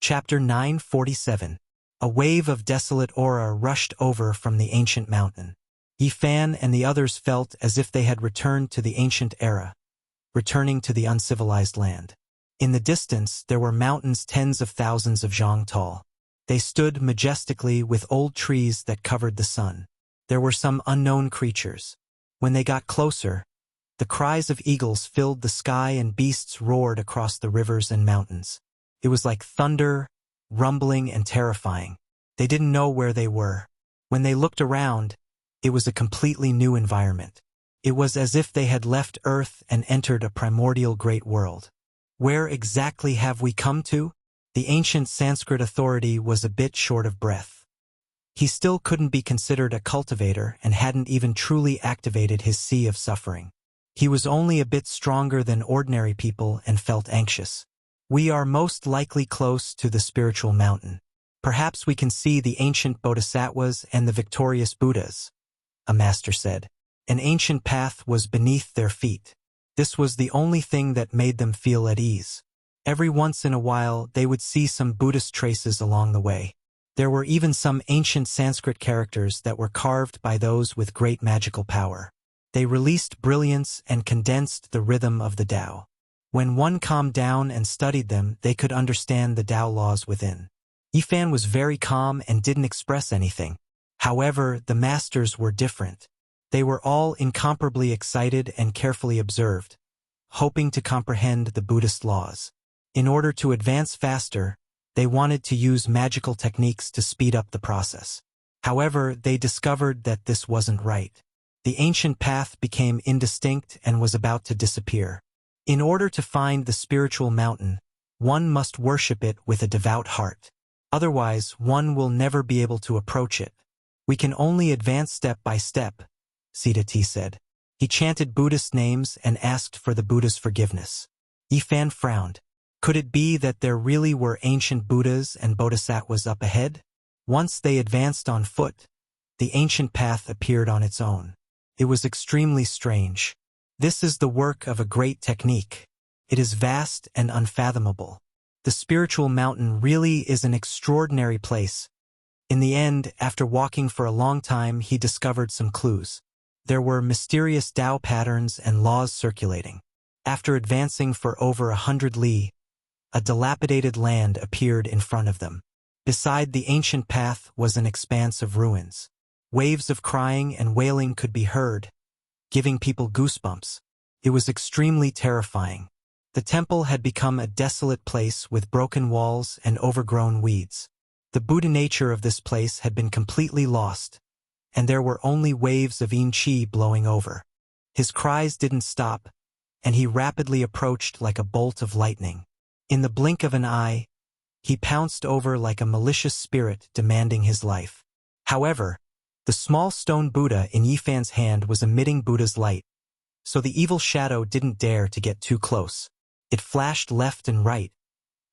Chapter 947. A wave of desolate aura rushed over from the ancient mountain. Yifan and the others felt as if they had returned to the ancient era, returning to the uncivilized land. In the distance, there were mountains tens of thousands of zhang tall. They stood majestically with old trees that covered the sun. There were some unknown creatures. When they got closer, the cries of eagles filled the sky and beasts roared across the rivers and mountains. It was like thunder, rumbling and terrifying. They didn't know where they were. When they looked around, it was a completely new environment. It was as if they had left Earth and entered a primordial great world. Where exactly have we come to? The ancient Sanskrit authority was a bit short of breath. He still couldn't be considered a cultivator and hadn't even truly activated his sea of suffering. He was only a bit stronger than ordinary people and felt anxious. We are most likely close to the spiritual mountain. Perhaps we can see the ancient bodhisattvas and the victorious Buddhas, a master said. An ancient path was beneath their feet. This was the only thing that made them feel at ease. Every once in a while, they would see some Buddhist traces along the way. There were even some ancient Sanskrit characters that were carved by those with great magical power. They released brilliance and condensed the rhythm of the Tao. When one calmed down and studied them, they could understand the Tao laws within. Yifan was very calm and didn't express anything. However, the masters were different. They were all incomparably excited and carefully observed, hoping to comprehend the Buddhist laws. In order to advance faster, they wanted to use magical techniques to speed up the process. However, they discovered that this wasn't right. The ancient path became indistinct and was about to disappear. In order to find the spiritual mountain, one must worship it with a devout heart. Otherwise, one will never be able to approach it. We can only advance step by step, Siddhati said. He chanted Buddhist names and asked for the Buddha's forgiveness. Yifan frowned. Could it be that there really were ancient Buddhas and bodhisattvas up ahead? Once they advanced on foot, the ancient path appeared on its own. It was extremely strange. This is the work of a great technique. It is vast and unfathomable. The spiritual mountain really is an extraordinary place. In the end, after walking for a long time, he discovered some clues. There were mysterious Tao patterns and laws circulating. After advancing for over 100 li, a dilapidated land appeared in front of them. Beside the ancient path was an expanse of ruins. Waves of crying and wailing could be heard, giving people goosebumps. It was extremely terrifying. The temple had become a desolate place with broken walls and overgrown weeds. The Buddha nature of this place had been completely lost, and there were only waves of yin qi blowing over. His cries didn't stop, and he rapidly approached like a bolt of lightning. In the blink of an eye, he pounced over like a malicious spirit demanding his life. However, the small stone Buddha in Yifan's hand was emitting Buddha's light, so the evil shadow didn't dare to get too close. It flashed left and right,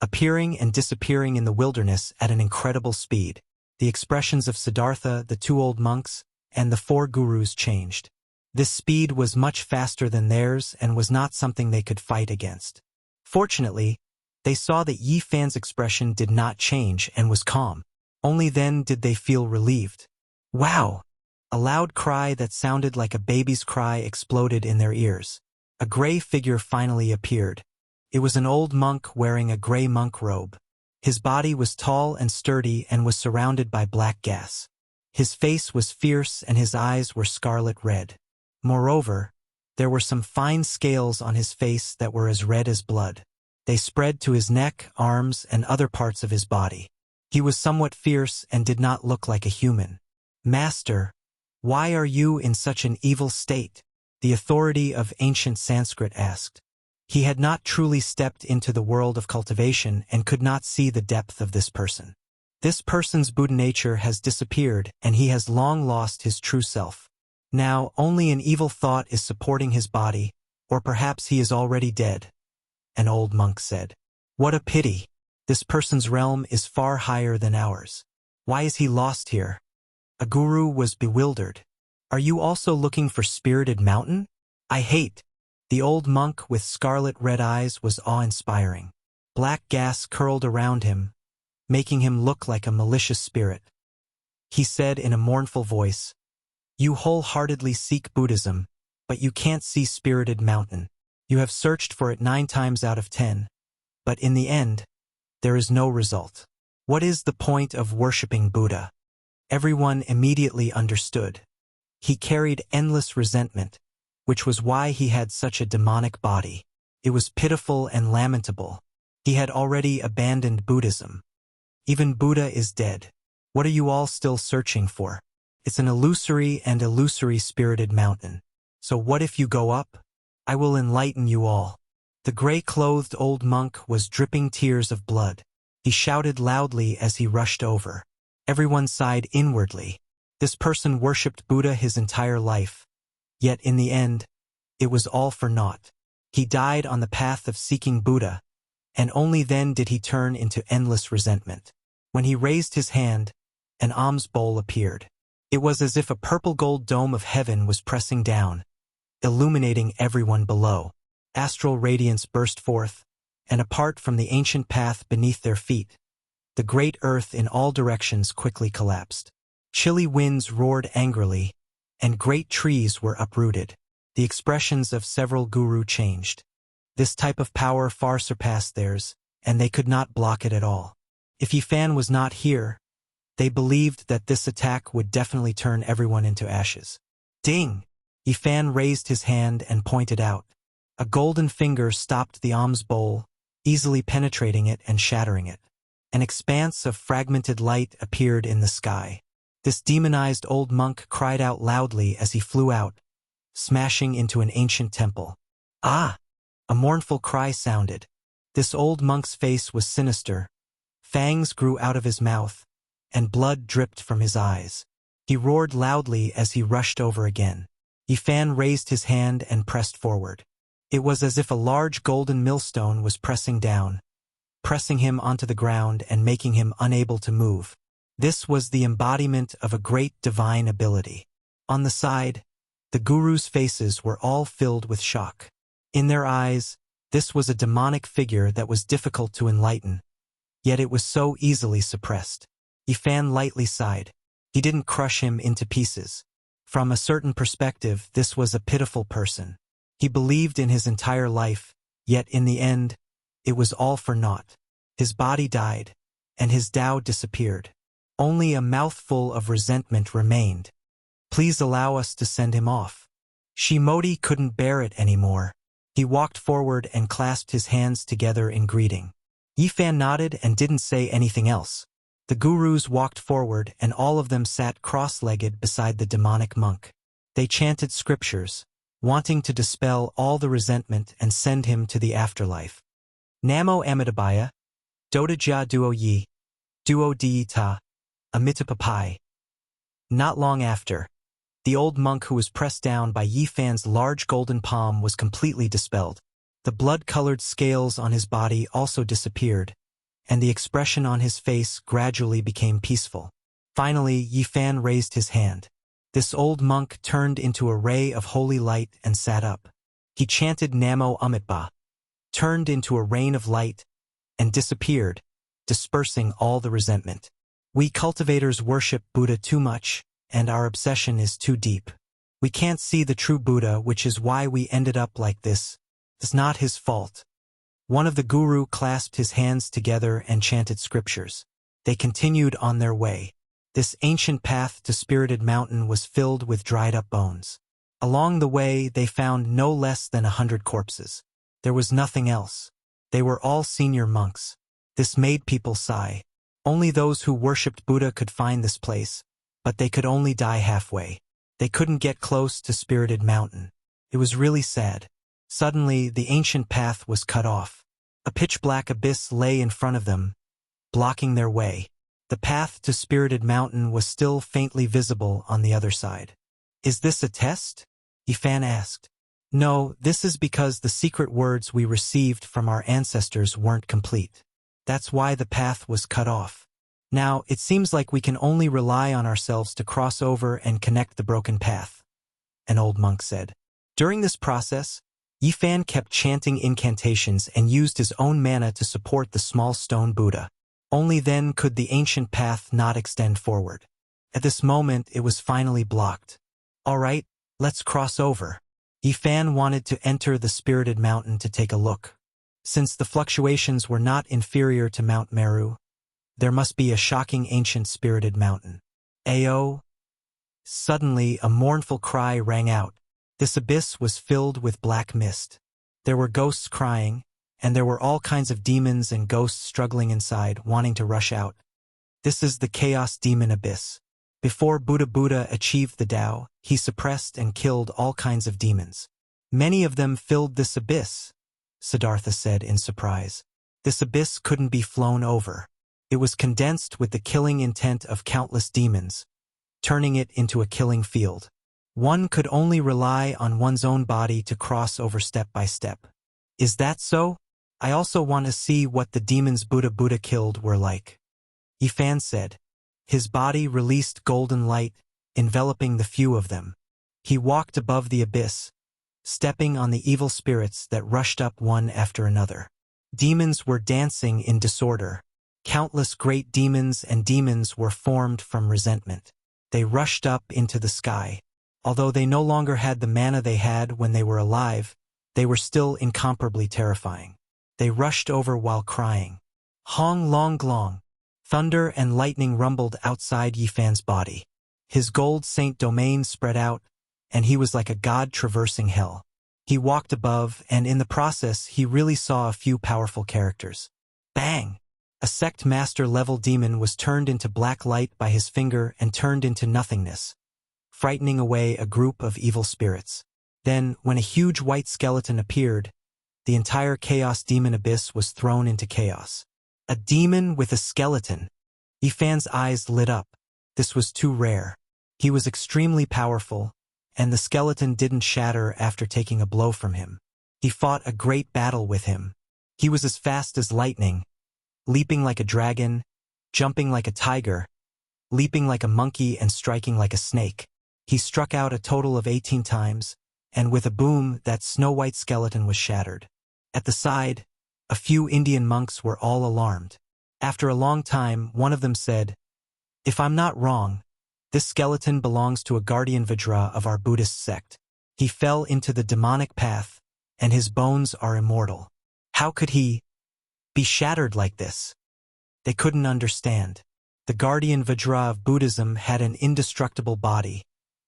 appearing and disappearing in the wilderness at an incredible speed. The expressions of Siddhartha, the two old monks, and the four gurus changed. This speed was much faster than theirs and was not something they could fight against. Fortunately, they saw that Yifan's expression did not change and was calm. Only then did they feel relieved. Wow! A loud cry that sounded like a baby's cry exploded in their ears. A gray figure finally appeared. It was an old monk wearing a gray monk robe. His body was tall and sturdy and was surrounded by black gas. His face was fierce and his eyes were scarlet red. Moreover, there were some fine scales on his face that were as red as blood. They spread to his neck, arms, and other parts of his body. He was somewhat fierce and did not look like a human. Master, why are you in such an evil state? The authority of ancient Sanskrit asked. He had not truly stepped into the world of cultivation and could not see the depth of this person. This person's Buddha nature has disappeared and he has long lost his true self. Now only an evil thought is supporting his body, or perhaps he is already dead, an old monk said. What a pity. This person's realm is far higher than ours. Why is he lost here? A guru was bewildered. Are you also looking for Spirited Mountain? I hate. The old monk with scarlet red eyes was awe-inspiring. Black gas curled around him, making him look like a malicious spirit. He said in a mournful voice, "You wholeheartedly seek Buddhism, but you can't see Spirited Mountain. You have searched for it 9 times out of 10, but in the end, there is no result. What is the point of worshipping Buddha?" Everyone immediately understood. He carried endless resentment, which was why he had such a demonic body. It was pitiful and lamentable. He had already abandoned Buddhism. Even Buddha is dead. What are you all still searching for? It's an illusory and illusory spirited mountain. So what if you go up? I will enlighten you all. The gray-clothed old monk was dripping tears of blood. He shouted loudly as he rushed over. Everyone sighed inwardly. This person worshipped Buddha his entire life. Yet in the end, it was all for naught. He died on the path of seeking Buddha, and only then did he turn into endless resentment. When he raised his hand, an alms bowl appeared. It was as if a purple-gold dome of heaven was pressing down, illuminating everyone below. Astral radiance burst forth, and apart from the ancient path beneath their feet, the great earth in all directions quickly collapsed. Chilly winds roared angrily, and great trees were uprooted. The expressions of several gurus changed. This type of power far surpassed theirs, and they could not block it at all. If Yifan was not here, they believed that this attack would definitely turn everyone into ashes. Ding! Yifan raised his hand and pointed out. A golden finger stopped the alms bowl, easily penetrating it and shattering it. An expanse of fragmented light appeared in the sky. This demonized old monk cried out loudly as he flew out, smashing into an ancient temple. Ah! A mournful cry sounded. This old monk's face was sinister. Fangs grew out of his mouth, and blood dripped from his eyes. He roared loudly as he rushed over again. Yifan raised his hand and pressed forward. It was as if a large golden millstone was pressing down, pressing him onto the ground and making him unable to move. This was the embodiment of a great divine ability. On the side, the gurus' faces were all filled with shock. In their eyes, this was a demonic figure that was difficult to enlighten, yet it was so easily suppressed. Yifan lightly sighed. He didn't crush him into pieces. From a certain perspective, this was a pitiful person. He believed in his entire life, yet in the end, it was all for naught. His body died, and his Tao disappeared. Only a mouthful of resentment remained. Please allow us to send him off. Shimoti couldn't bear it anymore. He walked forward and clasped his hands together in greeting. Yifan nodded and didn't say anything else. The gurus walked forward and all of them sat cross-legged beside the demonic monk. They chanted scriptures, wanting to dispel all the resentment and send him to the afterlife. Namo Amitabhaya, Dodaja Duo Yi, Duo Di Ta, Amitapapai. Not long after, the old monk who was pressed down by Yifan's large golden palm was completely dispelled. The blood-colored scales on his body also disappeared, and the expression on his face gradually became peaceful. Finally, Yifan raised his hand. This old monk turned into a ray of holy light and sat up. He chanted Namo Amitba, turned into a rain of light, and disappeared, dispersing all the resentment. We cultivators worship Buddha too much, and our obsession is too deep. We can't see the true Buddha, which is why we ended up like this. It's not his fault. One of the guru clasped his hands together and chanted scriptures. They continued on their way. This ancient path to Spirited Mountain was filled with dried-up bones. Along the way, they found no less than 100 corpses. There was nothing else. They were all senior monks. This made people sigh. Only those who worshipped Buddha could find this place, but they could only die halfway. They couldn't get close to Spirited Mountain. It was really sad. Suddenly, the ancient path was cut off. A pitch-black abyss lay in front of them, blocking their way. The path to Spirited Mountain was still faintly visible on the other side. Is this a test? Yifan asked. No, this is because the secret words we received from our ancestors weren't complete. That's why the path was cut off. Now, it seems like we can only rely on ourselves to cross over and connect the broken path, an old monk said. During this process, Yifan kept chanting incantations and used his own mana to support the small stone Buddha. Only then could the ancient path not extend forward. At this moment it was finally blocked. All right, let's cross over. Yifan wanted to enter the spirited mountain to take a look. Since the fluctuations were not inferior to Mount Meru, there must be a shocking ancient spirited mountain. Ayo! Suddenly a mournful cry rang out. This abyss was filled with black mist. There were ghosts crying, and there were all kinds of demons and ghosts struggling inside, wanting to rush out. This is the Chaos Demon Abyss. Before Buddha achieved the Tao, he suppressed and killed all kinds of demons. Many of them filled this abyss, Siddhartha said in surprise. This abyss couldn't be flown over. It was condensed with the killing intent of countless demons, turning it into a killing field. One could only rely on one's own body to cross over step by step. Is that so? I also want to see what the demons Buddha killed were like. Yifan said. His body released golden light, enveloping the few of them. He walked above the abyss, stepping on the evil spirits that rushed up one after another. Demons were dancing in disorder. Countless great demons and demons were formed from resentment. They rushed up into the sky. Although they no longer had the mana they had when they were alive, they were still incomparably terrifying. They rushed over while crying. Hong long glong. Thunder and lightning rumbled outside Yifan's body. His gold saint domain spread out, and he was like a god traversing hell. He walked above, and in the process he really saw a few powerful characters. Bang! A sect master level demon was turned into black light by his finger and turned into nothingness, frightening away a group of evil spirits. Then, when a huge white skeleton appeared, the entire Chaos Demon Abyss was thrown into chaos. A demon with a skeleton. Yifan's eyes lit up. This was too rare. He was extremely powerful, and the skeleton didn't shatter after taking a blow from him. He fought a great battle with him. He was as fast as lightning, leaping like a dragon, jumping like a tiger, leaping like a monkey and striking like a snake. He struck out a total of 18 times, and with a boom, that snow-white skeleton was shattered. At the side, a few Indian monks were all alarmed. After a long time, one of them said, "If I'm not wrong, this skeleton belongs to a guardian Vajra of our Buddhist sect. He fell into the demonic path, and his bones are immortal. How could he be shattered like this?" They couldn't understand. The guardian Vajra of Buddhism had an indestructible body,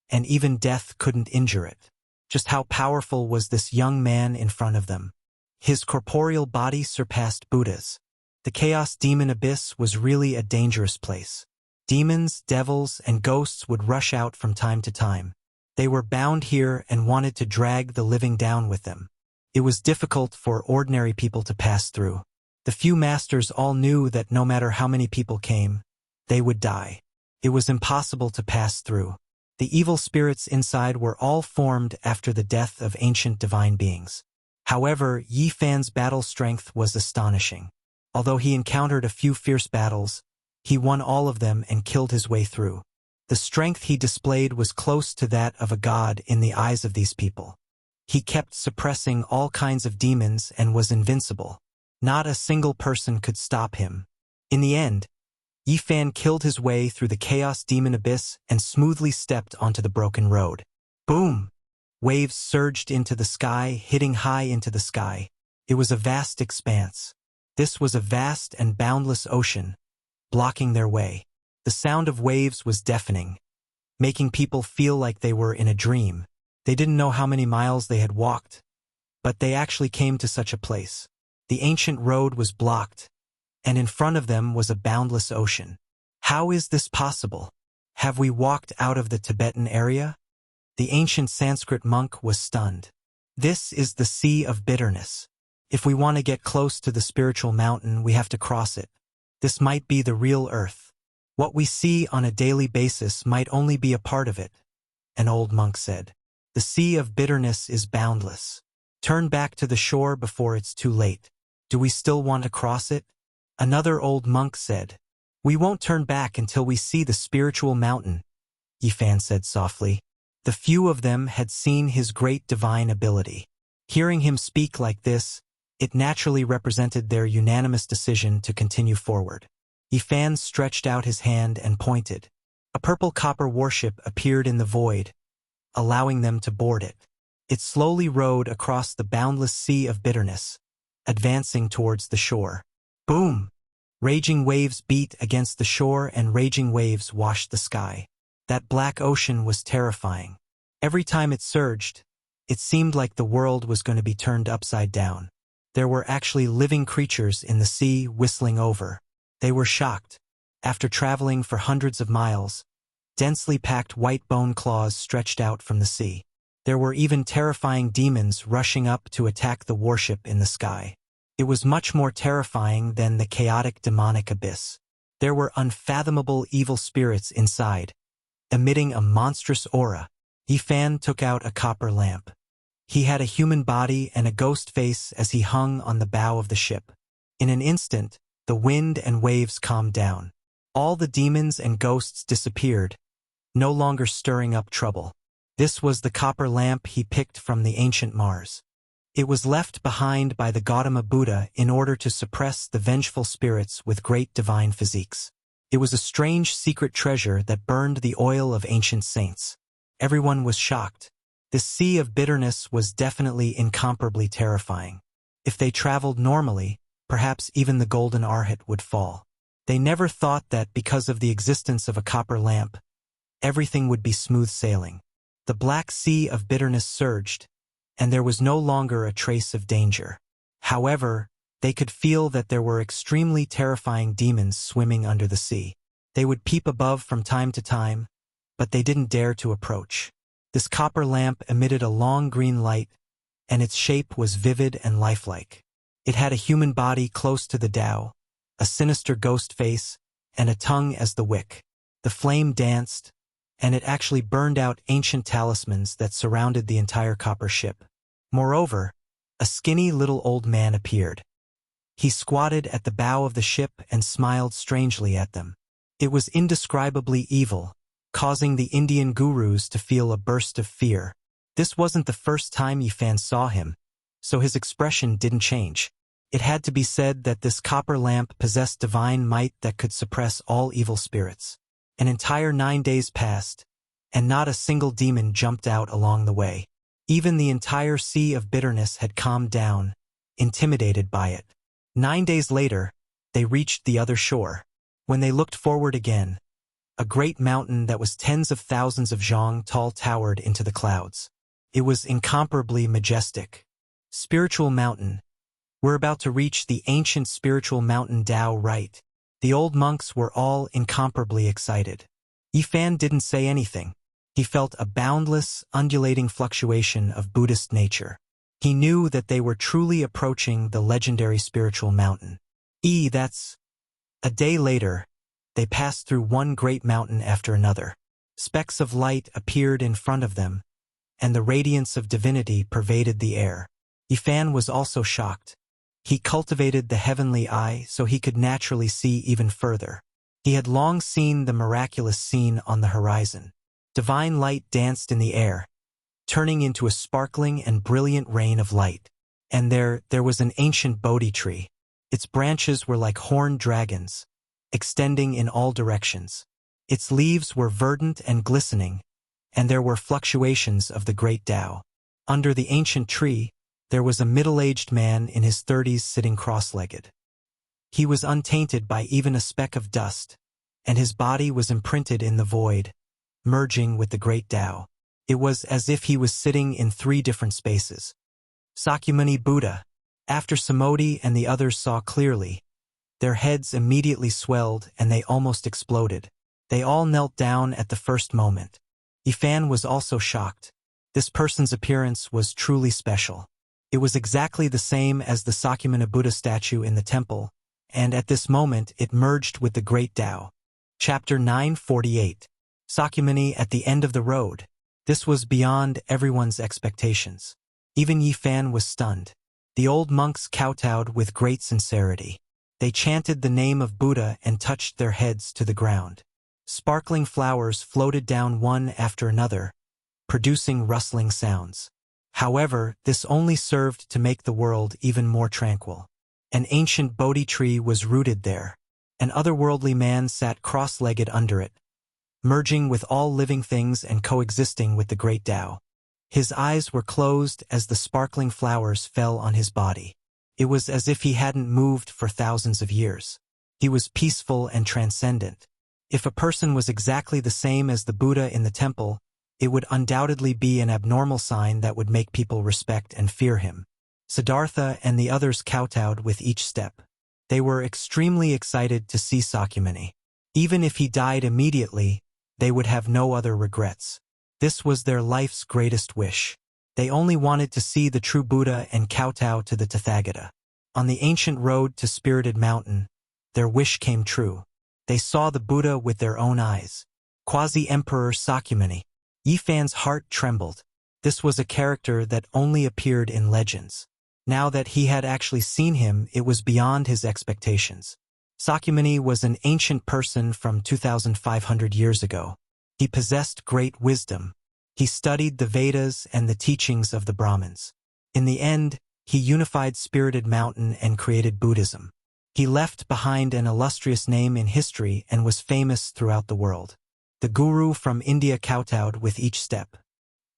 and even death couldn't injure it. Just how powerful was this young man in front of them? His corporeal body surpassed Buddha's. The Chaos Demon Abyss was really a dangerous place. Demons, devils, and ghosts would rush out from time to time. They were bound here and wanted to drag the living down with them. It was difficult for ordinary people to pass through. The few masters all knew that no matter how many people came, they would die. It was impossible to pass through. The evil spirits inside were all formed after the death of ancient divine beings. However, Yifan's battle strength was astonishing. Although he encountered a few fierce battles, he won all of them and killed his way through. The strength he displayed was close to that of a god in the eyes of these people. He kept suppressing all kinds of demons and was invincible. Not a single person could stop him. In the end, Yifan killed his way through the Chaos Demon Abyss and smoothly stepped onto the broken road. Boom! Waves surged into the sky, hitting high into the sky. It was a vast expanse. This was a vast and boundless ocean, blocking their way. The sound of waves was deafening, making people feel like they were in a dream. They didn't know how many miles they had walked, but they actually came to such a place. The ancient road was blocked, and in front of them was a boundless ocean. How is this possible? Have we walked out of the Tibetan area? The ancient Sanskrit monk was stunned. This is the Sea of Bitterness. If we want to get close to the spiritual mountain, we have to cross it. This might be the real earth. What we see on a daily basis might only be a part of it, an old monk said. The Sea of Bitterness is boundless. Turn back to the shore before it's too late. Do we still want to cross it? Another old monk said. We won't turn back until we see the spiritual mountain, Yifan said softly. The few of them had seen his great divine ability. Hearing him speak like this, it naturally represented their unanimous decision to continue forward. Yifan stretched out his hand and pointed. A purple copper warship appeared in the void, allowing them to board it. It slowly rowed across the boundless sea of bitterness, advancing towards the shore. Boom! Raging waves beat against the shore and raging waves washed the sky. That black ocean was terrifying. Every time it surged, it seemed like the world was going to be turned upside down. There were actually living creatures in the sea whistling over. They were shocked. After traveling for hundreds of miles, densely packed white bone claws stretched out from the sea. There were even terrifying demons rushing up to attack the warship in the sky. It was much more terrifying than the chaotic demonic abyss. There were unfathomable evil spirits inside, emitting a monstrous aura. Yifan took out a copper lamp. He had a human body and a ghost face as he hung on the bow of the ship. In an instant, the wind and waves calmed down. All the demons and ghosts disappeared, no longer stirring up trouble. This was the copper lamp he picked from the ancient Mars. It was left behind by the Gautama Buddha in order to suppress the vengeful spirits with great divine physiques. It was a strange secret treasure that burned the oil of ancient saints. Everyone was shocked. This sea of bitterness was definitely incomparably terrifying. If they traveled normally, perhaps even the golden arhat would fall. They never thought that because of the existence of a copper lamp, everything would be smooth sailing. The black sea of bitterness surged, and there was no longer a trace of danger. However, they could feel that there were extremely terrifying demons swimming under the sea. They would peep above from time to time, but they didn't dare to approach. This copper lamp emitted a long green light, and its shape was vivid and lifelike. It had a human body close to the Tao, a sinister ghost face, and a tongue as the wick. The flame danced, and it actually burned out ancient talismans that surrounded the entire copper ship. Moreover, a skinny little old man appeared. He squatted at the bow of the ship and smiled strangely at them. It was indescribably evil, causing the Indian gurus to feel a burst of fear. This wasn't the first time Yifan saw him, so his expression didn't change. It had to be said that this copper lamp possessed divine might that could suppress all evil spirits. An entire 9 days passed, and not a single demon jumped out along the way. Even the entire sea of bitterness had calmed down, intimidated by it. 9 days later, they reached the other shore. When they looked forward again, a great mountain that was tens of thousands of zhang tall towered into the clouds. It was incomparably majestic. Spiritual mountain. We're about to reach the ancient spiritual mountain Tao, right? The old monks were all incomparably excited. Yifan didn't say anything. He felt a boundless, undulating fluctuation of Buddhist nature. He knew that they were truly approaching the legendary spiritual mountain. That's... A day later, they passed through one great mountain after another. Specks of light appeared in front of them, and the radiance of divinity pervaded the air. Yifan was also shocked. He cultivated the heavenly eye so he could naturally see even further. He had long seen the miraculous scene on the horizon. Divine light danced in the air, turning into a sparkling and brilliant rain of light. And there was an ancient Bodhi tree. Its branches were like horned dragons, extending in all directions. Its leaves were verdant and glistening, and there were fluctuations of the great Tao. Under the ancient tree, there was a middle-aged man in his 30s sitting cross-legged. He was untainted by even a speck of dust, and his body was imprinted in the void, merging with the great Tao. It was as if he was sitting in 3 different spaces. Sakyamuni Buddha. After Samodhi and the others saw clearly, their heads immediately swelled and they almost exploded. They all knelt down at the first moment. Yifan was also shocked. This person's appearance was truly special. It was exactly the same as the Sakyamuni Buddha statue in the temple, and at this moment it merged with the great Tao. Chapter 948. Sakyamuni at the end of the road. This was beyond everyone's expectations. Even Yifan was stunned. The old monks kowtowed with great sincerity. They chanted the name of Buddha and touched their heads to the ground. Sparkling flowers floated down one after another, producing rustling sounds. However, this only served to make the world even more tranquil. An ancient Bodhi tree was rooted there. An otherworldly man sat cross-legged under it, merging with all living things and coexisting with the great Tao. His eyes were closed as the sparkling flowers fell on his body. It was as if he hadn't moved for thousands of years. He was peaceful and transcendent. If a person was exactly the same as the Buddha in the temple, it would undoubtedly be an abnormal sign that would make people respect and fear him. Siddhartha and the others kowtowed with each step. They were extremely excited to see Sakyamuni. Even if he died immediately, they would have no other regrets. This was their life's greatest wish. They only wanted to see the true Buddha and kowtow to the Tathagata. On the ancient road to Spirited Mountain, their wish came true. They saw the Buddha with their own eyes. Quasi-Emperor Sakyamuni. Yifan's heart trembled. This was a character that only appeared in legends. Now that he had actually seen him, it was beyond his expectations. Sakyamuni was an ancient person from 2,500 years ago. He possessed great wisdom. He studied the Vedas and the teachings of the Brahmins. In the end, he unified Spirited Mountain and created Buddhism. He left behind an illustrious name in history and was famous throughout the world. The guru from India kowtowed with each step.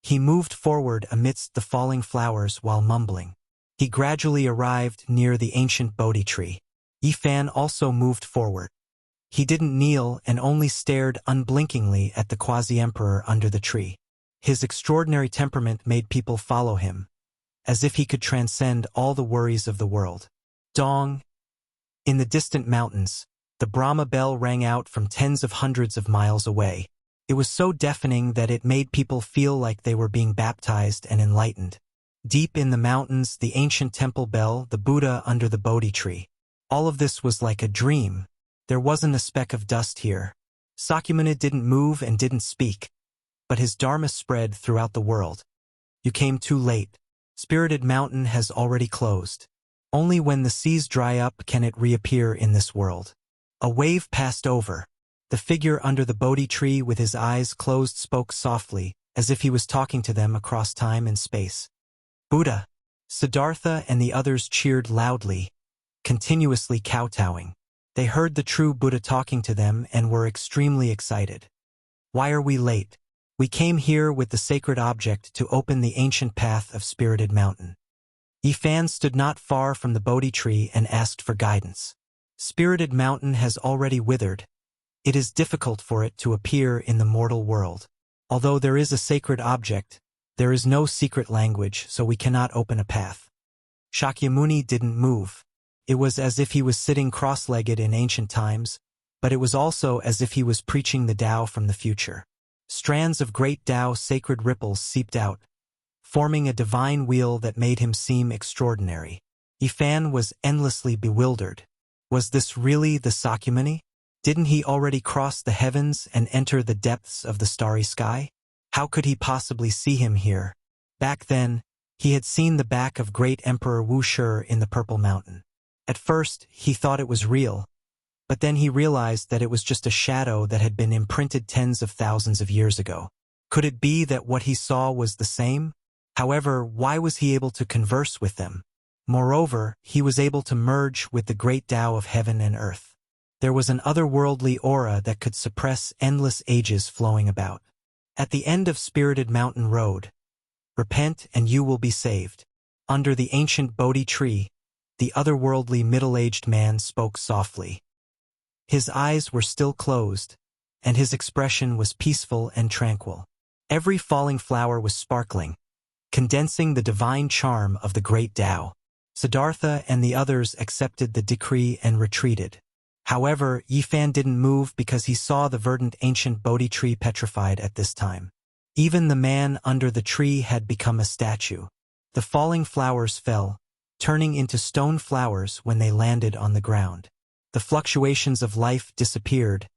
He moved forward amidst the falling flowers while mumbling. He gradually arrived near the ancient Bodhi tree. Yifan also moved forward. He didn't kneel and only stared unblinkingly at the quasi-emperor under the tree. His extraordinary temperament made people follow him, as if he could transcend all the worries of the world. Dong! In the distant mountains, the Brahma bell rang out from tens of hundreds of miles away. It was so deafening that it made people feel like they were being baptized and enlightened. Deep in the mountains, the ancient temple bell, the Buddha under the Bodhi tree. All of this was like a dream. There wasn't a speck of dust here. Sakyamuni didn't move and didn't speak, but his dharma spread throughout the world. You came too late. Spirited Mountain has already closed. Only when the seas dry up can it reappear in this world. A wave passed over. The figure under the Bodhi tree with his eyes closed spoke softly, as if he was talking to them across time and space. Buddha! Siddhartha and the others cheered loudly, continuously kowtowing. They heard the true Buddha talking to them and were extremely excited. Why are we late? We came here with the sacred object to open the ancient path of Spirited Mountain. Yifan stood not far from the Bodhi tree and asked for guidance. Spirited Mountain has already withered. It is difficult for it to appear in the mortal world. Although there is a sacred object, there is no secret language, so we cannot open a path. Shakyamuni didn't move. It was as if he was sitting cross-legged in ancient times, but it was also as if he was preaching the Tao from the future. Strands of great Tao sacred ripples seeped out, forming a divine wheel that made him seem extraordinary. Yifan was endlessly bewildered. Was this really the Sakyamuni? Didn't he already cross the heavens and enter the depths of the starry sky? How could he possibly see him here? Back then, he had seen the back of great Emperor Wuxia in the Purple Mountain. At first, he thought it was real, but then he realized that it was just a shadow that had been imprinted tens of thousands of years ago. Could it be that what he saw was the same? However, why was he able to converse with them? Moreover, he was able to merge with the great Tao of heaven and earth. There was an otherworldly aura that could suppress endless ages flowing about. At the end of Spirited Mountain Road, repent and you will be saved. Under the ancient Bodhi tree, the otherworldly middle-aged man spoke softly. His eyes were still closed, and his expression was peaceful and tranquil. Every falling flower was sparkling, condensing the divine charm of the great Tao. Siddhartha and the others accepted the decree and retreated. However, Yifan didn't move because he saw the verdant ancient Bodhi tree petrified at this time. Even the man under the tree had become a statue. The falling flowers fell, turning into stone flowers when they landed on the ground. The fluctuations of life disappeared,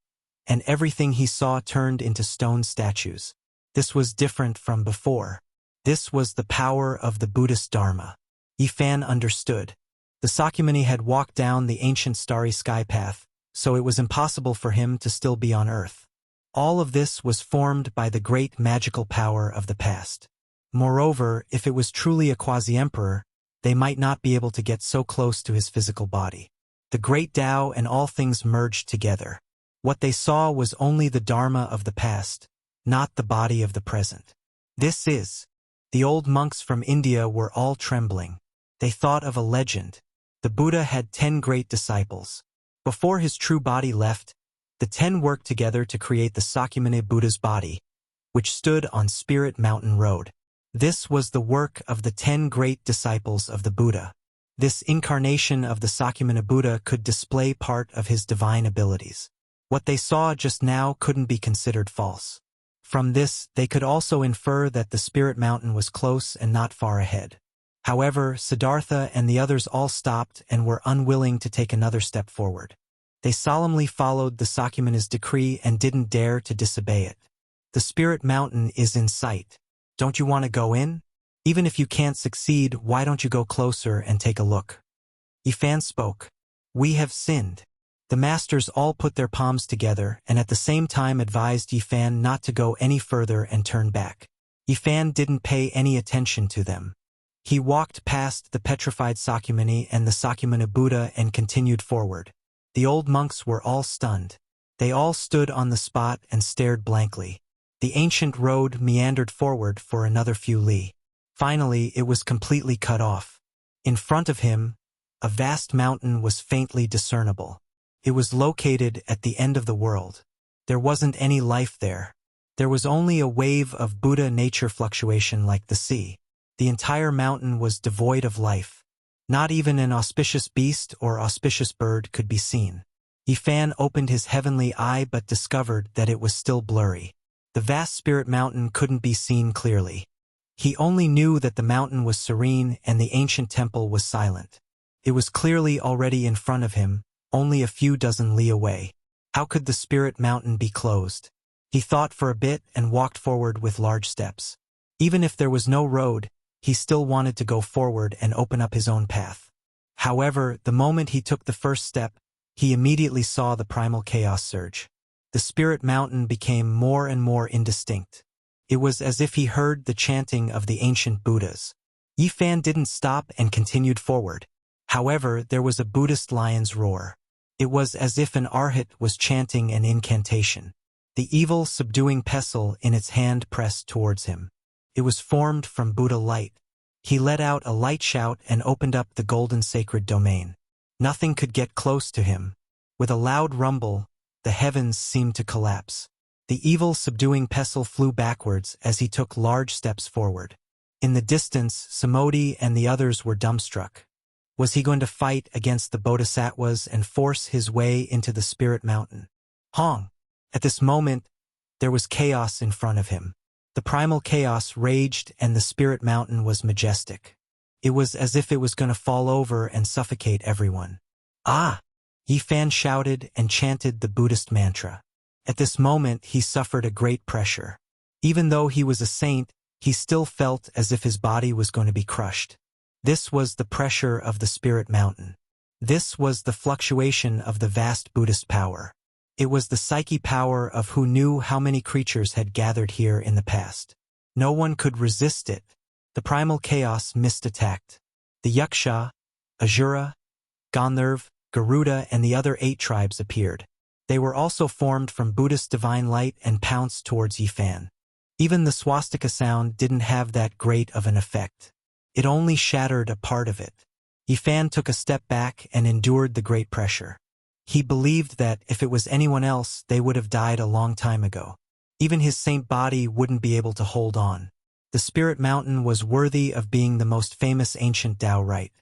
and everything he saw turned into stone statues. This was different from before. This was the power of the Buddhist Dharma. Yifan understood. The Sakyamuni had walked down the ancient starry sky path, so it was impossible for him to still be on earth. All of this was formed by the great magical power of the past. Moreover, if it was truly a quasi-emperor, they might not be able to get so close to his physical body. The great Tao and all things merged together. What they saw was only the Dharma of the past, not the body of the present. This is. The old monks from India were all trembling. They thought of a legend. The Buddha had 10 great disciples. Before his true body left, the 10 worked together to create the Sakyamuni Buddha's body, which stood on Spirit Mountain Road. This was the work of the 10 great disciples of the Buddha. This incarnation of the Sakyamuni Buddha could display part of his divine abilities. What they saw just now couldn't be considered false. From this, they could also infer that the Spirit Mountain was close and not far ahead. However, Siddhartha and the others all stopped and were unwilling to take another step forward. They solemnly followed the Sakyamuni's decree and didn't dare to disobey it. The Spirit Mountain is in sight. Don't you want to go in? Even if you can't succeed, why don't you go closer and take a look? Yifan spoke. We have sinned. The masters all put their palms together and at the same time advised Yifan not to go any further and turn back. Yifan didn't pay any attention to them. He walked past the petrified Sakyamuni and the Sakyamuni Buddha and continued forward. The old monks were all stunned. They all stood on the spot and stared blankly. The ancient road meandered forward for another few li. Finally, it was completely cut off. In front of him, a vast mountain was faintly discernible. It was located at the end of the world. There wasn't any life there. There was only a wave of Buddha nature fluctuation like the sea. The entire mountain was devoid of life. Not even an auspicious beast or auspicious bird could be seen. Yifan opened his heavenly eye but discovered that it was still blurry. The vast Spirit Mountain couldn't be seen clearly. He only knew that the mountain was serene and the ancient temple was silent. It was clearly already in front of him, only a few dozen li away. How could the Spirit Mountain be closed? He thought for a bit and walked forward with large steps. Even if there was no road, he still wanted to go forward and open up his own path. However, the moment he took the first step, he immediately saw the primal chaos surge. The Spirit Mountain became more and more indistinct. It was as if he heard the chanting of the ancient Buddhas. Yifan didn't stop and continued forward. However, there was a Buddhist lion's roar. It was as if an arhat was chanting an incantation. The evil, subduing pestle in its hand pressed towards him. It was formed from Buddha light. He let out a light shout and opened up the golden sacred domain. Nothing could get close to him. With a loud rumble, the heavens seemed to collapse. The evil, subduing pestle flew backwards as he took large steps forward. In the distance, Samodi and the others were dumbstruck. Was he going to fight against the bodhisattvas and force his way into the Spirit Mountain? Hong! At this moment, there was chaos in front of him. The primal chaos raged and the Spirit Mountain was majestic. It was as if it was going to fall over and suffocate everyone. Ah! Yifan shouted and chanted the Buddhist mantra. At this moment, he suffered a great pressure. Even though he was a saint, he still felt as if his body was going to be crushed. This was the pressure of the Spirit Mountain. This was the fluctuation of the vast Buddhist power. It was the psyche power of who knew how many creatures had gathered here in the past. No one could resist it. The primal chaos mist-attacked. The Yuksha, Ajura, Gandharv, Garuda and the other 8 tribes appeared. They were also formed from Buddhist divine light and pounced towards Yifan. Even the swastika sound didn't have that great of an effect. It only shattered a part of it. Yifan took a step back and endured the great pressure. He believed that if it was anyone else, they would have died a long time ago. Even his saint body wouldn't be able to hold on. The Spirit Mountain was worthy of being the most famous ancient Tao rite.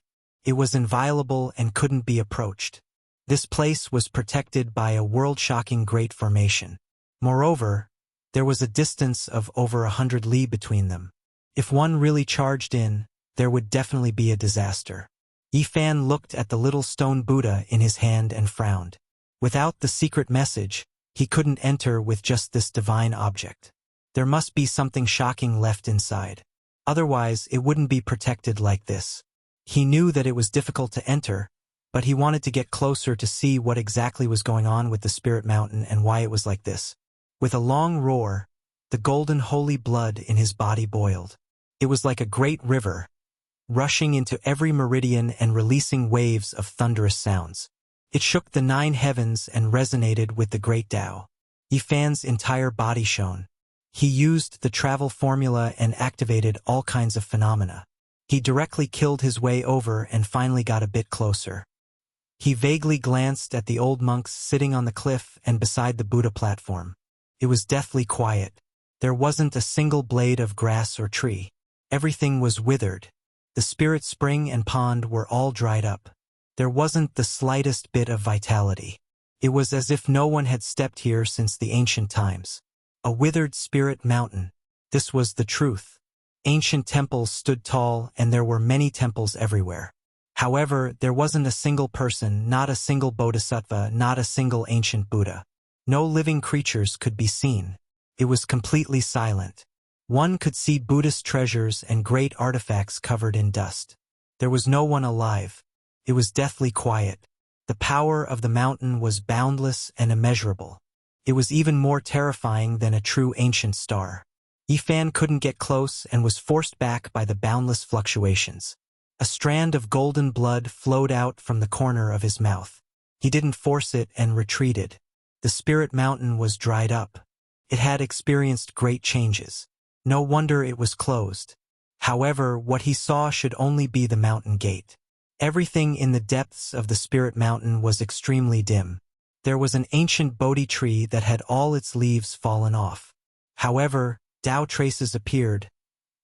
It was inviolable and couldn't be approached. This place was protected by a world-shocking great formation. Moreover, there was a distance of over 100 li between them. If one really charged in, there would definitely be a disaster. Yifan looked at the little stone Buddha in his hand and frowned. Without the secret message, he couldn't enter with just this divine object. There must be something shocking left inside. Otherwise, it wouldn't be protected like this. He knew that it was difficult to enter, but he wanted to get closer to see what exactly was going on with the Spirit Mountain and why it was like this. With a long roar, the golden holy blood in his body boiled. It was like a great river, rushing into every meridian and releasing waves of thunderous sounds. It shook the 9 heavens and resonated with the great Tao. Yifan's entire body shone. He used the travel formula and activated all kinds of phenomena. He directly killed his way over and finally got a bit closer. He vaguely glanced at the old monks sitting on the cliff and beside the Buddha platform. It was deathly quiet. There wasn't a single blade of grass or tree. Everything was withered. The spirit spring and pond were all dried up. There wasn't the slightest bit of vitality. It was as if no one had stepped here since the ancient times. A withered spirit mountain. This was the truth. Ancient temples stood tall, and there were many temples everywhere. However, there wasn't a single person, not a single bodhisattva, not a single ancient Buddha. No living creatures could be seen. It was completely silent. One could see Buddhist treasures and great artifacts covered in dust. There was no one alive. It was deathly quiet. The power of the mountain was boundless and immeasurable. It was even more terrifying than a true ancient star. Yifan couldn't get close and was forced back by the boundless fluctuations. A strand of golden blood flowed out from the corner of his mouth. He didn't force it and retreated. The spirit mountain was dried up. It had experienced great changes. No wonder it was closed. However, what he saw should only be the mountain gate. Everything in the depths of the spirit mountain was extremely dim. There was an ancient Bodhi tree that had all its leaves fallen off. However, Tao traces appeared,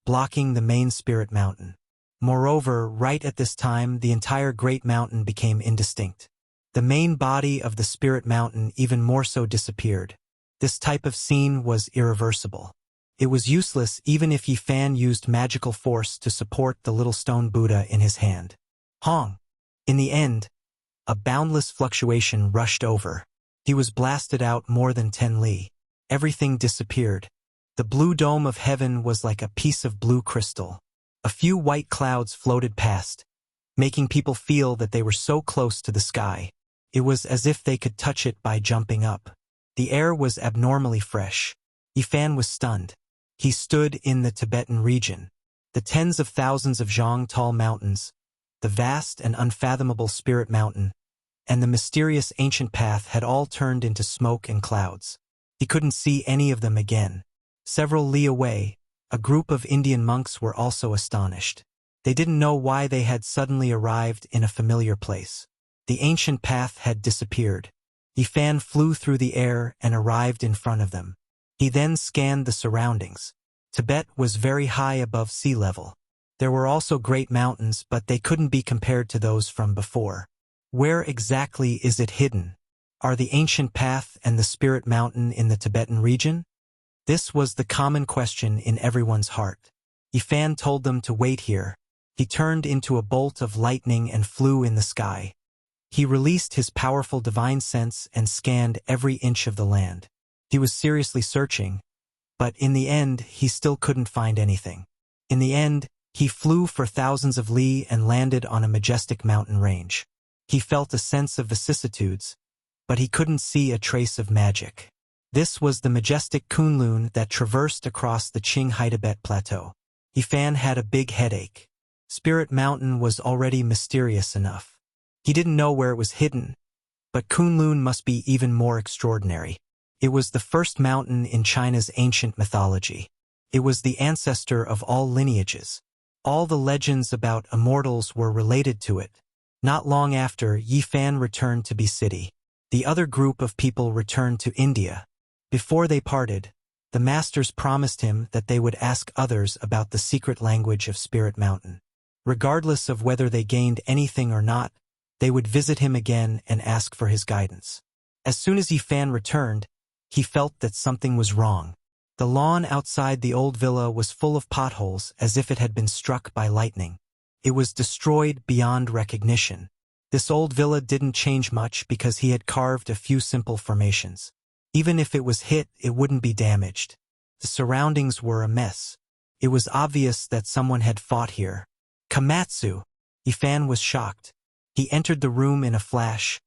blocking the main spirit mountain. Moreover, right at this time, the entire great mountain became indistinct. The main body of the spirit mountain even more so disappeared. This type of scene was irreversible. It was useless even if Yifan used magical force to support the little stone Buddha in his hand. Hong! In the end, a boundless fluctuation rushed over. He was blasted out more than 10 li. Everything disappeared. The blue dome of heaven was like a piece of blue crystal. A few white clouds floated past, making people feel that they were so close to the sky. It was as if they could touch it by jumping up. The air was abnormally fresh. Yifan was stunned. He stood in the Tibetan region. The tens of thousands of zhang tall mountains, the vast and unfathomable spirit mountain, and the mysterious ancient path had all turned into smoke and clouds. He couldn't see any of them again. Several li away, a group of Indian monks were also astonished. They didn't know why they had suddenly arrived in a familiar place. The ancient path had disappeared. Yifan flew through the air and arrived in front of them. He then scanned the surroundings. Tibet was very high above sea level. There were also great mountains, but they couldn't be compared to those from before. Where exactly is it hidden? Are the ancient path and the spirit mountain in the Tibetan region? This was the common question in everyone's heart. Yifan told them to wait here. He turned into a bolt of lightning and flew in the sky. He released his powerful divine sense and scanned every inch of the land. He was seriously searching, but in the end, he still couldn't find anything. In the end, he flew for thousands of li and landed on a majestic mountain range. He felt a sense of vicissitudes, but he couldn't see a trace of magic. This was the majestic Kunlun that traversed across the Qinghai Tibet plateau. Yifan had a big headache. Spirit Mountain was already mysterious enough. He didn't know where it was hidden, but Kunlun must be even more extraordinary. It was the first mountain in China's ancient mythology. It was the ancestor of all lineages. All the legends about immortals were related to it. Not long after, Yifan returned to Bi City. The other group of people returned to India. Before they parted, the masters promised him that they would ask others about the secret language of Spirit Mountain. Regardless of whether they gained anything or not, they would visit him again and ask for his guidance. As soon as Yifan returned, he felt that something was wrong. The lawn outside the old villa was full of potholes as if it had been struck by lightning. It was destroyed beyond recognition. This old villa didn't change much because he had carved a few simple formations. Even if it was hit, it wouldn't be damaged. The surroundings were a mess. It was obvious that someone had fought here. Kamatsu! Yifan was shocked. He entered the room in a flash,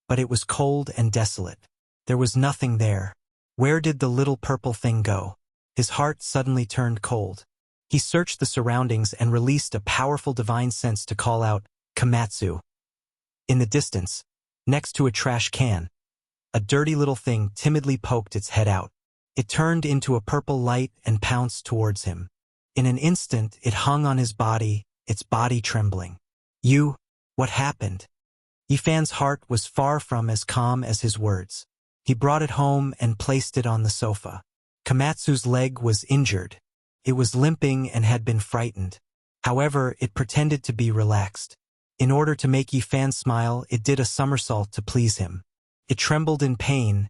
but it was cold and desolate. There was nothing there. Where did the little purple thing go? His heart suddenly turned cold. He searched the surroundings and released a powerful divine sense to call out, Kamatsu. In the distance, Next to a trash can, a dirty little thing timidly poked its head out. It turned into a purple light and pounced towards him. In an instant, it hung on his body, its body trembling. What happened? Yifan's heart was far from as calm as his words. He brought it home and placed it on the sofa. Komatsu's leg was injured. It was limping and had been frightened. However, it pretended to be relaxed. In order to make Yifan smile, it did a somersault to please him. It trembled in pain,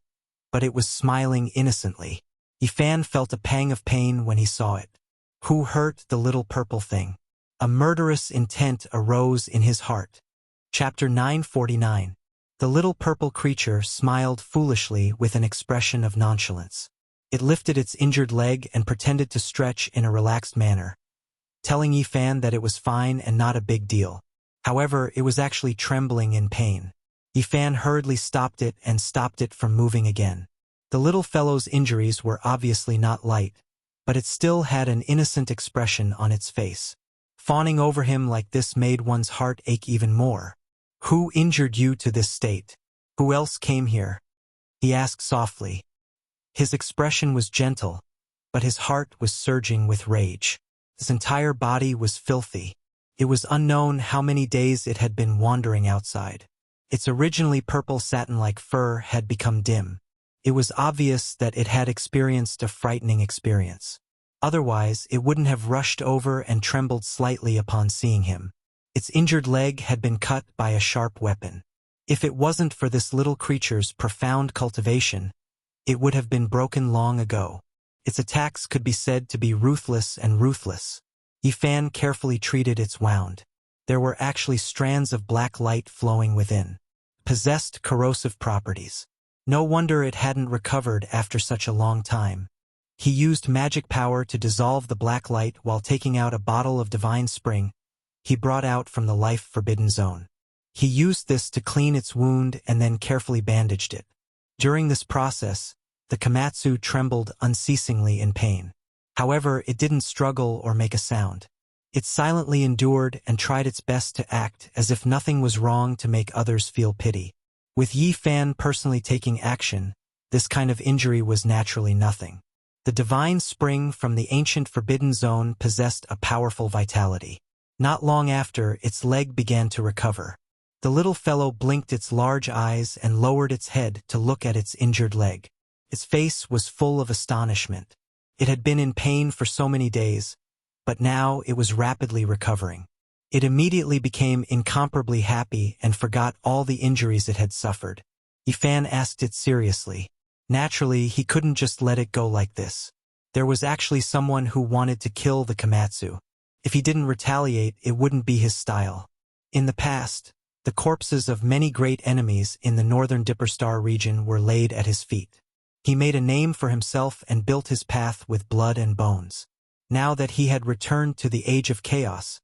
but it was smiling innocently. Yifan felt a pang of pain when he saw it. Who hurt the little purple thing? A murderous intent arose in his heart. Chapter 949. The little purple creature smiled foolishly with an expression of nonchalance. It lifted its injured leg and pretended to stretch in a relaxed manner, telling Yifan that it was fine and not a big deal. However, it was actually trembling in pain. Yifan hurriedly stopped it from moving again. The little fellow's injuries were obviously not light, but it still had an innocent expression on its face. Fawning over him like this made one's heart ache even more. Who injured you to this state? Who else came here? He asked softly. His expression was gentle, but his heart was surging with rage. His entire body was filthy. It was unknown how many days it had been wandering outside. Its originally purple satin-like fur had become dim. It was obvious that it had experienced a frightening experience. Otherwise, it wouldn't have rushed over and trembled slightly upon seeing him. Its injured leg had been cut by a sharp weapon. If it wasn't for this little creature's profound cultivation, it would have been broken long ago. Its attacks could be said to be ruthless and ruthless. Yifan carefully treated its wound. There were actually strands of black light flowing within. Possessed corrosive properties. No wonder it hadn't recovered after such a long time. He used magic power to dissolve the black light while taking out a bottle of divine spring he brought out from the life-forbidden zone. He used this to clean its wound and then carefully bandaged it. During this process, the Komatsu trembled unceasingly in pain. However, it didn't struggle or make a sound. It silently endured and tried its best to act as if nothing was wrong to make others feel pity. With Yifan personally taking action, this kind of injury was naturally nothing. The divine spring from the ancient forbidden zone possessed a powerful vitality. Not long after, its leg began to recover. The little fellow blinked its large eyes and lowered its head to look at its injured leg. Its face was full of astonishment. It had been in pain for so many days, but now it was rapidly recovering. It immediately became incomparably happy and forgot all the injuries it had suffered. Yifan asked it seriously. Naturally, he couldn't just let it go like this. There was actually someone who wanted to kill the Komatsu. If he didn't retaliate, it wouldn't be his style. In the past, the corpses of many great enemies in the northern Dipper Star region were laid at his feet. He made a name for himself and built his path with blood and bones. Now that he had returned to the age of chaos,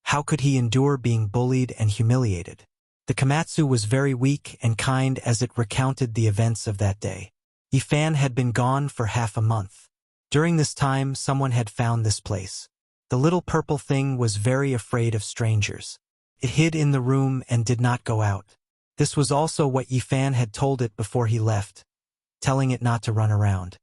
how could he endure being bullied and humiliated? The Komatsu was very weak and kind as it recounted the events of that day. Yifan had been gone for half a month. During this time, someone had found this place. The little purple thing was very afraid of strangers. It hid in the room and did not go out. This was also what Yifan had told it before he left, telling it not to run around.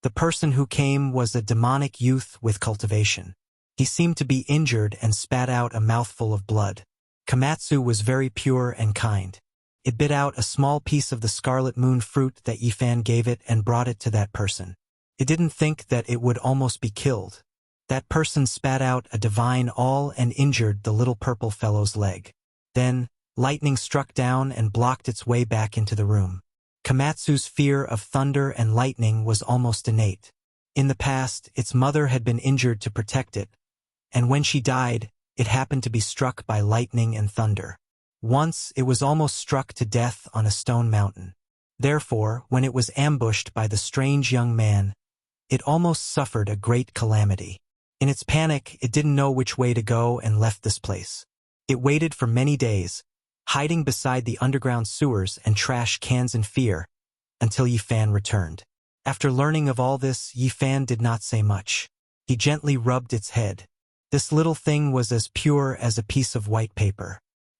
The person who came was a demonic youth with cultivation. He seemed to be injured and spat out a mouthful of blood. Komatsu was very pure and kind. It bit out a small piece of the scarlet moon fruit that Yifan gave it and brought it to that person. It didn't think that it would almost be killed. That person spat out a divine all and injured the little purple fellow's leg. Then, lightning struck down and blocked its way back into the room. Komatsu's fear of thunder and lightning was almost innate. In the past, its mother had been injured to protect it, and when she died, it happened to be struck by lightning and thunder. Once, it was almost struck to death on a stone mountain. Therefore, when it was ambushed by the strange young man, it almost suffered a great calamity. In its panic, it didn't know which way to go and left this place. It waited for many days, hiding beside the underground sewers and trash cans in fear, until Yifan returned. After learning of all this, Yifan did not say much. He gently rubbed its head. This little thing was as pure as a piece of white paper.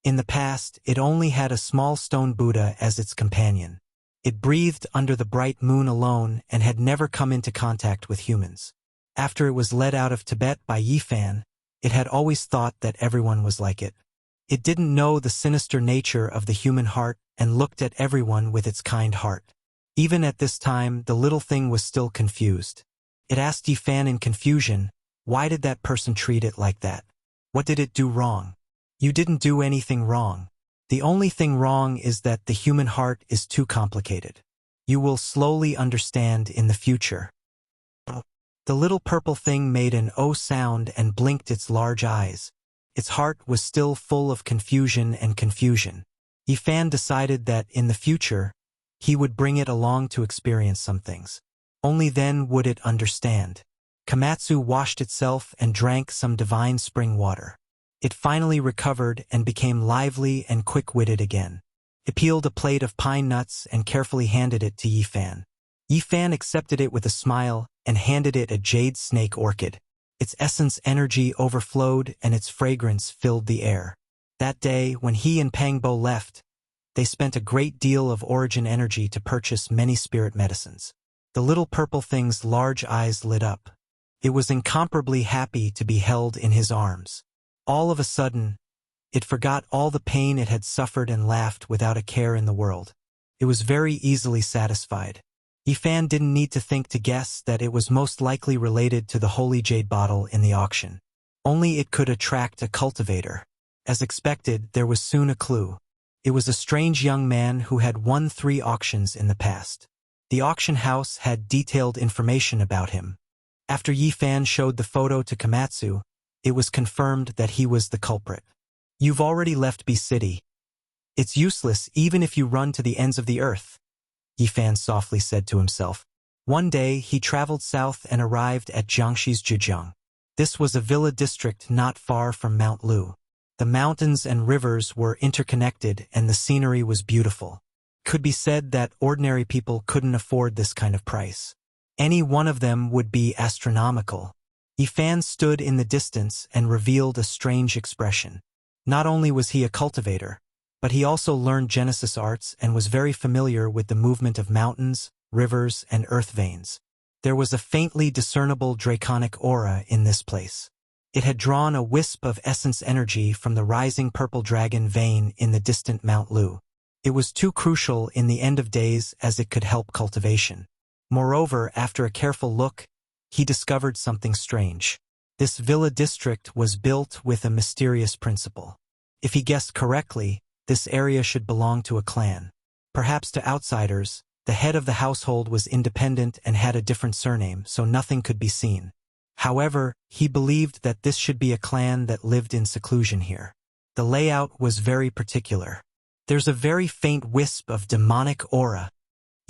In the past, it only had a small stone Buddha as its companion. It breathed under the bright moon alone and had never come into contact with humans. After it was led out of Tibet by Yifan, it had always thought that everyone was like it. It didn't know the sinister nature of the human heart and looked at everyone with its kind heart. Even at this time, the little thing was still confused. It asked Yifan in confusion, "Why did that person treat it like that? What did it do wrong?" "You didn't do anything wrong. The only thing wrong is that the human heart is too complicated. You will slowly understand in the future." The little purple thing made an "oh" sound and blinked its large eyes. Its heart was still full of confusion and confusion. Yifan decided that, in the future, he would bring it along to experience some things. Only then would it understand. Komatsu washed itself and drank some divine spring water. It finally recovered and became lively and quick-witted again. It peeled a plate of pine nuts and carefully handed it to Yifan. Yifan accepted it with a smile and handed it a jade snake orchid. Its essence energy overflowed and its fragrance filled the air. That day, when he and Pangbo left, they spent a great deal of origin energy to purchase many spirit medicines. The little purple thing's large eyes lit up. It was incomparably happy to be held in his arms. All of a sudden, it forgot all the pain it had suffered and laughed without a care in the world. It was very easily satisfied. Yifan didn't need to think to guess that it was most likely related to the holy jade bottle in the auction. Only it could attract a cultivator. As expected, there was soon a clue. It was a strange young man who had won 3 auctions in the past. The auction house had detailed information about him. After Yifan showed the photo to Komatsu, it was confirmed that he was the culprit. "You've already left B City. It's useless even if you run to the ends of the earth," Yifan softly said to himself. One day, he traveled south and arrived at Jiangxi's Zhejiang. This was a villa district not far from Mount Lu. The mountains and rivers were interconnected and the scenery was beautiful. It could be said that ordinary people couldn't afford this kind of price. Any one of them would be astronomical. Yifan stood in the distance and revealed a strange expression. Not only was he a cultivator, but he also learned Genesis arts and was very familiar with the movement of mountains, rivers, and earth veins. There was a faintly discernible draconic aura in this place. It had drawn a wisp of essence energy from the rising purple dragon vein in the distant Mount Lu. It was too crucial in the end of days as it could help cultivation. Moreover, after a careful look, he discovered something strange. This villa district was built with a mysterious principle. If he guessed correctly, this area should belong to a clan. Perhaps to outsiders, the head of the household was independent and had a different surname, so nothing could be seen. However, he believed that this should be a clan that lived in seclusion here. The layout was very particular. "There's a very faint wisp of demonic aura,"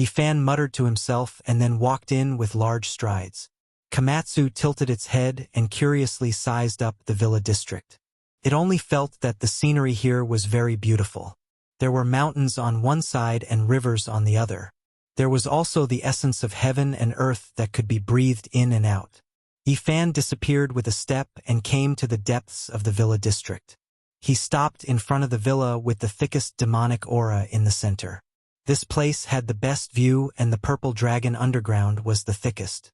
Yifan muttered to himself and then walked in with large strides. Komatsu tilted its head and curiously sized up the villa district. It only felt that the scenery here was very beautiful. There were mountains on one side and rivers on the other. There was also the essence of heaven and earth that could be breathed in and out. Yifan disappeared with a step and came to the depths of the villa district. He stopped in front of the villa with the thickest demonic aura in the center. This place had the best view and the purple dragon underground was the thickest.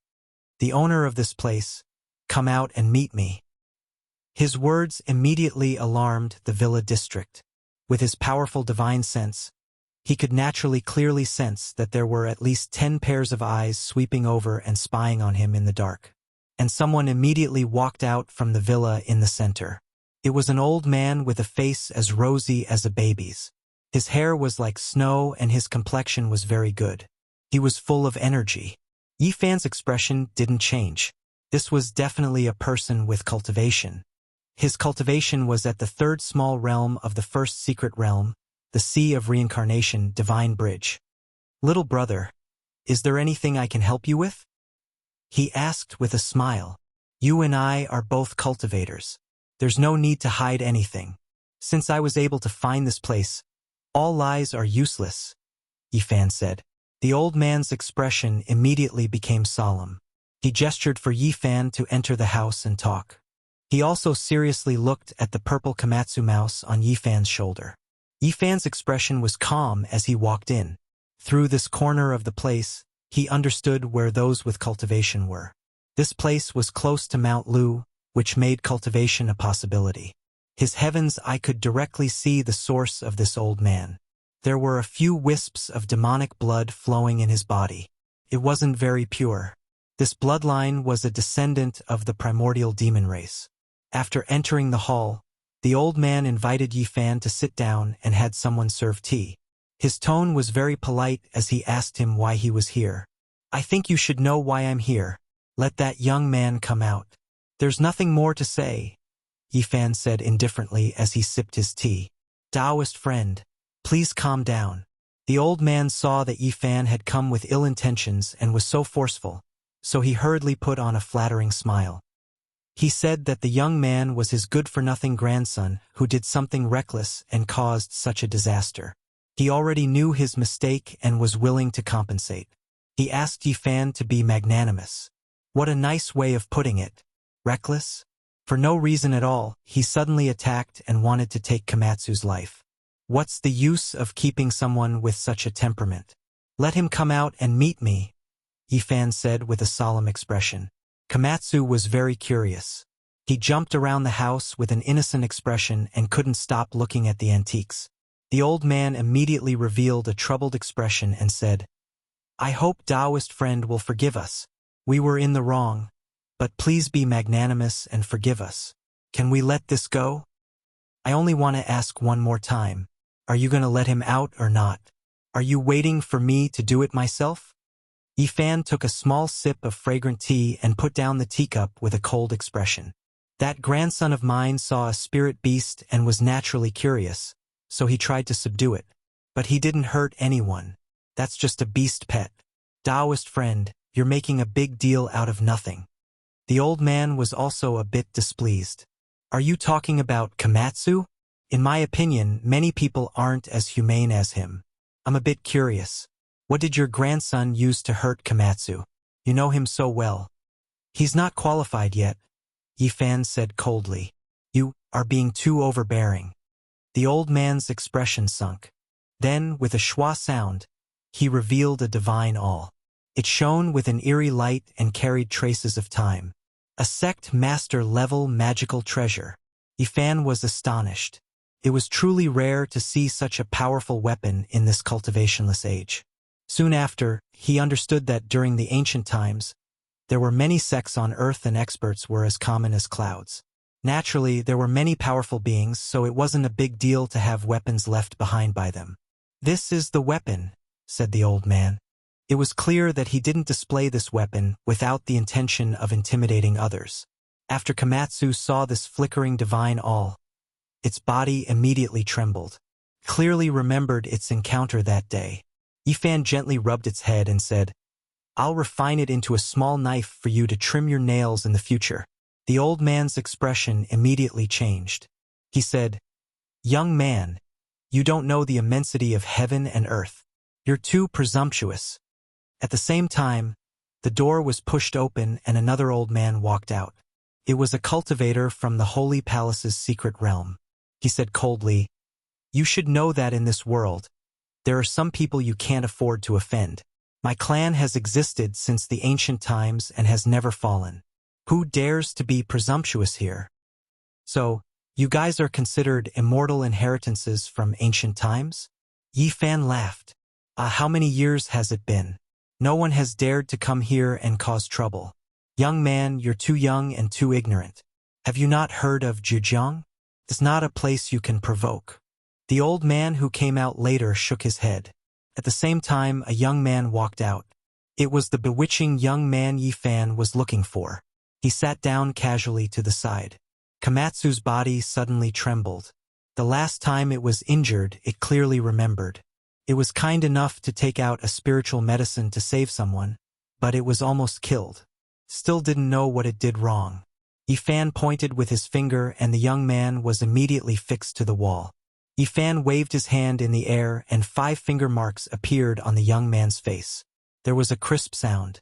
"The owner of this place, come out and meet me." His words immediately alarmed the villa district. With his powerful divine sense, he could naturally clearly sense that there were at least 10 pairs of eyes sweeping over and spying on him in the dark. And someone immediately walked out from the villa in the center. It was an old man with a face as rosy as a baby's. His hair was like snow and his complexion was very good. He was full of energy. Yifan's expression didn't change. This was definitely a person with cultivation. His cultivation was at the 3rd small realm of the 1st secret realm, the Sea of Reincarnation Divine Bridge. "Little brother, is there anything I can help you with?" he asked with a smile. "You and I are both cultivators. There's no need to hide anything. Since I was able to find this place, all lies are useless," Yifan said. The old man's expression immediately became solemn. He gestured for Yifan to enter the house and talk. He also seriously looked at the purple Komatsu mouse on Yifan's shoulder. Yifan's expression was calm as he walked in. Through this corner of the place, he understood where those with cultivation were. This place was close to Mount Lu, which made cultivation a possibility. His heavens, I could directly see the source of this old man. There were a few wisps of demonic blood flowing in his body. It wasn't very pure. This bloodline was a descendant of the primordial demon race. After entering the hall, the old man invited Yifan to sit down and had someone serve tea. His tone was very polite as he asked him why he was here. "I think you should know why I'm here. Let that young man come out." "There's nothing more to say," Yifan said indifferently as he sipped his tea. "Taoist friend, please calm down." The old man saw that Yifan had come with ill intentions and was so forceful, so he hurriedly put on a flattering smile. He said that the young man was his good-for-nothing grandson who did something reckless and caused such a disaster. He already knew his mistake and was willing to compensate. He asked Yifan to be magnanimous. What a nice way of putting it. Reckless? For no reason at all, he suddenly attacked and wanted to take Komatsu's life. What's the use of keeping someone with such a temperament? "Let him come out and meet me," Yifan said with a solemn expression. Komatsu was very curious. He jumped around the house with an innocent expression and couldn't stop looking at the antiques. The old man immediately revealed a troubled expression and said, "I hope Taoist friend will forgive us. We were in the wrong, but please be magnanimous and forgive us. Can we let this go? I only want to ask one more time. Are you going to let him out or not? Are you waiting for me to do it myself?" Yifan took a small sip of fragrant tea and put down the teacup with a cold expression. That grandson of mine saw a spirit beast and was naturally curious, so he tried to subdue it. But he didn't hurt anyone. That's just a beast pet. Taoist friend, you're making a big deal out of nothing. The old man was also a bit displeased. Are you talking about Komatsu? In my opinion, many people aren't as humane as him. I'm a bit curious. What did your grandson use to hurt Komatsu? You know him so well. He's not qualified yet, Yifan said coldly. You are being too overbearing. The old man's expression sunk. Then, with a schwa sound, he revealed a divine awl. It shone with an eerie light and carried traces of time. A sect master-level magical treasure. Yifan was astonished. It was truly rare to see such a powerful weapon in this cultivationless age. Soon after, he understood that during the ancient times, there were many sects on Earth and experts were as common as clouds. Naturally, there were many powerful beings, so it wasn't a big deal to have weapons left behind by them. "This is the weapon," said the old man. It was clear that he didn't display this weapon without the intention of intimidating others. After Komatsu saw this flickering divine awl, its body immediately trembled. Clearly remembered its encounter that day. Yifan gently rubbed its head and said, "I'll refine it into a small knife for you to trim your nails in the future." The old man's expression immediately changed. He said, "Young man, you don't know the immensity of heaven and earth. You're too presumptuous." At the same time, the door was pushed open and another old man walked out. It was a cultivator from the Holy Palace's secret realm. He said coldly, "You should know that in this world, there are some people you can't afford to offend. My clan has existed since the ancient times and has never fallen. Who dares to be presumptuous here? So, you guys are considered immortal inheritances from ancient times?" Yifan laughed. How many years has it been? No one has dared to come here and cause trouble. Young man, you're too young and too ignorant. Have you not heard of Zhejiang? It's not a place you can provoke. The old man who came out later shook his head. At the same time, a young man walked out. It was the bewitching young man Yifan was looking for. He sat down casually to the side. Komatsu's body suddenly trembled. The last time it was injured, it clearly remembered. It was kind enough to take out a spiritual medicine to save someone, but it was almost killed. Still didn't know what it did wrong. Yifan pointed with his finger and the young man was immediately fixed to the wall. Yifan waved his hand in the air and 5 finger marks appeared on the young man's face. There was a crisp sound.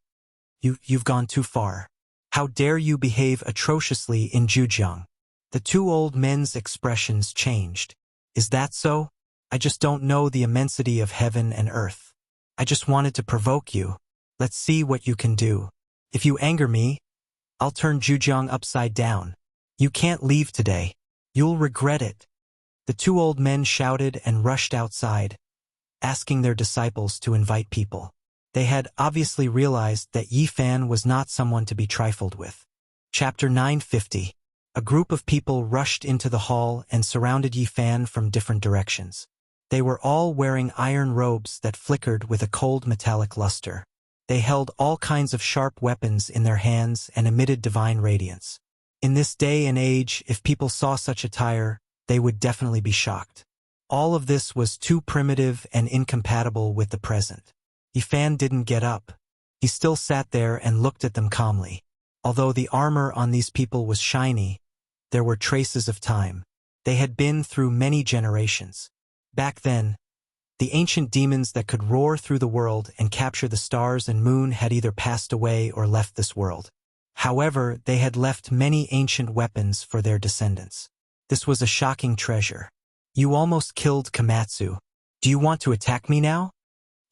You've gone too far. How dare you behave atrociously in Zhujiang? The two old men's expressions changed. Is that so? I just don't know the immensity of heaven and earth. I just wanted to provoke you. Let's see what you can do. If you anger me, I'll turn Zhujiang upside down. You can't leave today. You'll regret it. The two old men shouted and rushed outside, asking their disciples to invite people. They had obviously realized that Yi Fan was not someone to be trifled with. Chapter 950. A group of people rushed into the hall and surrounded Yi Fan from different directions. They were all wearing iron robes that flickered with a cold metallic luster. They held all kinds of sharp weapons in their hands and emitted divine radiance. In this day and age, if people saw such attire, they would definitely be shocked. All of this was too primitive and incompatible with the present. Yi Fan didn't get up. He still sat there and looked at them calmly. Although the armor on these people was shiny, there were traces of time. They had been through many generations. Back then, the ancient demons that could roar through the world and capture the stars and moon had either passed away or left this world. However, they had left many ancient weapons for their descendants. This was a shocking treasure. You almost killed Komatsu. Do you want to attack me now?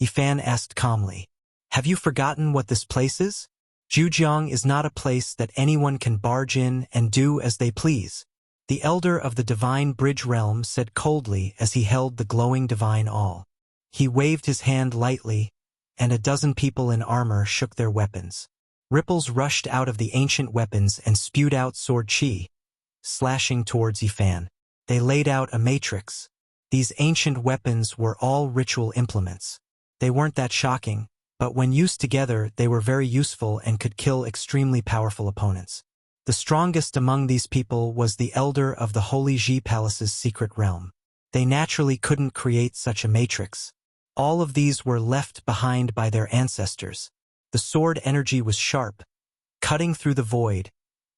Yi Fan asked calmly. Have you forgotten what this place is? Zhujiang is not a place that anyone can barge in and do as they please. The elder of the divine bridge realm said coldly as he held the glowing divine awl. He waved his hand lightly, and a dozen people in armor shook their weapons. Ripples rushed out of the ancient weapons and spewed out sword chi, slashing towards Yi Fan. They laid out a matrix. These ancient weapons were all ritual implements. They weren't that shocking, but when used together they were very useful and could kill extremely powerful opponents. The strongest among these people was the elder of the Holy Ji Palace's secret realm. They naturally couldn't create such a matrix. All of these were left behind by their ancestors. The sword energy was sharp, cutting through the void,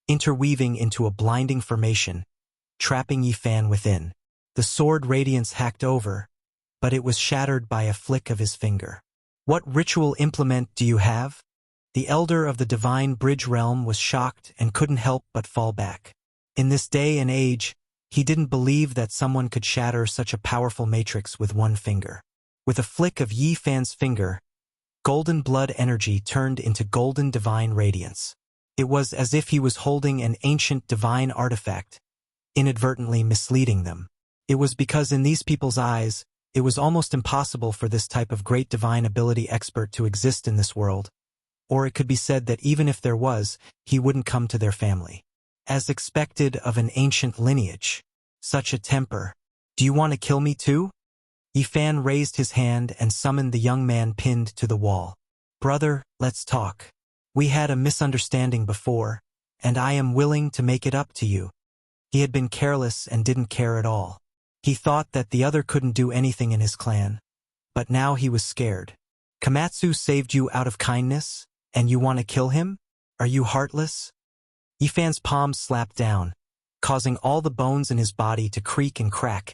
interweaving into a blinding formation, trapping Yi Fan within. The sword radiance hacked over, but it was shattered by a flick of his finger. What ritual implement do you have? The elder of the divine bridge realm was shocked and couldn't help but fall back. In this day and age, he didn't believe that someone could shatter such a powerful matrix with one finger. With a flick of Yi Fan's finger, golden blood energy turned into golden divine radiance. It was as if he was holding an ancient divine artifact, inadvertently misleading them. It was because in these people's eyes, it was almost impossible for this type of great divine ability expert to exist in this world. Or it could be said that even if there was, he wouldn't come to their family. As expected of an ancient lineage. Such a temper. Do you want to kill me too? Yi Fan raised his hand and summoned the young man pinned to the wall. Brother, let's talk. We had a misunderstanding before, and I am willing to make it up to you. He had been careless and didn't care at all. He thought that the other couldn't do anything in his clan, but now he was scared. Komatsu saved you out of kindness, and you want to kill him? Are you heartless? Yi Fan's palms slapped down, causing all the bones in his body to creak and crack,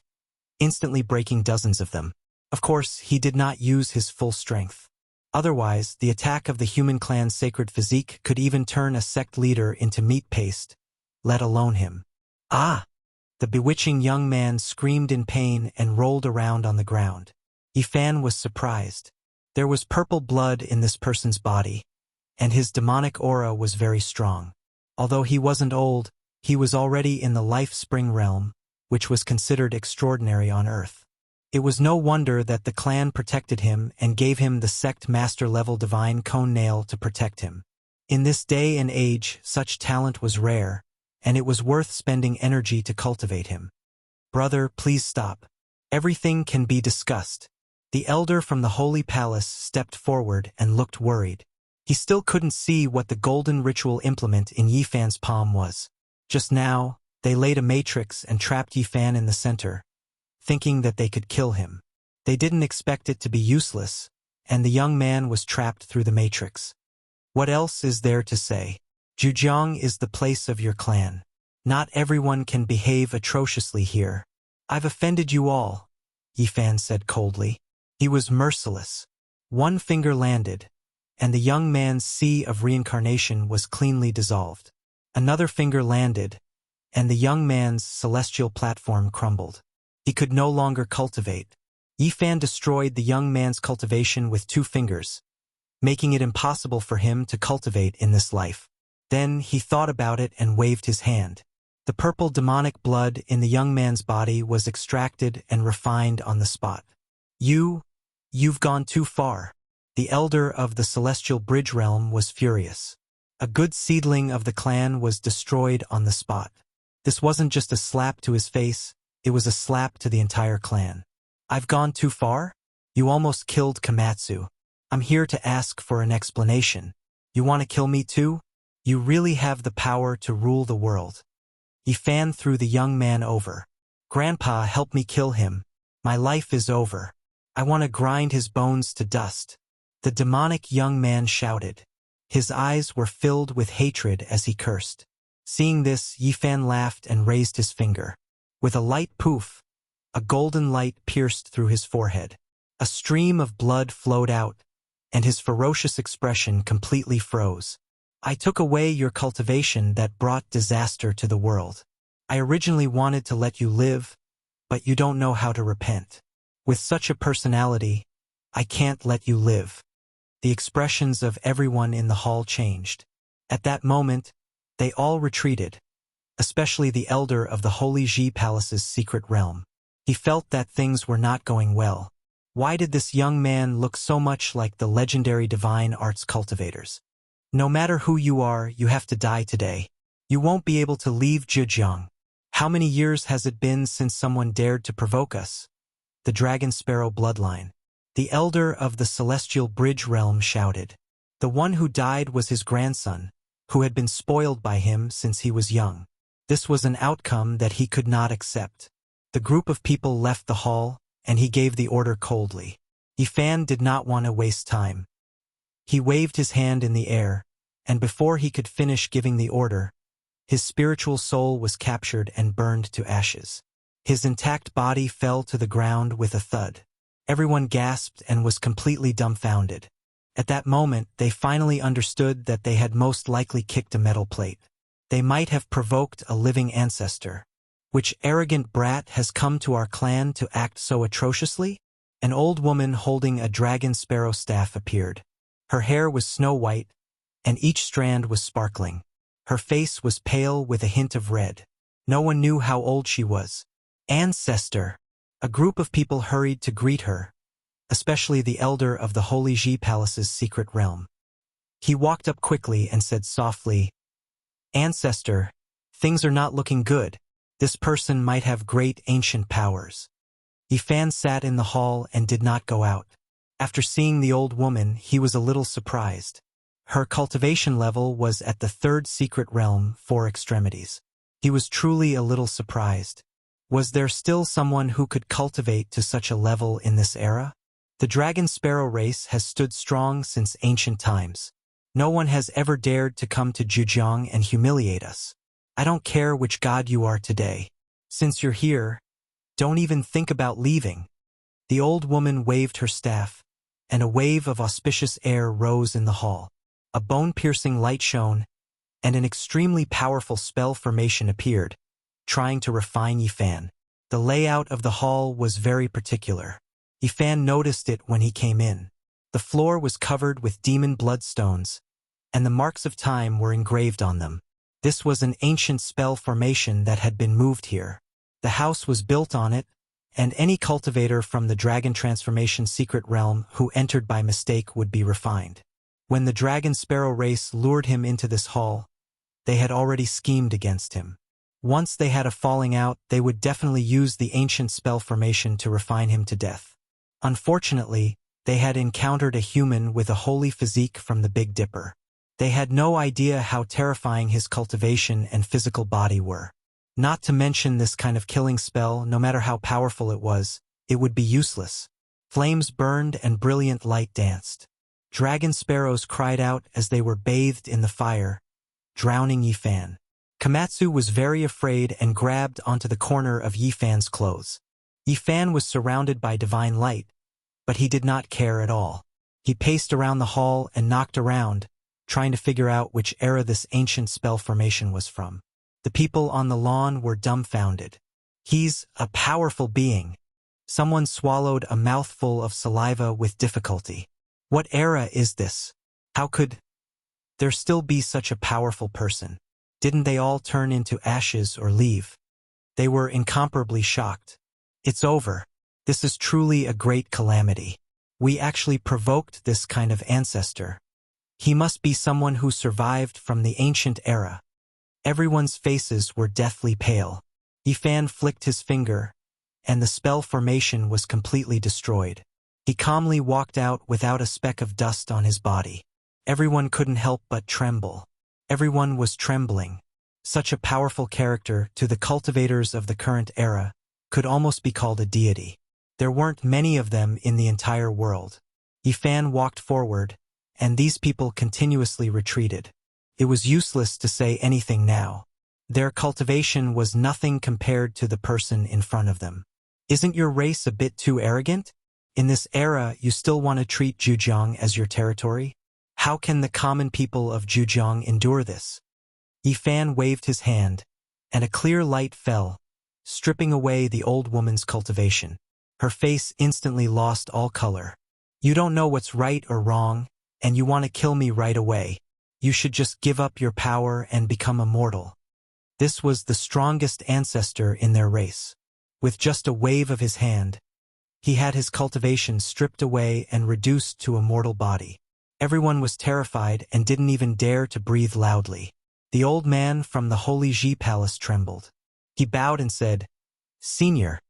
instantly breaking dozens of them. Of course, he did not use his full strength. Otherwise, the attack of the human clan's sacred physique could even turn a sect leader into meat paste, let alone him. Ah! The bewitching young man screamed in pain and rolled around on the ground. Yi Fan was surprised. There was purple blood in this person's body, and his demonic aura was very strong. Although he wasn't old, he was already in the life spring realm, which was considered extraordinary on Earth. It was no wonder that the clan protected him and gave him the sect master-level divine cone nail to protect him. In this day and age, such talent was rare, and it was worth spending energy to cultivate him. Brother, please stop. Everything can be discussed. The elder from the Holy Palace stepped forward and looked worried. He still couldn't see what the golden ritual implement in Yi Fan's palm was. Just now, they laid a matrix and trapped Yi Fan in the center, thinking that they could kill him. They didn't expect it to be useless, and the young man was trapped through the matrix. What else is there to say? Zhujiang is the place of your clan. Not everyone can behave atrociously here. I've offended you all, Yi Fan said coldly. He was merciless. One finger landed, and the young man's sea of reincarnation was cleanly dissolved. Another finger landed, and the young man's celestial platform crumbled. He could no longer cultivate. Yifan destroyed the young man's cultivation with 2 fingers, making it impossible for him to cultivate in this life. Then he thought about it and waved his hand. The purple demonic blood in the young man's body was extracted and refined on the spot. You've gone too far. The elder of the celestial bridge realm was furious. A good seedling of the clan was destroyed on the spot. This wasn't just a slap to his face, it was a slap to the entire clan. I've gone too far? You almost killed Komatsu. I'm here to ask for an explanation. You want to kill me too? You really have the power to rule the world. Yifan threw the young man over. Grandpa, help me kill him. My life is over. I want to grind his bones to dust. The demonic young man shouted. His eyes were filled with hatred as he cursed. Seeing this, Yifan laughed and raised his finger. With a light poof, a golden light pierced through his forehead. A stream of blood flowed out, and his ferocious expression completely froze. I took away your cultivation that brought disaster to the world. I originally wanted to let you live, but you don't know how to repent. With such a personality, I can't let you live. The expressions of everyone in the hall changed. At that moment, they all retreated, especially the elder of the Holy Ji Palace's secret realm. He felt that things were not going well. Why did this young man look so much like the legendary divine arts cultivators? No matter who you are, you have to die today. You won't be able to leave Zhejiang. How many years has it been since someone dared to provoke us? The Dragon Sparrow bloodline. The elder of the celestial bridge realm shouted. The one who died was his grandson, who had been spoiled by him since he was young. This was an outcome that he could not accept. The group of people left the hall, and he gave the order coldly. Yifan did not want to waste time. He waved his hand in the air, and before he could finish giving the order, his spiritual soul was captured and burned to ashes. His intact body fell to the ground with a thud. Everyone gasped and was completely dumbfounded. At that moment, they finally understood that they had most likely kicked a metal plate. They might have provoked a living ancestor. Which arrogant brat has come to our clan to act so atrociously? An old woman holding a dragon sparrow staff appeared. Her hair was snow-white, and each strand was sparkling. Her face was pale with a hint of red. No one knew how old she was. Ancestor! A group of people hurried to greet her, especially the elder of the Holy Ji Palace's secret realm. He walked up quickly and said softly, Ancestor, things are not looking good. This person might have great ancient powers. Yifan sat in the hall and did not go out. After seeing the old woman, he was a little surprised. Her cultivation level was at the 3rd secret realm, 4 extremities. He was truly a little surprised. Was there still someone who could cultivate to such a level in this era? The dragon sparrow race has stood strong since ancient times. No one has ever dared to come to Zhejiang and humiliate us. I don't care which god you are today. Since you're here, don't even think about leaving. The old woman waved her staff, and a wave of auspicious air rose in the hall. A bone-piercing light shone, and an extremely powerful spell formation appeared, trying to refine Yifan. The layout of the hall was very particular. Yifan noticed it when he came in. The floor was covered with demon bloodstones, and the marks of time were engraved on them. This was an ancient spell formation that had been moved here. The house was built on it, and any cultivator from the Dragon Transformation secret realm who entered by mistake would be refined. When the Dragon Sparrow race lured him into this hall, they had already schemed against him. Once they had a falling out, they would definitely use the ancient spell formation to refine him to death. Unfortunately, they had encountered a human with a holy physique from the Big Dipper. They had no idea how terrifying his cultivation and physical body were. Not to mention this kind of killing spell, no matter how powerful it was, it would be useless. Flames burned and brilliant light danced. Dragon sparrows cried out as they were bathed in the fire, drowning Yifan. Komatsu was very afraid and grabbed onto the corner of Yifan's clothes. Yifan was surrounded by divine light, but he did not care at all. He paced around the hall and knocked around, trying to figure out which era this ancient spell formation was from. The people on the lawn were dumbfounded. He's a powerful being. Someone swallowed a mouthful of saliva with difficulty. What era is this? How could there still be such a powerful person? Didn't they all turn into ashes or leave? They were incomparably shocked. It's over. This is truly a great calamity. We actually provoked this kind of ancestor. He must be someone who survived from the ancient era. Everyone's faces were deathly pale. Yifan flicked his finger, and the spell formation was completely destroyed. He calmly walked out without a speck of dust on his body. Everyone couldn't help but tremble. Everyone was trembling. Such a powerful character, to the cultivators of the current era, could almost be called a deity. There weren't many of them in the entire world. Yifan walked forward, and these people continuously retreated. It was useless to say anything now. Their cultivation was nothing compared to the person in front of them. Isn't your race a bit too arrogant? In this era, you still want to treat Zhujiang as your territory? How can the common people of Zhujiang endure this? Yifan waved his hand, and a clear light fell, stripping away the old woman's cultivation. Her face instantly lost all color. You don't know what's right or wrong, and you want to kill me right away. You should just give up your power and become immortal. This was the strongest ancestor in their race. With just a wave of his hand, he had his cultivation stripped away and reduced to a mortal body. Everyone was terrified and didn't even dare to breathe loudly. The old man from the Holy Ji Palace trembled. He bowed and said, "Senior,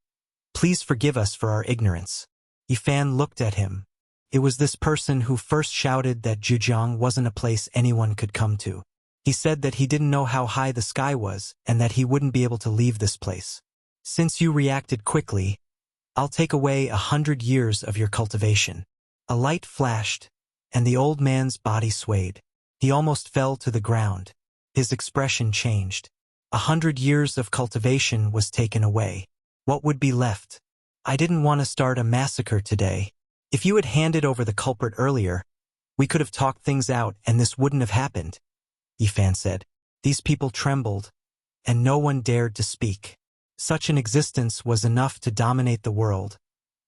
please forgive us for our ignorance." Yifan looked at him. It was this person who first shouted that Zhujiang wasn't a place anyone could come to. He said that he didn't know how high the sky was and that he wouldn't be able to leave this place. Since you reacted quickly, I'll take away 100 years of your cultivation. A light flashed, and the old man's body swayed. He almost fell to the ground. His expression changed. 100 years of cultivation was taken away. What would be left? I didn't want to start a massacre today. If you had handed over the culprit earlier, we could have talked things out and this wouldn't have happened, Yifan said. These people trembled, and no one dared to speak. Such an existence was enough to dominate the world,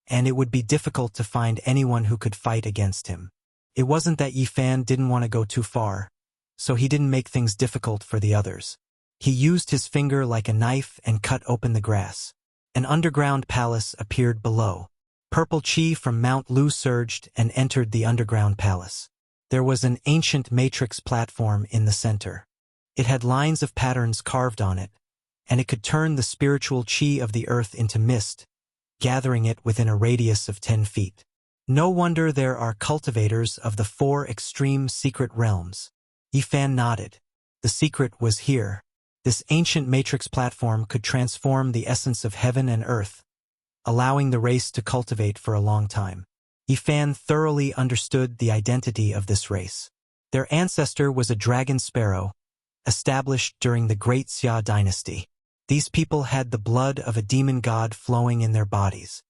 and it would be difficult to find anyone who could fight against him. It wasn't that Yifan didn't want to go too far, so he didn't make things difficult for the others. He used his finger like a knife and cut open the grass. An underground palace appeared below. Purple chi from Mount Lu surged and entered the underground palace. There was an ancient matrix platform in the center. It had lines of patterns carved on it, and it could turn the spiritual chi of the earth into mist, gathering it within a radius of 10 feet. No wonder there are cultivators of the 4 extreme secret realms. Yifan nodded. The secret was here. This ancient matrix platform could transform the essence of heaven and earth, allowing the race to cultivate for a long time. Yifan thoroughly understood the identity of this race. Their ancestor was a dragon sparrow, established during the Great Xia dynasty. These people had the blood of a demon god flowing in their bodies.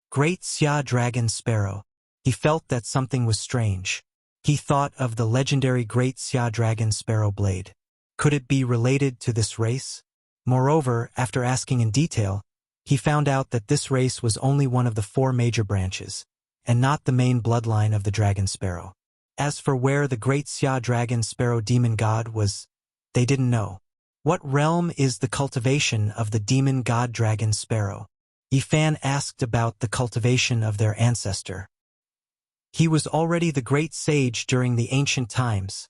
Great Xia dragon sparrow. He felt that something was strange. He thought of the legendary Great Xia dragon sparrow blade. Could it be related to this race? Moreover, after asking in detail, he found out that this race was only one of the 4 major branches, and not the main bloodline of the dragon sparrow. As for where the Great Xia dragon sparrow demon god was, they didn't know. What realm is the cultivation of the demon god dragon sparrow? Yifan asked about the cultivation of their ancestor. He was already the great sage during the ancient times,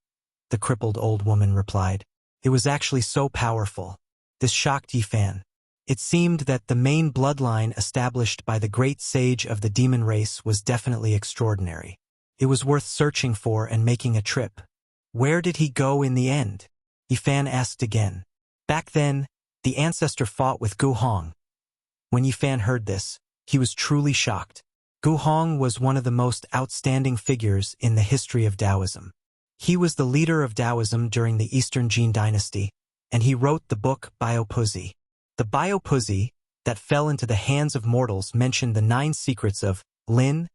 the crippled old woman replied. It was actually so powerful. This shocked Yifan. It seemed that the main bloodline established by the great sage of the demon race was definitely extraordinary. It was worth searching for and making a trip. Where did he go in the end? Yifan asked again. Back then, the ancestor fought with Gu Hong. When Yifan heard this, he was truly shocked. Gu Hong was one of the most outstanding figures in the history of Taoism. He was the leader of Taoism during the Eastern Jin dynasty, and he wrote the book Biopuzi. The Biopuzi that fell into the hands of mortals mentioned the 9 secrets of Lin,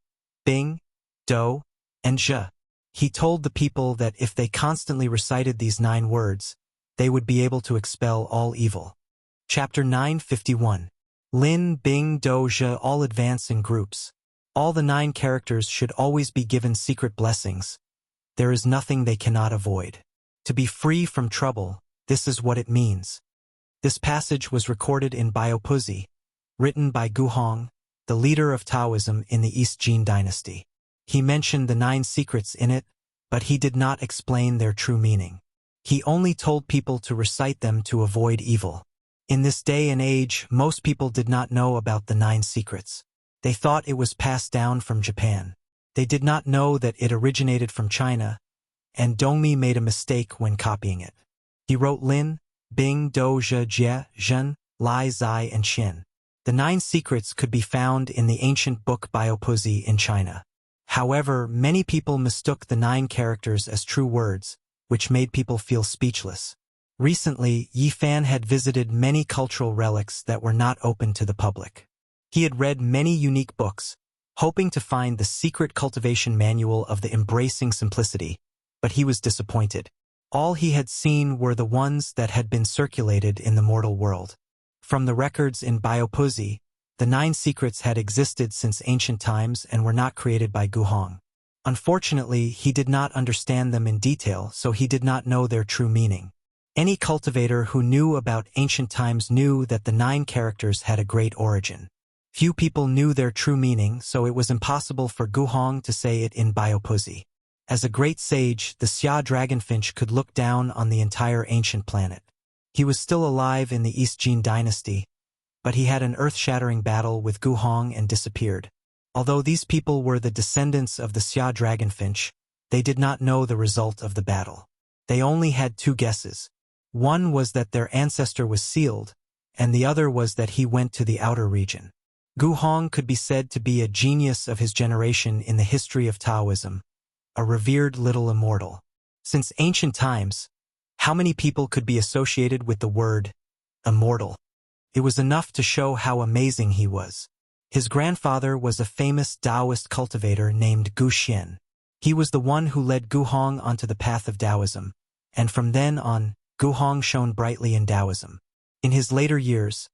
Bing, Do, and zhe. He told the people that if they constantly recited these 9 words, they would be able to expel all evil. Chapter 951. Lin, Bing, Do, Zhe all advance in groups. All the 9 characters should always be given secret blessings. There is nothing they cannot avoid. To be free from trouble, this is what it means. This passage was recorded in Biopuzi, written by Guhong, the leader of Taoism in the East Jin dynasty. He mentioned the 9 secrets in it, but he did not explain their true meaning. He only told people to recite them to avoid evil. In this day and age, most people did not know about the 9 secrets. They thought it was passed down from Japan. They did not know that it originated from China, and Dongmi made a mistake when copying it. He wrote Lin, Bing, Do, Zhe, Jie, Zhen, Lai, Zai, and Xin. The 9 secrets could be found in the ancient book Biopuzi in China. However, many people mistook the 9 characters as true words, which made people feel speechless. Recently, Yi Fan had visited many cultural relics that were not open to the public. He had read many unique books, hoping to find the secret cultivation manual of the embracing simplicity, but he was disappointed. All he had seen were the ones that had been circulated in the mortal world. From the records in Biopuzi, the 9 secrets had existed since ancient times and were not created by Guhong. Unfortunately, he did not understand them in detail, so he did not know their true meaning. Any cultivator who knew about ancient times knew that the 9 characters had a great origin. Few people knew their true meaning, so it was impossible for Guhong to say it in Biopuzi. As a great sage, the Xia dragonfinch could look down on the entire ancient planet. He was still alive in the East Jin dynasty, but he had an earth-shattering battle with Guhong and disappeared. Although these people were the descendants of the Xia dragonfinch, they did not know the result of the battle. They only had 2 guesses. One was that their ancestor was sealed, and the other was that he went to the outer region. Guhong could be said to be a genius of his generation in the history of Taoism, a revered little immortal. Since ancient times, how many people could be associated with the word immortal? It was enough to show how amazing he was. His grandfather was a famous Taoist cultivator named Gu Xian. He was the one who led Guhong onto the path of Taoism, and from then on, Guhong shone brightly in Taoism. In his later years,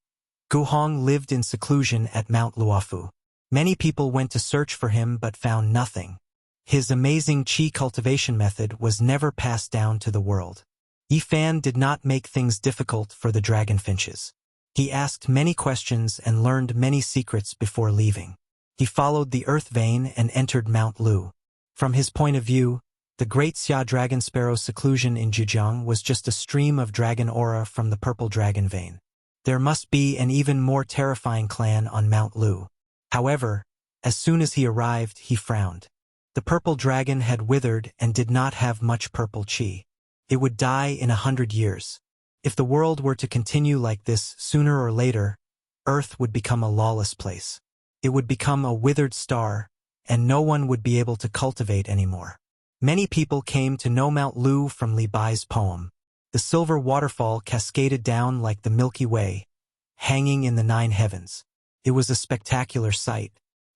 Guhong lived in seclusion at Mount Luofu. Many people went to search for him but found nothing. His amazing qi cultivation method was never passed down to the world. Yi Fan did not make things difficult for the dragonfinches. He asked many questions and learned many secrets before leaving. He followed the earth vein and entered Mount Lu. From his point of view, the great Xia dragon sparrow's seclusion in Zhejiang was just a stream of dragon aura from the purple dragon vein. There must be an even more terrifying clan on Mount Lu. However, as soon as he arrived, he frowned. The purple dragon had withered and did not have much purple qi. It would die in 100 years. If the world were to continue like this, sooner or later, Earth would become a lawless place. It would become a withered star, and no one would be able to cultivate anymore. Many people came to know Mount Lu from Li Bai's poem. The silver waterfall cascaded down like the Milky Way, hanging in the 9 heavens. It was a spectacular sight.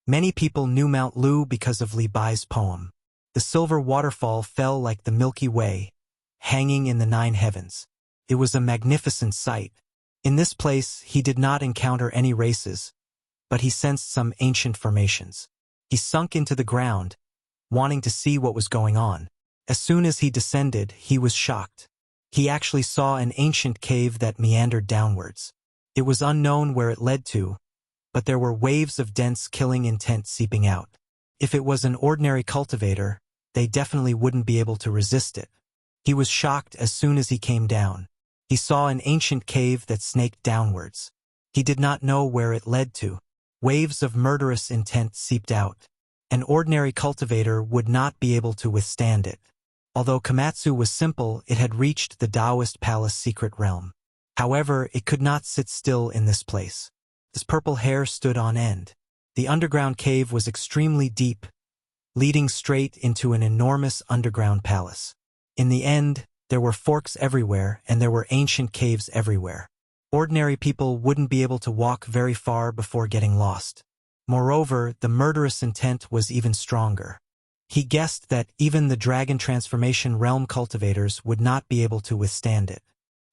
Many people knew Mount Lu because of Li Bai's poem. The silver waterfall fell like the Milky Way, hanging in the 9 heavens. It was a magnificent sight. In this place, he did not encounter any races, but he sensed some ancient formations. He sunk into the ground, wanting to see what was going on. As soon as he descended, he was shocked. He actually saw an ancient cave that meandered downwards. It was unknown where it led to, but there were waves of dense killing intent seeping out. If it was an ordinary cultivator, they definitely wouldn't be able to resist it. He was shocked as soon as he came down. He saw an ancient cave that snaked downwards. He did not know where it led to. Waves of murderous intent seeped out. An ordinary cultivator would not be able to withstand it. Although Komatsu was simple, it had reached the Taoist palace secret realm. However, it could not sit still in this place. His purple hair stood on end. The underground cave was extremely deep, leading straight into an enormous underground palace. In the end, there were forks everywhere and there were ancient caves everywhere. Ordinary people wouldn't be able to walk very far before getting lost. Moreover, the murderous intent was even stronger. He guessed that even the dragon transformation realm cultivators would not be able to withstand it.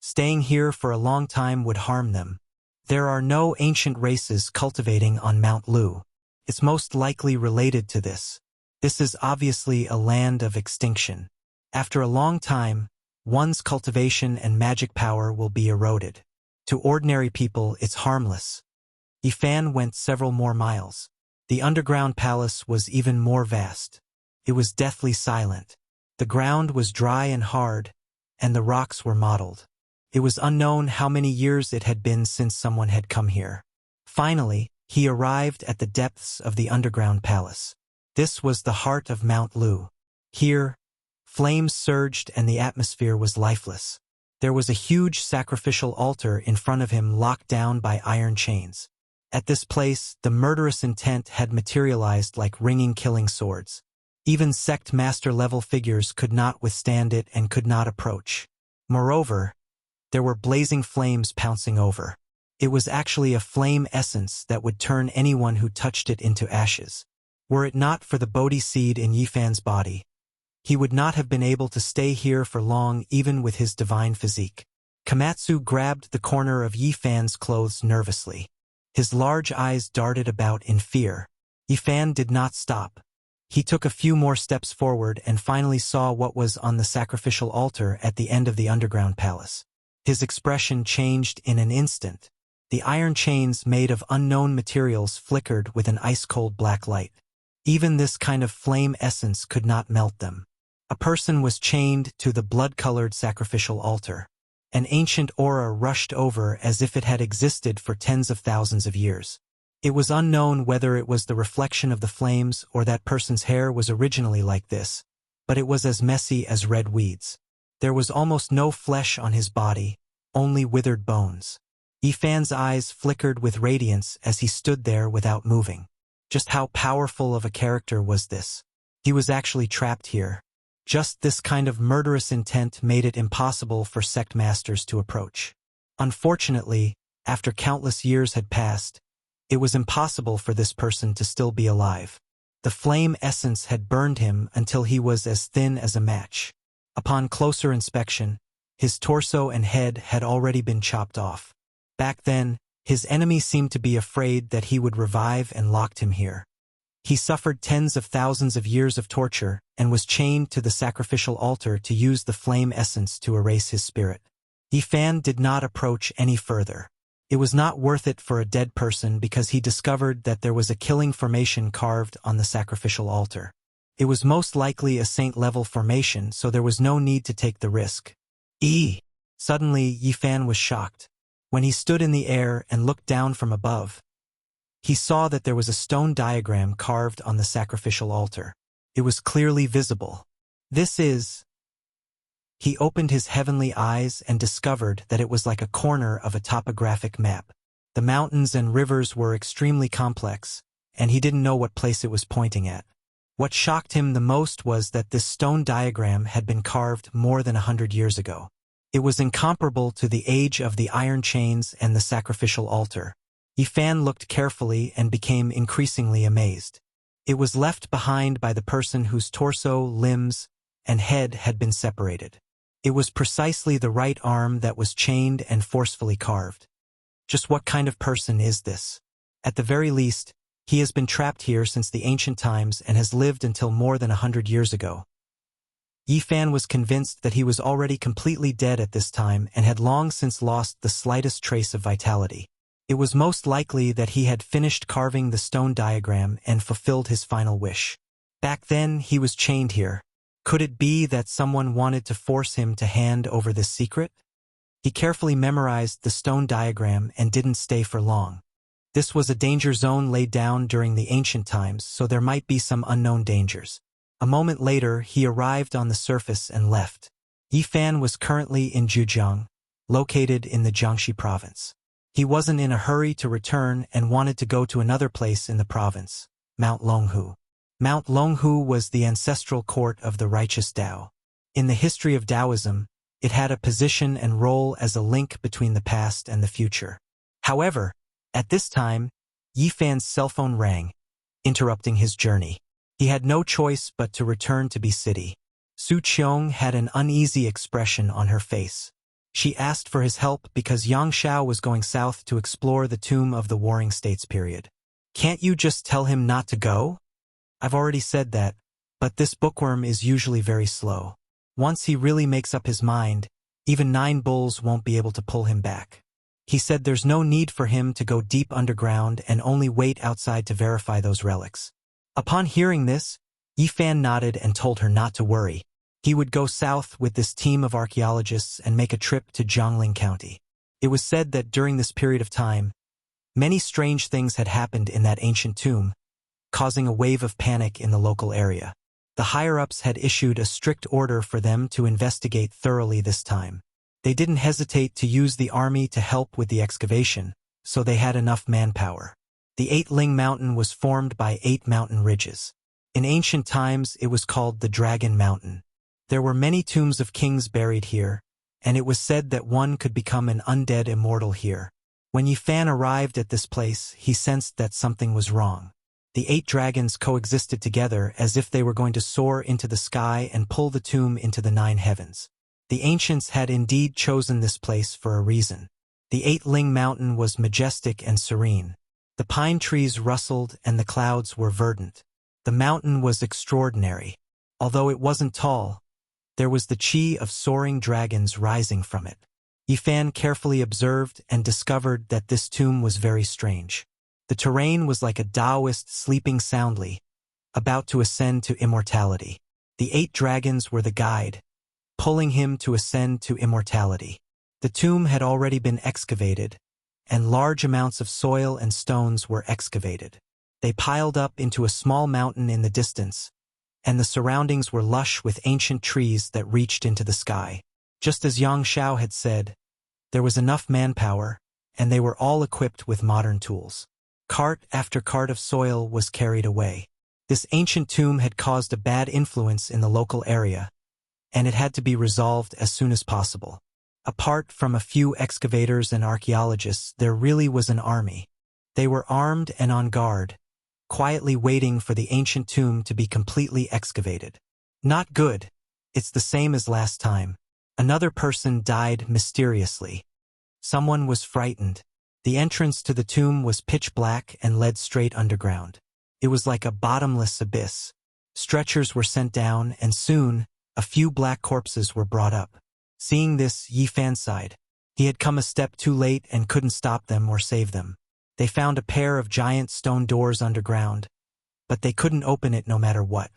Staying here for a long time would harm them. There are no ancient races cultivating on Mount Lu. It's most likely related to this. This is obviously a land of extinction. After a long time, one's cultivation and magic power will be eroded. To ordinary people, it's harmless. Yifan went several more miles. The underground palace was even more vast. It was deathly silent. The ground was dry and hard, and the rocks were mottled. It was unknown how many years it had been since someone had come here. Finally, he arrived at the depths of the underground palace. This was the heart of Mount Lu. Here, flames surged and the atmosphere was lifeless. There was a huge sacrificial altar in front of him locked down by iron chains. At this place, the murderous intent had materialized like ringing killing swords. Even sect master-level figures could not withstand it and could not approach. Moreover, there were blazing flames pouncing over. It was actually a flame essence that would turn anyone who touched it into ashes. Were it not for the Bodhi seed in Yifan's body, he would not have been able to stay here for long even with his divine physique. Komatsu grabbed the corner of Yifan's clothes nervously. His large eyes darted about in fear. Yifan did not stop. He took a few more steps forward and finally saw what was on the sacrificial altar at the end of the underground palace. His expression changed in an instant. The iron chains made of unknown materials flickered with an ice-cold black light. Even this kind of flame essence could not melt them. A person was chained to the blood-colored sacrificial altar. An ancient aura rushed over as if it had existed for tens of thousands of years. It was unknown whether it was the reflection of the flames or that person's hair was originally like this, but it was as messy as red weeds. There was almost no flesh on his body, only withered bones. Yifan's eyes flickered with radiance as he stood there without moving. Just how powerful of a character was this? He was actually trapped here. Just this kind of murderous intent made it impossible for sect masters to approach. Unfortunately, after countless years had passed, it was impossible for this person to still be alive. The flame essence had burned him until he was as thin as a match. Upon closer inspection, his torso and head had already been chopped off. Back then, his enemy seemed to be afraid that he would revive and locked him here. He suffered tens of thousands of years of torture and was chained to the sacrificial altar to use the flame essence to erase his spirit. Yifan did not approach any further. It was not worth it for a dead person because he discovered that there was a killing formation carved on the sacrificial altar. It was most likely a saint-level formation, so there was no need to take the risk. Suddenly, Yifan was shocked. When he stood in the air and looked down from above, he saw that there was a stone diagram carved on the sacrificial altar. It was clearly visible. He opened his heavenly eyes and discovered that it was like a corner of a topographic map. The mountains and rivers were extremely complex, and he didn't know what place it was pointing at. What shocked him the most was that this stone diagram had been carved more than 100 years ago. It was incomparable to the age of the iron chains and the sacrificial altar. Yifan looked carefully and became increasingly amazed. It was left behind by the person whose torso, limbs, and head had been separated. It was precisely the right arm that was chained and forcefully carved. Just what kind of person is this? At the very least, he has been trapped here since the ancient times and has lived until more than 100 years ago. Yifan was convinced that he was already completely dead at this time and had long since lost the slightest trace of vitality. It was most likely that he had finished carving the stone diagram and fulfilled his final wish. Back then, he was chained here. Could it be that someone wanted to force him to hand over this secret? He carefully memorized the stone diagram and didn't stay for long. This was a danger zone laid down during the ancient times, so there might be some unknown dangers. A moment later, he arrived on the surface and left. Yifan was currently in Zhujiang, located in the Jiangxi province. He wasn't in a hurry to return and wanted to go to another place in the province, Mount Longhu. Mount Longhu was the ancestral court of the righteous Tao. In the history of Taoism, it had a position and role as a link between the past and the future. However, at this time, Yifan's cell phone rang, interrupting his journey. He had no choice but to return to Bi City. Su Qiong had an uneasy expression on her face. She asked for his help because Yang Xiao was going south to explore the tomb of the Warring States period. Can't you just tell him not to go? I've already said that, but this bookworm is usually very slow. Once he really makes up his mind, even 9 bulls won't be able to pull him back. He said there's no need for him to go deep underground and only wait outside to verify those relics. Upon hearing this, Yi Fan nodded and told her not to worry. He would go south with this team of archaeologists and make a trip to Jiangling County. It was said that during this period of time, many strange things had happened in that ancient tomb, causing a wave of panic in the local area. The higher-ups had issued a strict order for them to investigate thoroughly this time. They didn't hesitate to use the army to help with the excavation, so they had enough manpower. The 8-Ling Mountain was formed by 8 mountain ridges. In ancient times, it was called the Dragon Mountain. There were many tombs of kings buried here, and it was said that one could become an undead immortal here. When Yi Fan arrived at this place, he sensed that something was wrong. The 8 dragons coexisted together as if they were going to soar into the sky and pull the tomb into the 9 heavens. The ancients had indeed chosen this place for a reason. The 8-Ling Mountain was majestic and serene. The pine trees rustled and the clouds were verdant. The mountain was extraordinary. Although it wasn't tall, there was the chi of soaring dragons rising from it. Yi Fan carefully observed and discovered that this tomb was very strange. The terrain was like a Taoist sleeping soundly, about to ascend to immortality. The 8 dragons were the guide, pulling him to ascend to immortality. The tomb had already been excavated, and large amounts of soil and stones were excavated. They piled up into a small mountain in the distance, and the surroundings were lush with ancient trees that reached into the sky. Just as Yang Xiao had said, there was enough manpower, and they were all equipped with modern tools. Cart after cart of soil was carried away. This ancient tomb had caused a bad influence in the local area, and it had to be resolved as soon as possible. Apart from a few excavators and archaeologists, there really was an army. They were armed and on guard, quietly waiting for the ancient tomb to be completely excavated. Not good. It's the same as last time. Another person died mysteriously. Someone was frightened. The entrance to the tomb was pitch black and led straight underground. It was like a bottomless abyss. Stretchers were sent down, and soon, a few black corpses were brought up. Seeing this, Yi Fan sighed. He had come a step too late and couldn't stop them or save them. They found a pair of giant stone doors underground, but they couldn't open it no matter what.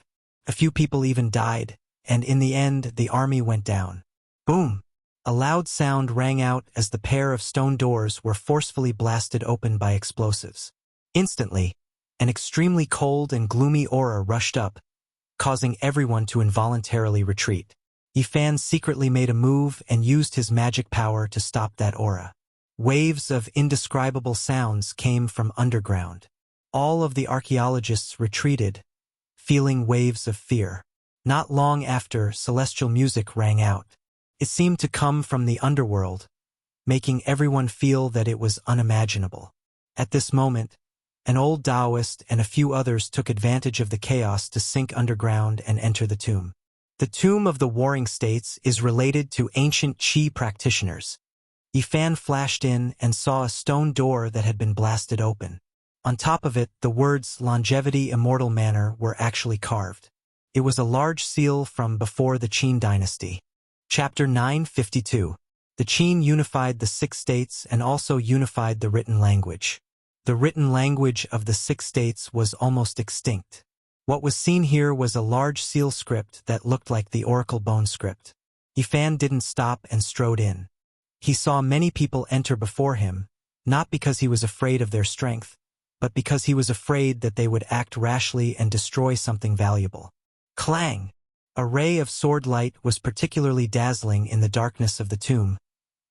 A few people even died, and in the end, the army went down. Boom! A loud sound rang out as the pair of stone doors were forcefully blasted open by explosives. Instantly, an extremely cold and gloomy aura rushed up, causing everyone to involuntarily retreat. Yi Fan secretly made a move and used his magic power to stop that aura. Waves of indescribable sounds came from underground. All of the archaeologists retreated, feeling waves of fear. Not long after, celestial music rang out. It seemed to come from the underworld, making everyone feel that it was unimaginable. At this moment, an old Taoist and a few others took advantage of the chaos to sink underground and enter the tomb. The tomb of the Warring States is related to ancient Qi practitioners. Yi Fan flashed in and saw a stone door that had been blasted open. On top of it, the words Longevity Immortal Manor were actually carved. It was a large seal from before the Qin dynasty. Chapter 952. The Qin unified the 6 states and also unified the written language. The written language of the 6 states was almost extinct. What was seen here was a large seal script that looked like the Oracle Bone script. Yi Fan didn't stop and strode in. He saw many people enter before him, not because he was afraid of their strength, but because he was afraid that they would act rashly and destroy something valuable. Clang! A ray of sword light was particularly dazzling in the darkness of the tomb,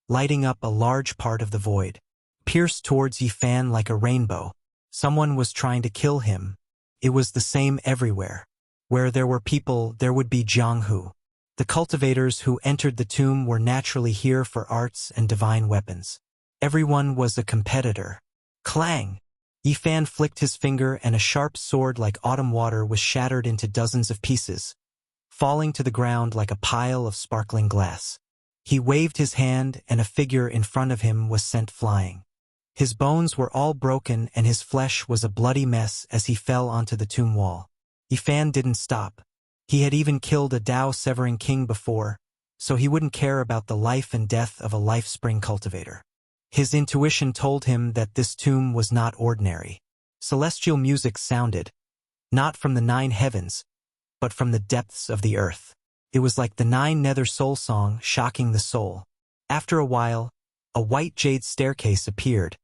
lighting up a large part of the void. Pierced towards Yi Fan like a rainbow. Someone was trying to kill him. It was the same everywhere. Where there were people, there would be Jianghu. The cultivators who entered the tomb were naturally here for arts and divine weapons. Everyone was a competitor. Clang! Yifan flicked his finger and a sharp sword like autumn water was shattered into dozens of pieces, falling to the ground like a pile of sparkling glass. He waved his hand and a figure in front of him was sent flying. His bones were all broken and his flesh was a bloody mess as he fell onto the tomb wall. Yifan didn't stop. He had even killed a Tao-severing king before, so he wouldn't care about the life and death of a life-spring cultivator. His intuition told him that this tomb was not ordinary. Celestial music sounded, not from the 9 heavens, but from the depths of the earth. It was like the 9 nether soul song shocking the soul. After a while, a white jade staircase appeared,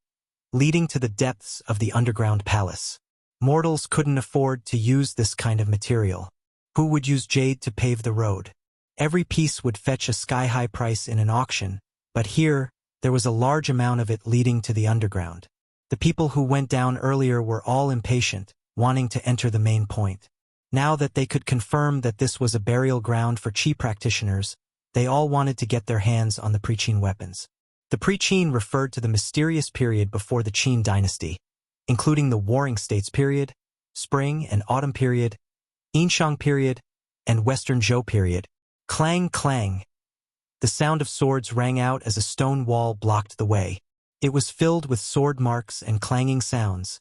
leading to the depths of the underground palace. Mortals couldn't afford to use this kind of material. Who would use jade to pave the road? Every piece would fetch a sky-high price in an auction, but here, there was a large amount of it leading to the underground. The people who went down earlier were all impatient, wanting to enter the main point. Now that they could confirm that this was a burial ground for Qi practitioners, they all wanted to get their hands on the pre-Qin weapons. The pre-Qin referred to the mysterious period before the Qin dynasty, including the Warring States period, Spring and Autumn period, Yinshang period, and Western Zhou period. Clang, clang. The sound of swords rang out as a stone wall blocked the way. It was filled with sword marks and clanging sounds,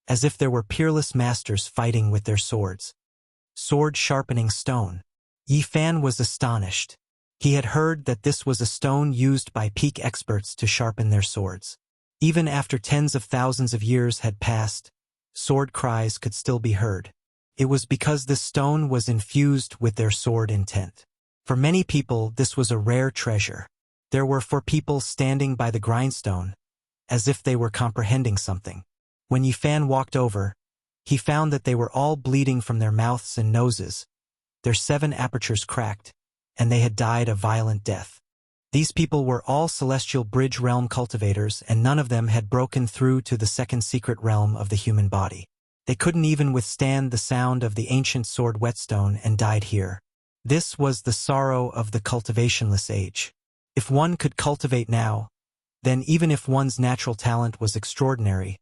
as if there were peerless masters fighting with their swords. Sword-sharpening stone. Yifan was astonished. He had heard that this was a stone used by peak experts to sharpen their swords. Even after tens of thousands of years had passed, sword cries could still be heard. It was because this stone was infused with their sword intent. For many people, this was a rare treasure. There were 4 people standing by the grindstone, as if they were comprehending something. When Yifan walked over, he found that they were all bleeding from their mouths and noses, their 7 apertures cracked, and they had died a violent death. These people were all celestial bridge realm cultivators, and none of them had broken through to the second secret realm of the human body. They couldn't even withstand the sound of the ancient sword whetstone and died here. This was the sorrow of the cultivationless age. If one could cultivate now, then even if one's natural talent was extraordinary,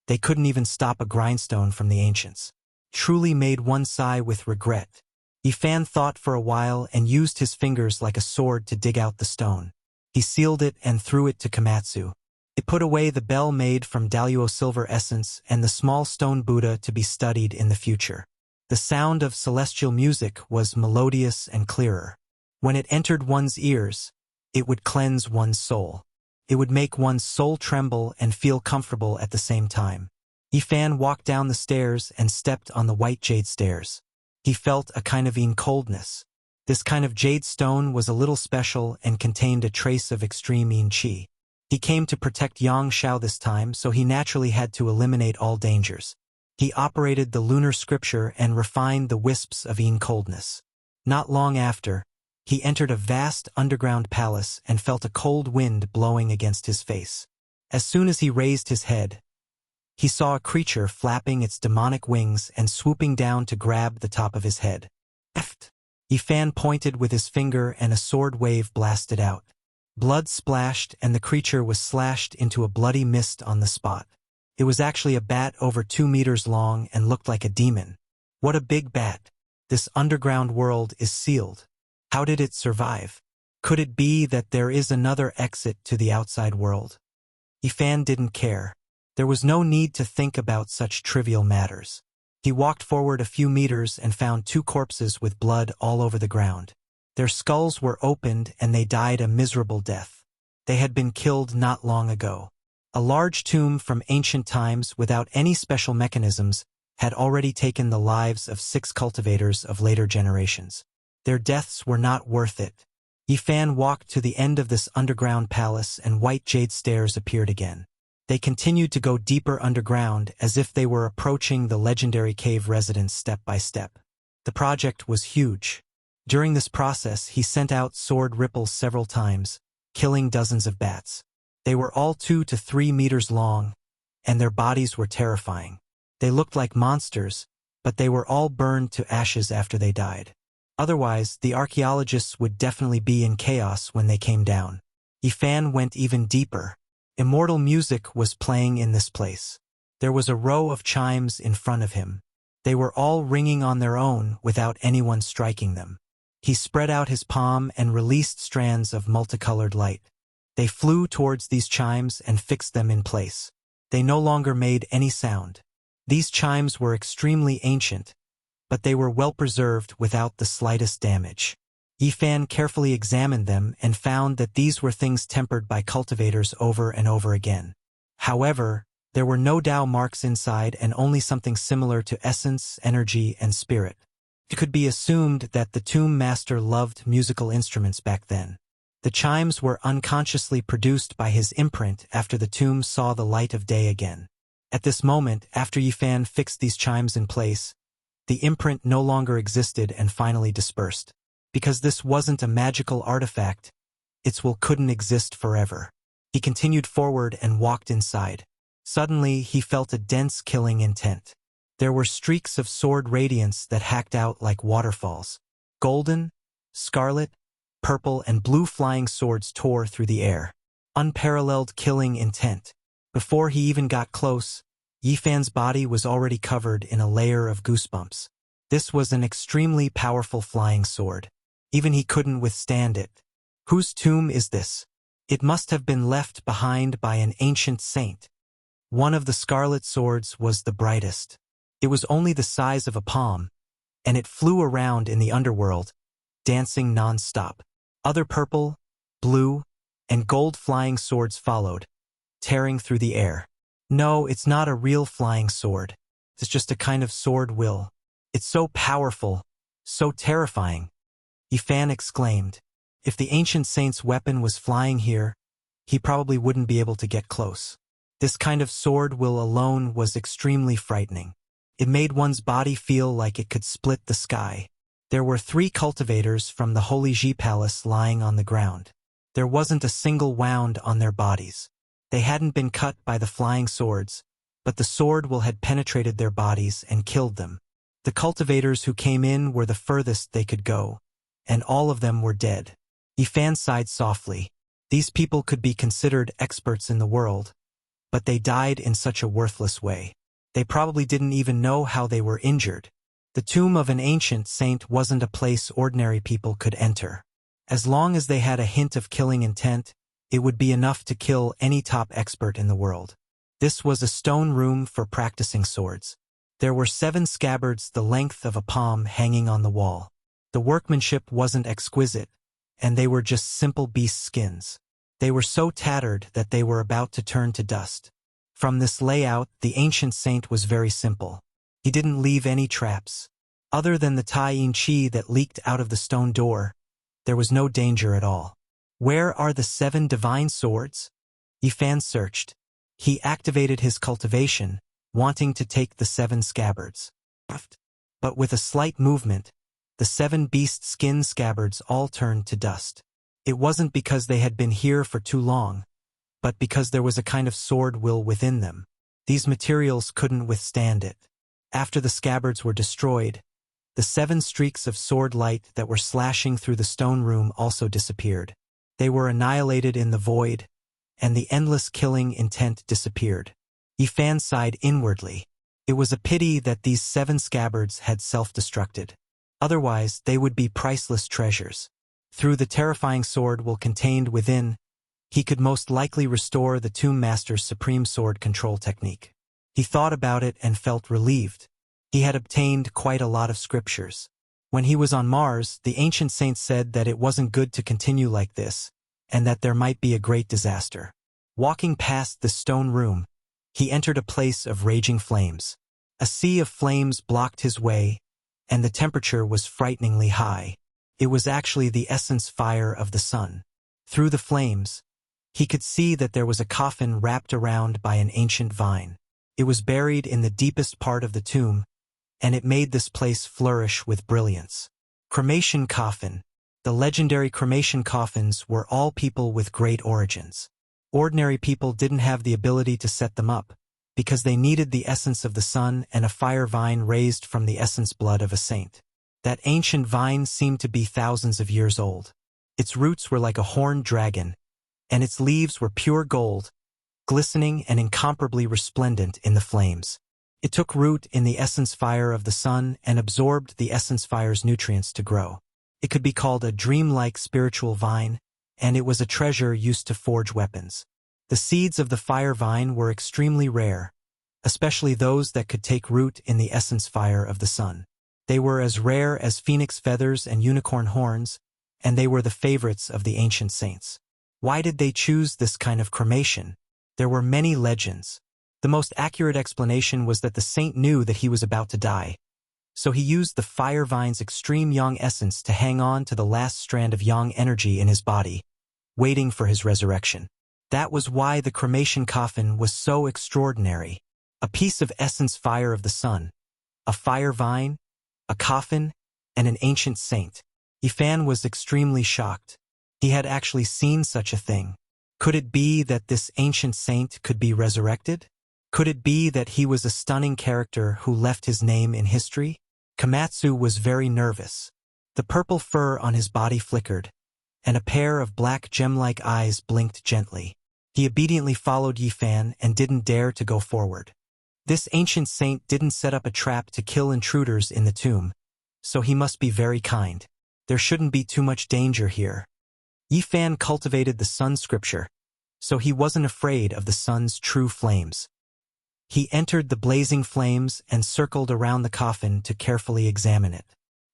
they couldn't even stop a grindstone from the ancients. Truly made one sigh with regret. Yifan thought for a while and used his fingers like a sword to dig out the stone. He sealed it and threw it to Komatsu. It put away the bell made from Daluo silver essence and the small stone Buddha to be studied in the future. The sound of celestial music was melodious and clearer. When it entered one's ears, it would cleanse one's soul. It would make one's soul tremble and feel comfortable at the same time. Yifan walked down the stairs and stepped on the white jade stairs. He felt a kind of coldness. This kind of jade stone was a little special and contained a trace of extreme yin qi. He came to protect Yang Shao this time, so he naturally had to eliminate all dangers. He operated the lunar scripture and refined the wisps of yin coldness. Not long after, he entered a vast underground palace and felt a cold wind blowing against his face. As soon as he raised his head, he saw a creature flapping its demonic wings and swooping down to grab the top of his head. Eft! Yifan pointed with his finger and a sword wave blasted out. Blood splashed and the creature was slashed into a bloody mist on the spot. It was actually a bat over 2 meters long and looked like a demon. What a big bat! This underground world is sealed. How did it survive? Could it be that there is another exit to the outside world? Yifan didn't care. There was no need to think about such trivial matters. He walked forward a few meters and found 2 corpses with blood all over the ground. Their skulls were opened and they died a miserable death. They had been killed not long ago. A large tomb from ancient times without any special mechanisms had already taken the lives of 6 cultivators of later generations. Their deaths were not worth it. Yifan walked to the end of this underground palace and white jade stairs appeared again. They continued to go deeper underground as if they were approaching the legendary cave residence step by step. The project was huge. During this process, he sent out sword ripples several times, killing dozens of bats. They were all 2 to 3 meters long, and their bodies were terrifying. They looked like monsters, but they were all burned to ashes after they died. Otherwise, the archaeologists would definitely be in chaos when they came down. Yifan went even deeper. Immortal music was playing in this place. There was a row of chimes in front of him. They were all ringing on their own without anyone striking them. He spread out his palm and released strands of multicolored light. They flew towards these chimes and fixed them in place. They no longer made any sound. These chimes were extremely ancient, but they were well preserved without the slightest damage. Yifan carefully examined them and found that these were things tempered by cultivators over and over again. However, there were no Tao marks inside and only something similar to essence, energy, and spirit. It could be assumed that the tomb master loved musical instruments back then. The chimes were unconsciously produced by his imprint after the tomb saw the light of day again. At this moment, after Yifan fixed these chimes in place, the imprint no longer existed and finally dispersed. Because this wasn't a magical artifact, its will couldn't exist forever. He continued forward and walked inside. Suddenly, he felt a dense killing intent. There were streaks of sword radiance that hacked out like waterfalls. Golden, scarlet, purple, and blue flying swords tore through the air. Unparalleled killing intent. Before he even got close, Yifan's body was already covered in a layer of goosebumps. This was an extremely powerful flying sword. Even he couldn't withstand it. Whose tomb is this? It must have been left behind by an ancient saint. One of the scarlet swords was the brightest. It was only the size of a palm, and it flew around in the underworld, dancing non-stop. Other purple, blue, and gold flying swords followed, tearing through the air. No, it's not a real flying sword. It's just a kind of sword will. It's so powerful, so terrifying. Yifan exclaimed. If the ancient saint's weapon was flying here, he probably wouldn't be able to get close. This kind of sword will alone was extremely frightening. It made one's body feel like it could split the sky. There were 3 cultivators from the Holy Ji Palace lying on the ground. There wasn't a single wound on their bodies. They hadn't been cut by the flying swords, but the sword will had penetrated their bodies and killed them. The cultivators who came in were the furthest they could go, and all of them were dead. Yifan sighed softly. These people could be considered experts in the world, but they died in such a worthless way. They probably didn't even know how they were injured. The tomb of an ancient saint wasn't a place ordinary people could enter. As long as they had a hint of killing intent, it would be enough to kill any top expert in the world. This was a stone room for practicing swords. There were 7 scabbards the length of a palm hanging on the wall. The workmanship wasn't exquisite, and they were just simple beast skins. They were so tattered that they were about to turn to dust. From this layout, the ancient saint was very simple. He didn't leave any traps. Other than the Tai-yin Chi that leaked out of the stone door, there was no danger at all. Where are the 7 divine swords? Yifan searched. He activated his cultivation, wanting to take the 7 scabbards. But with a slight movement, the 7 beast skin scabbards all turned to dust. It wasn't because they had been here for too long, but because there was a kind of sword will within them. These materials couldn't withstand it. After the scabbards were destroyed, the 7 streaks of sword light that were slashing through the stone room also disappeared. They were annihilated in the void, and the endless killing intent disappeared. Yifan sighed inwardly. It was a pity that these 7 scabbards had self-destructed. Otherwise, they would be priceless treasures. Through the terrifying sword will contained within, he could most likely restore the Tomb Master's supreme sword control technique. He thought about it and felt relieved. He had obtained quite a lot of scriptures. When he was on Mars, the ancient saints said that it wasn't good to continue like this, and that there might be a great disaster. Walking past the stone room, he entered a place of raging flames. A sea of flames blocked his way, and the temperature was frighteningly high. It was actually the essence fire of the sun. Through the flames, he could see that there was a coffin wrapped around by an ancient vine. It was buried in the deepest part of the tomb, and it made this place flourish with brilliance. Cremation coffin. The legendary cremation coffins were all people with great origins. Ordinary people didn't have the ability to set them up, because they needed the essence of the sun and a fire vine raised from the essence blood of a saint. That ancient vine seemed to be thousands of years old. Its roots were like a horned dragon, and its leaves were pure gold, glistening and incomparably resplendent in the flames. It took root in the essence fire of the sun and absorbed the essence fire's nutrients to grow. It could be called a dreamlike spiritual vine, and it was a treasure used to forge weapons. The seeds of the fire vine were extremely rare, especially those that could take root in the essence fire of the sun. They were as rare as phoenix feathers and unicorn horns, and they were the favorites of the ancient saints. Why did they choose this kind of cremation? There were many legends. The most accurate explanation was that the saint knew that he was about to die, so he used the fire vine's extreme yang essence to hang on to the last strand of yang energy in his body, waiting for his resurrection. That was why the cremation coffin was so extraordinary. A piece of essence fire of the sun, a fire vine, a coffin, and an ancient saint. Yifan was extremely shocked. He had actually seen such a thing. Could it be that this ancient saint could be resurrected? Could it be that he was a stunning character who left his name in history? Komatsu was very nervous. The purple fur on his body flickered, and a pair of black gem-like eyes blinked gently. He obediently followed Yifan and didn't dare to go forward. This ancient saint didn't set up a trap to kill intruders in the tomb, so he must be very kind. There shouldn't be too much danger here. Yifan cultivated the sun scripture, so he wasn't afraid of the sun's true flames. He entered the blazing flames and circled around the coffin to carefully examine it.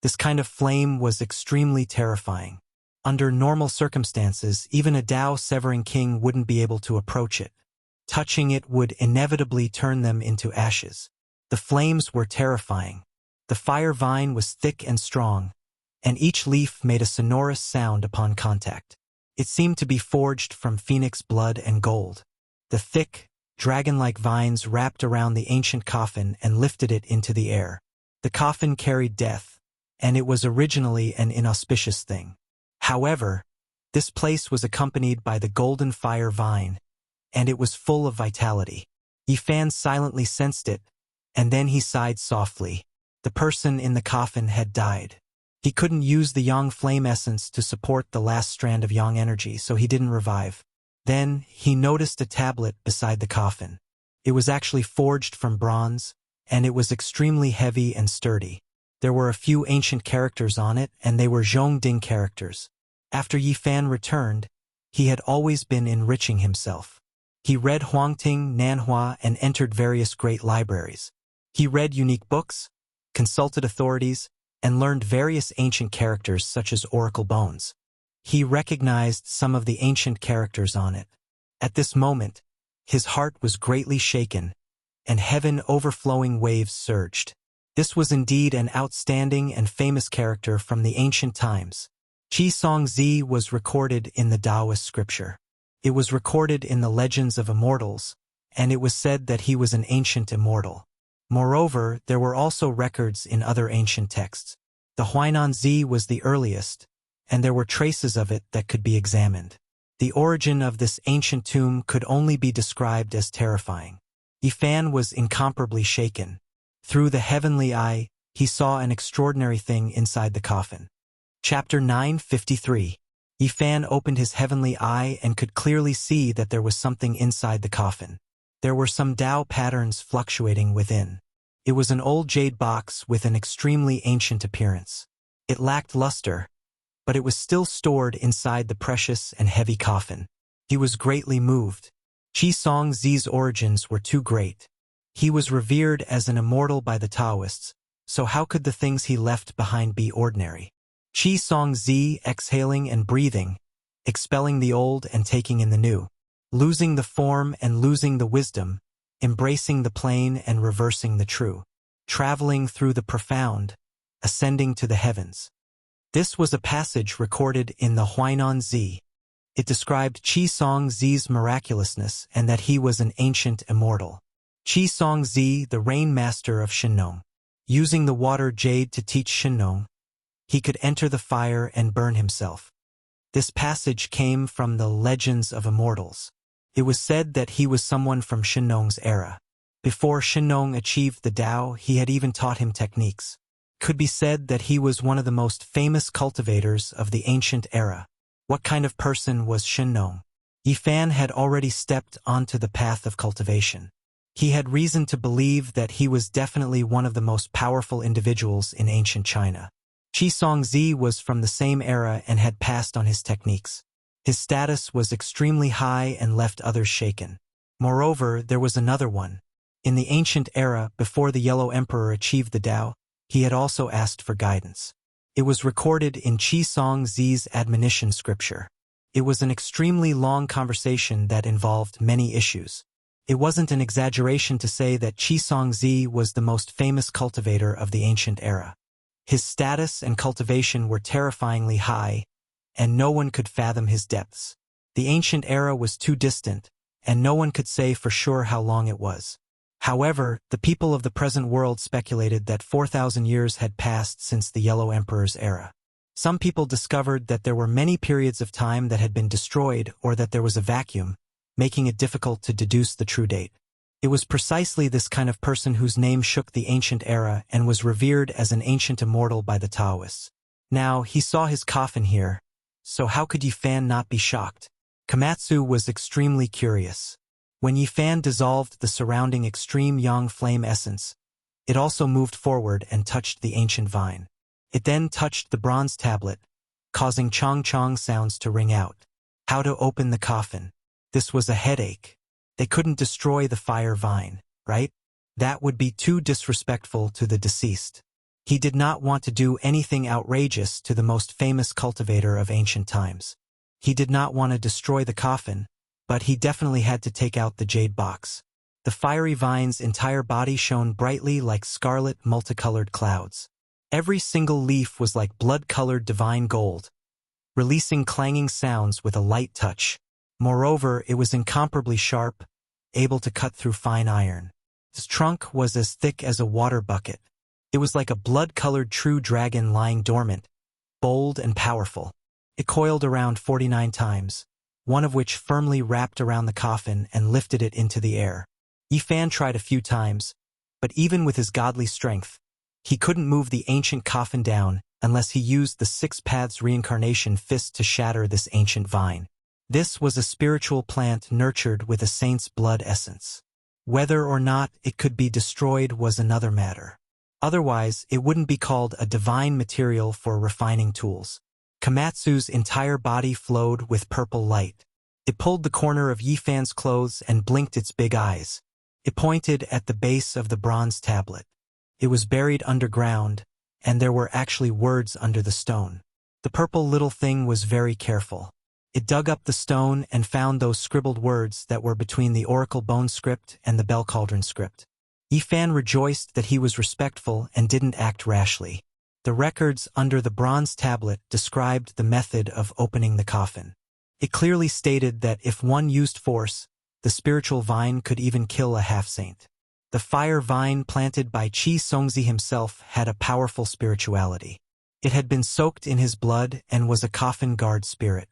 This kind of flame was extremely terrifying. Under normal circumstances, even a Tao-severing king wouldn't be able to approach it. Touching it would inevitably turn them into ashes. The flames were terrifying. The fire vine was thick and strong, and each leaf made a sonorous sound upon contact. It seemed to be forged from phoenix blood and gold. The thick, dragon-like vines wrapped around the ancient coffin and lifted it into the air. The coffin carried death, and it was originally an inauspicious thing. However, this place was accompanied by the golden fire vine, and it was full of vitality. Yifan silently sensed it, and then he sighed softly. The person in the coffin had died. He couldn't use the yang flame essence to support the last strand of yang energy, so he didn't revive. Then, he noticed a tablet beside the coffin. It was actually forged from bronze, and it was extremely heavy and sturdy. There were a few ancient characters on it, and they were Zhongding characters. After Yifan returned, he had always been enriching himself. He read Huangting, Nanhua, and entered various great libraries. He read unique books, consulted authorities, and learned various ancient characters such as oracle bones. He recognized some of the ancient characters on it. At this moment, his heart was greatly shaken, and heaven-overflowing waves surged. This was indeed an outstanding and famous character from the ancient times. Qi Songzi was recorded in the Taoist scripture. It was recorded in the legends of immortals, and it was said that he was an ancient immortal. Moreover, there were also records in other ancient texts. The Huainanzi was the earliest, and there were traces of it that could be examined. The origin of this ancient tomb could only be described as terrifying. Yifan was incomparably shaken. Through the heavenly eye, he saw an extraordinary thing inside the coffin. Chapter 953. Yifan opened his heavenly eye and could clearly see that there was something inside the coffin. There were some Tao patterns fluctuating within. It was an old jade box with an extremely ancient appearance. It lacked luster, but it was still stored inside the precious and heavy coffin. He was greatly moved. Qi Songzi's origins were too great. He was revered as an immortal by the Taoists, so how could the things he left behind be ordinary? Qi Songzi exhaling and breathing, expelling the old and taking in the new, losing the form and losing the wisdom, embracing the plain and reversing the true, traveling through the profound, ascending to the heavens. This was a passage recorded in the Huainanzi. It described Qi Songzi's miraculousness and that he was an ancient immortal. Qi Songzi, the rain master of Shinnong. Using the water jade to teach Shinnong, he could enter the fire and burn himself. This passage came from the legends of immortals. It was said that he was someone from Shinnong's era. Before Shinnong achieved the Tao, he had even taught him techniques. It could be said that he was one of the most famous cultivators of the ancient era. What kind of person was Shinnong? Yifan had already stepped onto the path of cultivation. He had reason to believe that he was definitely one of the most powerful individuals in ancient China. Qi Songzi was from the same era and had passed on his techniques. His status was extremely high and left others shaken. Moreover, there was another one. In the ancient era, before the Yellow Emperor achieved the Tao, he had also asked for guidance. It was recorded in Qi Songzi's admonition scripture. It was an extremely long conversation that involved many issues. It wasn't an exaggeration to say that Qi Songzi was the most famous cultivator of the ancient era. His status and cultivation were terrifyingly high, and no one could fathom his depths. The ancient era was too distant, and no one could say for sure how long it was. However, the people of the present world speculated that 4,000 years had passed since the Yellow Emperor's era. Some people discovered that there were many periods of time that had been destroyed or that there was a vacuum, making it difficult to deduce the true date. It was precisely this kind of person whose name shook the ancient era and was revered as an ancient immortal by the Taoists. Now, he saw his coffin here, so how could Yifan not be shocked? Komatsu was extremely curious. When Yifan dissolved the surrounding extreme yang flame essence, it also moved forward and touched the ancient vine. It then touched the bronze tablet, causing chong-chong sounds to ring out. How to open the coffin? This was a headache. They couldn't destroy the fire vine, right? That would be too disrespectful to the deceased. He did not want to do anything outrageous to the most famous cultivator of ancient times. He did not want to destroy the coffin, but he definitely had to take out the jade box. The fiery vine's entire body shone brightly like scarlet multicolored clouds. Every single leaf was like blood-colored divine gold, releasing clanging sounds with a light touch. Moreover, it was incomparably sharp, able to cut through fine iron. Its trunk was as thick as a water bucket. It was like a blood-colored true dragon lying dormant, bold and powerful. It coiled around 49 times, one of which firmly wrapped around the coffin and lifted it into the air. Yifan tried a few times, but even with his godly strength, he couldn't move the ancient coffin down unless he used the 6 paths reincarnation fist to shatter this ancient vine. This was a spiritual plant nurtured with a saint's blood essence. Whether or not it could be destroyed was another matter. Otherwise, it wouldn't be called a divine material for refining tools. Komatsu's entire body flowed with purple light. It pulled the corner of Yifan's clothes and blinked its big eyes. It pointed at the base of the bronze tablet. It was buried underground, and there were actually words under the stone. The purple little thing was very careful. It dug up the stone and found those scribbled words that were between the oracle bone script and the bell cauldron script. Yifan rejoiced that he was respectful and didn't act rashly. The records under the bronze tablet described the method of opening the coffin. It clearly stated that if one used force, the spiritual vine could even kill a half-saint. The fire vine planted by Qi Songzi himself had a powerful spirituality. It had been soaked in his blood and was a coffin guard spirit.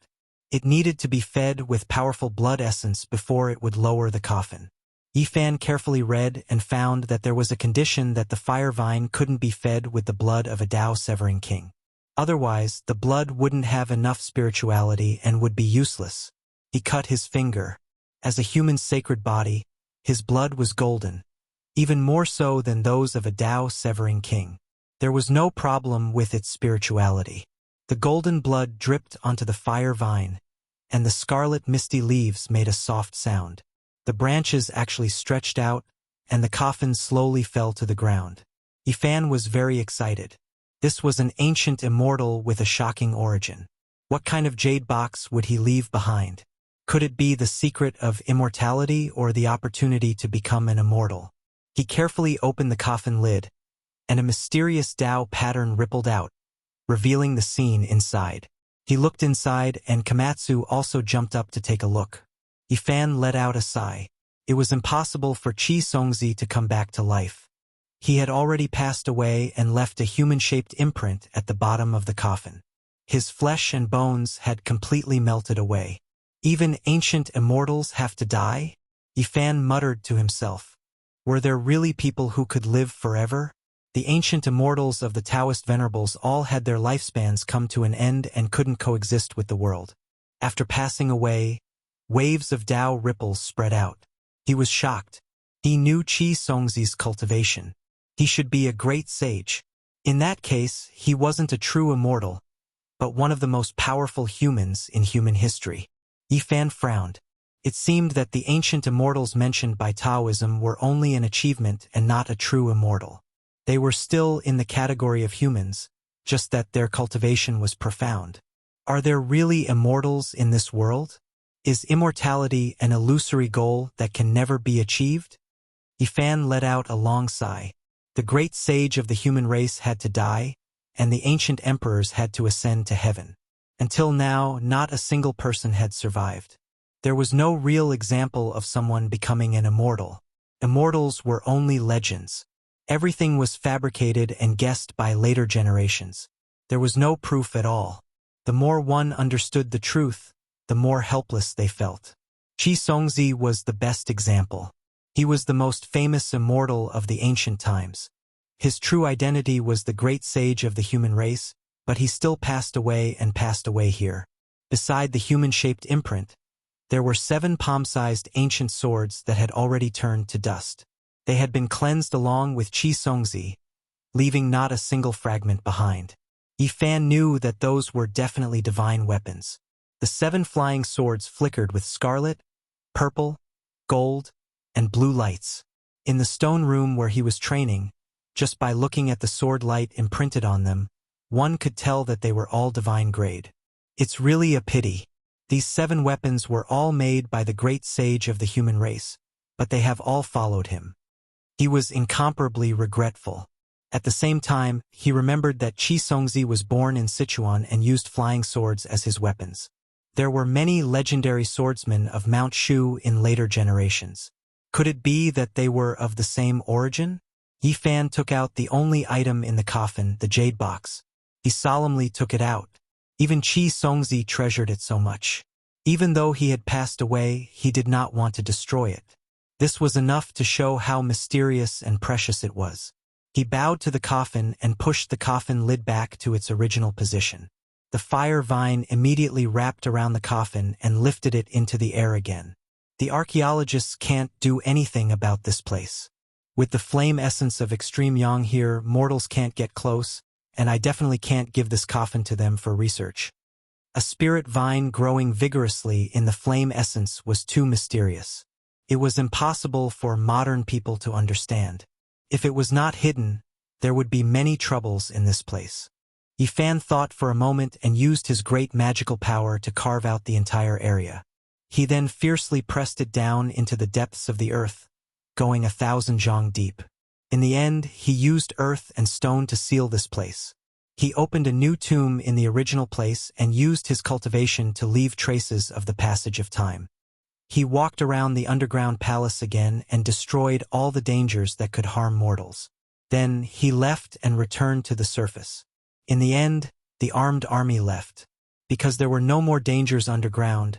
It needed to be fed with powerful blood essence before it would lower the coffin. Yifan carefully read and found that there was a condition that the fire vine couldn't be fed with the blood of a Tao-severing king. Otherwise, the blood wouldn't have enough spirituality and would be useless. He cut his finger. As a human sacred body, his blood was golden, even more so than those of a Tao-severing king. There was no problem with its spirituality. The golden blood dripped onto the fire vine, and the scarlet misty leaves made a soft sound. The branches actually stretched out, and the coffin slowly fell to the ground. Yifan was very excited. This was an ancient immortal with a shocking origin. What kind of jade box would he leave behind? Could it be the secret of immortality or the opportunity to become an immortal? He carefully opened the coffin lid, and a mysterious Tao pattern rippled out, revealing the scene inside. He looked inside, and Komatsu also jumped up to take a look. Yifan let out a sigh. It was impossible for Qi Songzi to come back to life. He had already passed away and left a human-shaped imprint at the bottom of the coffin. His flesh and bones had completely melted away. Even ancient immortals have to die? Yifan muttered to himself. Were there really people who could live forever? The ancient immortals of the Taoist venerables all had their lifespans come to an end and couldn't coexist with the world. After passing away, Waves of Tao ripples spread out. He was shocked. He knew Qi Songzi's cultivation. He should be a great sage. In that case, he wasn't a true immortal, but one of the most powerful humans in human history. Yifan frowned. It seemed that the ancient immortals mentioned by Taoism were only an achievement and not a true immortal. They were still in the category of humans, just that their cultivation was profound. Are there really immortals in this world? Is immortality an illusory goal that can never be achieved? Yifan let out a long sigh. The great sage of the human race had to die, and the ancient emperors had to ascend to heaven. Until now, not a single person had survived. There was no real example of someone becoming an immortal. Immortals were only legends. Everything was fabricated and guessed by later generations. There was no proof at all. The more one understood the truth, the more helpless they felt. Qi Songzi was the best example. He was the most famous immortal of the ancient times. His true identity was the great sage of the human race, but he still passed away here. Beside the human-shaped imprint, there were 7 palm-sized ancient swords that had already turned to dust. They had been cleansed along with Qi Songzi, leaving not a single fragment behind. Yifan knew that those were definitely divine weapons. The 7 flying swords flickered with scarlet, purple, gold, and blue lights. In the stone room where he was training, just by looking at the sword light imprinted on them, one could tell that they were all divine grade. It's really a pity. These 7 weapons were all made by the great sage of the human race, but they have all followed him. He was incomparably regretful. At the same time, he remembered that Qi Songzi was born in Sichuan and used flying swords as his weapons. There were many legendary swordsmen of Mount Shu in later generations. Could it be that they were of the same origin? Yifan took out the only item in the coffin, the jade box. He solemnly took it out. Even Qi Songzi treasured it so much. Even though he had passed away, he did not want to destroy it. This was enough to show how mysterious and precious it was. He bowed to the coffin and pushed the coffin lid back to its original position. The fire vine immediately wrapped around the coffin and lifted it into the air again. The archaeologists can't do anything about this place. With the flame essence of extreme yang here, mortals can't get close, and I definitely can't give this coffin to them for research. A spirit vine growing vigorously in the flame essence was too mysterious. It was impossible for modern people to understand. If it was not hidden, there would be many troubles in this place. Yifan thought for a moment and used his great magical power to carve out the entire area. He then fiercely pressed it down into the depths of the earth, going 1,000 zhang deep. In the end, he used earth and stone to seal this place. He opened a new tomb in the original place and used his cultivation to leave traces of the passage of time. He walked around the underground palace again and destroyed all the dangers that could harm mortals. Then he left and returned to the surface. In the end, the armed army left. Because there were no more dangers underground,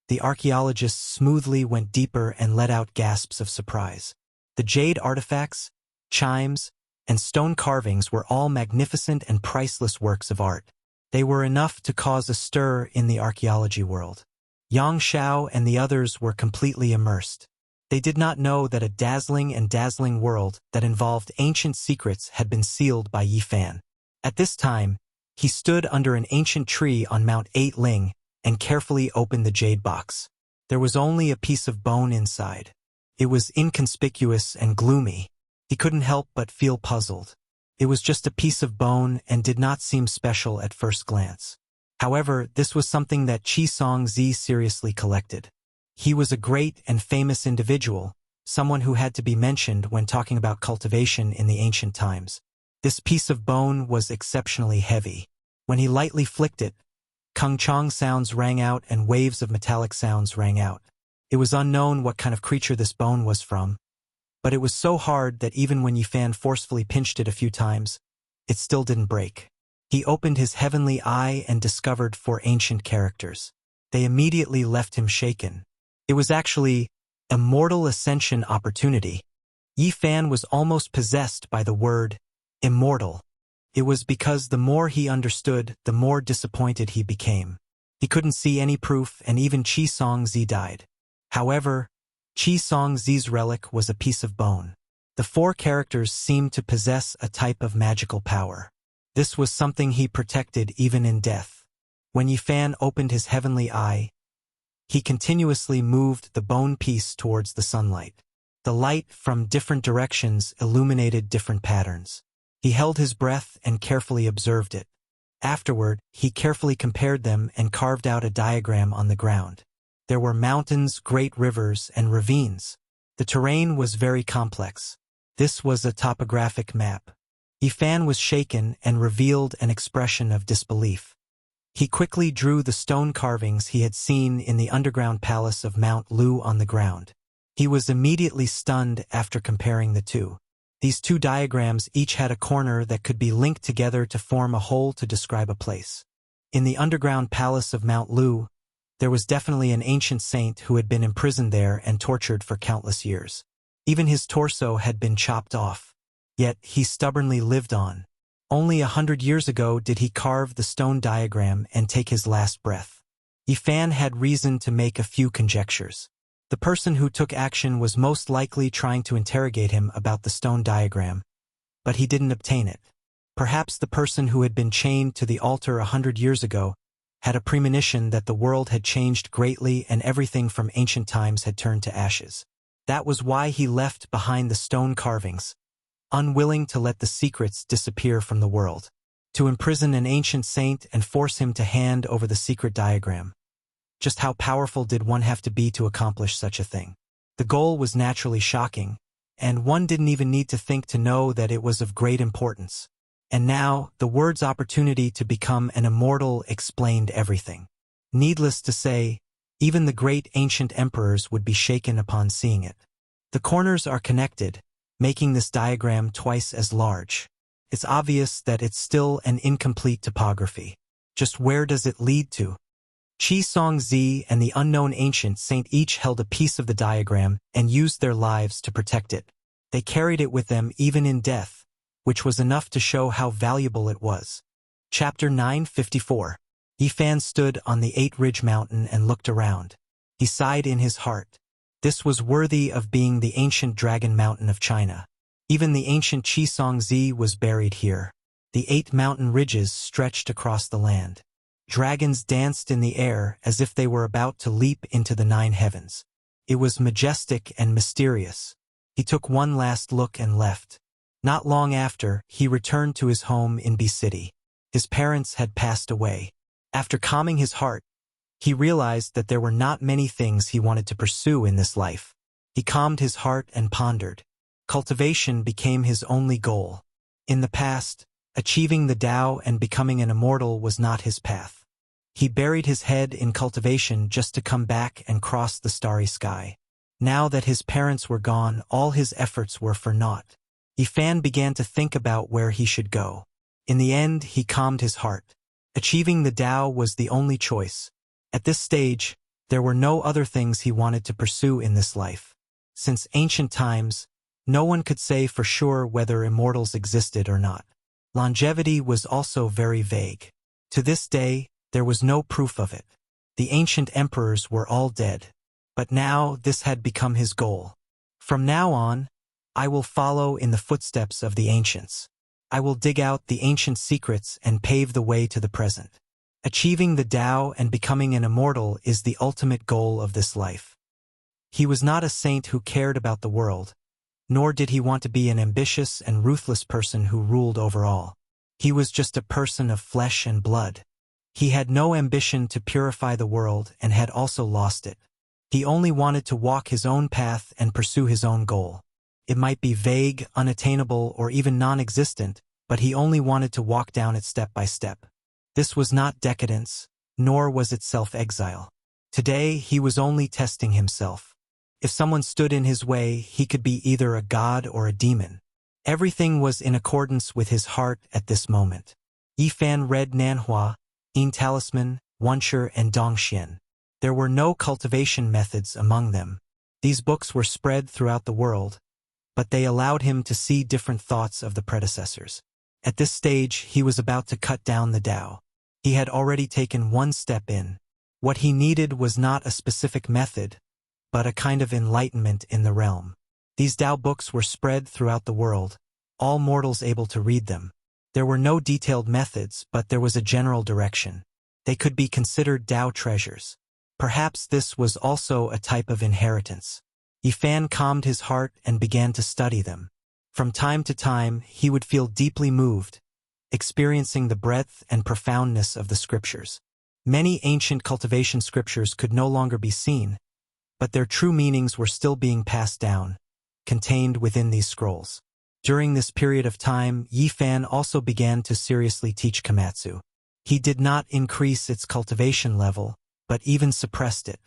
the archaeologists smoothly went deeper and let out gasps of surprise. The jade artifacts, chimes, and stone carvings were all magnificent and priceless works of art. They were enough to cause a stir in the archaeology world. Yang Shao and the others were completely immersed. They did not know that a dazzling world that involved ancient secrets had been sealed by Yifan. At this time, he stood under an ancient tree on Mount 8 Ling and carefully opened the jade box. There was only a piece of bone inside. It was inconspicuous and gloomy. He couldn't help but feel puzzled. It was just a piece of bone and did not seem special at first glance. However, this was something that Qi Songzi seriously collected. He was a great and famous individual, someone who had to be mentioned when talking about cultivation in the ancient times. This piece of bone was exceptionally heavy. When he lightly flicked it, kung chong sounds rang out and waves of metallic sounds rang out. It was unknown what kind of creature this bone was from, but it was so hard that even when Yifan forcefully pinched it a few times, it still didn't break. He opened his heavenly eye and discovered 4 ancient characters. They immediately left him shaken. It was actually a mortal ascension opportunity. Yifan was almost possessed by the word immortal. It was because the more he understood, the more disappointed he became. He couldn't see any proof, and even Qi Songzi died. However, Qi Songzi's relic was a piece of bone. The four characters seemed to possess a type of magical power. This was something he protected even in death. When Yifan opened his heavenly eye, he continuously moved the bone piece towards the sunlight. The light from different directions illuminated different patterns. He held his breath and carefully observed it. Afterward, he carefully compared them and carved out a diagram on the ground. There were mountains, great rivers, and ravines. The terrain was very complex. This was a topographic map. Yifan was shaken and revealed an expression of disbelief. He quickly drew the stone carvings he had seen in the underground palace of Mount Lu on the ground. He was immediately stunned after comparing the two. These two diagrams each had a corner that could be linked together to form a whole to describe a place. In the underground palace of Mount Lu, there was definitely an ancient saint who had been imprisoned there and tortured for countless years. Even his torso had been chopped off. Yet he stubbornly lived on. Only 100 years ago did he carve the stone diagram and take his last breath. Yifan had reason to make a few conjectures. The person who took action was most likely trying to interrogate him about the stone diagram, but he didn't obtain it. Perhaps the person who had been chained to the altar 100 years ago had a premonition that the world had changed greatly and everything from ancient times had turned to ashes. That was why he left behind the stone carvings, unwilling to let the secrets disappear from the world. To imprison an ancient saint and force him to hand over the secret diagram. Just how powerful did one have to be to accomplish such a thing? The goal was naturally shocking, and one didn't even need to think to know that it was of great importance. And now, the word's opportunity to become an immortal explained everything. Needless to say, even the great ancient emperors would be shaken upon seeing it. The corners are connected, making this diagram twice as large. It's obvious that it's still an incomplete topography. Just where does it lead to? Qi Songzi and the unknown ancient saint each held a piece of the diagram and used their lives to protect it. They carried it with them even in death, which was enough to show how valuable it was. Chapter 954. Yifan stood on the 8-ridge mountain and looked around. He sighed in his heart. This was worthy of being the ancient dragon mountain of China. Even the ancient Qi Songzi was buried here. The 8 mountain ridges stretched across the land. Dragons danced in the air as if they were about to leap into the 9 heavens. It was majestic and mysterious. He took one last look and left. Not long after, he returned to his home in B City. His parents had passed away. After calming his heart, he realized that there were not many things he wanted to pursue in this life. He calmed his heart and pondered. Cultivation became his only goal. In the past, achieving the Tao and becoming an immortal was not his path. He buried his head in cultivation just to come back and cross the starry sky. Now that his parents were gone, all his efforts were for naught. Yifan began to think about where he should go. In the end, he calmed his heart. Achieving the Tao was the only choice. At this stage, there were no other things he wanted to pursue in this life. Since ancient times, no one could say for sure whether immortals existed or not. Longevity was also very vague. To this day, there was no proof of it. The ancient emperors were all dead. But now this had become his goal. From now on, I will follow in the footsteps of the ancients. I will dig out the ancient secrets and pave the way to the present. Achieving the Tao and becoming an immortal is the ultimate goal of this life. He was not a saint who cared about the world, nor did he want to be an ambitious and ruthless person who ruled over all. He was just a person of flesh and blood. He had no ambition to purify the world and had also lost it. He only wanted to walk his own path and pursue his own goal. It might be vague, unattainable, or even non-existent, but he only wanted to walk down it step by step. This was not decadence, nor was it self-exile. Today, he was only testing himself. If someone stood in his way, he could be either a god or a demon. Everything was in accordance with his heart at this moment. Yifan read Nanhua, Yin Talisman, Wuxia, and Dongxian. There were no cultivation methods among them. These books were spread throughout the world, but they allowed him to see different thoughts of the predecessors. At this stage, he was about to cut down the Tao. He had already taken one step in. What he needed was not a specific method, but a kind of enlightenment in the realm. These Tao books were spread throughout the world, all mortals able to read them. There were no detailed methods, but there was a general direction. They could be considered Tao treasures. Perhaps this was also a type of inheritance. Yifan calmed his heart and began to study them. From time to time, he would feel deeply moved, experiencing the breadth and profoundness of the scriptures. Many ancient cultivation scriptures could no longer be seen, but their true meanings were still being passed down, contained within these scrolls. During this period of time, Yifan also began to seriously teach Komatsu. He did not increase its cultivation level, but even suppressed it.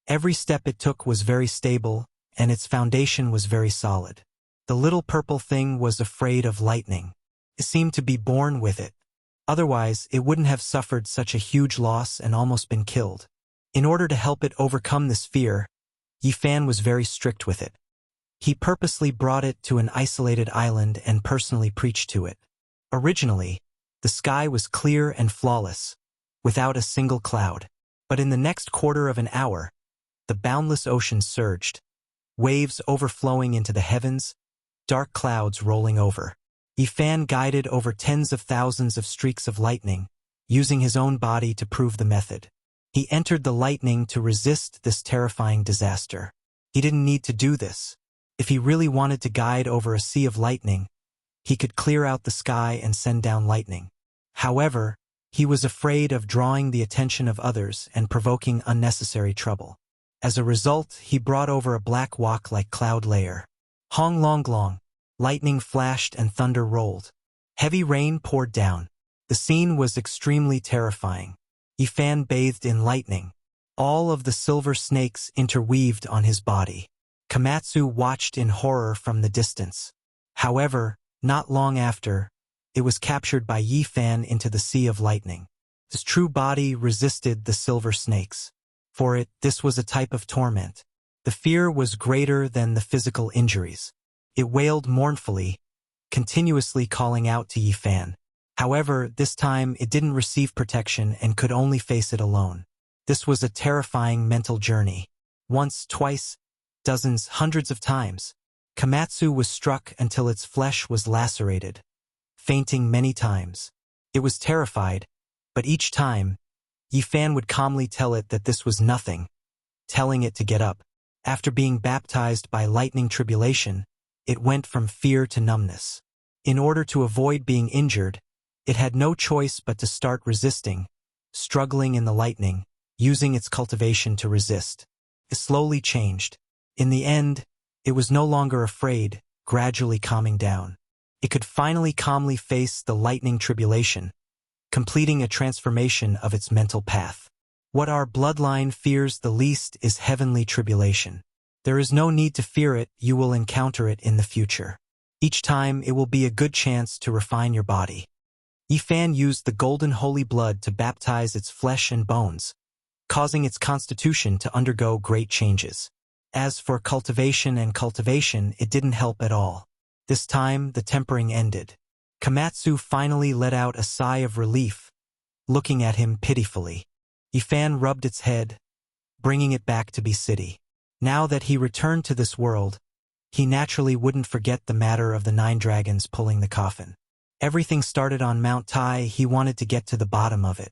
Every step it took was very stable, and its foundation was very solid. The little purple thing was afraid of lightning. It seemed to be born with it. Otherwise, it wouldn't have suffered such a huge loss and almost been killed. In order to help it overcome this fear, Yifan was very strict with it. He purposely brought it to an isolated island and personally preached to it. Originally, the sky was clear and flawless, without a single cloud. But in the next quarter of an hour, the boundless ocean surged, waves overflowing into the heavens, dark clouds rolling over. Yifan guided over tens of thousands of streaks of lightning, using his own body to prove the method. He entered the lightning to resist this terrifying disaster. He didn't need to do this. If he really wanted to guide over a sea of lightning, he could clear out the sky and send down lightning. However, he was afraid of drawing the attention of others and provoking unnecessary trouble. As a result, he brought over a black wak-like cloud layer. Hong long long, lightning flashed and thunder rolled. Heavy rain poured down. The scene was extremely terrifying. Yifan bathed in lightning. All of the silver snakes interweaved on his body. Komatsu watched in horror from the distance. However, not long after, it was captured by Yifan into the sea of lightning. His true body resisted the silver snakes. For it, this was a type of torment. The fear was greater than the physical injuries. It wailed mournfully, continuously calling out to Yifan. However, this time it didn't receive protection and could only face it alone. This was a terrifying mental journey. Once, twice, dozens, hundreds of times, Komatsu was struck until its flesh was lacerated, fainting many times. It was terrified, but each time, Yifan would calmly tell it that this was nothing, telling it to get up. After being baptized by lightning tribulation, it went from fear to numbness. In order to avoid being injured, it had no choice but to start resisting, struggling in the lightning, using its cultivation to resist. It slowly changed. In the end, it was no longer afraid, gradually calming down. It could finally calmly face the lightning tribulation, completing a transformation of its mental path. What our bloodline fears the least is heavenly tribulation. There is no need to fear it, you will encounter it in the future. Each time it will be a good chance to refine your body. Yifan used the golden holy blood to baptize its flesh and bones, causing its constitution to undergo great changes. As for cultivation, it didn't help at all. This time, the tempering ended. Komatsu finally let out a sigh of relief, looking at him pitifully. Yifan rubbed its head, bringing it back to be city. Now that he returned to this world, he naturally wouldn't forget the matter of the 9 dragons pulling the coffin. Everything started on Mount Tai. He wanted to get to the bottom of it.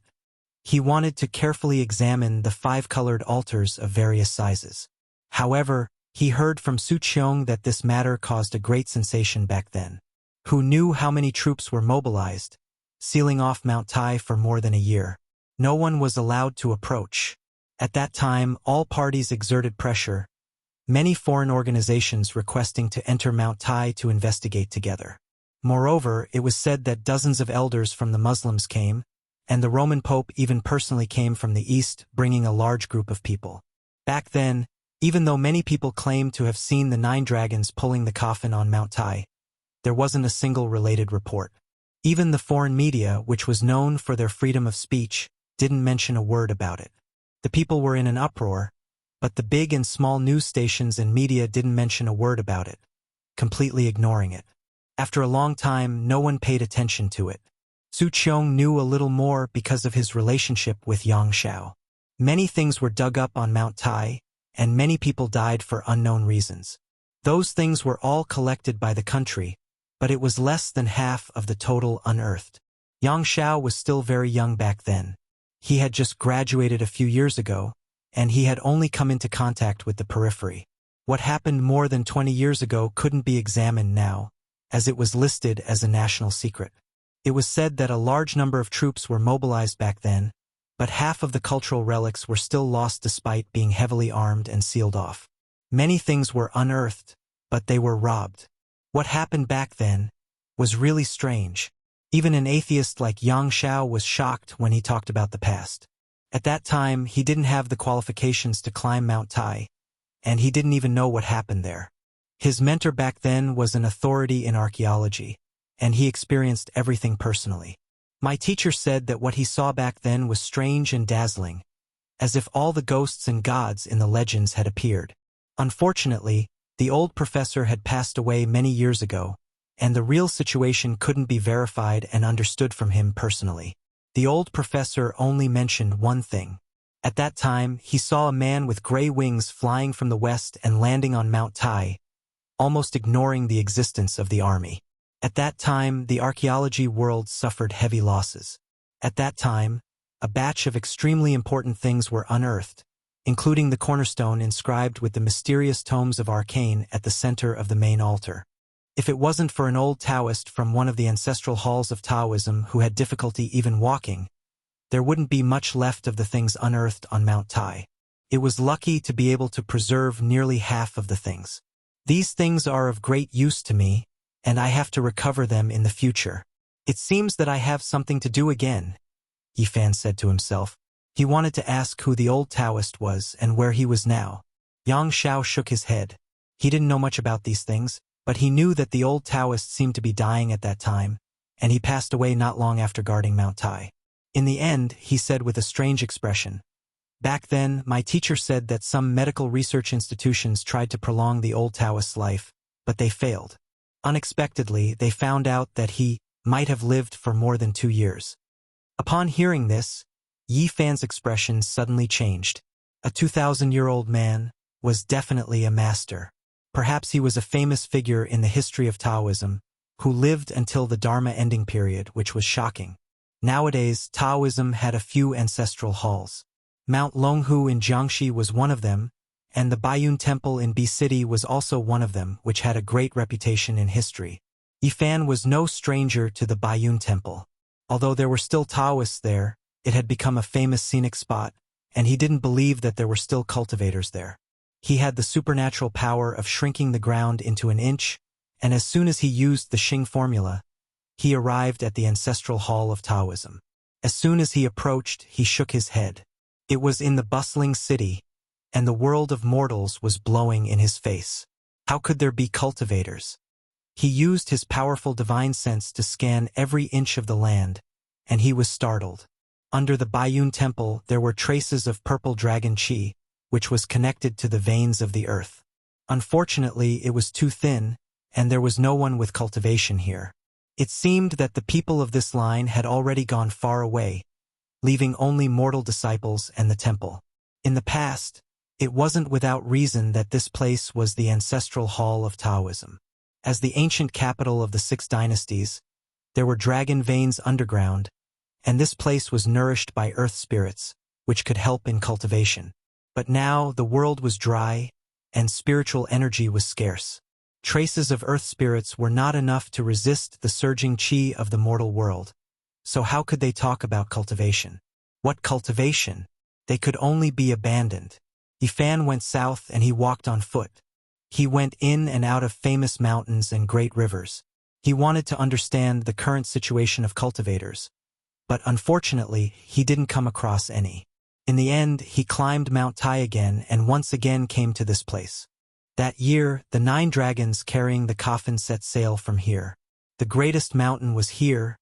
He wanted to carefully examine the 5-colored altars of various sizes. However, he heard from Su Qiong that this matter caused a great sensation back then. Who knew how many troops were mobilized, sealing off Mount Tai for more than a year? No one was allowed to approach. At that time, all parties exerted pressure, many foreign organizations requesting to enter Mount Tai to investigate together. Moreover, it was said that dozens of elders from the Muslims came, and the Roman Pope even personally came from the East, bringing a large group of people. Back then, even though many people claimed to have seen the 9 dragons pulling the coffin on Mount Tai, there wasn't a single related report. Even the foreign media, which was known for their freedom of speech, didn't mention a word about it. The people were in an uproar, but the big and small news stations and media didn't mention a word about it, completely ignoring it. After a long time, no one paid attention to it. Su Qiong knew a little more because of his relationship with Yang Shao. Many things were dug up on Mount Tai, and many people died for unknown reasons. Those things were all collected by the country, but it was less than half of the total unearthed. Yang Xiao was still very young back then. He had just graduated a few years ago, and he had only come into contact with the periphery. What happened more than 20 years ago couldn't be examined now, as it was listed as a national secret. It was said that a large number of troops were mobilized back then, but half of the cultural relics were still lost despite being heavily armed and sealed off. Many things were unearthed, but they were robbed. What happened back then was really strange. Even an atheist like Yang Xiao was shocked when he talked about the past. At that time, he didn't have the qualifications to climb Mount Tai, and he didn't even know what happened there. His mentor back then was an authority in archaeology, and he experienced everything personally. My teacher said that what he saw back then was strange and dazzling, as if all the ghosts and gods in the legends had appeared. Unfortunately, the old professor had passed away many years ago, and the real situation couldn't be verified and understood from him personally. The old professor only mentioned one thing. At that time, he saw a man with gray wings flying from the west and landing on Mount Tai, almost ignoring the existence of the army. At that time, the archaeology world suffered heavy losses. At that time, a batch of extremely important things were unearthed, including the cornerstone inscribed with the mysterious tomes of arcane at the center of the main altar. If it wasn't for an old Taoist from one of the ancestral halls of Taoism who had difficulty even walking, there wouldn't be much left of the things unearthed on Mount Tai. It was lucky to be able to preserve nearly half of the things. These things are of great use to me, and I have to recover them in the future. It seems that I have something to do again, Yifan said to himself. He wanted to ask who the old Taoist was and where he was now. Yang Xiao shook his head. He didn't know much about these things, but he knew that the old Taoist seemed to be dying at that time, and he passed away not long after guarding Mount Tai. In the end, he said with a strange expression, "Back then, my teacher said that some medical research institutions tried to prolong the old Taoist's life, but they failed. Unexpectedly, they found out that he might have lived for more than 2 years." Upon hearing this, Yi Fan's expression suddenly changed. A 2,000-year-old man was definitely a master. Perhaps he was a famous figure in the history of Taoism, who lived until the Dharma ending period, which was shocking. Nowadays, Taoism had a few ancestral halls. Mount Longhu in Jiangxi was one of them, and the Baiyun Temple in B City was also one of them, which had a great reputation in history. Yifan was no stranger to the Baiyun Temple. Although there were still Taoists there, it had become a famous scenic spot, and he didn't believe that there were still cultivators there. He had the supernatural power of shrinking the ground into an inch, and as soon as he used the Xing formula, he arrived at the ancestral hall of Taoism. As soon as he approached, he shook his head. It was in the bustling city, and the world of mortals was blowing in his face. How could there be cultivators? He used his powerful divine sense to scan every inch of the land, and he was startled. Under the Baiyun Temple, there were traces of purple dragon qi, which was connected to the veins of the earth. Unfortunately, it was too thin, and there was no one with cultivation here. It seemed that the people of this line had already gone far away, leaving only mortal disciples and the temple. In the past, it wasn't without reason that this place was the ancestral hall of Taoism. As the ancient capital of the 6 dynasties, there were dragon veins underground, and this place was nourished by earth spirits, which could help in cultivation. But now the world was dry, and spiritual energy was scarce. Traces of earth spirits were not enough to resist the surging qi of the mortal world. So how could they talk about cultivation? What cultivation? They could only be abandoned. Yifan went south and he walked on foot. He went in and out of famous mountains and great rivers. He wanted to understand the current situation of cultivators, but unfortunately, he didn't come across any. In the end, he climbed Mount Tai again and once again came to this place. That year, the 9 dragons carrying the coffin set sail from here. The greatest mountain was here,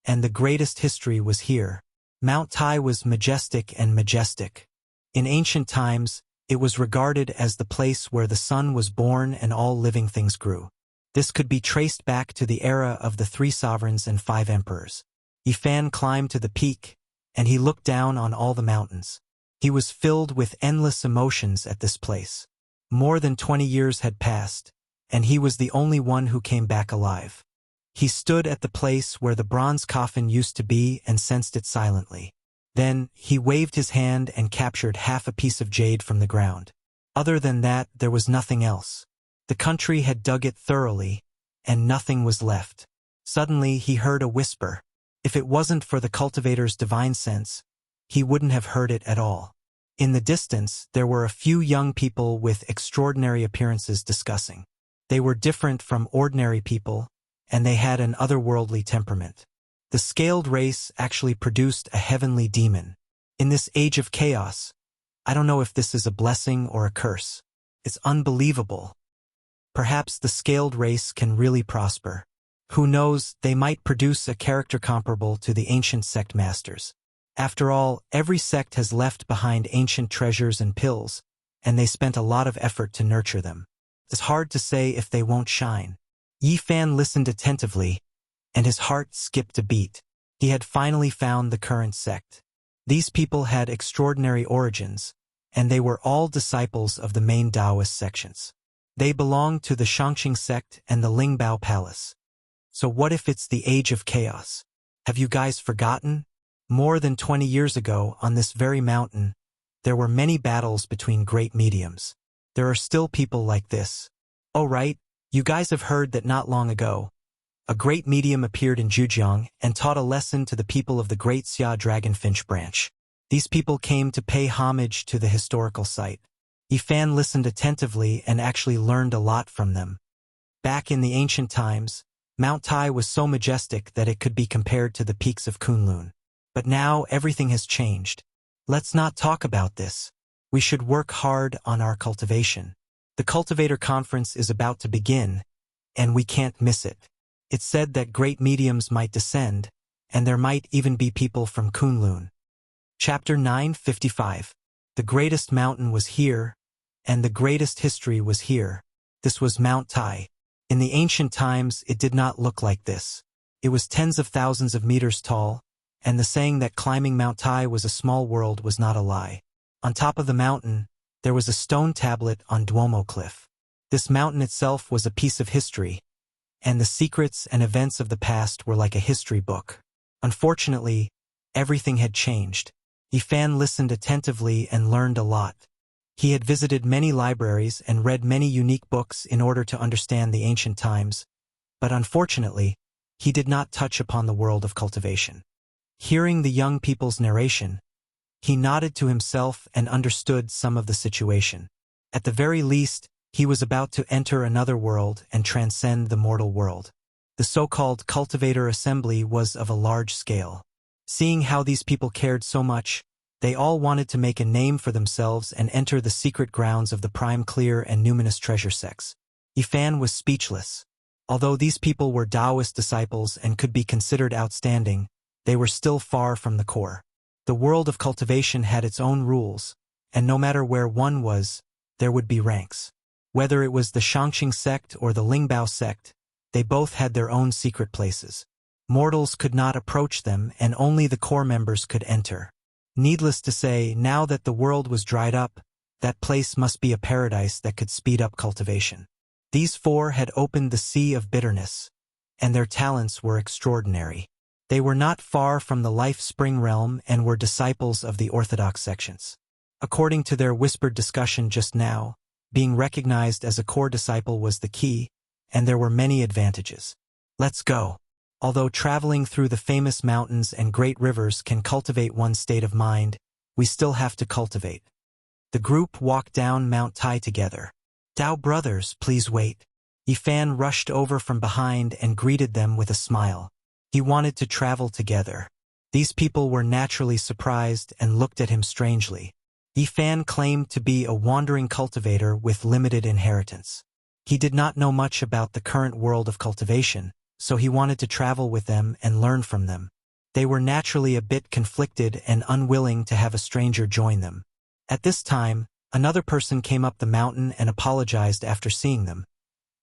and the greatest history was here. Mount Tai was majestic and majestic. In ancient times, it was regarded as the place where the sun was born and all living things grew. This could be traced back to the era of the 3 sovereigns and 5 emperors. Yifan climbed to the peak, and he looked down on all the mountains. He was filled with endless emotions at this place. More than 20 years had passed, and he was the only one who came back alive. He stood at the place where the bronze coffin used to be and sensed it silently. Then, he waved his hand and captured half a piece of jade from the ground. Other than that, there was nothing else. The country had dug it thoroughly, and nothing was left. Suddenly, he heard a whisper. If it wasn't for the cultivator's divine sense, he wouldn't have heard it at all. In the distance, there were a few young people with extraordinary appearances discussing. They were different from ordinary people, and they had an otherworldly temperament. The scaled race actually produced a heavenly demon. In this age of chaos, I don't know if this is a blessing or a curse. It's unbelievable. Perhaps the scaled race can really prosper. Who knows, they might produce a character comparable to the ancient sect masters. After all, every sect has left behind ancient treasures and pills, and they spent a lot of effort to nurture them. It's hard to say if they won't shine. Yi Fan listened attentively, and his heart skipped a beat. He had finally found the current sect. These people had extraordinary origins, and they were all disciples of the main Taoist sections. They belonged to the Shangqing sect and the Lingbao Palace. So what if it's the age of chaos? Have you guys forgotten? More than 20 years ago, on this very mountain, there were many battles between great mediums. There are still people like this. Oh right, you guys have heard that not long ago, a great medium appeared in Zhejiang and taught a lesson to the people of the Great Xia Dragonfinch branch. These people came to pay homage to the historical site. Yi Fan listened attentively and actually learned a lot from them. Back in the ancient times, Mount Tai was so majestic that it could be compared to the peaks of Kunlun. But now everything has changed. Let's not talk about this. We should work hard on our cultivation. The Cultivator Conference is about to begin, and we can't miss it. It's said that great mediums might descend, and there might even be people from Kunlun. Chapter 955. The greatest mountain was here, and the greatest history was here. This was Mount Tai. In the ancient times, it did not look like this. It was tens of thousands of meters tall, and the saying that climbing Mount Tai was a small world was not a lie. On top of the mountain, there was a stone tablet on Duomo Cliff. This mountain itself was a piece of history, and the secrets and events of the past were like a history book. Unfortunately, everything had changed. Yi Fan listened attentively and learned a lot. He had visited many libraries and read many unique books in order to understand the ancient times, but unfortunately, he did not touch upon the world of cultivation. Hearing the young people's narration, he nodded to himself and understood some of the situation. At the very least, he was about to enter another world and transcend the mortal world. The so-called cultivator assembly was of a large scale. Seeing how these people cared so much, they all wanted to make a name for themselves and enter the secret grounds of the prime clear and numinous treasure sects. Yi Fan was speechless. Although these people were Taoist disciples and could be considered outstanding, they were still far from the core. The world of cultivation had its own rules, and no matter where one was, there would be ranks. Whether it was the Shangqing sect or the Lingbao sect, they both had their own secret places. Mortals could not approach them, and only the core members could enter. Needless to say, now that the world was dried up, that place must be a paradise that could speed up cultivation. These four had opened the sea of bitterness, and their talents were extraordinary. They were not far from the life spring realm and were disciples of the orthodox sections. According to their whispered discussion just now, being recognized as a core disciple was the key, and there were many advantages. Let's go. Although traveling through the famous mountains and great rivers can cultivate one's state of mind, we still have to cultivate. The group walked down Mount Tai together. Dao brothers, please wait. Yi Fan rushed over from behind and greeted them with a smile. He wanted to travel together. These people were naturally surprised and looked at him strangely. Yi Fan claimed to be a wandering cultivator with limited inheritance. He did not know much about the current world of cultivation, so he wanted to travel with them and learn from them. They were naturally a bit conflicted and unwilling to have a stranger join them. At this time, another person came up the mountain and apologized after seeing them,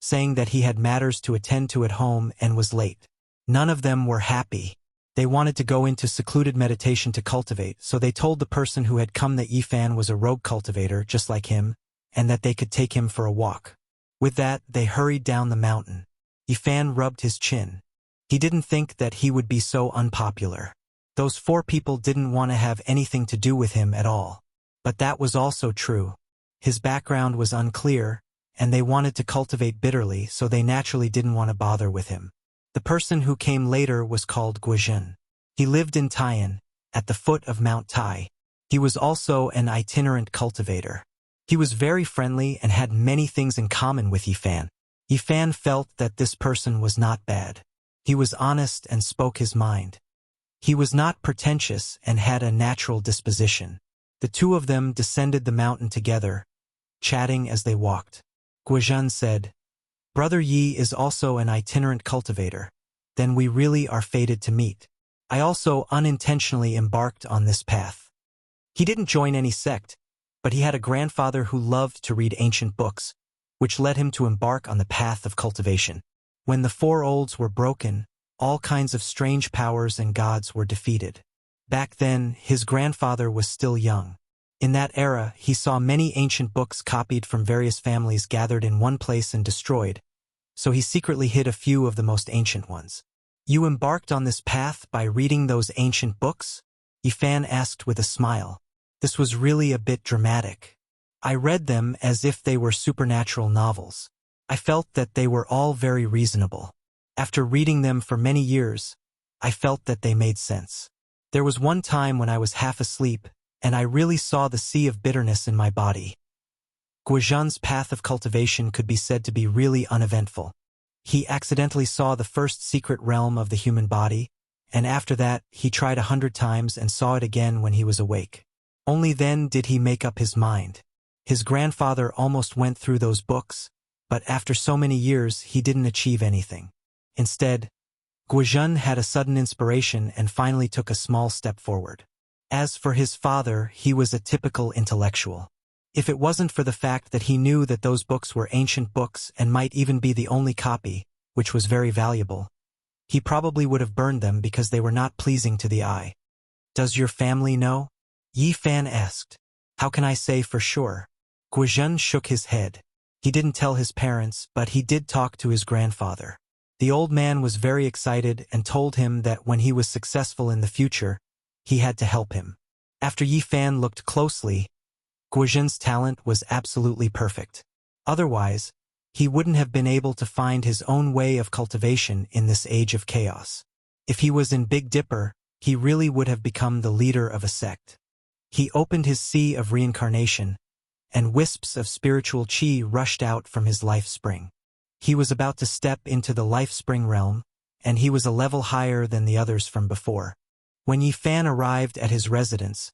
saying that he had matters to attend to at home and was late. None of them were happy. They wanted to go into secluded meditation to cultivate, so they told the person who had come that Yifan was a rogue cultivator just like him, and that they could take him for a walk. With that, they hurried down the mountain. Yifan rubbed his chin. He didn't think that he would be so unpopular. Those 4 people didn't want to have anything to do with him at all. But that was also true. His background was unclear, and they wanted to cultivate bitterly, so they naturally didn't want to bother with him. The person who came later was called Guizhen. He lived in Taiyan, at the foot of Mount Tai. He was also an itinerant cultivator. He was very friendly and had many things in common with Yifan. Yifan felt that this person was not bad. He was honest and spoke his mind. He was not pretentious and had a natural disposition. The 2 of them descended the mountain together, chatting as they walked. Guizhen said, "Brother Yi is also an itinerant cultivator. Then we really are fated to meet. I also unintentionally embarked on this path." He didn't join any sect, but he had a grandfather who loved to read ancient books, which led him to embark on the path of cultivation. When the 4 olds were broken, all kinds of strange powers and gods were defeated. Back then, his grandfather was still young. In that era, he saw many ancient books copied from various families gathered in one place and destroyed, so he secretly hid a few of the most ancient ones. "You embarked on this path by reading those ancient books?" Yifan asked with a smile. This was really a bit dramatic. "I read them as if they were supernatural novels. I felt that they were all very reasonable. After reading them for many years, I felt that they made sense. There was one time when I was half asleep, and I really saw the sea of bitterness in my body." Guizhen's path of cultivation could be said to be really uneventful. He accidentally saw the first secret realm of the human body, and after that, he tried 100 times and saw it again when he was awake. Only then did he make up his mind. His grandfather almost went through those books, but after so many years, he didn't achieve anything. Instead, Guizhen had a sudden inspiration and finally took a small step forward. As for his father, he was a typical intellectual. If it wasn't for the fact that he knew that those books were ancient books and might even be the only copy, which was very valuable, he probably would have burned them because they were not pleasing to the eye. "Does your family know?" Yifan asked. "How can I say for sure?" Guizhen shook his head. He didn't tell his parents, but he did talk to his grandfather. The old man was very excited and told him that when he was successful in the future, he had to help him. After Yifan looked closely, Guizhen's talent was absolutely perfect. Otherwise, he wouldn't have been able to find his own way of cultivation in this age of chaos. If he was in Big Dipper, he really would have become the leader of a sect. He opened his sea of reincarnation, and wisps of spiritual chi rushed out from his life spring. He was about to step into the life spring realm, and he was a level higher than the others from before. When Yifan arrived at his residence,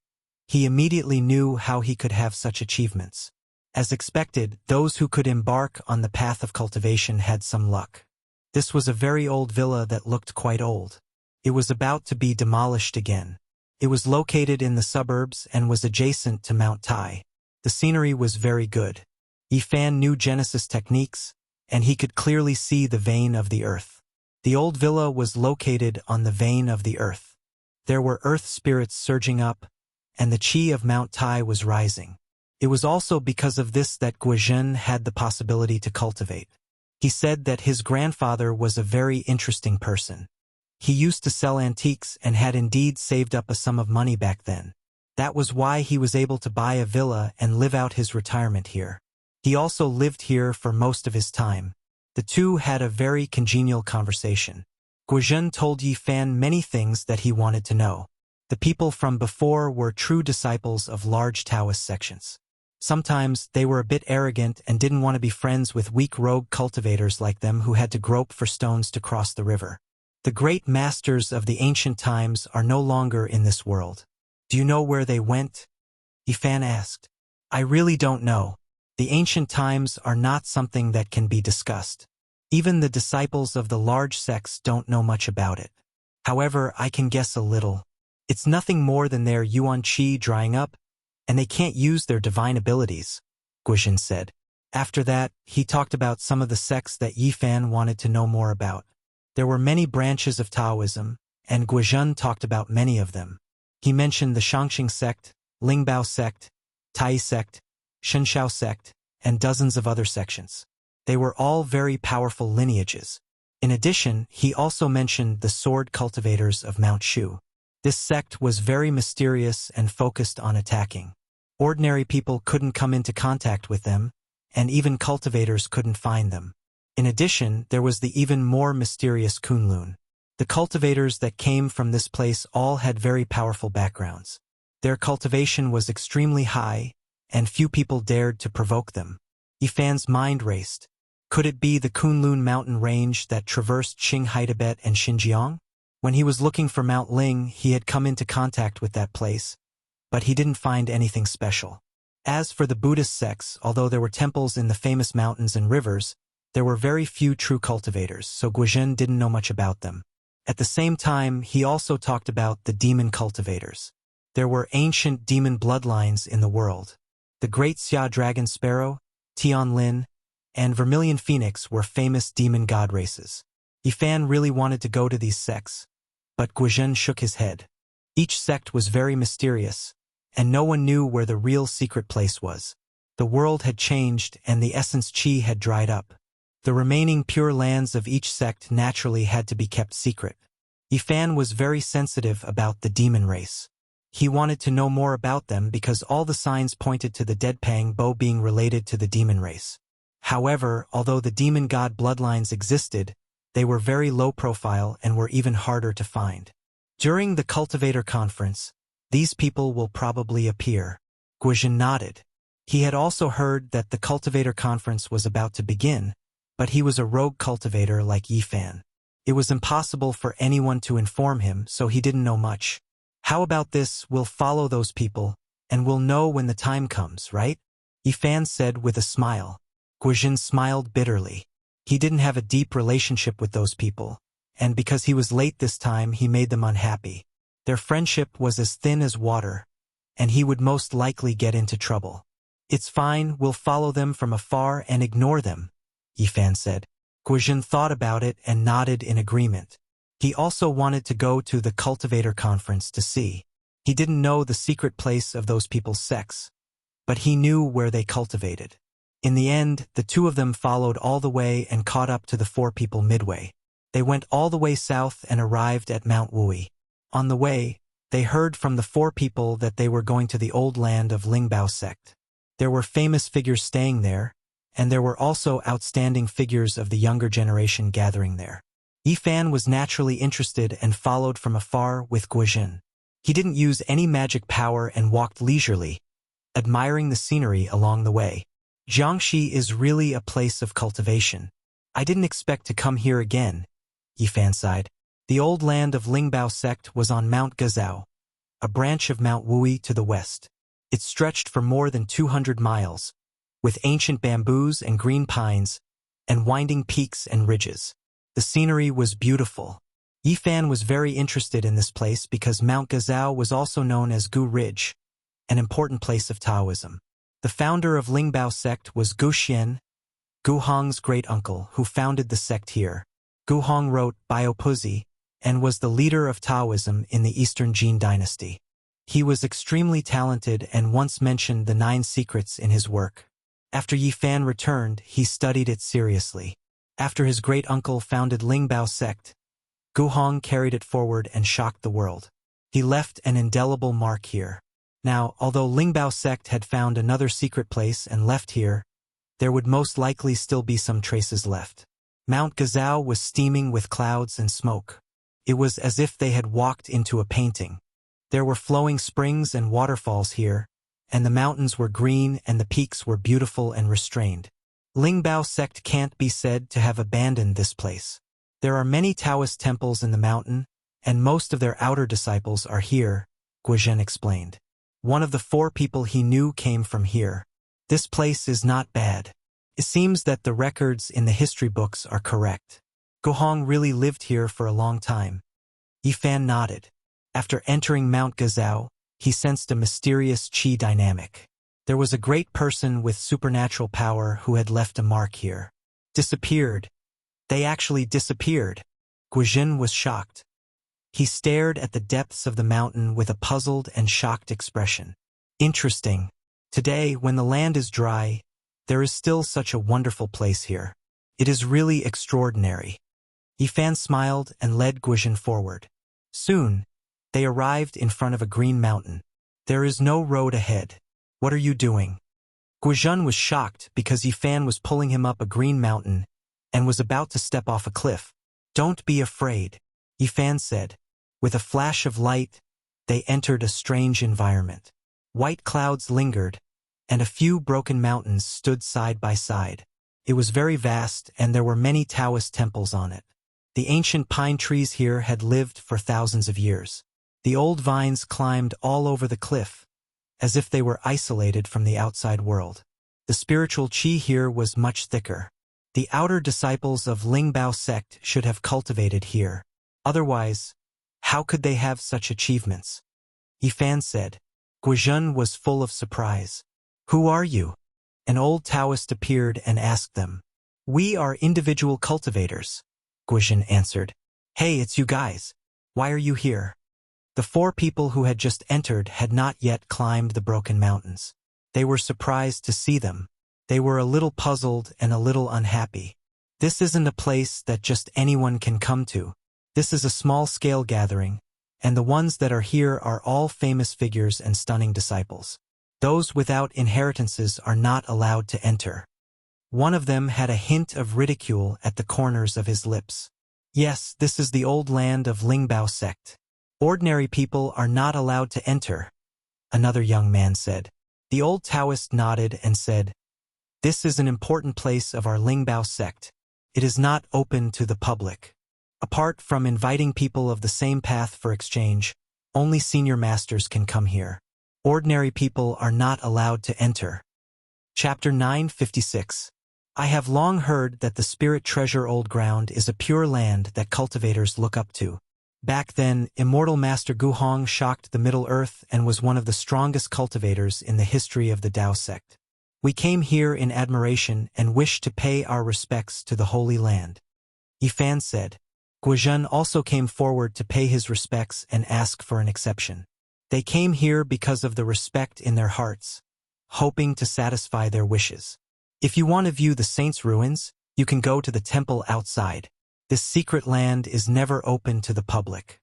he immediately knew how he could have such achievements. As expected, those who could embark on the path of cultivation had some luck. This was a very old villa that looked quite old. It was about to be demolished again. It was located in the suburbs and was adjacent to Mount Tai. The scenery was very good. Yifan knew Genesis techniques, and he could clearly see the vein of the earth. The old villa was located on the vein of the earth. There were earth spirits surging up, and the chi of Mount Tai was rising. It was also because of this that Guizhen had the possibility to cultivate. He said that his grandfather was a very interesting person. He used to sell antiques and had indeed saved up a sum of money back then. That was why he was able to buy a villa and live out his retirement here. He also lived here for most of his time. The two had a very congenial conversation. Guizhen told Yifan many things that he wanted to know. The people from before were true disciples of large Taoist sections. Sometimes they were a bit arrogant and didn't want to be friends with weak rogue cultivators like them who had to grope for stones to cross the river. The great masters of the ancient times are no longer in this world. Do you know where they went? Yifan asked. I really don't know. The ancient times are not something that can be discussed. Even the disciples of the large sects don't know much about it. However, I can guess a little. It's nothing more than their yuan qi drying up, and they can't use their divine abilities, Guizhen said. After that, he talked about some of the sects that Yifan wanted to know more about. There were many branches of Taoism, and Guizhen talked about many of them. He mentioned the Shangxing sect, Lingbao sect, Tai sect, Shenshao sect, and dozens of other sections. They were all very powerful lineages. In addition, he also mentioned the sword cultivators of Mount Shu. This sect was very mysterious and focused on attacking. Ordinary people couldn't come into contact with them, and even cultivators couldn't find them. In addition, there was the even more mysterious Kunlun. The cultivators that came from this place all had very powerful backgrounds. Their cultivation was extremely high, and few people dared to provoke them. Yifan's mind raced. Could it be the Kunlun mountain range that traversed Qinghai Tibet and Xinjiang? When he was looking for Mount Ling, he had come into contact with that place, but he didn't find anything special. As for the Buddhist sects, although there were temples in the famous mountains and rivers, there were very few true cultivators, so Guizhen didn't know much about them. At the same time, he also talked about the demon cultivators. There were ancient demon bloodlines in the world. The Great Xia Dragon Sparrow, Tian Lin, and Vermilion Phoenix were famous demon god races. Yifan really wanted to go to these sects, but Guizhen shook his head. Each sect was very mysterious, and no one knew where the real secret place was. The world had changed and the essence qi had dried up. The remaining pure lands of each sect naturally had to be kept secret. Yifan was very sensitive about the demon race. He wanted to know more about them because all the signs pointed to the Deadpang Bo being related to the demon race. However, although the demon god bloodlines existed, they were very low profile and were even harder to find. During the Cultivator Conference, these people will probably appear. Guizhen nodded. He had also heard that the Cultivator Conference was about to begin, but he was a rogue cultivator like Yifan. It was impossible for anyone to inform him, so he didn't know much. How about this, we'll follow those people, and we'll know when the time comes, right? Yifan said with a smile. Guizhen smiled bitterly. He didn't have a deep relationship with those people, and because he was late this time he made them unhappy. Their friendship was as thin as water, and he would most likely get into trouble. It's fine, we'll follow them from afar and ignore them, Yifan said. Guizhen thought about it and nodded in agreement. He also wanted to go to the Cultivator Conference to see. He didn't know the secret place of those people's sects, but he knew where they cultivated. In the end, the two of them followed all the way and caught up to the four people midway. They went all the way south and arrived at Mount Wui. On the way, they heard from the four people that they were going to the old land of Lingbao sect. There were famous figures staying there, and there were also outstanding figures of the younger generation gathering there. Yifan was naturally interested and followed from afar with Guizhen. He didn't use any magic power and walked leisurely, admiring the scenery along the way. Jiangxi is really a place of cultivation. I didn't expect to come here again, Yifan sighed. The old land of Lingbao sect was on Mount Gazao, a branch of Mount Wui to the west. It stretched for more than 200 miles, with ancient bamboos and green pines, and winding peaks and ridges. The scenery was beautiful. Yifan was very interested in this place because Mount Gazao was also known as Gu Ridge, an important place of Taoism. The founder of Lingbao sect was Gu Xian, Gu Hong's great-uncle, who founded the sect here. Gu Hong wrote Biopuzi and was the leader of Taoism in the Eastern Jin dynasty. He was extremely talented and once mentioned the 9 secrets in his work. After Yifan returned, he studied it seriously. After his great-uncle founded Lingbao sect, Gu Hong carried it forward and shocked the world. He left an indelible mark here. Now, although Lingbao sect had found another secret place and left here, there would most likely still be some traces left. Mount Gazao was steaming with clouds and smoke. It was as if they had walked into a painting. There were flowing springs and waterfalls here, and the mountains were green and the peaks were beautiful and restrained. Lingbao sect can't be said to have abandoned this place. There are many Taoist temples in the mountain, and most of their outer disciples are here, Guizhen explained. One of the 4 people he knew came from here. This place is not bad. It seems that the records in the history books are correct. Gu Hong really lived here for a long time. Yifan nodded. After entering Mount Gazao, he sensed a mysterious qi dynamic. There was a great person with supernatural power who had left a mark here. Disappeared. They actually disappeared. Guizhen was shocked. He stared at the depths of the mountain with a puzzled and shocked expression. Interesting. Today, when the land is dry, there is still such a wonderful place here. It is really extraordinary. Yifan smiled and led Guizhen forward. Soon, they arrived in front of a green mountain. There is no road ahead. What are you doing? Guizhen was shocked because Yifan was pulling him up a green mountain and was about to step off a cliff. Don't be afraid, Yifan said. With a flash of light, they entered a strange environment. White clouds lingered, and a few broken mountains stood side by side. It was very vast, and there were many Taoist temples on it. The ancient pine trees here had lived for thousands of years. The old vines climbed all over the cliff, as if they were isolated from the outside world. The spiritual qi here was much thicker. The outer disciples of Lingbao sect should have cultivated here. Otherwise, how could they have such achievements? Yifan said. Guizhen was full of surprise. Who are you? An old Taoist appeared and asked them. We are individual cultivators, Guizhen answered. Hey, it's you guys. Why are you here? The 4 people who had just entered had not yet climbed the broken mountains. They were surprised to see them. They were a little puzzled and a little unhappy. This isn't a place that just anyone can come to. This is a small-scale gathering, and the ones that are here are all famous figures and stunning disciples. Those without inheritances are not allowed to enter. One of them had a hint of ridicule at the corners of his lips. Yes, this is the old land of Lingbao sect. Ordinary people are not allowed to enter, another young man said. The old Taoist nodded and said, This is an important place of our Lingbao sect. It is not open to the public. Apart from inviting people of the same path for exchange, only senior masters can come here. Ordinary people are not allowed to enter. Chapter 956. I have long heard that the spirit treasure old ground is a pure land that cultivators look up to. Back then, immortal Master Guhong shocked the Middle Earth and was one of the strongest cultivators in the history of the Tao sect. We came here in admiration and wish to pay our respects to the Holy Land. Yifan said. Guizhen also came forward to pay his respects and ask for an exception. They came here because of the respect in their hearts, hoping to satisfy their wishes. If you want to view the saints' ruins, you can go to the temple outside. This secret land is never open to the public.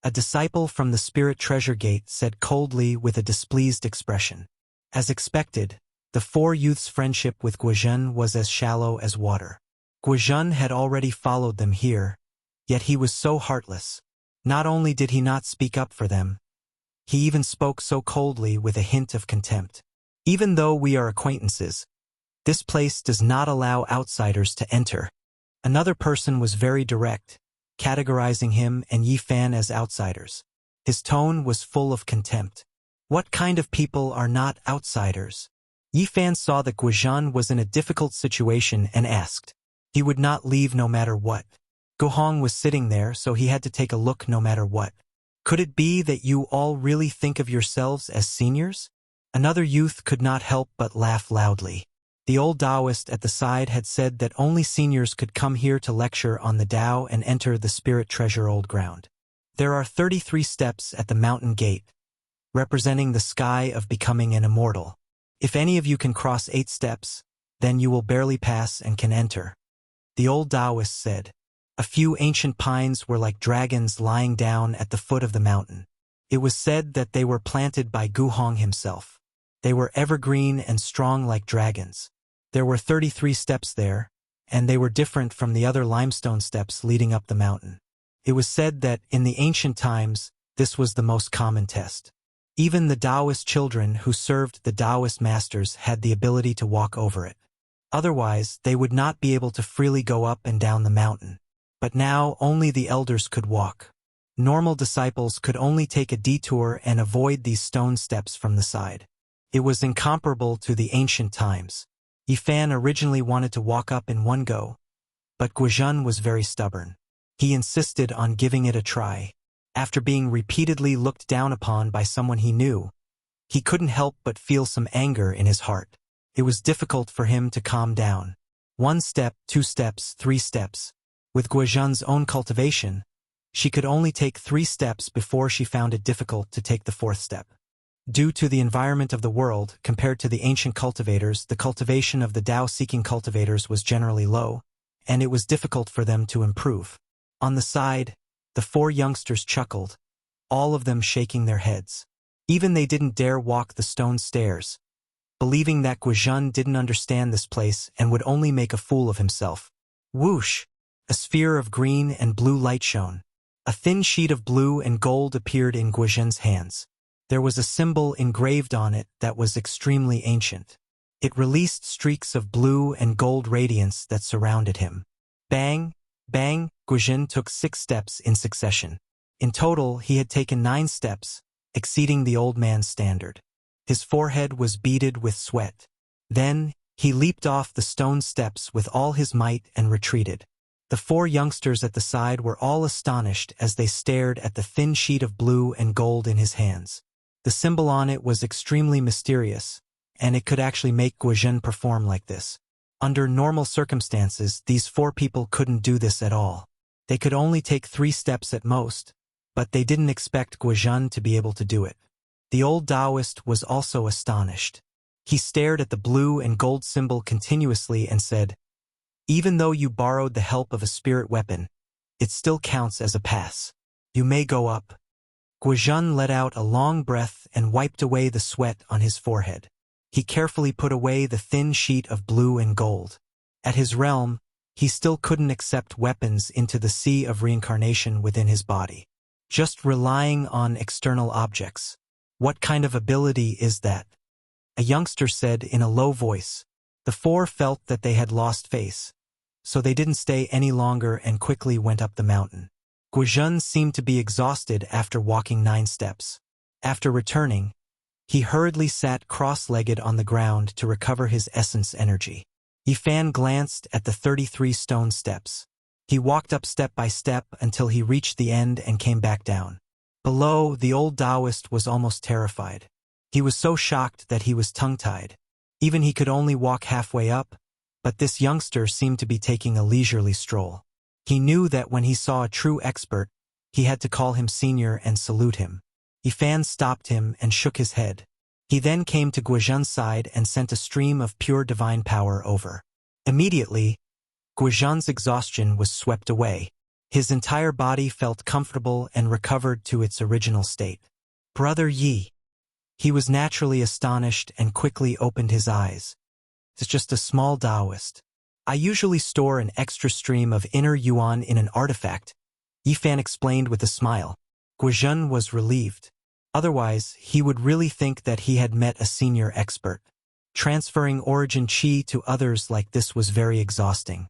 A disciple from the Spirit Treasure Gate said coldly with a displeased expression. As expected, the 4 youths' friendship with Guizhen was as shallow as water. Guizhen had already followed them here, yet he was so heartless. Not only did he not speak up for them, he even spoke so coldly with a hint of contempt. Even though we are acquaintances, this place does not allow outsiders to enter. Another person was very direct, categorizing him and Yifan as outsiders. His tone was full of contempt. What kind of people are not outsiders? Yifan saw that Guizhen was in a difficult situation and asked. He would not leave no matter what. Guhong was sitting there, so he had to take a look no matter what. Could it be that you all really think of yourselves as seniors? Another youth could not help but laugh loudly. The old Taoist at the side had said that only seniors could come here to lecture on the Tao and enter the spirit treasure old ground. There are 33 steps at the mountain gate, representing the sky of becoming an immortal. If any of you can cross 8 steps, then you will barely pass and can enter. The old Taoist said. A few ancient pines were like dragons lying down at the foot of the mountain. It was said that they were planted by Guhong himself. They were evergreen and strong like dragons. There were 33 steps there, and they were different from the other limestone steps leading up the mountain. It was said that, in the ancient times, this was the most common test. Even the Taoist children who served the Taoist masters had the ability to walk over it. Otherwise, they would not be able to freely go up and down the mountain. But now only the elders could walk. Normal disciples could only take a detour and avoid these stone steps from the side. It was incomparable to the ancient times. Yifan originally wanted to walk up in one go, but Guizhen was very stubborn. He insisted on giving it a try. After being repeatedly looked down upon by someone he knew, he couldn't help but feel some anger in his heart. It was difficult for him to calm down. 1 step, 2 steps, 3 steps. With Guizhen's own cultivation, She could only take 3 steps before she found it difficult to take the 4th step. Due to the environment of the world, compared to the ancient cultivators, the cultivation of the Tao-seeking cultivators was generally low, and it was difficult for them to improve. On the side, the 4 youngsters chuckled, all of them shaking their heads. Even they didn't dare walk the stone stairs, believing that Guizhen didn't understand this place and would only make a fool of himself. Whoosh! A sphere of green and blue light shone. A thin sheet of blue and gold appeared in Guizhen's hands. There was a symbol engraved on it that was extremely ancient. It released streaks of blue and gold radiance that surrounded him. Bang! Bang! Guizhen took 6 steps in succession. In total, he had taken 9 steps, exceeding the old man's standard. His forehead was beaded with sweat. Then, he leaped off the stone steps with all his might and retreated. The 4 youngsters at the side were all astonished as they stared at the thin sheet of blue and gold in his hands. The symbol on it was extremely mysterious, and it could actually make Guizhen perform like this. Under normal circumstances, these 4 people couldn't do this at all. They could only take 3 steps at most, but they didn't expect Guizhen to be able to do it. The old Taoist was also astonished. He stared at the blue and gold symbol continuously and said, "Even though you borrowed the help of a spirit weapon, it still counts as a pass. You may go up." Guizhen let out a long breath and wiped away the sweat on his forehead. He carefully put away the thin sheet of blue and gold. At his realm, he still couldn't accept weapons into the sea of reincarnation within his body. Just relying on external objects. What kind of ability is that? A youngster said in a low voice. The 4 felt that they had lost face, so they didn't stay any longer and quickly went up the mountain. Guizhen seemed to be exhausted after walking 9 steps. After returning, he hurriedly sat cross-legged on the ground to recover his essence energy. Yifan glanced at the 33 stone steps. He walked up step by step until he reached the end and came back down. Below, the old Taoist was almost terrified. He was so shocked that he was tongue-tied. Even he could only walk halfway up, but this youngster seemed to be taking a leisurely stroll. He knew that when he saw a true expert, he had to call him senior and salute him. Yifan stopped him and shook his head. He then came to Guizhen's side and sent a stream of pure divine power over. Immediately, Guizhen's exhaustion was swept away. His entire body felt comfortable and recovered to its original state. "Brother Yi." He was naturally astonished and quickly opened his eyes. "It's just a small Taoist. I usually store an extra stream of inner yuan in an artifact," Yifan explained with a smile. Guizhen was relieved. Otherwise, he would really think that he had met a senior expert. Transferring origin qi to others like this was very exhausting.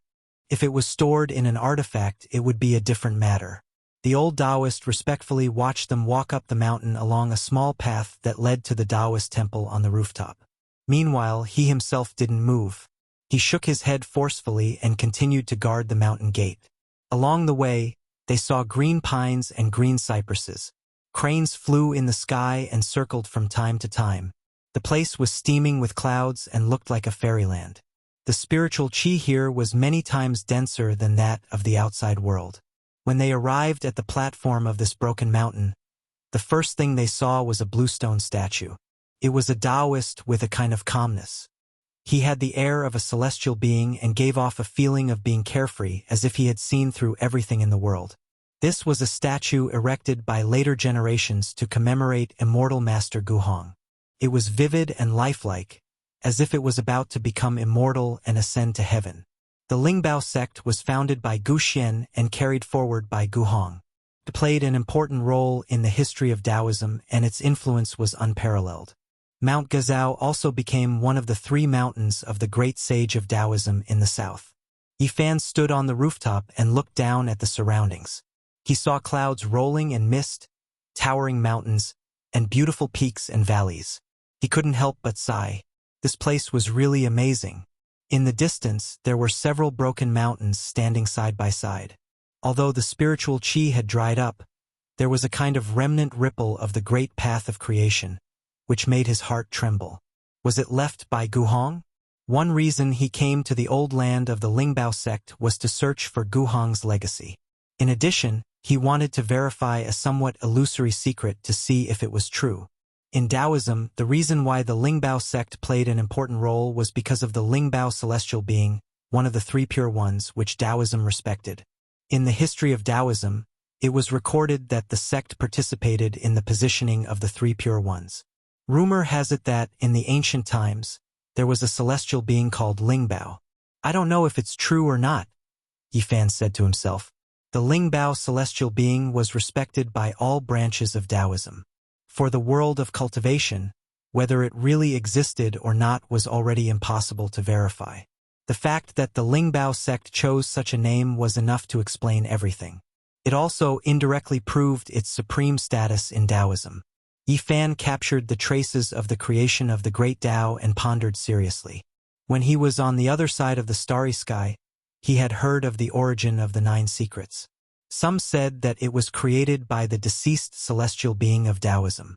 If it was stored in an artifact, it would be a different matter. The old Taoist respectfully watched them walk up the mountain along a small path that led to the Taoist temple on the rooftop. Meanwhile, he himself didn't move. He shook his head forcefully and continued to guard the mountain gate. Along the way, they saw green pines and green cypresses. Cranes flew in the sky and circled from time to time. The place was steaming with clouds and looked like a fairyland. The spiritual qi here was many times denser than that of the outside world. When they arrived at the platform of this broken mountain, the first thing they saw was a bluestone statue. It was a Taoist with a kind of calmness. He had the air of a celestial being and gave off a feeling of being carefree, as if he had seen through everything in the world. This was a statue erected by later generations to commemorate immortal Master Guhong. It was vivid and lifelike, as if it was about to become immortal and ascend to heaven. The Lingbao sect was founded by Gu Xian and carried forward by Guhong. It played an important role in the history of Taoism, and its influence was unparalleled. Mount Gazao also became one of the 3 mountains of the great sage of Taoism in the south. Yifan stood on the rooftop and looked down at the surroundings. He saw clouds rolling and mist, towering mountains, and beautiful peaks and valleys. He couldn't help but sigh. This place was really amazing. In the distance, there were several broken mountains standing side by side. Although the spiritual qi had dried up, there was a kind of remnant ripple of the great path of creation, which made his heart tremble. Was it left by Guhong? One reason he came to the old land of the Lingbao sect was to search for Guhong's legacy. In addition, He wanted to verify a somewhat illusory secret to see if it was true. In Taoism, the reason why the Lingbao sect played an important role was because of the Lingbao celestial being, one of the three pure ones which Taoism respected. In the history of Taoism, it was recorded that the sect participated in the positioning of the three pure ones. Rumor has it that, in the ancient times, there was a celestial being called Lingbao. I don't know if it's true or not, Yifan said to himself. The Lingbao celestial being was respected by all branches of Taoism. For the world of cultivation, whether it really existed or not was already impossible to verify. The fact that the Lingbao sect chose such a name was enough to explain everything. It also indirectly proved its supreme status in Taoism. Yifan captured the traces of the creation of the great Tao and pondered seriously. When he was on the other side of the starry sky, he had heard of the origin of the 9 secrets. Some said that it was created by the deceased celestial being of Taoism.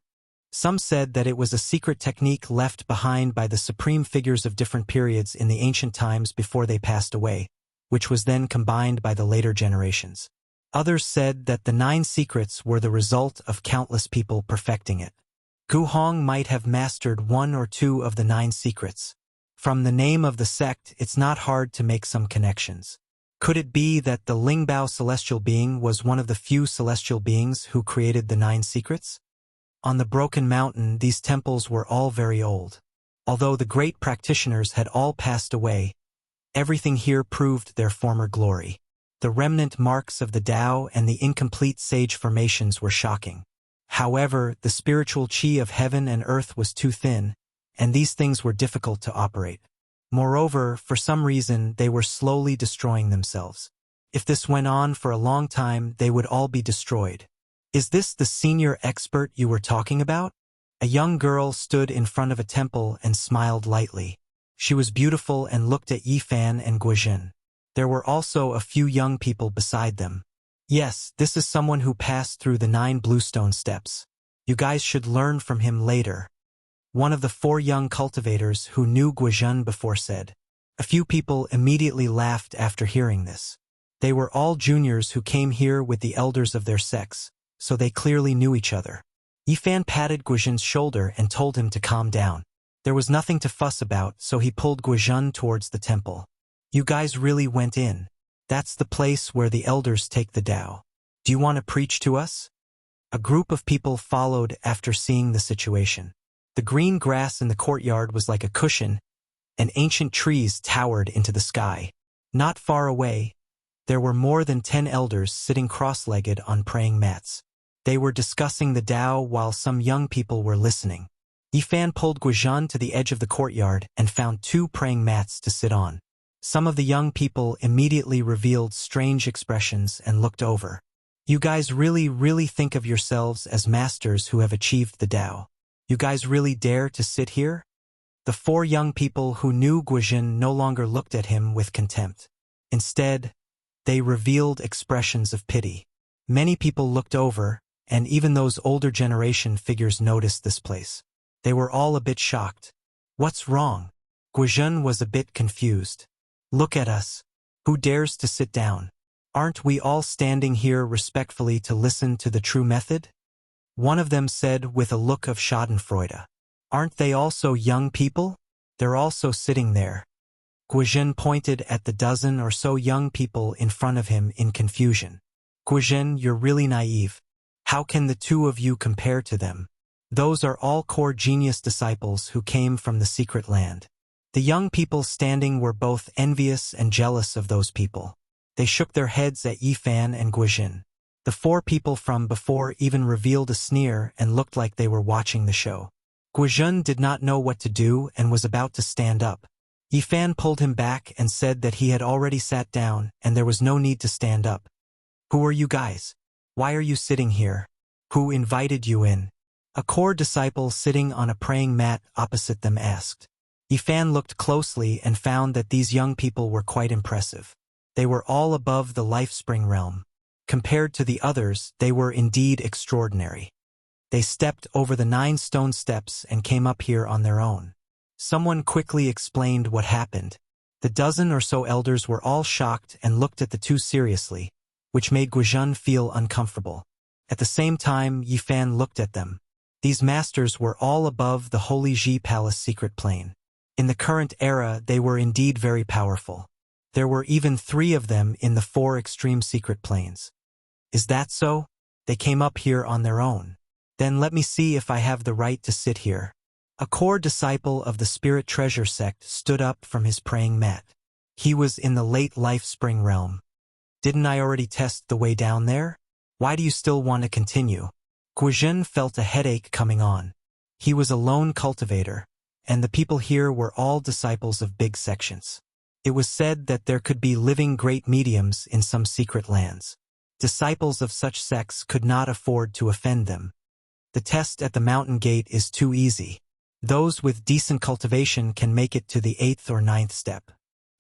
Some said that it was a secret technique left behind by the supreme figures of different periods in the ancient times before they passed away, which was then combined by the later generations. Others said that the 9 secrets were the result of countless people perfecting it. Gu Hong might have mastered 1 or 2 of the 9 secrets. From the name of the sect, it's not hard to make some connections. Could it be that the Lingbao celestial being was one of the few celestial beings who created the 9 secrets? On the Broken Mountain, these temples were all very old. Although the great practitioners had all passed away, everything here proved their former glory. The remnant marks of the Tao and the incomplete sage formations were shocking. However, the spiritual qi of heaven and earth was too thin, and these things were difficult to operate. Moreover, for some reason, they were slowly destroying themselves. If this went on for a long time, they would all be destroyed. Is this the senior expert you were talking about? A young girl stood in front of a temple and smiled lightly. She was beautiful and looked at Yifan and Guizhen. There were also a few young people beside them. Yes, this is someone who passed through the 9 bluestone steps. You guys should learn from him later. One of the 4 young cultivators who knew Guizhen before said. A few people immediately laughed after hearing this. They were all juniors who came here with the elders of their sex, so they clearly knew each other. Yifan patted Guizhen's shoulder and told him to calm down. There was nothing to fuss about, so he pulled Guizhen towards the temple. You guys really went in. That's the place where the elders take the Tao. Do you want to preach to us? A group of people followed after seeing the situation. The green grass in the courtyard was like a cushion, and ancient trees towered into the sky. Not far away, there were more than 10 elders sitting cross-legged on praying mats. They were discussing the Tao while some young people were listening. Yifan pulled Guizhen to the edge of the courtyard and found 2 praying mats to sit on. Some of the young people immediately revealed strange expressions and looked over. You guys really think of yourselves as masters who have achieved the Tao. You guys really dare to sit here? The 4 young people who knew Guizhen no longer looked at him with contempt. Instead, they revealed expressions of pity. Many people looked over, and even those older generation figures noticed this place. They were all a bit shocked. What's wrong? Guizhen was a bit confused. Look at us. Who dares to sit down? Aren't we all standing here respectfully to listen to the true method? One of them said with a look of schadenfreude. Aren't they also young people? They're also sitting there. Guizhen pointed at the dozen or so young people in front of him in confusion. Guizhen, you're really naive. How can the 2 of you compare to them? Those are all core genius disciples who came from the secret land. The young people standing were both envious and jealous of those people. They shook their heads at Yifan and Guizhen. The 4 people from before even revealed a sneer and looked like they were watching the show. Guizhen did not know what to do and was about to stand up. Yifan pulled him back and said that he had already sat down and there was no need to stand up. Who are you guys? Why are you sitting here? Who invited you in? A core disciple sitting on a praying mat opposite them asked. Yifan looked closely and found that these young people were quite impressive. They were all above the life-spring realm. Compared to the others, they were indeed extraordinary. They stepped over the 9 stone steps and came up here on their own. Someone quickly explained what happened. The dozen or so elders were all shocked and looked at the 2 seriously. which made Guizhen feel uncomfortable. At the same time, Yifan looked at them. These masters were all above the Holy Ji Palace secret plane. In the current era, they were indeed very powerful. There were even 3 of them in the 4 extreme secret planes. Is that so? They came up here on their own. Then let me see if I have the right to sit here. A core disciple of the Spirit Treasure sect stood up from his praying mat. He was in the late life spring realm. Didn't I already test the way down there? Why do you still want to continue? Guizhen felt a headache coming on. He was a lone cultivator, and the people here were all disciples of big sections. It was said that there could be living great mediums in some secret lands. Disciples of such sects could not afford to offend them. The test at the mountain gate is too easy. Those with decent cultivation can make it to the 8th or 9th step.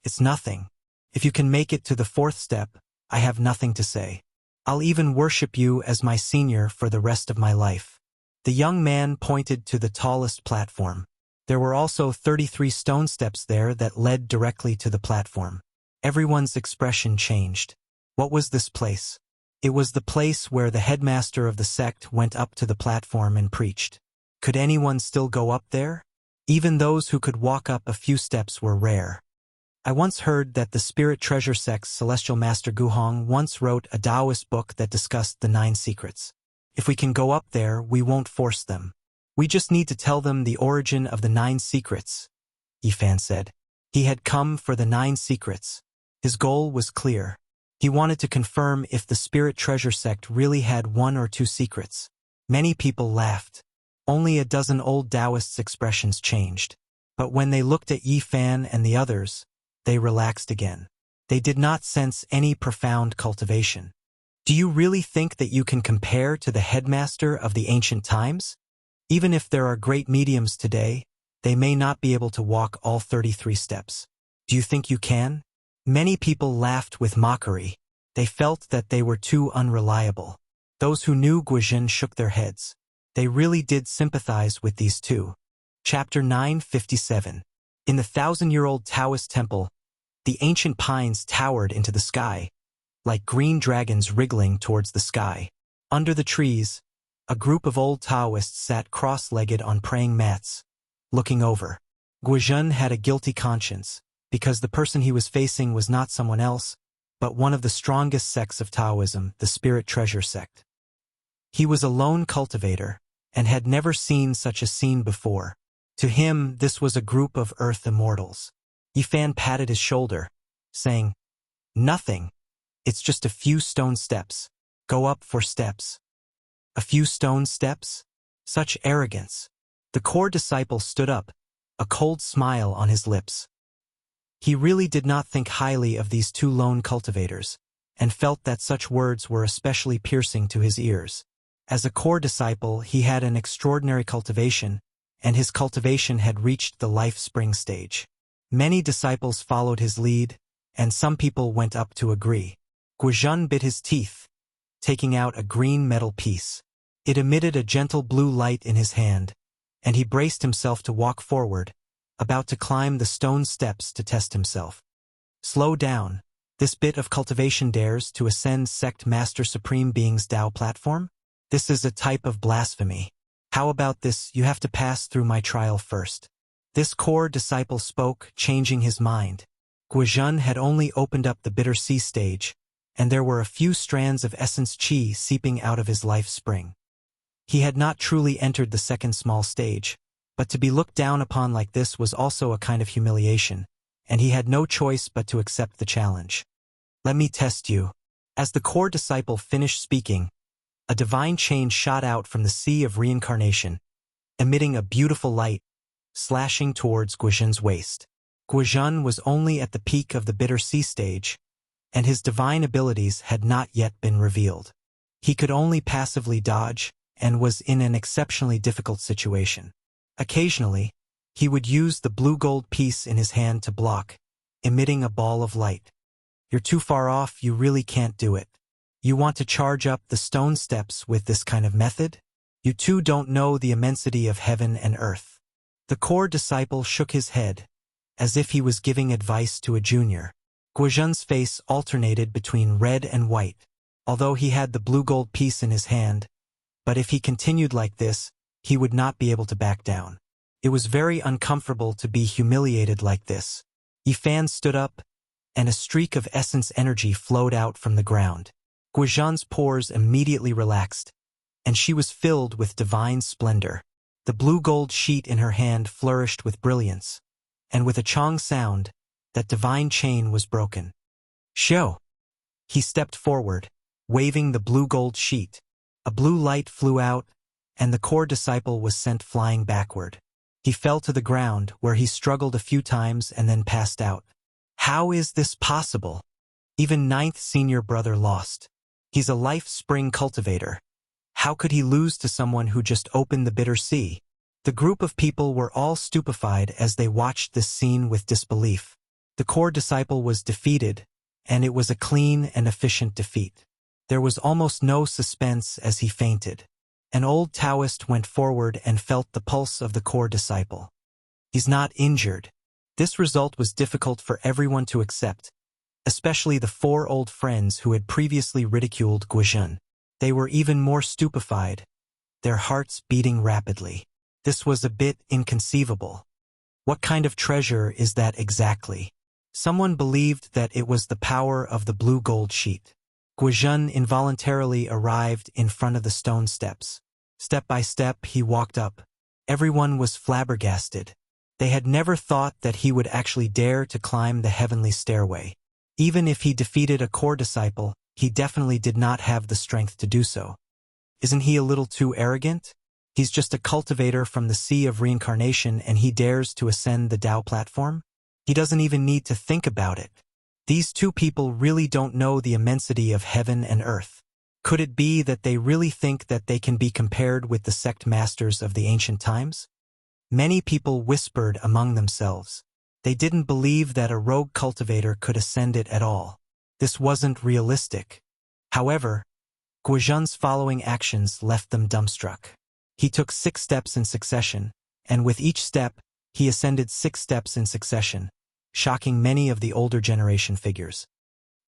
It's nothing. If you can make it to the 4th step, I have nothing to say. I'll even worship you as my senior for the rest of my life. The young man pointed to the tallest platform. There were also 33 stone steps there that led directly to the platform. Everyone's expression changed. What was this place? It was the place where the headmaster of the sect went up to the platform and preached. Could anyone still go up there? Even those who could walk up a few steps were rare. I once heard that the Spirit Treasure sect's celestial master Guhong once wrote a Taoist book that discussed the 9 secrets. If we can go up there, we won't force them. We just need to tell them the origin of the 9 secrets, Yifan said. He had come for the 9 secrets. His goal was clear. He wanted to confirm if the Spirit Treasure sect really had 1 or 2 secrets. Many people laughed. Only a dozen old Taoists' expressions changed. But when they looked at Yifan and the others, they relaxed again. They did not sense any profound cultivation. Do you really think that you can compare to the headmaster of the ancient times? Even if there are great mediums today, they may not be able to walk all 33 steps. Do you think you can? Many people laughed with mockery. They felt that they were too unreliable. Those who knew Guizhen shook their heads. They really did sympathize with these two. Chapter 957. In the 1,000-year-old Taoist temple, the ancient pines towered into the sky, like green dragons wriggling towards the sky. Under the trees, a group of old Taoists sat cross-legged on praying mats, looking over. Guizhen had a guilty conscience, because the person he was facing was not someone else, but one of the strongest sects of Taoism, the Spirit Treasure sect. He was a lone cultivator, and had never seen such a scene before. To him, this was a group of earth immortals. Yifan patted his shoulder, saying, "Nothing. It's just a few stone steps. Go up 4 steps." A few stone steps? Such arrogance. The core disciple stood up, a cold smile on his lips. He really did not think highly of these 2 lone cultivators, and felt that such words were especially piercing to his ears. As a core disciple, he had an extraordinary cultivation, and his cultivation had reached the life spring stage. Many disciples followed his lead, and some people went up to agree. Guizhen bit his teeth, taking out a green metal piece. It emitted a gentle blue light in his hand, and he braced himself to walk forward, about to climb the stone steps to test himself. Slow down. This bit of cultivation dares to ascend Sect Master Supreme Being's Tao platform? This is a type of blasphemy. How about this? You have to pass through my trial first. This core disciple spoke, changing his mind. Guizhen had only opened up the bitter sea stage, and there were a few strands of essence chi seeping out of his life spring. He had not truly entered the second small stage, but to be looked down upon like this was also a kind of humiliation, and he had no choice but to accept the challenge. Let me test you. As the core disciple finished speaking, a divine chain shot out from the sea of reincarnation, emitting a beautiful light, slashing towards Guizhen's waist. Guizhen was only at the peak of the bitter sea stage, and his divine abilities had not yet been revealed. He could only passively dodge, and was in an exceptionally difficult situation. Occasionally, he would use the blue gold piece in his hand to block, emitting a ball of light. You're too far off, you really can't do it. You want to charge up the stone steps with this kind of method? You too don't know the immensity of heaven and earth. The core disciple shook his head, as if he was giving advice to a junior. Guizhen's face alternated between red and white. although he had the blue gold piece in his hand, but if he continued like this, he would not be able to back down. It was very uncomfortable to be humiliated like this. Yifan stood up, and a streak of essence energy flowed out from the ground. Guizhan's pores immediately relaxed, and she was filled with divine splendor. The blue gold sheet in her hand flourished with brilliance, and with a chong sound, that divine chain was broken. Show! He stepped forward, waving the blue gold sheet. A blue light flew out, and the core disciple was sent flying backward. He fell to the ground, where he struggled a few times and then passed out. How is this possible? Even ninth senior brother lost. He's a life spring cultivator. How could he lose to someone who just opened the bitter sea? The group of people were all stupefied as they watched this scene with disbelief. The core disciple was defeated, and it was a clean and efficient defeat. There was almost no suspense as he fainted. An old Taoist went forward and felt the pulse of the core disciple. He's not injured. This result was difficult for everyone to accept, especially the 4 old friends who had previously ridiculed Guizhan. They were even more stupefied, their hearts beating rapidly. This was a bit inconceivable. What kind of treasure is that exactly? Someone believed that it was the power of the blue gold sheet. Guizhan involuntarily arrived in front of the stone steps. Step by step, he walked up. Everyone was flabbergasted. They had never thought that he would actually dare to climb the heavenly stairway. Even if he defeated a core disciple, he definitely did not have the strength to do so. Isn't he a little too arrogant? He's just a cultivator from the sea of reincarnation and he dares to ascend the Tao platform? He doesn't even need to think about it. These 2 people really don't know the immensity of heaven and earth. Could it be that they really think that they can be compared with the sect masters of the ancient times? Many people whispered among themselves. They didn't believe that a rogue cultivator could ascend it at all. This wasn't realistic. However, Guizhan's following actions left them dumbstruck. He took 6 steps in succession, and with each step, he ascended 6 steps in succession, shocking many of the older generation figures.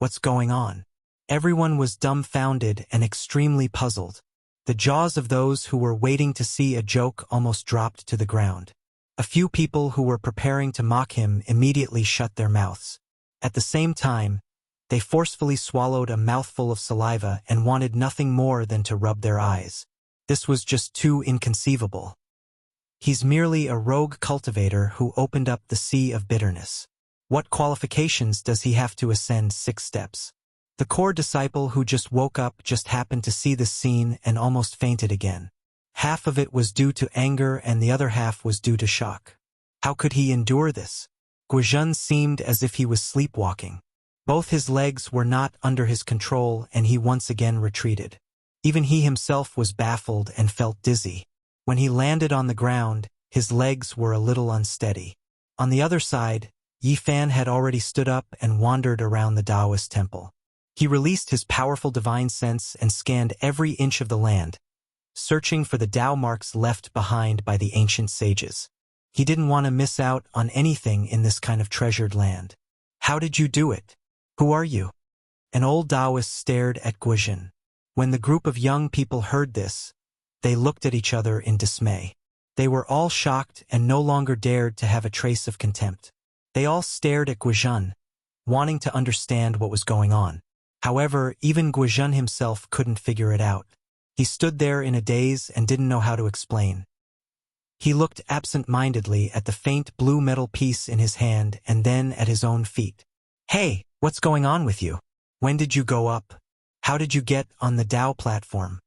What's going on? Everyone was dumbfounded and extremely puzzled. The jaws of those who were waiting to see a joke almost dropped to the ground. A few people who were preparing to mock him immediately shut their mouths. At the same time, they forcefully swallowed a mouthful of saliva and wanted nothing more than to rub their eyes. This was just too inconceivable. He's merely a rogue cultivator who opened up the sea of bitterness. What qualifications does he have to ascend 6 steps? The core disciple who just woke up just happened to see this scene and almost fainted again. Half of it was due to anger and the other half was due to shock. How could he endure this? Guizhan seemed as if he was sleepwalking. Both his legs were not under his control and he once again retreated. Even he himself was baffled and felt dizzy. When he landed on the ground, his legs were a little unsteady. On the other side, Yifan had already stood up and wandered around the Taoist temple. He released his powerful divine sense and scanned every inch of the land, searching for the Tao marks left behind by the ancient sages. He didn't want to miss out on anything in this kind of treasured land. How did you do it? Who are you? An old Taoist stared at Guizhan. When the group of young people heard this, they looked at each other in dismay. They were all shocked and no longer dared to have a trace of contempt. They all stared at Guizhan, wanting to understand what was going on. However, even Guizhan himself couldn't figure it out. He stood there in a daze and didn't know how to explain. He looked absent-mindedly at the faint blue metal piece in his hand and then at his own feet. Hey, what's going on with you? When did you go up? How did you get on the Tao platform?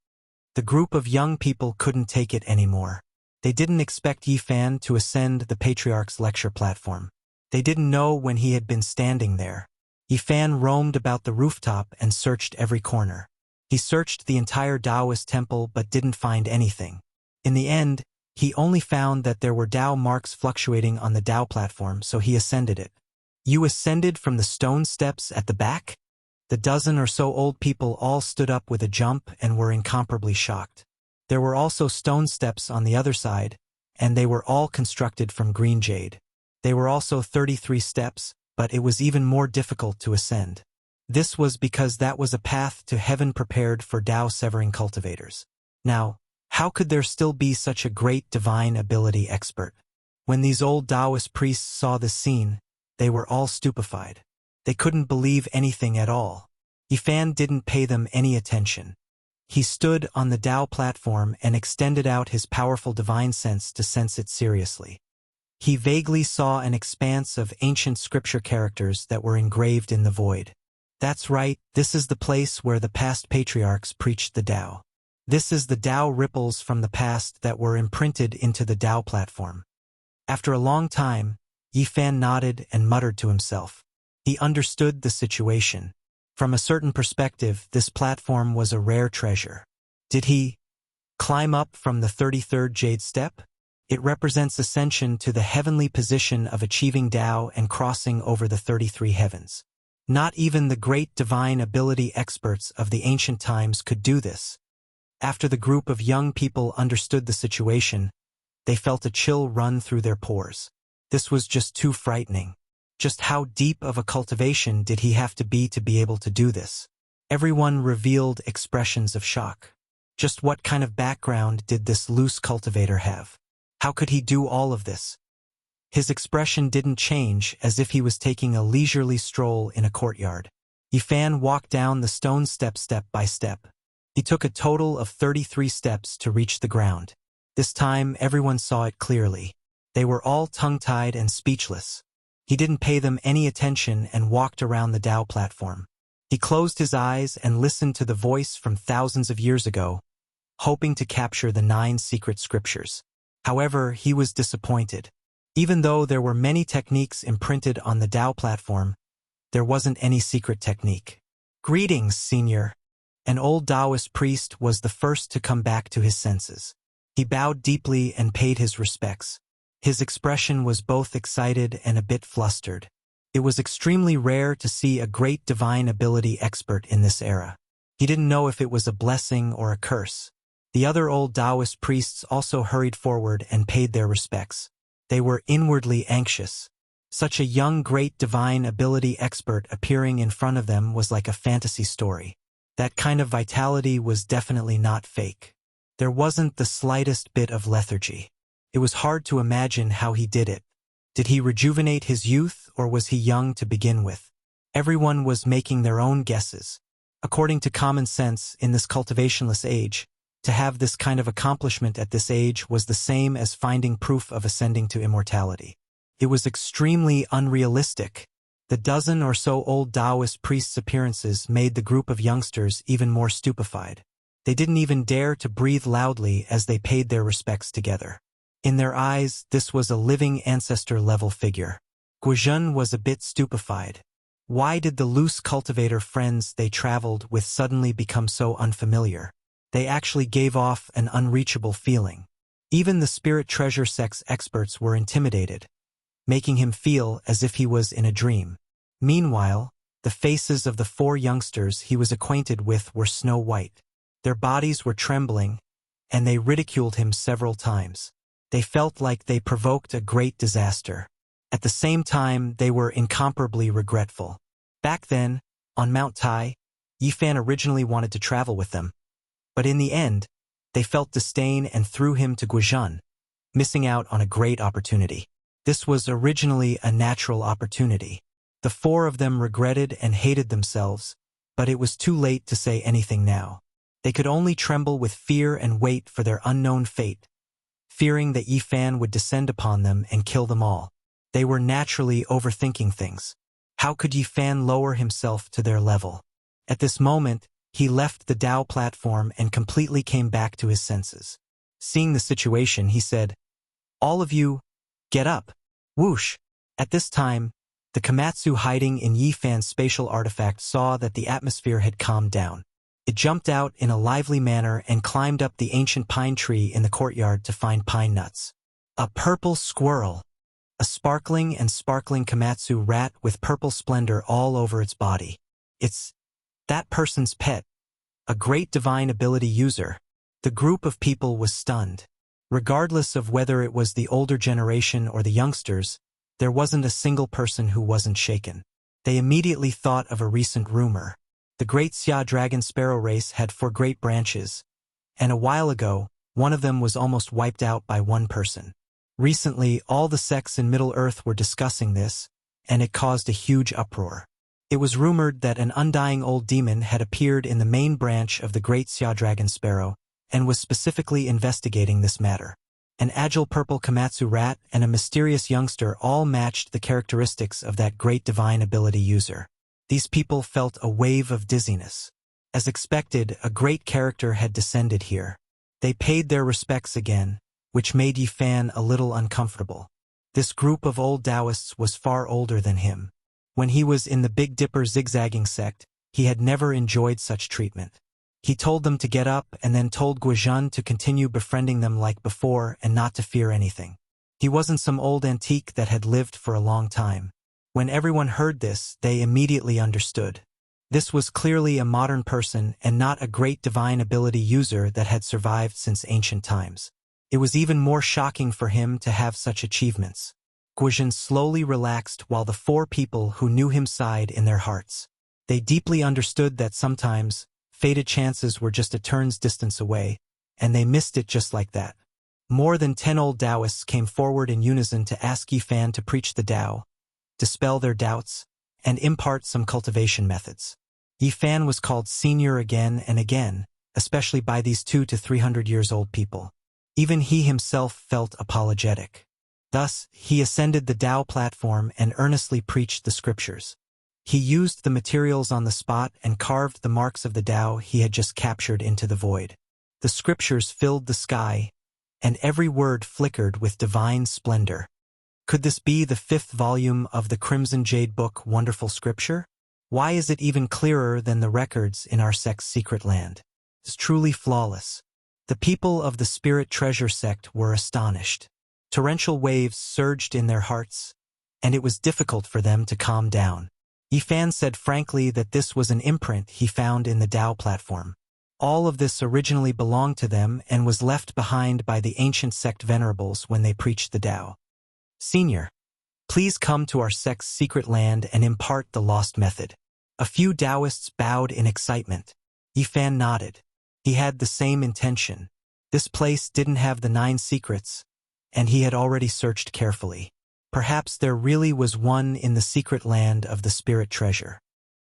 The group of young people couldn't take it anymore. They didn't expect Yifan to ascend the Patriarch's lecture platform. They didn't know when he had been standing there. Yifan roamed about the rooftop and searched every corner. He searched the entire Taoist temple but didn't find anything. In the end, he only found that there were Tao marks fluctuating on the Tao platform, so he ascended it. You ascended from the stone steps at the back? The dozen or so old people all stood up with a jump and were incomparably shocked. There were also stone steps on the other side, and they were all constructed from green jade. They were also 33 steps, but it was even more difficult to ascend. This was because that was a path to heaven prepared for Tao-severing cultivators. Now, how could there still be such a great divine ability expert? When these old Taoist priests saw this scene, they were all stupefied. They couldn't believe anything at all. Yifan didn't pay them any attention. He stood on the Tao platform and extended out his powerful divine sense to sense it seriously. He vaguely saw an expanse of ancient scripture characters that were engraved in the void. That's right, this is the place where the past patriarchs preached the Tao. This is the Tao ripples from the past that were imprinted into the Tao platform. After a long time, Yifan nodded and muttered to himself. He understood the situation. From a certain perspective, this platform was a rare treasure. Did he climb up from the 33rd jade step? It represents ascension to the heavenly position of achieving Tao and crossing over the 33 heavens. Not even the great divine ability experts of the ancient times could do this. After the group of young people understood the situation, they felt a chill run through their pores. This was just too frightening. Just how deep of a cultivation did he have to be able to do this? Everyone revealed expressions of shock. Just what kind of background did this loose cultivator have? How could he do all of this? His expression didn't change, as if he was taking a leisurely stroll in a courtyard. Yifan walked down the stone step by step. He took a total of 33 steps to reach the ground. This time, everyone saw it clearly. They were all tongue-tied and speechless. He didn't pay them any attention and walked around the Tao platform. He closed his eyes and listened to the voice from thousands of years ago, hoping to capture the 9 secret scriptures. However, he was disappointed. Even though there were many techniques imprinted on the Tao platform, there wasn't any secret technique. "Greetings, Senior." An old Taoist priest was the first to come back to his senses. He bowed deeply and paid his respects. His expression was both excited and a bit flustered. It was extremely rare to see a great divine ability expert in this era. He didn't know if it was a blessing or a curse. The other old Taoist priests also hurried forward and paid their respects. They were inwardly anxious. Such a young great divine ability expert appearing in front of them was like a fantasy story. That kind of vitality was definitely not fake. There wasn't the slightest bit of lethargy. It was hard to imagine how he did it. Did he rejuvenate his youth, or was he young to begin with? Everyone was making their own guesses. According to common sense, in this cultivationless age, to have this kind of accomplishment at this age was the same as finding proof of ascending to immortality. It was extremely unrealistic. The dozen or so old Taoist priests' appearances made the group of youngsters even more stupefied. They didn't even dare to breathe loudly as they paid their respects together. In their eyes, this was a living ancestor-level figure. Guizhen was a bit stupefied. Why did the loose cultivator friends they traveled with suddenly become so unfamiliar? They actually gave off an unreachable feeling. Even the spirit treasure sex experts were intimidated, making him feel as if he was in a dream. Meanwhile, the faces of the 4 youngsters he was acquainted with were snow white. Their bodies were trembling, and they ridiculed him several times. They felt like they provoked a great disaster. At the same time, they were incomparably regretful. Back then, on Mount Tai, Yifan originally wanted to travel with them. But in the end, they felt disdain and threw him to Guizhen, missing out on a great opportunity. This was originally a natural opportunity. The 4 of them regretted and hated themselves, but it was too late to say anything now. They could only tremble with fear and wait for their unknown fate, fearing that Yifan would descend upon them and kill them all. They were naturally overthinking things. How could Yifan lower himself to their level? At this moment, he left the Tao platform and completely came back to his senses. Seeing the situation, he said, "All of you, get up." Whoosh! At this time, the Komatsu hiding in Yifan's spatial artifact saw that the atmosphere had calmed down. It jumped out in a lively manner and climbed up the ancient pine tree in the courtyard to find pine nuts. A purple squirrel. A sparkling Komatsu rat with purple splendor all over its body. It's that person's pet. A great divine ability user. The group of people was stunned. Regardless of whether it was the older generation or the youngsters, there wasn't a single person who wasn't shaken. They immediately thought of a recent rumor. The great Xia dragon sparrow race had 4 great branches, and a while ago, one of them was almost wiped out by one person. Recently, all the sects in Middle-earth were discussing this, and it caused a huge uproar. It was rumored that an undying old demon had appeared in the main branch of the great Xia dragon sparrow, and was specifically investigating this matter. An agile purple Komatsu rat and a mysterious youngster all matched the characteristics of that great divine ability user. These people felt a wave of dizziness. As expected, a great character had descended here. They paid their respects again, which made Yi Fan a little uncomfortable. This group of old Taoists was far older than him. When he was in the Big Dipper zigzagging sect, he had never enjoyed such treatment. He told them to get up and then told Guizhan to continue befriending them like before and not to fear anything. He wasn't some old antique that had lived for a long time. When everyone heard this, they immediately understood. This was clearly a modern person and not a great divine ability user that had survived since ancient times. It was even more shocking for him to have such achievements. Guizhan slowly relaxed while the 4 people who knew him sighed in their hearts. They deeply understood that sometimes, fated chances were just a turn's distance away, and they missed it just like that. More than 10 old Taoists came forward in unison to ask Yi Fan to preach the Tao, dispel their doubts, and impart some cultivation methods. Yi Fan was called senior again and again, especially by these 200 to 300 years old people. Even he himself felt apologetic. Thus, he ascended the Tao platform and earnestly preached the scriptures. He used the materials on the spot and carved the marks of the Tao he had just captured into the void. The scriptures filled the sky, and every word flickered with divine splendor. Could this be the 5th volume of the Crimson Jade Book, Wonderful Scripture? Why is it even clearer than the records in our sect's secret land? It's truly flawless. The people of the Spirit Treasure sect were astonished. Torrential waves surged in their hearts, and it was difficult for them to calm down. Yi Fan said frankly that this was an imprint he found in the Tao platform. All of this originally belonged to them and was left behind by the ancient sect venerables when they preached the Tao. Senior, please come to our sect's secret land and impart the lost method. A few Taoists bowed in excitement. Yi Fan nodded. He had the same intention. This place didn't have the 9 secrets, and he had already searched carefully. Perhaps there really was one in the secret land of the Spirit Treasure.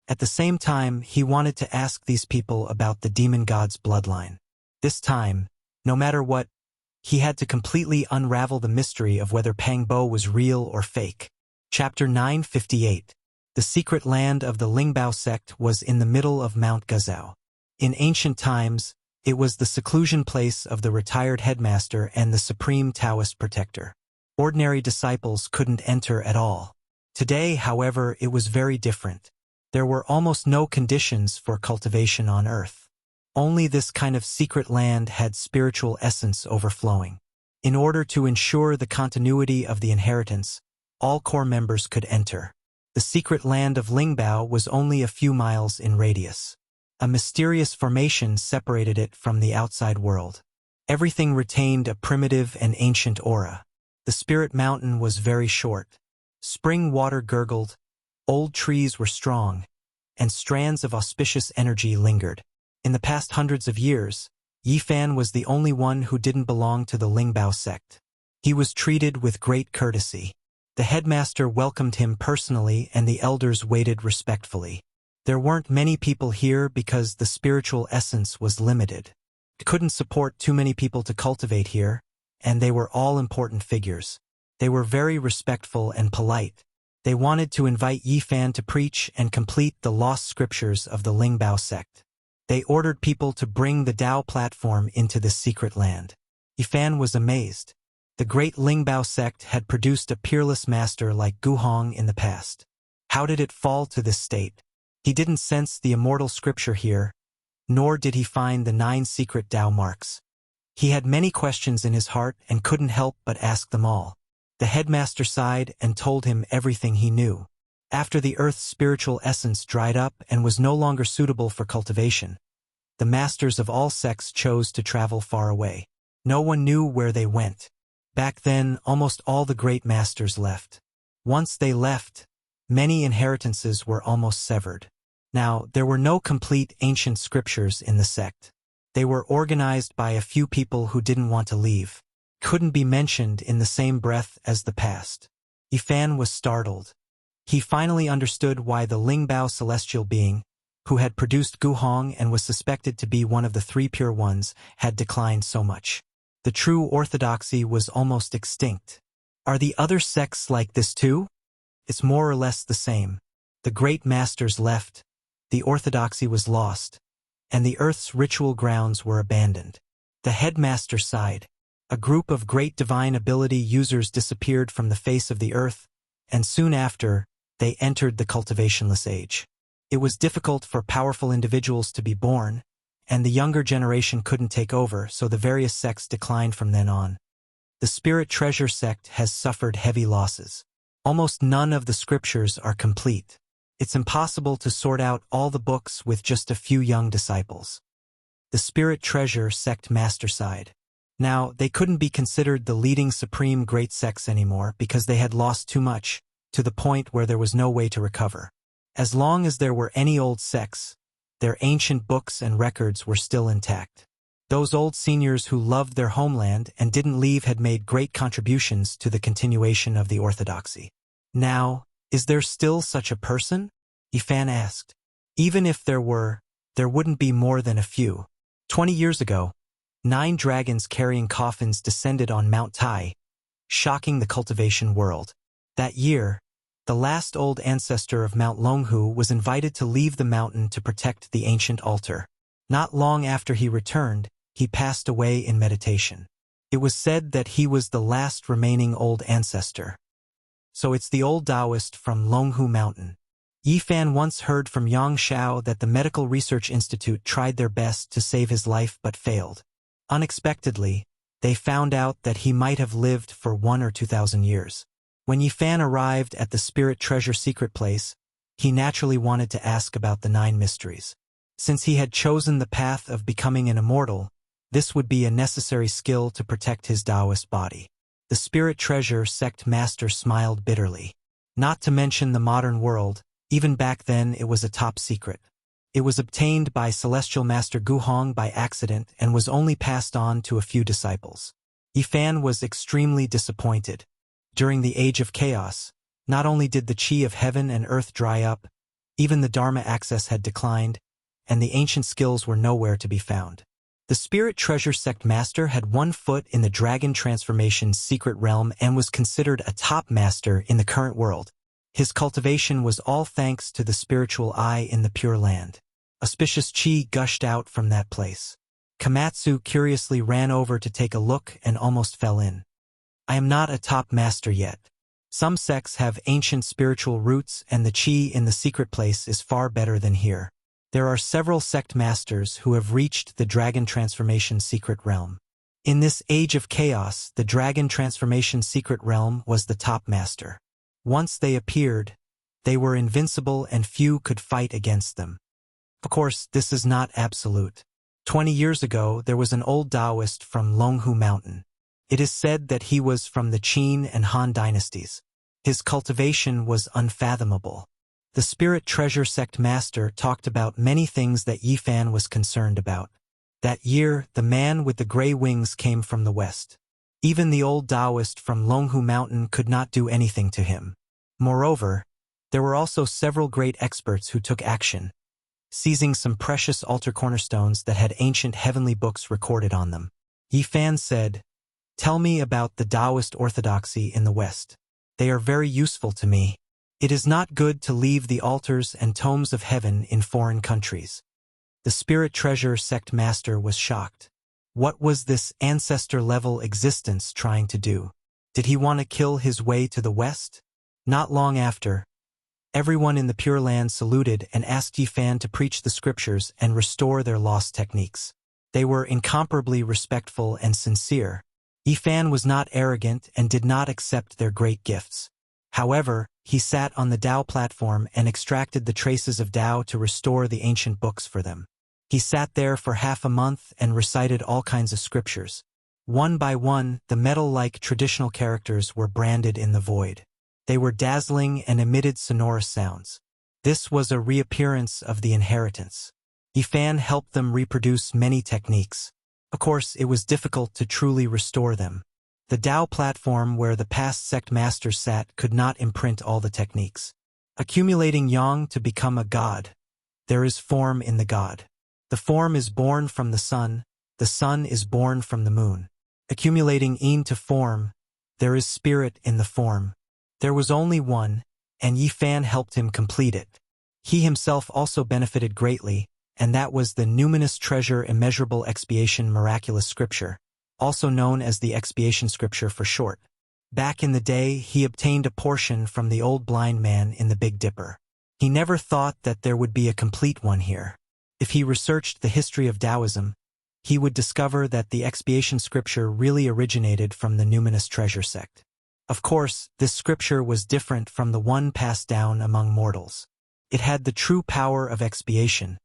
At the same time, he wanted to ask these people about the demon god's bloodline. This time, no matter what, he had to completely unravel the mystery of whether Pang Bo was real or fake. Chapter 958. The secret land of the Lingbao sect was in the middle of Mount Gazao. In ancient times, it was the seclusion place of the retired headmaster and the supreme Taoist protector. Ordinary disciples couldn't enter at all. Today, however, it was very different. There were almost no conditions for cultivation on earth. Only this kind of secret land had spiritual essence overflowing. In order to ensure the continuity of the inheritance, all core members could enter. The secret land of Lingbao was only a few miles in radius. A mysterious formation separated it from the outside world. Everything retained a primitive and ancient aura. The spirit mountain was very short. Spring water gurgled, old trees were strong, and strands of auspicious energy lingered. In the past hundreds of years, Yi Fan was the only one who didn't belong to the Lingbao sect. He was treated with great courtesy. The headmaster welcomed him personally and the elders waited respectfully. There weren't many people here because the spiritual essence was limited. It couldn't support too many people to cultivate here, and they were all important figures. They were very respectful and polite. They wanted to invite Yi Fan to preach and complete the lost scriptures of the Lingbao sect. They ordered people to bring the Tao platform into the secret land. Yi Fan was amazed. The great Lingbao sect had produced a peerless master like Gu Hong in the past. How did it fall to this state? He didn't sense the immortal scripture here, nor did he find the 9 secret Tao marks. He had many questions in his heart and couldn't help but ask them all. The headmaster sighed and told him everything he knew. After the earth's spiritual essence dried up and was no longer suitable for cultivation, the masters of all sects chose to travel far away. No one knew where they went. Back then, almost all the great masters left. Once they left, Many inheritances were almost severed. Now, there were no complete ancient scriptures in the sect. They were organized by a few people who didn't want to leave. Couldn't be mentioned in the same breath as the past. Yifan was startled. He finally understood why the Lingbao celestial being, who had produced Guhong and was suspected to be one of the three pure ones, had declined so much. The true orthodoxy was almost extinct. Are the other sects like this too? It's more or less the same. The great masters left, the orthodoxy was lost, and the earth's ritual grounds were abandoned. The headmaster sighed. A group of great divine ability users disappeared from the face of the earth, and soon after, they entered the cultivationless age. It was difficult for powerful individuals to be born, and the younger generation couldn't take over, so the various sects declined from then on. The Spirit Treasure sect has suffered heavy losses. Almost none of the scriptures are complete. It's impossible to sort out all the books with just a few young disciples. The Spirit Treasure sect master sighed. Now, they couldn't be considered the leading supreme great sects anymore because they had lost too much, to the point where there was no way to recover. As long as there were any old sects, their ancient books and records were still intact. Those old seniors who loved their homeland and didn't leave had made great contributions to the continuation of the orthodoxy. Now, is there still such a person? Yifan asked. Even if there were, there wouldn't be more than a few. 20 years ago, 9 dragons carrying coffins descended on Mount Tai, shocking the cultivation world. That year, the last old ancestor of Mount Longhu was invited to leave the mountain to protect the ancient altar. Not long after he returned, he passed away in meditation. It was said that he was the last remaining old ancestor. So it's the old Taoist from Longhu Mountain. Yifan once heard from Yang Xiao that the Medical Research Institute tried their best to save his life but failed. Unexpectedly, they found out that he might have lived for 1,000 or 2,000 years. When Yifan arrived at the Spirit Treasure secret place, he naturally wanted to ask about the 9 mysteries. Since he had chosen the path of becoming an immortal, this would be a necessary skill to protect his Taoist body. The Spirit Treasure sect master smiled bitterly. Not to mention the modern world, even back then it was a top secret. It was obtained by Celestial Master Guhong by accident and was only passed on to a few disciples. Yifan was extremely disappointed. During the Age of Chaos, not only did the chi of heaven and earth dry up, even the Dharma access had declined, and the ancient skills were nowhere to be found. The Spirit Treasure sect master had 1 foot in the Dragon Transformation's secret realm and was considered a top master in the current world. His cultivation was all thanks to the spiritual eye in the Pure Land. Auspicious chi gushed out from that place. Komatsu curiously ran over to take a look and almost fell in. I am not a top master yet. Some sects have ancient spiritual roots and the chi in the secret place is far better than here. There are several sect masters who have reached the Dragon Transformation secret realm. In this Age of Chaos, the Dragon Transformation secret realm was the top master. Once they appeared, they were invincible and few could fight against them. Of course, this is not absolute. 20 years ago, there was an old Taoist from Longhu Mountain. It is said that he was from the Qin and Han dynasties. His cultivation was unfathomable. The Spirit Treasure sect master talked about many things that Yifan was concerned about. That year, the man with the gray wings came from the west. Even the old Taoist from Longhu Mountain could not do anything to him. Moreover, there were also several great experts who took action, seizing some precious altar cornerstones that had ancient heavenly books recorded on them. Yifan said, "Tell me about the Taoist orthodoxy in the West. They are very useful to me. It is not good to leave the altars and tomes of heaven in foreign countries." The Spirit Treasure sect master was shocked. What was this ancestor-level existence trying to do? Did he want to kill his way to the West? Not long after, everyone in the Pure Land saluted and asked Yifan to preach the scriptures and restore their lost techniques. They were incomparably respectful and sincere. Yifan was not arrogant and did not accept their great gifts. However, he sat on the Tao platform and extracted the traces of Tao to restore the ancient books for them. He sat there for half a month and recited all kinds of scriptures. One by one, the metal-like traditional characters were branded in the void. They were dazzling and emitted sonorous sounds. This was a reappearance of the inheritance. Yifan helped them reproduce many techniques. Of course, it was difficult to truly restore them. The Tao platform where the past sect masters sat could not imprint all the techniques. Accumulating yang to become a god. There is form in the god. The form is born from the sun is born from the moon. Accumulating yin to form, there is spirit in the form. There was only one, and Yifan helped him complete it. He himself also benefited greatly, and that was the numinous treasure immeasurable expiation miraculous scripture, also known as the expiation scripture for short. Back in the day, he obtained a portion from the old blind man in the Big Dipper. He never thought that there would be a complete one here. If he researched the history of Taoism, he would discover that the expiation scripture really originated from the numinous treasure sect. Of course, this scripture was different from the one passed down among mortals. It had the true power of expiation,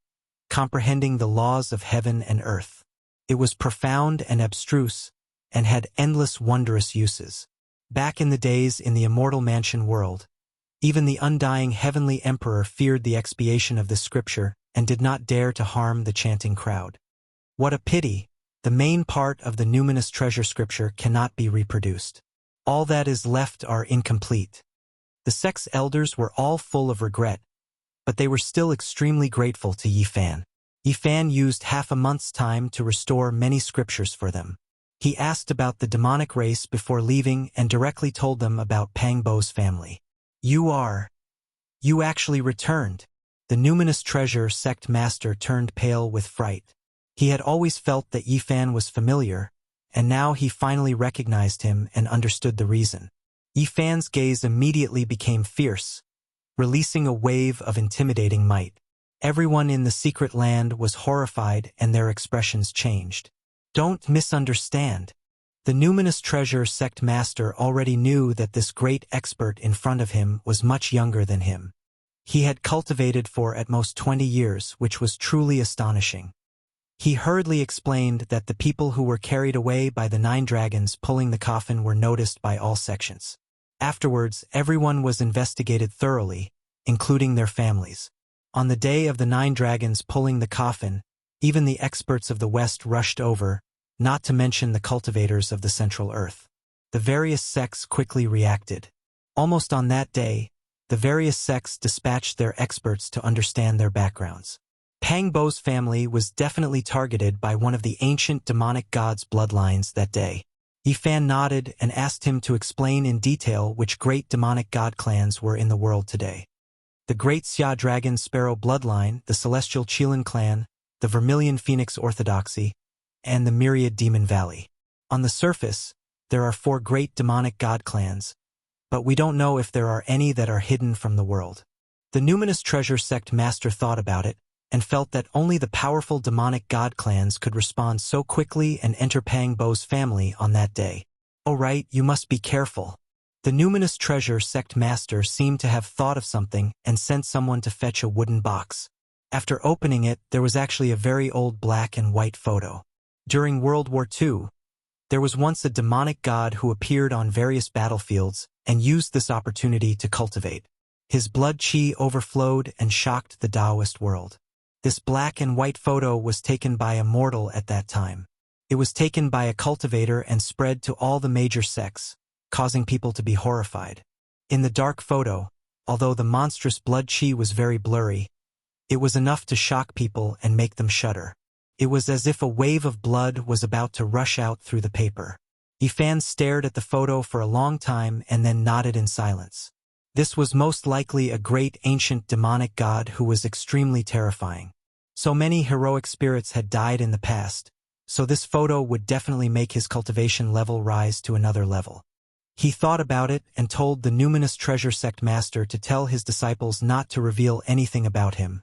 comprehending the laws of heaven and earth. It was profound and abstruse, and had endless wondrous uses. Back in the days in the immortal mansion world, even the undying heavenly emperor feared the expiation of this scripture and did not dare to harm the chanting crowd. What a pity! The main part of the numinous treasure scripture cannot be reproduced. All that is left are incomplete. The sect's elders were all full of regret, but they were still extremely grateful to Yifan. Yifan used half a month's time to restore many scriptures for them. He asked about the demonic race before leaving and directly told them about Pangbo's family. You actually returned. The numinous treasure sect master turned pale with fright. He had always felt that Yifan was familiar, and now he finally recognized him and understood the reason. Yifan's gaze immediately became fierce, releasing a wave of intimidating might. Everyone in the secret land was horrified and their expressions changed. Don't misunderstand. The numinous treasure sect master already knew that this great expert in front of him was much younger than him. He had cultivated for at most 20 years, which was truly astonishing. He hurriedly explained that the people who were carried away by the 9 dragons pulling the coffin were noticed by all sections. Afterwards, everyone was investigated thoroughly, including their families. On the day of the 9 dragons pulling the coffin, even the experts of the West rushed over, not to mention the cultivators of the Central Earth. The various sects quickly reacted. Almost on that day, the various sects dispatched their experts to understand their backgrounds. Pangbo's family was definitely targeted by one of the ancient demonic gods' bloodlines that day. Yifan nodded and asked him to explain in detail which great demonic god clans were in the world today. The Great Xia Dragon Sparrow bloodline, the Celestial Qilin clan, the Vermilion Phoenix Orthodoxy, and the Myriad Demon Valley. On the surface, there are 4 great demonic god clans, but we don't know if there are any that are hidden from the world. The numinous treasure sect master thought about it, and felt that only the powerful demonic god clans could respond so quickly and enter Pangbo's family on that day. Oh right, you must be careful. The numinous treasure sect master seemed to have thought of something and sent someone to fetch a wooden box. After opening it, there was actually a very old black and white photo. During World War II, there was once a demonic god who appeared on various battlefields and used this opportunity to cultivate. His blood qi overflowed and shocked the Taoist world. This black and white photo was taken by a mortal at that time. It was taken by a cultivator and spread to all the major sects, causing people to be horrified. In the dark photo, although the monstrous blood qi was very blurry, it was enough to shock people and make them shudder. It was as if a wave of blood was about to rush out through the paper. Yifan stared at the photo for a long time and then nodded in silence. This was most likely a great ancient demonic god who was extremely terrifying. So many heroic spirits had died in the past, so this photo would definitely make his cultivation level rise to another level. He thought about it and told the numinous treasure sect master to tell his disciples not to reveal anything about him,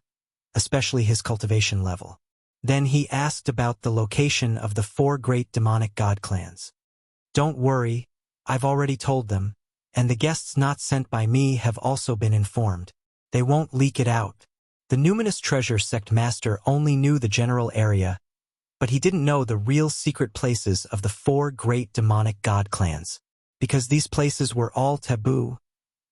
especially his cultivation level. Then he asked about the location of the 4 great demonic god clans. Don't worry, I've already told them, and the guests not sent by me have also been informed. They won't leak it out. The numinous treasure sect master only knew the general area, but he didn't know the real secret places of the 4 great demonic god clans. Because these places were all taboo,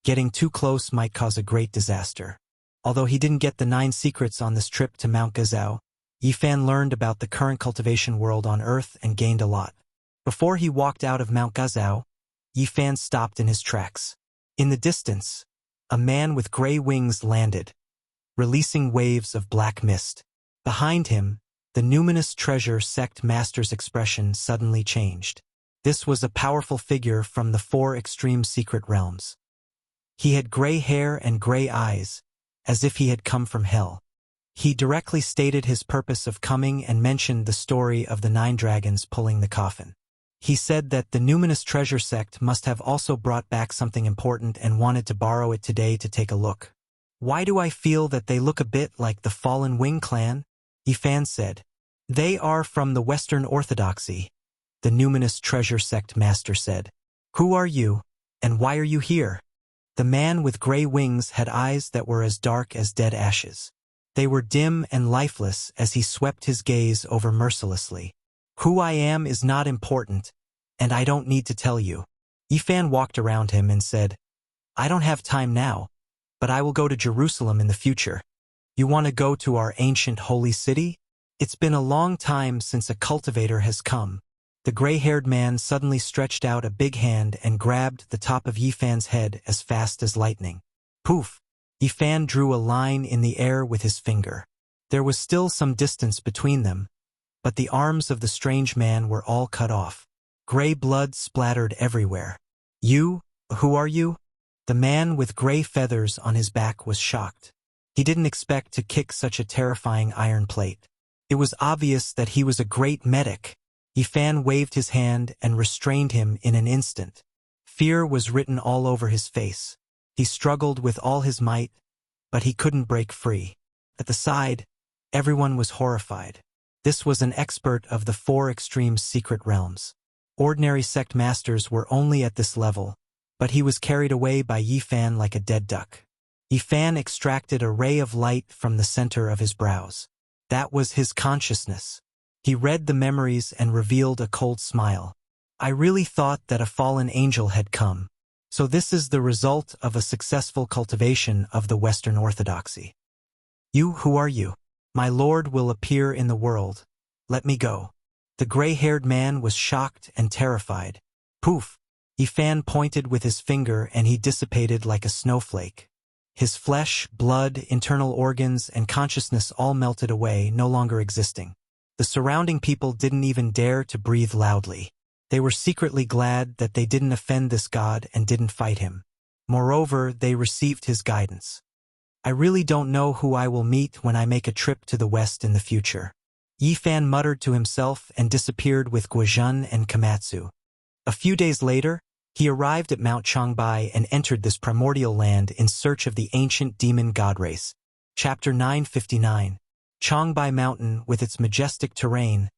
Getting too close might cause a great disaster. Although he didn't get the 9 secrets on this trip to Mount Gazao, Yifan learned about the current cultivation world on Earth and gained a lot. Before he walked out of Mount Gazao, Yifan stopped in his tracks. In the distance, a man with gray wings landed, releasing waves of black mist. Behind him, the numinous treasure sect master's expression suddenly changed. This was a powerful figure from the 4 extreme secret realms. He had gray hair and gray eyes, as if he had come from hell. He directly stated his purpose of coming and mentioned the story of the 9 dragons pulling the coffin. He said that the numinous treasure sect must have also brought back something important and wanted to borrow it today to take a look. Why do I feel that they look a bit like the Fallen Wing clan? Yifan said. They are from the Western Orthodoxy, the numinous treasure sect master said. Who are you, and why are you here? The man with gray wings had eyes that were as dark as dead ashes. They were dim and lifeless as he swept his gaze over mercilessly. Who I am is not important, and I don't need to tell you. Yifan walked around him and said, I don't have time now, but I will go to Jerusalem in the future. You want to go to our ancient holy city? It's been a long time since a cultivator has come. The gray-haired man suddenly stretched out a big hand and grabbed the top of Yifan's head as fast as lightning. Poof! Yifan drew a line in the air with his finger. There was still some distance between them, but the arms of the strange man were all cut off. Gray blood splattered everywhere. You? Who are you? The man with gray feathers on his back was shocked. He didn't expect to kick such a terrifying iron plate. It was obvious that he was a great medic. Yifan waved his hand and restrained him in an instant. Fear was written all over his face. He struggled with all his might, but he couldn't break free. At the side, everyone was horrified. This was an expert of the 4 extreme secret realms. Ordinary sect masters were only at this level, but he was carried away by Yifan like a dead duck. Yifan extracted a ray of light from the center of his brows. That was his consciousness. He read the memories and revealed a cold smile. I really thought that a fallen angel had come. So this is the result of a successful cultivation of the Western Orthodoxy. You, who are you? My lord will appear in the world. Let me go. The gray-haired man was shocked and terrified. Poof! Yifan pointed with his finger and he dissipated like a snowflake. His flesh, blood, internal organs, and consciousness all melted away, no longer existing. The surrounding people didn't even dare to breathe loudly. They were secretly glad that they didn't offend this god and didn't fight him. Moreover, they received his guidance. I really don't know who I will meet when I make a trip to the west in the future. Yifan muttered to himself and disappeared with Guizhen and Komatsu. A few days later, he arrived at Mount Changbai and entered this primordial land in search of the ancient demon god race. Chapter 959. Changbai Mountain, with its majestic terrain,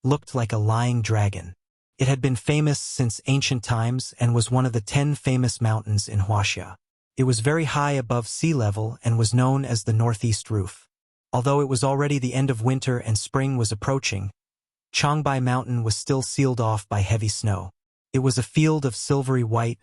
looked like a lying dragon. It had been famous since ancient times and was one of the 10 famous mountains in Wuxia. It was very high above sea level and was known as the Northeast Roof. Although it was already the end of winter and spring was approaching, Changbai Mountain was still sealed off by heavy snow. It was a field of silvery white,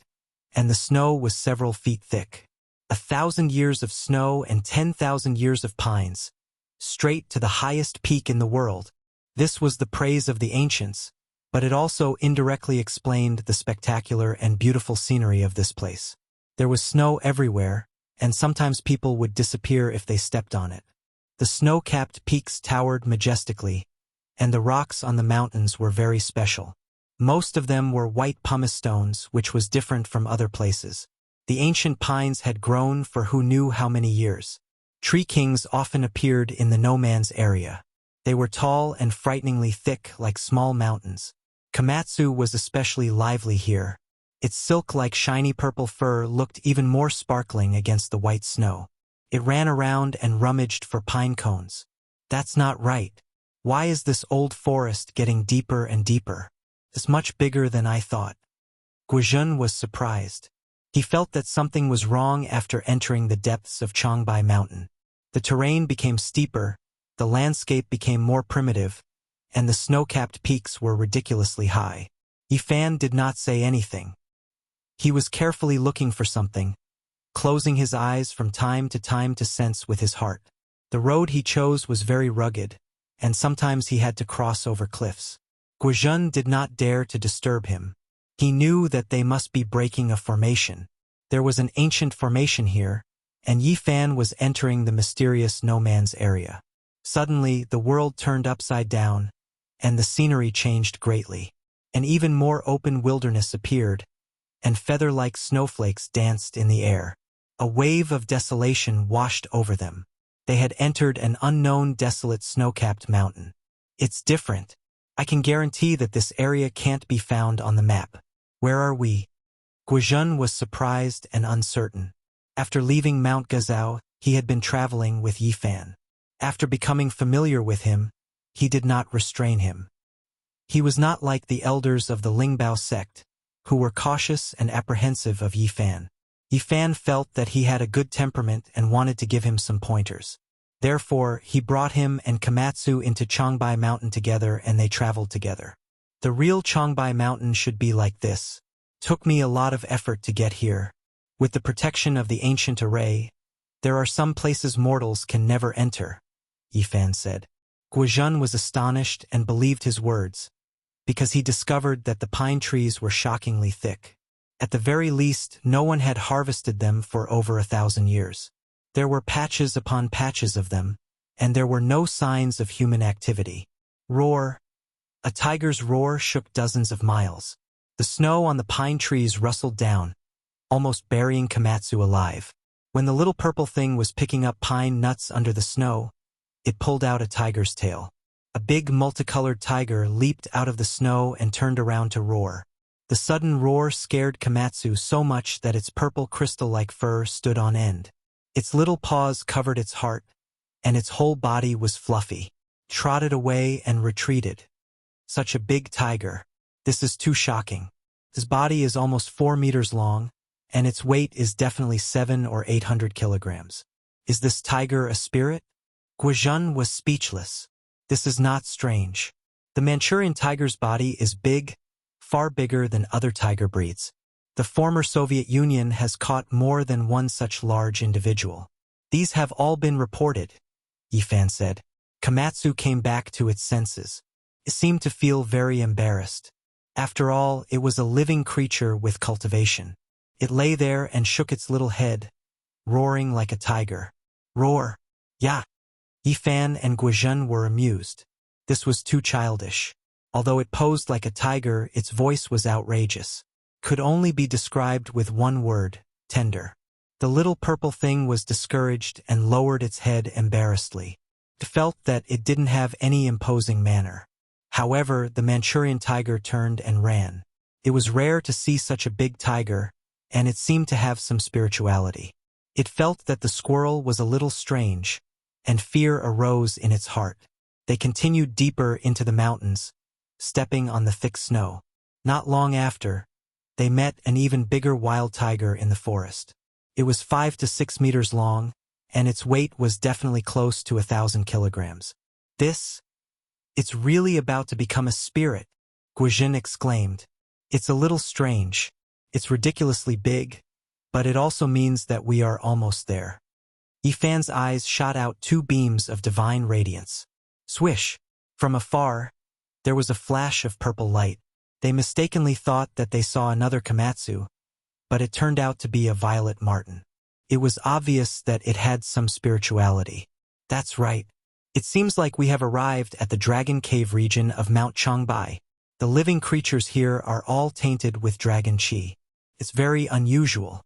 and the snow was several feet thick. 1,000 years of snow and 10,000 years of pines, straight to the highest peak in the world. This was the praise of the ancients, but it also indirectly explained the spectacular and beautiful scenery of this place. There was snow everywhere, and sometimes people would disappear if they stepped on it. The snow-capped peaks towered majestically, and the rocks on the mountains were very special. Most of them were white pumice stones, which was different from other places. The ancient pines had grown for who knew how many years. Tree kings often appeared in the no-man's area. They were tall and frighteningly thick like small mountains. Komatsu was especially lively here. Its silk-like shiny purple fur looked even more sparkling against the white snow. It ran around and rummaged for pine cones. That's not right. Why is this old forest getting deeper and deeper? It's much bigger than I thought. Guizhen was surprised. He felt that something was wrong after entering the depths of Changbai Mountain. The terrain became steeper, the landscape became more primitive, and the snow-capped peaks were ridiculously high. Yifan did not say anything. He was carefully looking for something, closing his eyes from time to sense with his heart. The road he chose was very rugged, and sometimes he had to cross over cliffs. Guizhen did not dare to disturb him. He knew that they must be breaking a formation. There was an ancient formation here, and Yifan was entering the mysterious no-man's area. Suddenly, the world turned upside down, and the scenery changed greatly. An even more open wilderness appeared, and feather-like snowflakes danced in the air. A wave of desolation washed over them. They had entered an unknown, desolate, snow-capped mountain. It's different. I can guarantee that this area can't be found on the map. Where are we? Guizhen was surprised and uncertain. After leaving Mount Gazao, he had been traveling with Yifan. After becoming familiar with him, he did not restrain him. He was not like the elders of the Lingbao sect, who were cautious and apprehensive of Yifan. Yifan felt that he had a good temperament and wanted to give him some pointers. Therefore, he brought him and Komatsu into Changbai Mountain together, and they traveled together. The real Changbai Mountain should be like this. Took me a lot of effort to get here. With the protection of the ancient array, there are some places mortals can never enter, Yifan said. Guizhen was astonished and believed his words, because he discovered that the pine trees were shockingly thick. At the very least, no one had harvested them for over 1,000 years. There were patches upon patches of them, and there were no signs of human activity. Roar. A tiger's roar shook dozens of miles. The snow on the pine trees rustled down, almost burying Komatsu alive. When the little purple thing was picking up pine nuts under the snow, it pulled out a tiger's tail. A big multicolored tiger leaped out of the snow and turned around to roar. The sudden roar scared Komatsu so much that its purple crystal-like fur stood on end. Its little paws covered its heart, and its whole body was fluffy. Trotted away and retreated. Such a big tiger. This is too shocking. His body is almost 4 meters long, and its weight is definitely 700 or 800 kilograms. Is this tiger a spirit? Guizhen was speechless. This is not strange. The Manchurian tiger's body is big, far bigger than other tiger breeds. The former Soviet Union has caught more than one such large individual. These have all been reported, Yifan said. Komatsu came back to its senses. It seemed to feel very embarrassed. After all, it was a living creature with cultivation. It lay there and shook its little head, roaring like a tiger. Roar! Yeah! Yifan and Guizhen were amused. This was too childish. Although it posed like a tiger, its voice was outrageous. Could only be described with one word: tender. The little purple thing was discouraged and lowered its head embarrassedly. It felt that it didn't have any imposing manner. However, the Manchurian tiger turned and ran. It was rare to see such a big tiger, and it seemed to have some spirituality. It felt that the squirrel was a little strange, and fear arose in its heart. They continued deeper into the mountains, stepping on the thick snow. Not long after, they met an even bigger wild tiger in the forest. It was 5 to 6 meters long, and its weight was definitely close to 1,000 kilograms. It's really about to become a spirit, Guizhen exclaimed. It's a little strange. It's ridiculously big, but it also means that we are almost there. Yifan's eyes shot out 2 beams of divine radiance. Swish! From afar, there was a flash of purple light. They mistakenly thought that they saw another Komatsu, but it turned out to be a violet marten. It was obvious that it had some spirituality. That's right. It seems like we have arrived at the Dragon Cave region of Mount Changbai. The living creatures here are all tainted with dragon qi. It's very unusual.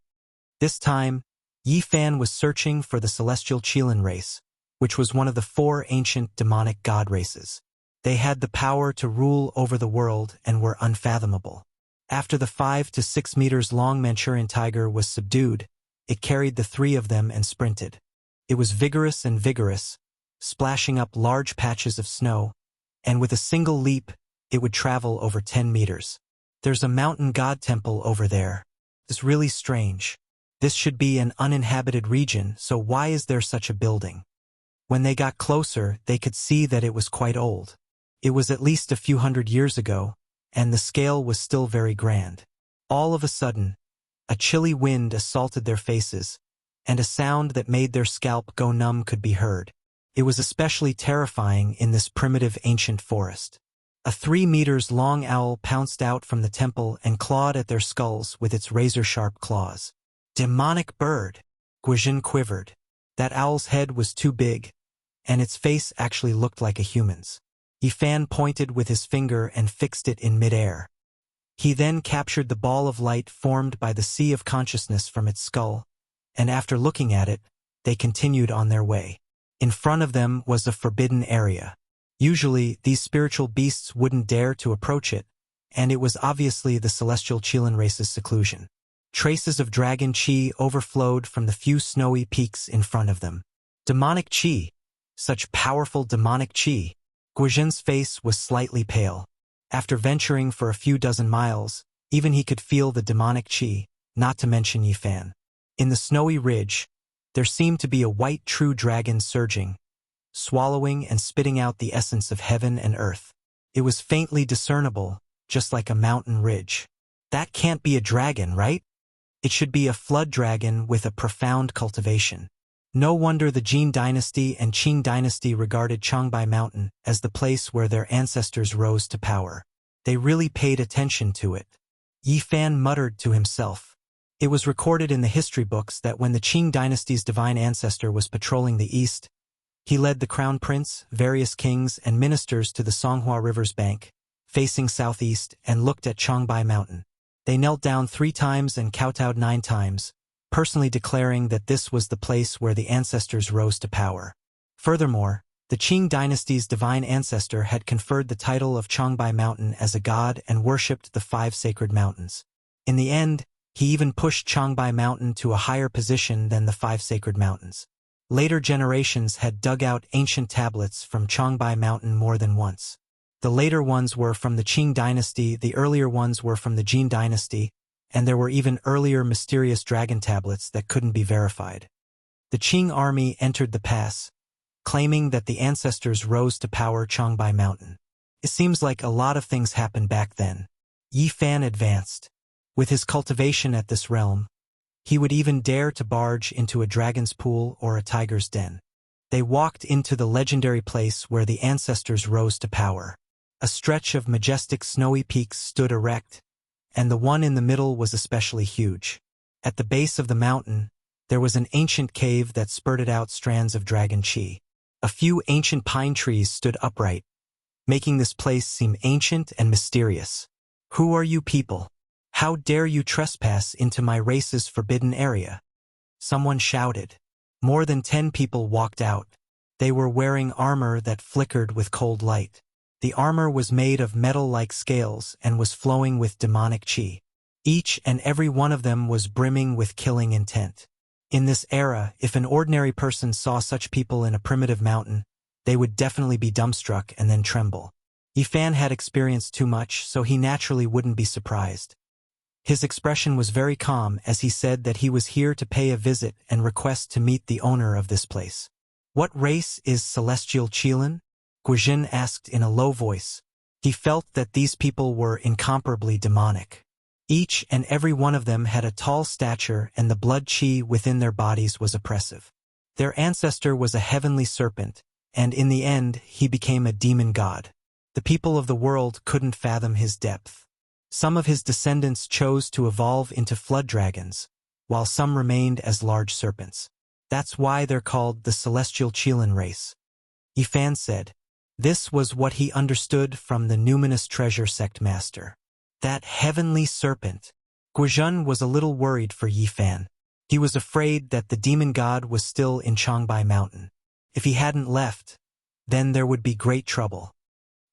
This time, Yifan was searching for the celestial Qilin race, which was one of the 4 ancient demonic god races. They had the power to rule over the world and were unfathomable. After the 5 to 6 meters long Manchurian tiger was subdued, it carried the 3 of them and sprinted. It was vigorous and vigorous, splashing up large patches of snow, and with a single leap, it would travel over 10 meters. There's a mountain god temple over there. It's really strange. This should be an uninhabited region, so why is there such a building? When they got closer, they could see that it was quite old. It was at least a few hundred years ago, and the scale was still very grand. All of a sudden, A chilly wind assaulted their faces, and a sound that made their scalp go numb could be heard. It was especially terrifying in this primitive ancient forest. A 3 meters long owl pounced out from the temple and clawed at their skulls with its razor-sharp claws. Demonic bird! Guizhen quivered. That owl's head was too big, and its face actually looked like a human's. Yifan pointed with his finger and fixed it in midair. He then captured the ball of light formed by the sea of consciousness from its skull, and after looking at it, they continued on their way. In front of them was a forbidden area. Usually, these spiritual beasts wouldn't dare to approach it, and it was obviously the celestial Qilin race's seclusion. Traces of dragon qi overflowed from the few snowy peaks in front of them. Demonic qi! Such powerful demonic qi! Guizhen's face was slightly pale. After venturing for a few dozen miles, even he could feel the demonic qi, not to mention Yifan. In the snowy ridge, there seemed to be a white true dragon surging, swallowing and spitting out the essence of heaven and earth. It was faintly discernible, just like a mountain ridge. That can't be a dragon, right? It should be a flood dragon with a profound cultivation. No wonder the Jin dynasty and Qing dynasty regarded Changbai Mountain as the place where their ancestors rose to power. They really paid attention to it. Yifan muttered to himself. It was recorded in the history books that when the Qing dynasty's divine ancestor was patrolling the east, he led the crown prince, various kings, and ministers to the Songhua River's bank, facing southeast, and looked at Changbai Mountain. They knelt down 3 times and kowtowed 9 times, personally declaring that this was the place where the ancestors rose to power. Furthermore, the Qing dynasty's divine ancestor had conferred the title of Changbai Mountain as a god and worshipped the 5 sacred mountains. In the end, he even pushed Changbai Mountain to a higher position than the 5 sacred mountains. Later generations had dug out ancient tablets from Changbai Mountain more than once. The later ones were from the Qing dynasty, the earlier ones were from the Jin dynasty, and there were even earlier mysterious dragon tablets that couldn't be verified. The Qing army entered the pass, claiming that the ancestors rose to power Changbai Mountain. It seems like a lot of things happened back then. Yifan advanced. With his cultivation at this realm, he would even dare to barge into a dragon's pool or a tiger's den. They walked into the legendary place where the ancestors rose to power. A stretch of majestic snowy peaks stood erect, and the one in the middle was especially huge. At the base of the mountain, there was an ancient cave that spurted out strands of dragon qi. A few ancient pine trees stood upright, making this place seem ancient and mysterious. Who are you people? How dare you trespass into my race's forbidden area? Someone shouted. More than 10 people walked out. They were wearing armor that flickered with cold light. The armor was made of metal-like scales and was flowing with demonic qi. Each and every one of them was brimming with killing intent. In this era, if an ordinary person saw such people in a primitive mountain, they would definitely be dumbstruck and then tremble. Yifan had experienced too much, so he naturally wouldn't be surprised. His expression was very calm as he said that he was here to pay a visit and request to meet the owner of this place. What race is Celestial Qilin? Guizhen asked in a low voice. He felt that these people were incomparably demonic. Each and every one of them had a tall stature and the blood qi within their bodies was oppressive. Their ancestor was a heavenly serpent, and in the end he became a demon god. The people of the world couldn't fathom his depth. Some of his descendants chose to evolve into flood dragons, while some remained as large serpents. That's why they're called the Celestial Qilin race. Yifan said. This was what he understood from the numinous treasure sect master. That heavenly serpent. Guizhen was a little worried for Yifan. He was afraid that the demon god was still in Changbai Mountain. If he hadn't left, then there would be great trouble.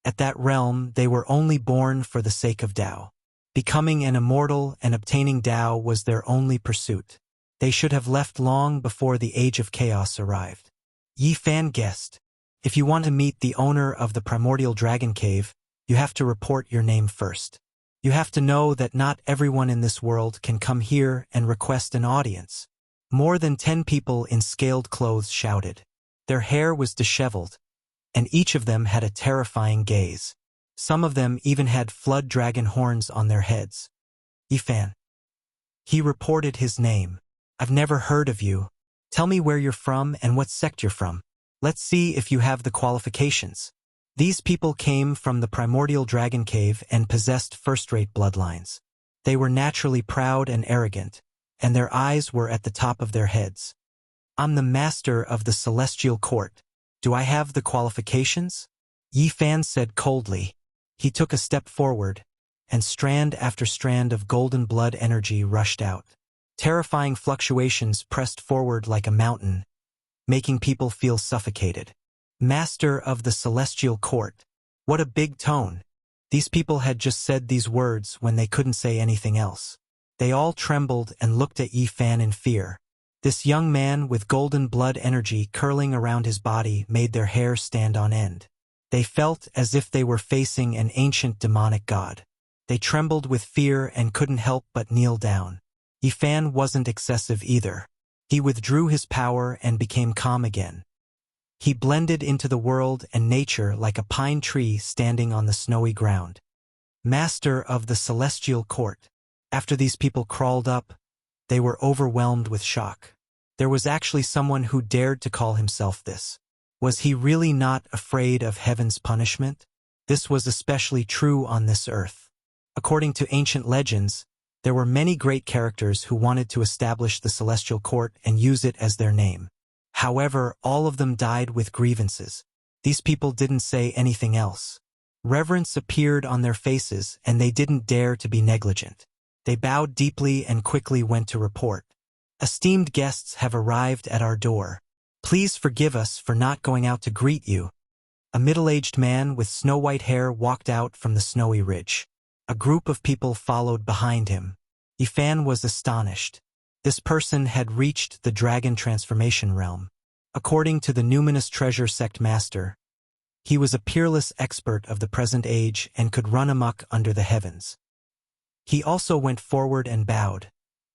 At that realm, they were only born for the sake of Tao. Becoming an immortal and obtaining Tao was their only pursuit. They should have left long before the Age of Chaos arrived. Yifan guessed. If you want to meet the owner of the primordial dragon cave, you have to report your name first. You have to know that not everyone in this world can come here and request an audience. More than 10 people in scaled clothes shouted. Their hair was disheveled, and each of them had a terrifying gaze. Some of them even had flood dragon horns on their heads. Yifan. He reported his name. I've never heard of you. Tell me where you're from and what sect you're from. Let's see if you have the qualifications. These people came from the primordial dragon cave and possessed first-rate bloodlines. They were naturally proud and arrogant, and their eyes were at the top of their heads. I'm the master of the celestial court. Do I have the qualifications? Yi Fan said coldly. He took a step forward, and strand after strand of golden blood energy rushed out. Terrifying fluctuations pressed forward like a mountain, making people feel suffocated. Master of the celestial court. What a big tone. These people had just said these words when they couldn't say anything else. They all trembled and looked at Yi Fan in fear. This young man with golden blood energy curling around his body made their hair stand on end. They felt as if they were facing an ancient demonic god. They trembled with fear and couldn't help but kneel down. Yi Fan wasn't excessive either. He withdrew his power and became calm again. He blended into the world and nature like a pine tree standing on the snowy ground. Master of the celestial court. After these people crawled up, they were overwhelmed with shock. There was actually someone who dared to call himself this. Was he really not afraid of heaven's punishment? This was especially true on this earth. According to ancient legends, there were many great characters who wanted to establish the celestial court and use it as their name. However, all of them died with grievances. These people didn't say anything else. Reverence appeared on their faces, and they didn't dare to be negligent. They bowed deeply and quickly went to report. Esteemed guests have arrived at our door. Please forgive us for not going out to greet you. A middle-aged man with snow-white hair walked out from the snowy ridge. A group of people followed behind him. Yi Fan was astonished. This person had reached the dragon transformation realm. According to the numinous treasure sect master, he was a peerless expert of the present age and could run amok under the heavens. He also went forward and bowed,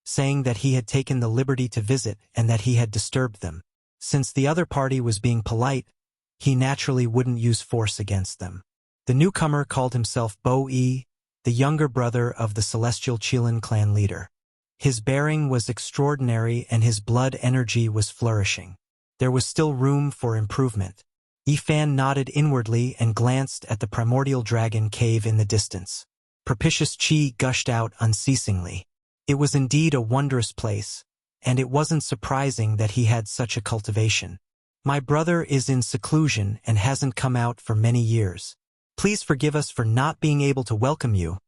saying that he had taken the liberty to visit and that he had disturbed them. Since the other party was being polite, he naturally wouldn't use force against them. The newcomer called himself Bo-E, the younger brother of the celestial Qilin clan leader. His bearing was extraordinary and his blood energy was flourishing. There was still room for improvement. Yi Fan nodded inwardly and glanced at the primordial dragon cave in the distance. Propitious chi gushed out unceasingly. It was indeed a wondrous place, and it wasn't surprising that he had such a cultivation. My brother is in seclusion and hasn't come out for many years. Please forgive us for not being able to welcome you,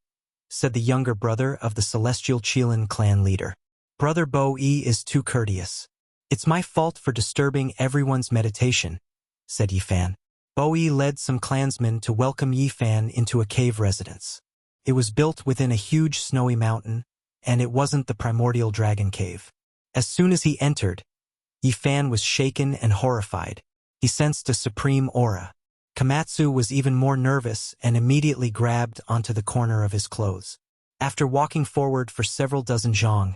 said the younger brother of the celestial Qilin clan leader. Brother Bo-E is too courteous. It's my fault for disturbing everyone's meditation, said Yi Fan. Bo-E led some clansmen to welcome Yi Fan into a cave residence. It was built within a huge snowy mountain, and it wasn't the primordial dragon cave. As soon as he entered, Yi Fan was shaken and horrified. He sensed a supreme aura. Komatsu was even more nervous and immediately grabbed onto the corner of his clothes. After walking forward for several dozen zhang,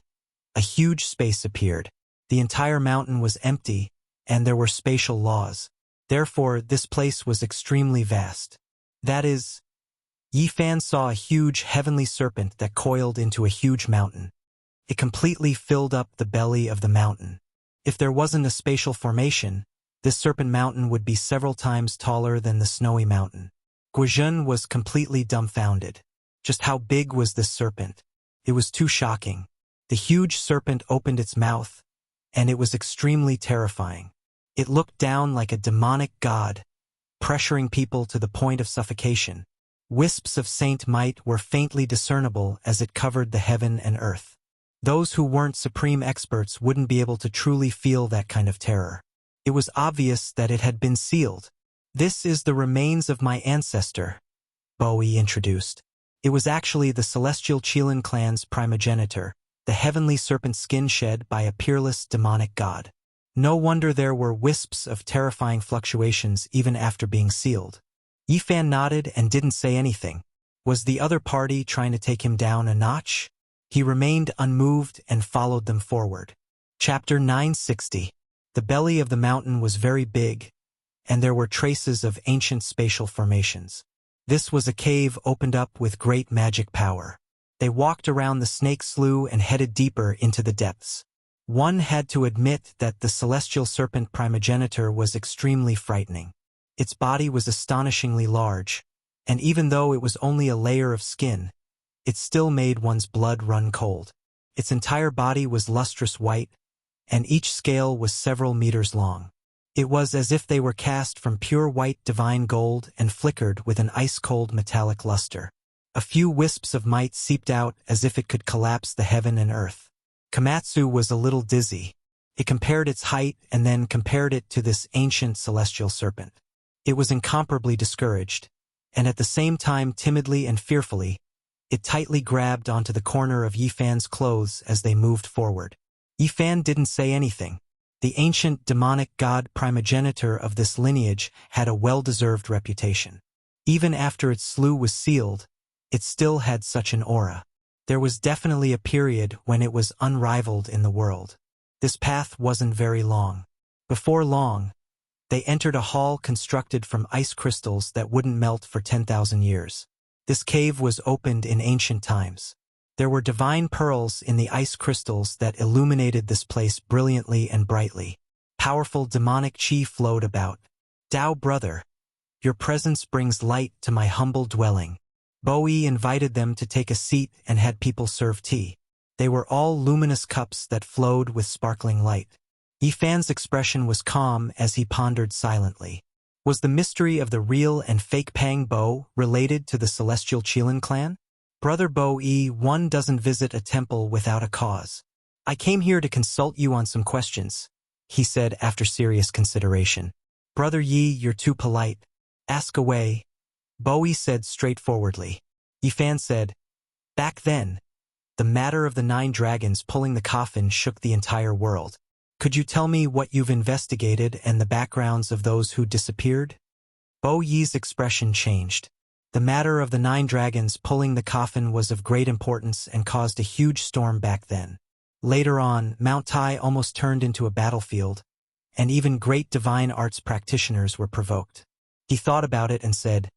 a huge space appeared. The entire mountain was empty, and there were spatial laws. Therefore, this place was extremely vast. That is, Yi Fan saw a huge heavenly serpent that coiled into a huge mountain. It completely filled up the belly of the mountain. If there wasn't a spatial formation, this serpent mountain would be several times taller than the snowy mountain. Guizhen was completely dumbfounded. Just how big was this serpent? It was too shocking. The huge serpent opened its mouth, and it was extremely terrifying. It looked down like a demonic god, pressuring people to the point of suffocation. Wisps of saint might were faintly discernible as it covered the heaven and earth. Those who weren't supreme experts wouldn't be able to truly feel that kind of terror. It was obvious that it had been sealed. This is the remains of my ancestor, Bo-E introduced. It was actually the celestial Qilin clan's primogenitor, the heavenly serpent skin shed by a peerless demonic god. No wonder there were wisps of terrifying fluctuations even after being sealed. Yi Fan nodded and didn't say anything. Was the other party trying to take him down a notch? He remained unmoved and followed them forward. Chapter 960. The belly of the mountain was very big, and there were traces of ancient spatial formations. This was a cave opened up with great magic power. They walked around the snake slough and headed deeper into the depths. One had to admit that the celestial serpent primogenitor was extremely frightening. Its body was astonishingly large, and even though it was only a layer of skin, it still made one's blood run cold. Its entire body was lustrous white, and each scale was several meters long. It was as if they were cast from pure white divine gold and flickered with an ice-cold metallic luster. A few wisps of might seeped out as if it could collapse the heaven and earth. Komatsu was a little dizzy. It compared its height and then compared it to this ancient celestial serpent. It was incomparably discouraged, and at the same time timidly and fearfully, it tightly grabbed onto the corner of Yifan's clothes as they moved forward. Yifan didn't say anything. The ancient demonic god primogenitor of this lineage had a well-deserved reputation. Even after its slough was sealed, it still had such an aura. There was definitely a period when it was unrivaled in the world. This path wasn't very long. Before long, they entered a hall constructed from ice crystals that wouldn't melt for 10,000 years. This cave was opened in ancient times. There were divine pearls in the ice crystals that illuminated this place brilliantly and brightly. Powerful demonic chi flowed about. Tao brother, your presence brings light to my humble dwelling. Bowie invited them to take a seat and had people serve tea. They were all luminous cups that flowed with sparkling light. Yifan's expression was calm as he pondered silently. Was the mystery of the real and fake Pang Bo related to the celestial Qilin clan? Brother Bo-yi, one doesn't visit a temple without a cause. I came here to consult you on some questions, he said after serious consideration. Brother Yi, you're too polite. Ask away, Bo-yi said straightforwardly. Yifan said, back then, the matter of the 9 dragons pulling the coffin shook the entire world. Could you tell me what you've investigated and the backgrounds of those who disappeared? Bo-yi's expression changed. The matter of the 9 dragons pulling the coffin was of great importance and caused a huge storm back then. Later on, Mount Tai almost turned into a battlefield, and even great divine arts practitioners were provoked. He thought about it and said,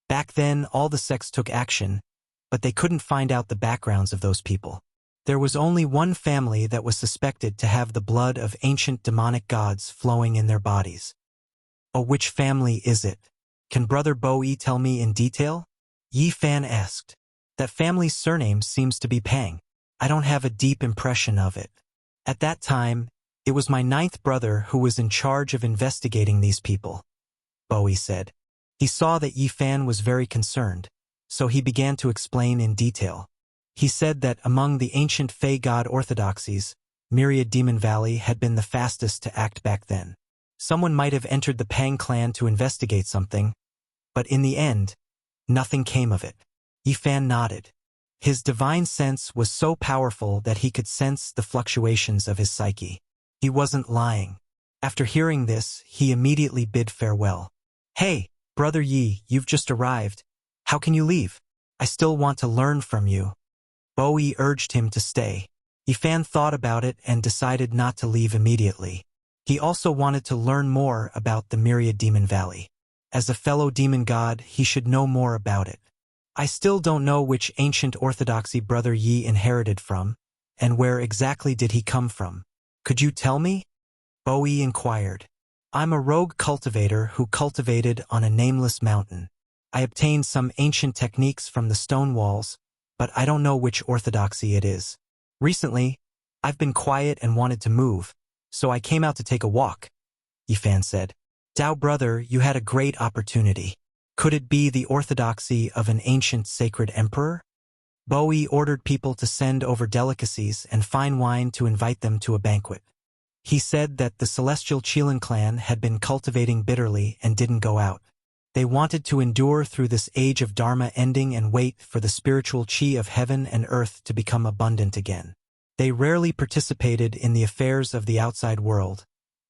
back then all the sects took action, but they couldn't find out the backgrounds of those people. There was only one family that was suspected to have the blood of ancient demonic gods flowing in their bodies. Oh, which family is it? Can Brother Bo-yi tell me in detail? Yifan asked. That family's surname seems to be Pang. I don't have a deep impression of it. At that time, it was my 9th brother who was in charge of investigating these people, Bo-yi said. He saw that Yifan was very concerned, so he began to explain in detail. He said that among the ancient Fey god orthodoxies, Myriad Demon Valley had been the fastest to act back then. Someone might have entered the Pang clan to investigate something, but in the end, nothing came of it. Yifan nodded. His divine sense was so powerful that he could sense the fluctuations of his psyche. He wasn't lying. After hearing this, he immediately bid farewell. Hey, Brother Yi, you've just arrived. How can you leave? I still want to learn from you. Bo-yi urged him to stay. Yifan thought about it and decided not to leave immediately. He also wanted to learn more about the Myriad Demon Valley. As a fellow demon god, he should know more about it. I still don't know which ancient orthodoxy Brother Yi inherited from, and where exactly did he come from. Could you tell me? Bo-yi inquired. I'm a rogue cultivator who cultivated on a nameless mountain. I obtained some ancient techniques from the stone walls, but I don't know which orthodoxy it is. Recently, I've been quiet and wanted to move, so I came out to take a walk, Yifan said. Tao brother, you had a great opportunity. Could it be the orthodoxy of an ancient sacred emperor? Bo-yi ordered people to send over delicacies and fine wine to invite them to a banquet. He said that the celestial Qilin clan had been cultivating bitterly and didn't go out. They wanted to endure through this age of Dharma ending and wait for the spiritual chi of heaven and earth to become abundant again. They rarely participated in the affairs of the outside world,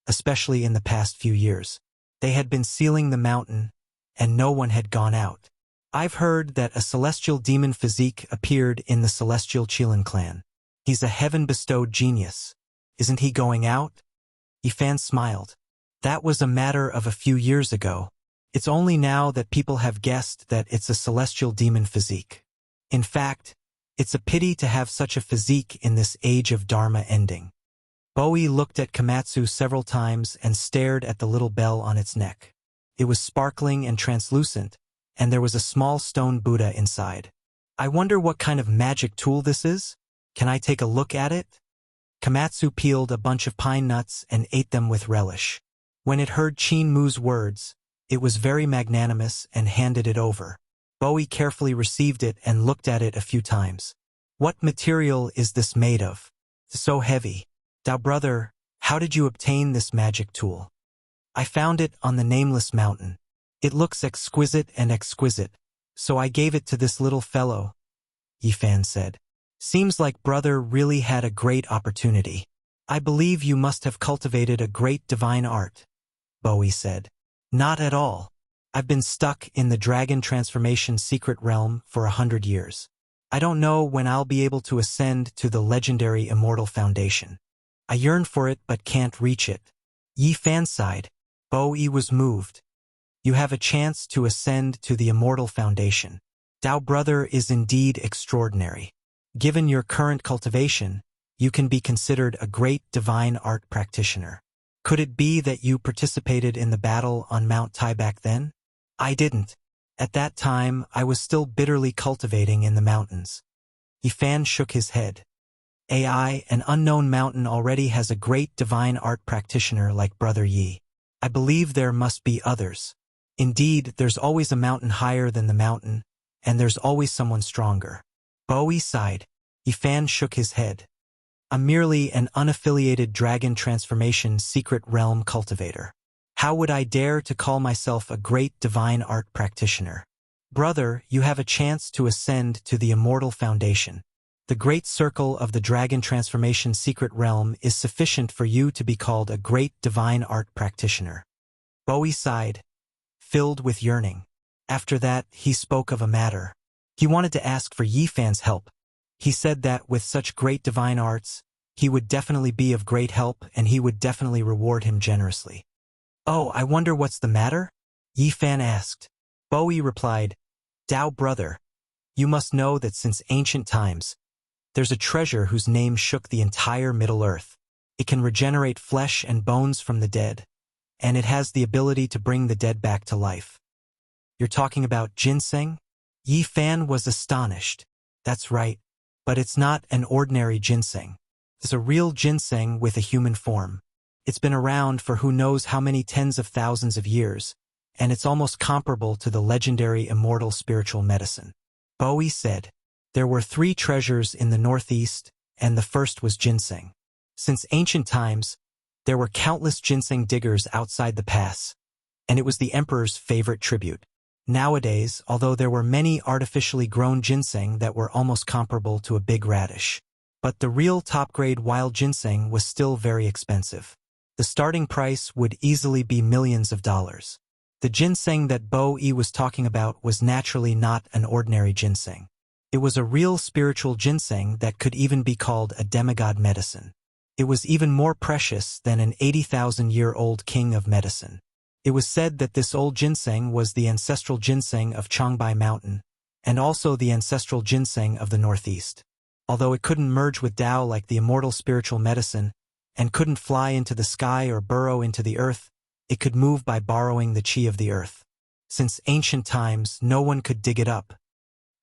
especially in the past few years. They had been sealing the mountain, and no one had gone out. I've heard that a celestial demon physique appeared in the celestial Qilin clan. He's a heaven-bestowed genius. Isn't he going out? Yifan smiled. That was a matter of a few years ago. It's only now that people have guessed that it's a celestial demon physique. In fact, It's a pity to have such a physique in this age of Dharma ending. Bowie looked at Komatsu several times and stared at the little bell on its neck. It was sparkling and translucent, and there was a small stone Buddha inside. I wonder what kind of magic tool this is? Can I take a look at it? Komatsu peeled a bunch of pine nuts and ate them with relish. When it heard Chin Mu's words, it was very magnanimous and handed it over. Bowie carefully received it and looked at it a few times. What material is this made of? So heavy. Dao brother, how did you obtain this magic tool? I found it on the nameless mountain. It looks exquisite, so I gave it to this little fellow, Yifan said. Seems like brother really had a great opportunity. I believe you must have cultivated a great divine art, Bowie said. Not at all. I've been stuck in the dragon transformation secret realm for 100 years. I don't know when I'll be able to ascend to the legendary immortal foundation. I yearn for it but can't reach it. Yifan sighed. Bowie was moved. You have a chance to ascend to the immortal foundation. Dao brother is indeed extraordinary. Given your current cultivation, you can be considered a great divine art practitioner. Could it be that you participated in the battle on Mount Tai back then? I didn't. At that time, I was still bitterly cultivating in the mountains. Yifan shook his head. AI, an unknown mountain already has a great divine art practitioner like Brother Yi. I believe there must be others. Indeed, there's always a mountain higher than the mountain, and there's always someone stronger. Bowie sighed. Yifan shook his head. I'm merely an unaffiliated dragon transformation secret realm cultivator. How would I dare to call myself a great divine art practitioner? Brother, you have a chance to ascend to the immortal foundation. The great circle of the dragon transformation secret realm is sufficient for you to be called a great divine art practitioner. Bowie sighed, filled with yearning. After that, he spoke of a matter. He wanted to ask for Yifan's help. He said that with such great divine arts, he would definitely be of great help and he would definitely reward him generously. Oh, I wonder what's the matter? Yifan asked. Bowie replied, Dao brother, you must know that since ancient times, there's a treasure whose name shook the entire Middle Earth. It can regenerate flesh and bones from the dead, and it has the ability to bring the dead back to life. You're talking about ginseng? Yifan was astonished. That's right, but it's not an ordinary ginseng. It's a real ginseng with a human form. It's been around for who knows how many tens of thousands of years, and it's almost comparable to the legendary immortal spiritual medicine. Bowie said, there were 3 treasures in the northeast, and the first was ginseng. Since ancient times, there were countless ginseng diggers outside the pass, and it was the emperor's favorite tribute. Nowadays, although there were many artificially grown ginseng that were almost comparable to a big radish, but the real top-grade wild ginseng was still very expensive. The starting price would easily be millions of dollars. The ginseng that Bowie was talking about was naturally not an ordinary ginseng. It was a real spiritual ginseng that could even be called a demigod medicine. It was even more precious than an 80,000-year-old king of medicine. It was said that this old ginseng was the ancestral ginseng of Changbai Mountain, and also the ancestral ginseng of the Northeast. Although it couldn't merge with Tao like the immortal spiritual medicine, and couldn't fly into the sky or burrow into the earth, it could move by borrowing the chi of the earth. Since ancient times, no one could dig it up.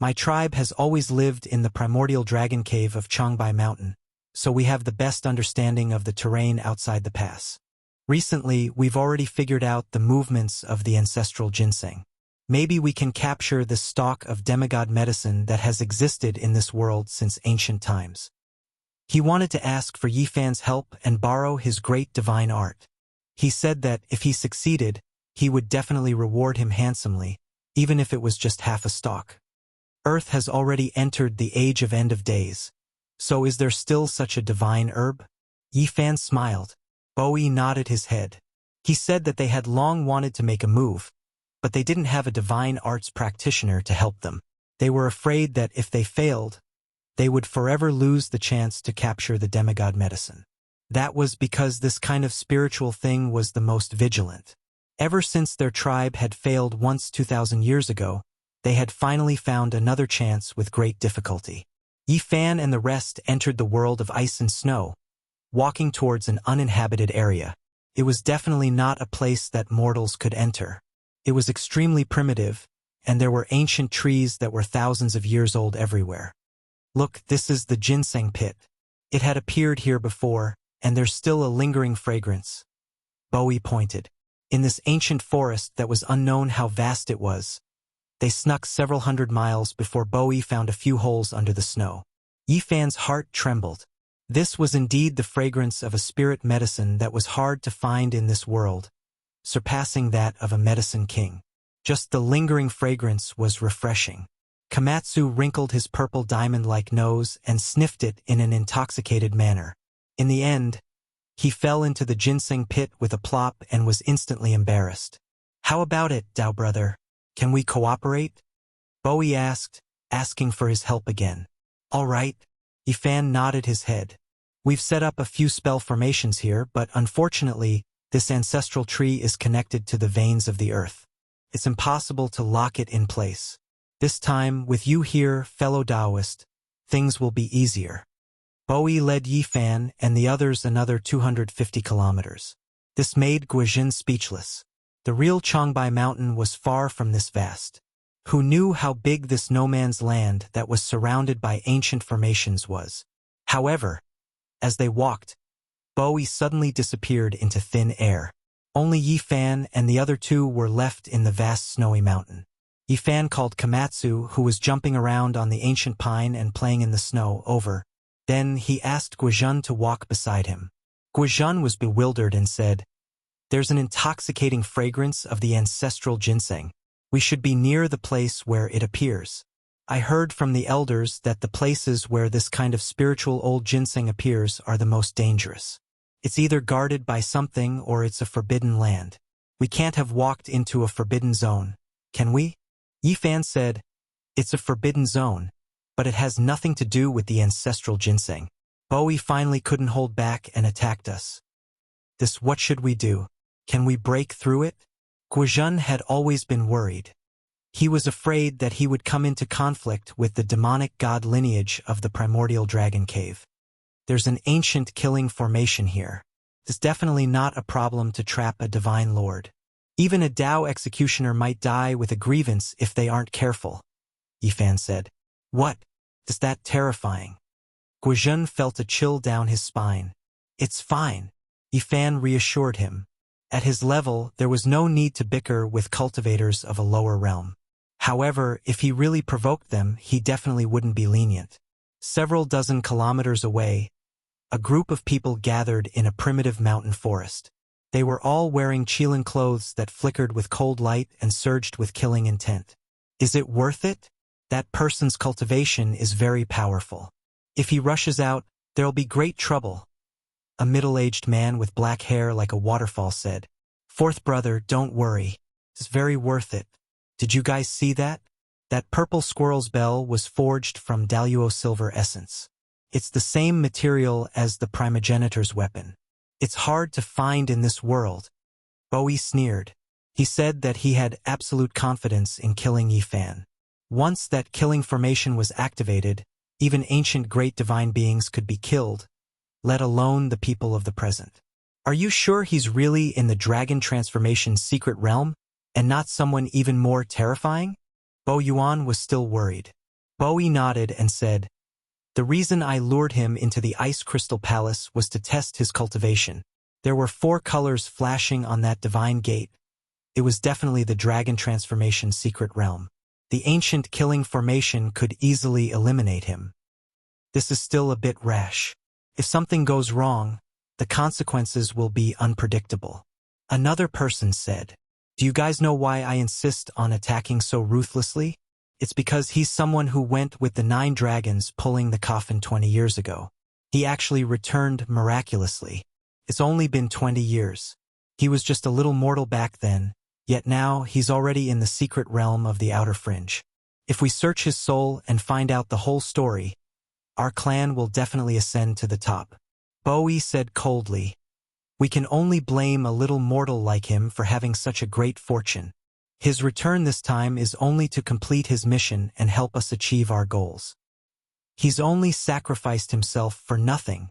My tribe has always lived in the primordial dragon cave of Changbai Mountain, so we have the best understanding of the terrain outside the pass. Recently, we've already figured out the movements of the ancestral ginseng. Maybe we can capture the stock of demigod medicine that has existed in this world since ancient times. He wanted to ask for Yifan's help and borrow his great divine art. He said that if he succeeded, he would definitely reward him handsomely, even if it was just half a stalk. Earth has already entered the age of end of days. So is there still such a divine herb? Yifan smiled. Bowie nodded his head. He said that they had long wanted to make a move, but they didn't have a divine arts practitioner to help them. They were afraid that if they failed, they would forever lose the chance to capture the demigod medicine. That was because this kind of spiritual thing was the most vigilant. Ever since their tribe had failed once 2,000 years ago, they had finally found another chance with great difficulty. Yi Fan and the rest entered the world of ice and snow, walking towards an uninhabited area. It was definitely not a place that mortals could enter. It was extremely primitive, and there were ancient trees that were thousands of years old everywhere. Look, this is the ginseng pit. It had appeared here before, and there's still a lingering fragrance. Bowie pointed. In this ancient forest that was unknown how vast it was, they snuck several hundred miles before Bowie found a few holes under the snow. Yi Fan's heart trembled. This was indeed the fragrance of a spirit medicine that was hard to find in this world, surpassing that of a medicine king. Just the lingering fragrance was refreshing. Komatsu wrinkled his purple diamond-like nose and sniffed it in an intoxicated manner. In the end, he fell into the ginseng pit with a plop and was instantly embarrassed. "How about it, Dao brother? Can we cooperate?" Bowie asked, asking for his help again. "All right." Yi Fan nodded his head. "We've set up a few spell formations here, but unfortunately, this ancestral tree is connected to the veins of the earth. It's impossible to lock it in place. This time, with you here, fellow Taoist, things will be easier." Bowie led Yi Fan and the others another 250 kilometers. This made Guizhen speechless. The real Changbai Mountain was far from this vast. Who knew how big this no-man's land that was surrounded by ancient formations was? However, as they walked, Bowie suddenly disappeared into thin air. Only Yi Fan and the other two were left in the vast snowy mountain. Yi Fan called Komatsu, who was jumping around on the ancient pine and playing in the snow, over. Then he asked Guizhen to walk beside him. Guizhen was bewildered and said, "There's an intoxicating fragrance of the ancestral ginseng. We should be near the place where it appears. I heard from the elders that the places where this kind of spiritual old ginseng appears are the most dangerous. It's either guarded by something or it's a forbidden land. We can't have walked into a forbidden zone, can we?" Yi Fan said, "It's a forbidden zone, but it has nothing to do with the ancestral ginseng. Bowie finally couldn't hold back and attacked us. What should we do? Can we break through it?" Guizhen had always been worried. He was afraid that he would come into conflict with the demonic god lineage of the primordial dragon cave. There's an ancient killing formation here. It's definitely not a problem to trap a divine lord. Even a Dao executioner might die with a grievance if they aren't careful, Yi Fan said. "What? Is that terrifying?" Guizhen felt a chill down his spine. "It's fine," Yi Fan reassured him. At his level, there was no need to bicker with cultivators of a lower realm. However, if he really provoked them, he definitely wouldn't be lenient. Several dozen kilometers away, a group of people gathered in a primitive mountain forest. They were all wearing Chilan clothes that flickered with cold light and surged with killing intent. "Is it worth it? That person's cultivation is very powerful. If he rushes out, there'll be great trouble," a middle-aged man with black hair like a waterfall said. "Fourth brother, don't worry. It's very worth it. Did you guys see that? That purple squirrel's bell was forged from Daluo silver essence. It's the same material as the primogenitor's weapon. It's hard to find in this world." Bowie sneered. He said that he had absolute confidence in killing Yi Fan. Once that killing formation was activated, even ancient great divine beings could be killed, let alone the people of the present. "Are you sure he's really in the dragon transformation's secret realm, and not someone even more terrifying?" Bo Yuan was still worried. Bowie nodded and said, "The reason I lured him into the Ice Crystal Palace was to test his cultivation. There were 4 colors flashing on that divine gate. It was definitely the dragon transformation's secret realm. The ancient killing formation could easily eliminate him. This is still a bit rash. If something goes wrong, the consequences will be unpredictable." Another person said, "Do you guys know why I insist on attacking so ruthlessly? It's because he's someone who went with the 9 dragons pulling the coffin 20 years ago. He actually returned miraculously. It's only been 20 years. He was just a little mortal back then, yet now he's already in the secret realm of the outer fringe. If we search his soul and find out the whole story, our clan will definitely ascend to the top." Bowie said coldly, "We can only blame a little mortal like him for having such a great fortune. His return this time is only to complete his mission and help us achieve our goals." He's only sacrificed himself for nothing.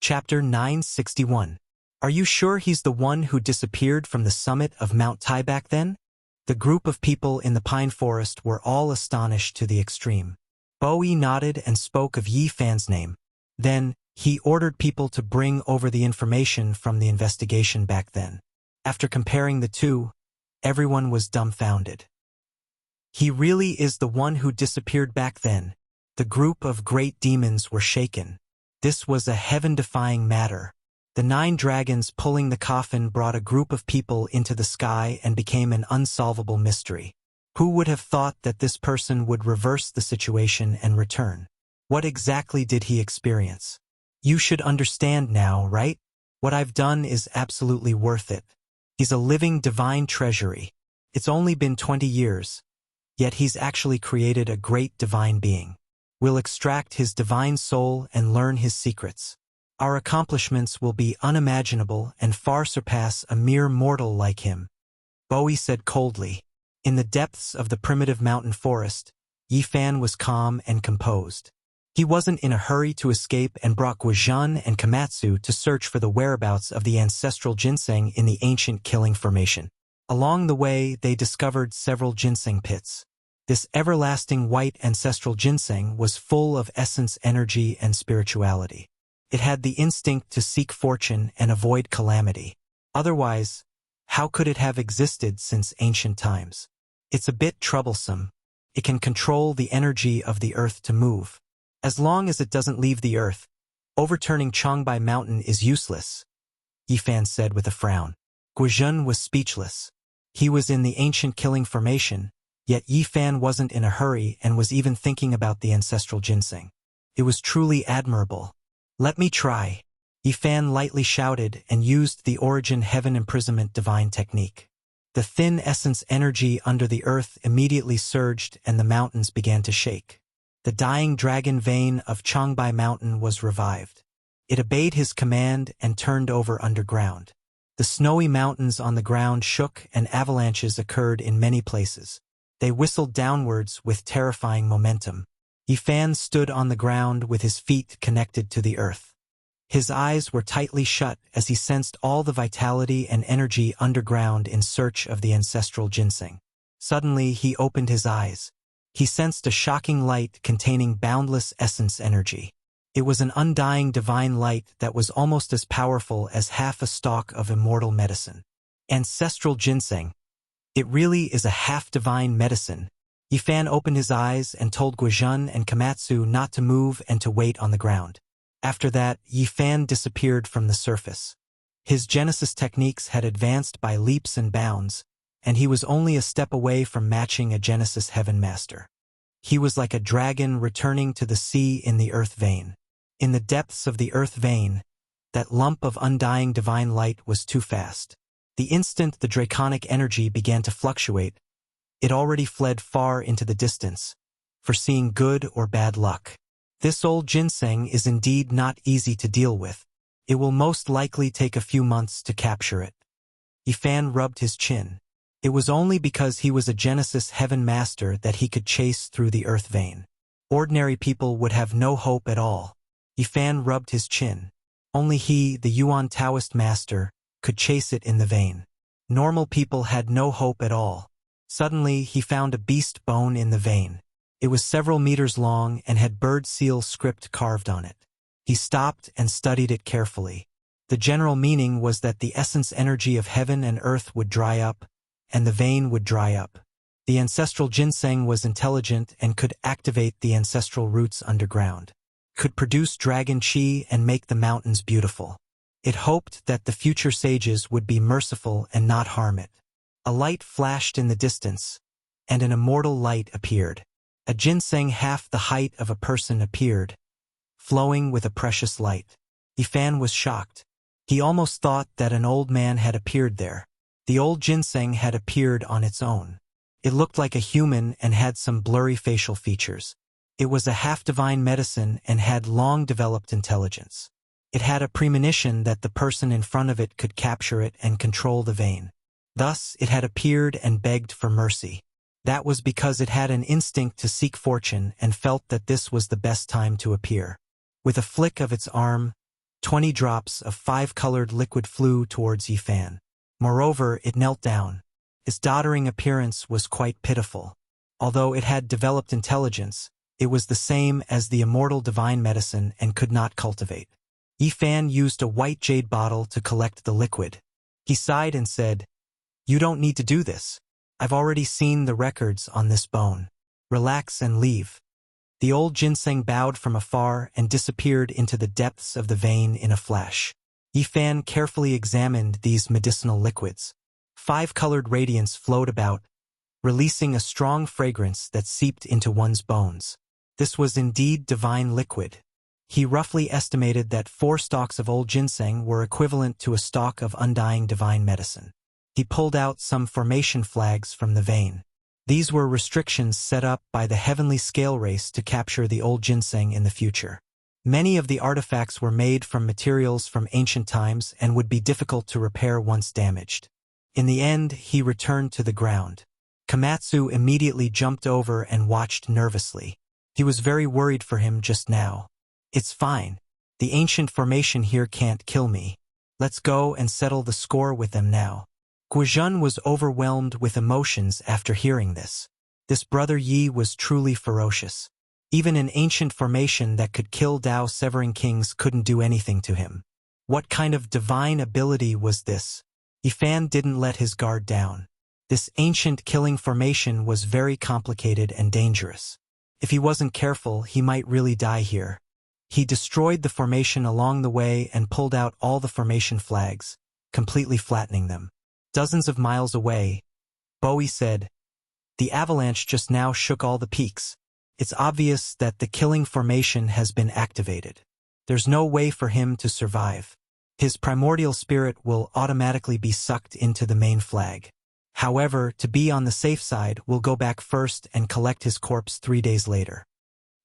Chapter 961. Are you sure he's the one who disappeared from the summit of Mount Tibak then? The group of people in the pine forest were all astonished to the extreme. Bowie nodded and spoke of Yi Fan's name. Then, he ordered people to bring over the information from the investigation back then. After comparing the two, everyone was dumbfounded. He really is the one who disappeared back then. The group of great demons were shaken. This was a heaven-defying matter. The 9 dragons pulling the coffin brought a group of people into the sky and became an unsolvable mystery. Who would have thought that this person would reverse the situation and return? What exactly did he experience? You should understand now, right? What I've done is absolutely worth it. He's a living divine treasury. It's only been 20 years, yet he's actually created a great divine being. We'll extract his divine soul and learn his secrets. Our accomplishments will be unimaginable and far surpass a mere mortal like him. Bowie said coldly. In the depths of the primitive mountain forest, Yi Fan was calm and composed. He wasn't in a hurry to escape and brought Guizhan and Komatsu to search for the whereabouts of the ancestral ginseng in the ancient killing formation. Along the way, they discovered several ginseng pits. This everlasting white ancestral ginseng was full of essence, energy, and spirituality. It had the instinct to seek fortune and avoid calamity. Otherwise, how could it have existed since ancient times? It's a bit troublesome. It can control the energy of the earth to move. As long as it doesn't leave the earth, overturning Changbai Mountain is useless, Yi Fan said with a frown. Guizhan was speechless. He was in the ancient killing formation, yet Yi Fan wasn't in a hurry and was even thinking about the ancestral ginseng. It was truly admirable. Let me try. Yi Fan lightly shouted and used the origin heaven imprisonment divine technique. The thin essence energy under the earth immediately surged and the mountains began to shake. The dying dragon vein of Changbai Mountain was revived. It obeyed his command and turned over underground. The snowy mountains on the ground shook and avalanches occurred in many places. They whistled downwards with terrifying momentum. Yi Fan stood on the ground with his feet connected to the earth. His eyes were tightly shut as he sensed all the vitality and energy underground in search of the ancestral ginseng. Suddenly, he opened his eyes. He sensed a shocking light containing boundless essence energy. It was an undying divine light that was almost as powerful as half a stalk of immortal medicine. Ancestral ginseng. It really is a half-divine medicine. Yi Fan opened his eyes and told Guizhan and Komatsu not to move and to wait on the ground. After that, Yi Fan disappeared from the surface. His Genesis techniques had advanced by leaps and bounds, and he was only a step away from matching a Genesis heaven master. He was like a dragon returning to the sea in the earth vein. In the depths of the earth vein, that lump of undying divine light was too fast. The instant the draconic energy began to fluctuate, it already fled far into the distance, foreseeing good or bad luck. This old ginseng is indeed not easy to deal with. It will most likely take a few months to capture it. Yi Fan rubbed his chin. It was only because he was a Genesis heaven master that he could chase through the earth vein. Ordinary people would have no hope at all. Yi Fan rubbed his chin. Only he, the Yuan Taoist master, could chase it in the vein. Normal people had no hope at all. Suddenly, he found a beast bone in the vein. It was several meters long and had bird seal script carved on it. He stopped and studied it carefully. The general meaning was that the essence energy of heaven and earth would dry up, and the vein would dry up. The ancestral ginseng was intelligent and could activate the ancestral roots underground, could produce dragon chi and make the mountains beautiful. It hoped that the future sages would be merciful and not harm it. A light flashed in the distance, and an immortal light appeared. A ginseng half the height of a person appeared, flowing with a precious light. Yi Fan was shocked. He almost thought that an old man had appeared there. The old ginseng had appeared on its own. It looked like a human and had some blurry facial features. It was a half-divine medicine and had long-developed intelligence. It had a premonition that the person in front of it could capture it and control the vein. Thus, it had appeared and begged for mercy. That was because it had an instinct to seek fortune and felt that this was the best time to appear. With a flick of its arm, 20 drops of 5-colored liquid flew towards Yifan. Moreover, it knelt down. Its doddering appearance was quite pitiful. Although it had developed intelligence, it was the same as the immortal divine medicine and could not cultivate. Yifan used a white jade bottle to collect the liquid. He sighed and said, "You don't need to do this. I've already seen the records on this bone. Relax and leave." The old ginseng bowed from afar and disappeared into the depths of the vein in a flash. Yifan carefully examined these medicinal liquids. 5-colored radiance flowed about, releasing a strong fragrance that seeped into one's bones. This was indeed divine liquid. He roughly estimated that 4 stalks of old ginseng were equivalent to a stalk of undying divine medicine. He pulled out some formation flags from the vein. These were restrictions set up by the heavenly scale race to capture the old ginseng in the future. Many of the artifacts were made from materials from ancient times and would be difficult to repair once damaged. In the end, he returned to the ground. Komatsu immediately jumped over and watched nervously. He was very worried for him just now. "It's fine. The ancient formation here can't kill me. Let's go and settle the score with them now." Guizhen was overwhelmed with emotions after hearing this. This brother Yi was truly ferocious. Even an ancient formation that could kill Tao-severing kings couldn't do anything to him. What kind of divine ability was this? Yifan didn't let his guard down. This ancient killing formation was very complicated and dangerous. If he wasn't careful, he might really die here. He destroyed the formation along the way and pulled out all the formation flags, completely flattening them. Dozens of miles away, Bowie said, "The avalanche just now shook all the peaks. It's obvious that the killing formation has been activated. There's no way for him to survive. His primordial spirit will automatically be sucked into the main flag. However, to be on the safe side, we'll go back first and collect his corpse 3 days later."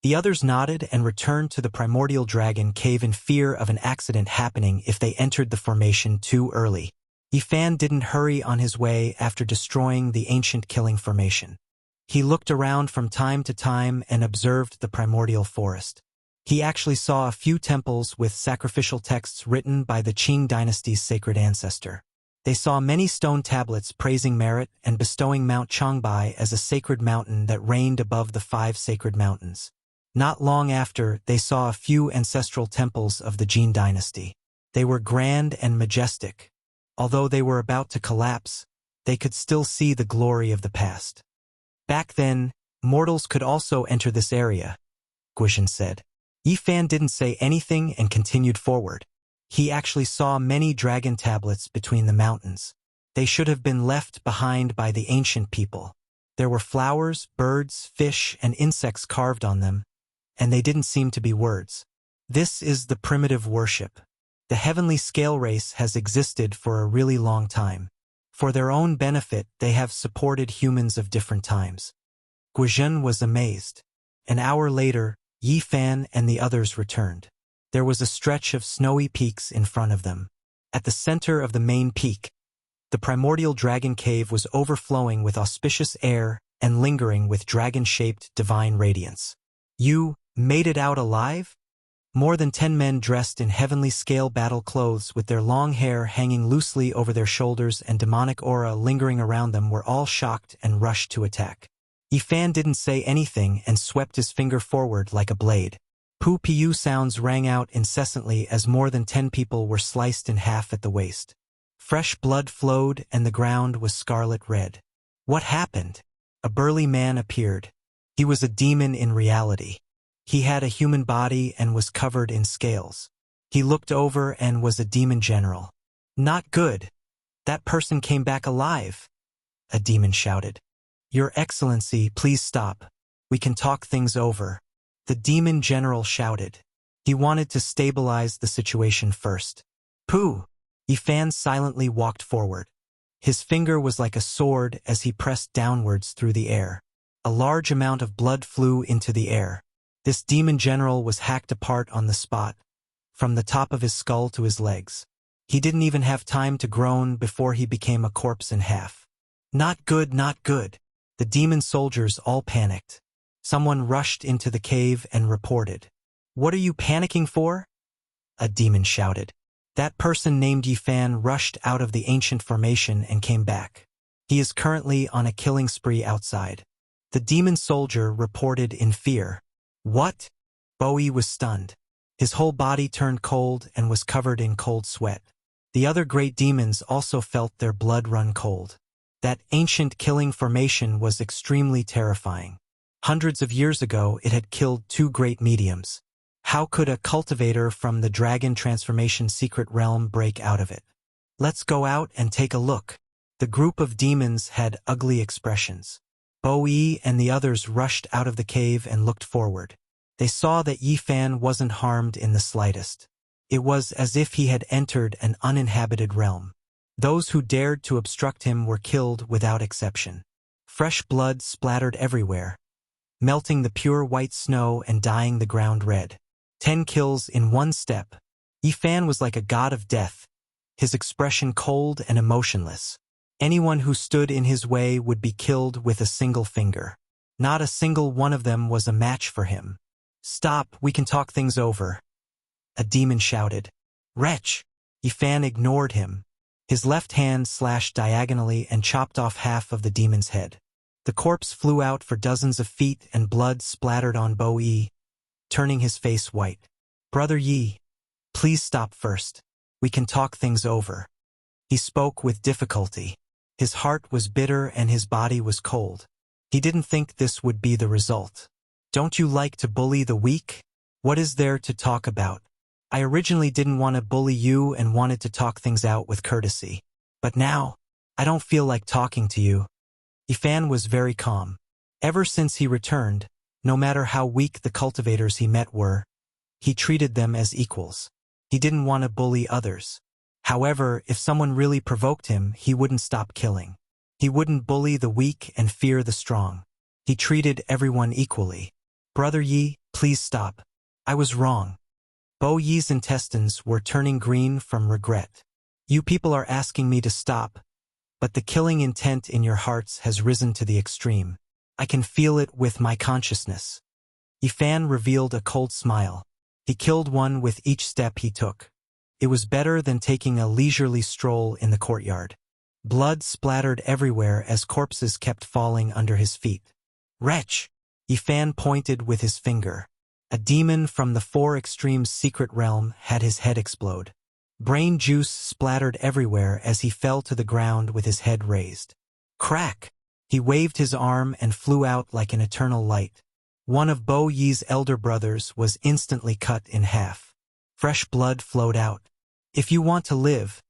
The others nodded and returned to the primordial dragon cave in fear of an accident happening if they entered the formation too early. Yifan didn't hurry on his way after destroying the ancient killing formation. He looked around from time to time and observed the primordial forest. He actually saw a few temples with sacrificial texts written by the Qing dynasty's sacred ancestor. They saw many stone tablets praising merit and bestowing Mount Changbai as a sacred mountain that reigned above the 5 sacred mountains. Not long after, they saw a few ancestral temples of the Jin dynasty. They were grand and majestic. Although they were about to collapse, they could still see the glory of the past. "Back then, mortals could also enter this area," Guizhen said. Yifan didn't say anything and continued forward. He actually saw many dragon tablets between the mountains. They should have been left behind by the ancient people. There were flowers, birds, fish, and insects carved on them, and they didn't seem to be words. This is the primitive worship. The heavenly scale race has existed for a really long time. For their own benefit, they have supported humans of different times. Guizhen was amazed. An hour later, Yifan and the others returned. There was a stretch of snowy peaks in front of them. At the center of the main peak, the primordial dragon cave was overflowing with auspicious air and lingering with dragon-shaped divine radiance. "You made it out alive?" More than 10 men dressed in heavenly scale battle clothes with their long hair hanging loosely over their shoulders and demonic aura lingering around them were all shocked and rushed to attack. Yifan didn't say anything and swept his finger forward like a blade. Pu-pu sounds rang out incessantly as more than 10 people were sliced in half at the waist. Fresh blood flowed and the ground was scarlet red. What happened? A burly man appeared. He was a demon in reality. He had a human body and was covered in scales. He looked over and was a demon general. "Not good. That person came back alive," a demon shouted. "Your Excellency, please stop. We can talk things over," the demon general shouted. He wanted to stabilize the situation first. "Pooh!" Yifan silently walked forward. His finger was like a sword as he pressed downwards through the air. A large amount of blood flew into the air. This demon general was hacked apart on the spot, from the top of his skull to his legs. He didn't even have time to groan before he became a corpse in half. "Not good, not good." The demon soldiers all panicked. Someone rushed into the cave and reported. "What are you panicking for?" a demon shouted. That person named Yifan rushed out of the ancient formation and came back. He is currently on a killing spree outside. The demon soldier reported in fear. What? Bowie was stunned. His whole body turned cold and was covered in cold sweat. The other great demons also felt their blood run cold. That ancient killing formation was extremely terrifying. Hundreds of years ago, it had killed 2 great mediums. How could a cultivator from the dragon transformation secret realm break out of it? Let's go out and take a look. The group of demons had ugly expressions. Bowie and the others rushed out of the cave and looked forward. They saw that Yifan wasn't harmed in the slightest. It was as if he had entered an uninhabited realm. Those who dared to obstruct him were killed without exception. Fresh blood splattered everywhere, melting the pure white snow and dyeing the ground red. 10 kills in one step. Yifan was like a god of death, his expression cold and emotionless. Anyone who stood in his way would be killed with a single finger. Not a single one of them was a match for him. "Stop, we can talk things over," a demon shouted. "Wretch!" Yifan ignored him. His left hand slashed diagonally and chopped off half of the demon's head. The corpse flew out for dozens of feet and blood splattered on Bowie, turning his face white. "Brother Yi, please stop first. We can talk things over." He spoke with difficulty. His heart was bitter and his body was cold. He didn't think this would be the result. "Don't you like to bully the weak? What is there to talk about? I originally didn't want to bully you and wanted to talk things out with courtesy. But now, I don't feel like talking to you." Yifan was very calm. Ever since he returned, no matter how weak the cultivators he met were, he treated them as equals. He didn't want to bully others. However, if someone really provoked him, he wouldn't stop killing. He wouldn't bully the weak and fear the strong. He treated everyone equally. "Brother Yi, please stop. I was wrong." Bo Yi's intestines were turning green from regret. "You people are asking me to stop, but the killing intent in your hearts has risen to the extreme. I can feel it with my consciousness." Yifan revealed a cold smile. He killed one with each step he took. It was better than taking a leisurely stroll in the courtyard. Blood splattered everywhere as corpses kept falling under his feet. "Wretch!" Yifan pointed with his finger. A demon from the 4 Extremes secret realm had his head explode. Brain juice splattered everywhere as he fell to the ground with his head raised. Crack! He waved his arm and flew out like an eternal light. One of Bo Yi's elder brothers was instantly cut in half. Fresh blood flowed out. "If you want to live,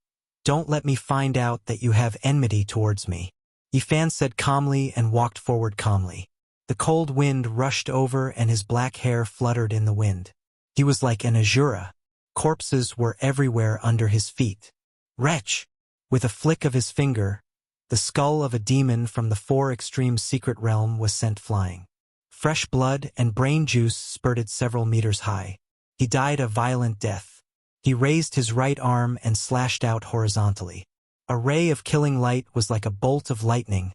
don't let me find out that you have enmity towards me," Yifan said calmly and walked forward calmly. The cold wind rushed over and his black hair fluttered in the wind. He was like an Azura. Corpses were everywhere under his feet. "Wretch!" With a flick of his finger, the skull of a demon from the 4 Extremes secret realm was sent flying. Fresh blood and brain juice spurted several meters high. He died a violent death. He raised his right arm and slashed out horizontally. A ray of killing light was like a bolt of lightning,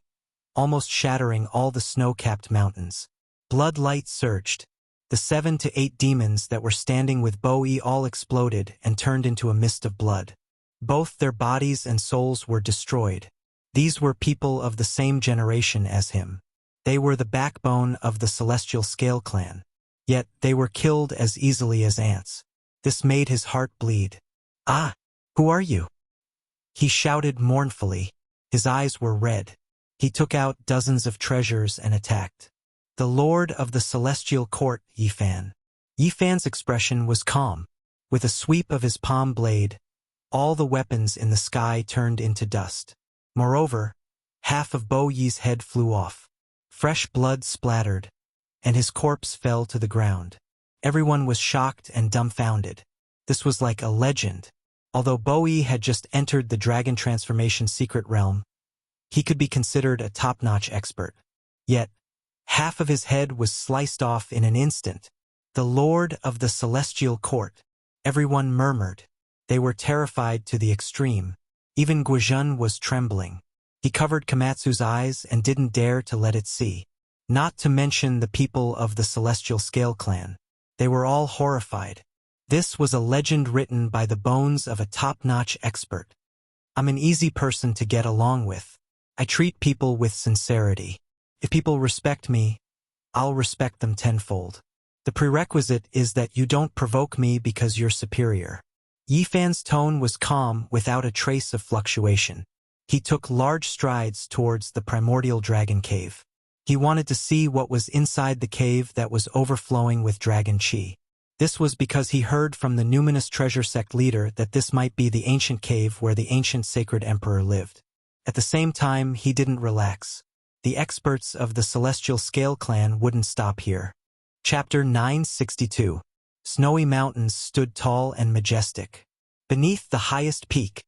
almost shattering all the snow-capped mountains. Blood light surged. The 7 to 8 demons that were standing with Bowie all exploded and turned into a mist of blood. Both their bodies and souls were destroyed. These were people of the same generation as him. They were the backbone of the Celestial Scale clan. Yet they were killed as easily as ants. This made his heart bleed. "Ah, who are you?" he shouted mournfully. His eyes were red. He took out dozens of treasures and attacked. "The Lord of the Celestial Court, Yifan." Yifan's expression was calm. With a sweep of his palm blade, all the weapons in the sky turned into dust. Moreover, half of Bo Yi's head flew off. Fresh blood splattered, and his corpse fell to the ground. Everyone was shocked and dumbfounded. This was like a legend. Although Bowie had just entered the dragon transformation secret realm, he could be considered a top-notch expert. Yet, half of his head was sliced off in an instant. "The Lord of the Celestial Court." Everyone murmured. They were terrified to the extreme. Even Guizhen was trembling. He covered Komatsu's eyes and didn't dare to let it see. Not to mention the people of the Celestial Scale clan. They were all horrified. This was a legend written by the bones of a top-notch expert. I'm an easy person to get along with. I treat people with sincerity. If people respect me, I'll respect them tenfold. The prerequisite is that you don't provoke me because you're superior. Yifan's tone was calm without a trace of fluctuation. He took large strides towards the primordial dragon cave. He wanted to see what was inside the cave that was overflowing with dragon chi. This was because he heard from the numinous treasure sect leader that this might be the ancient cave where the ancient sacred emperor lived. At the same time, he didn't relax. The experts of the Celestial Scale clan wouldn't stop here. Chapter 962. Snowy mountains stood tall and majestic. Beneath the highest peak,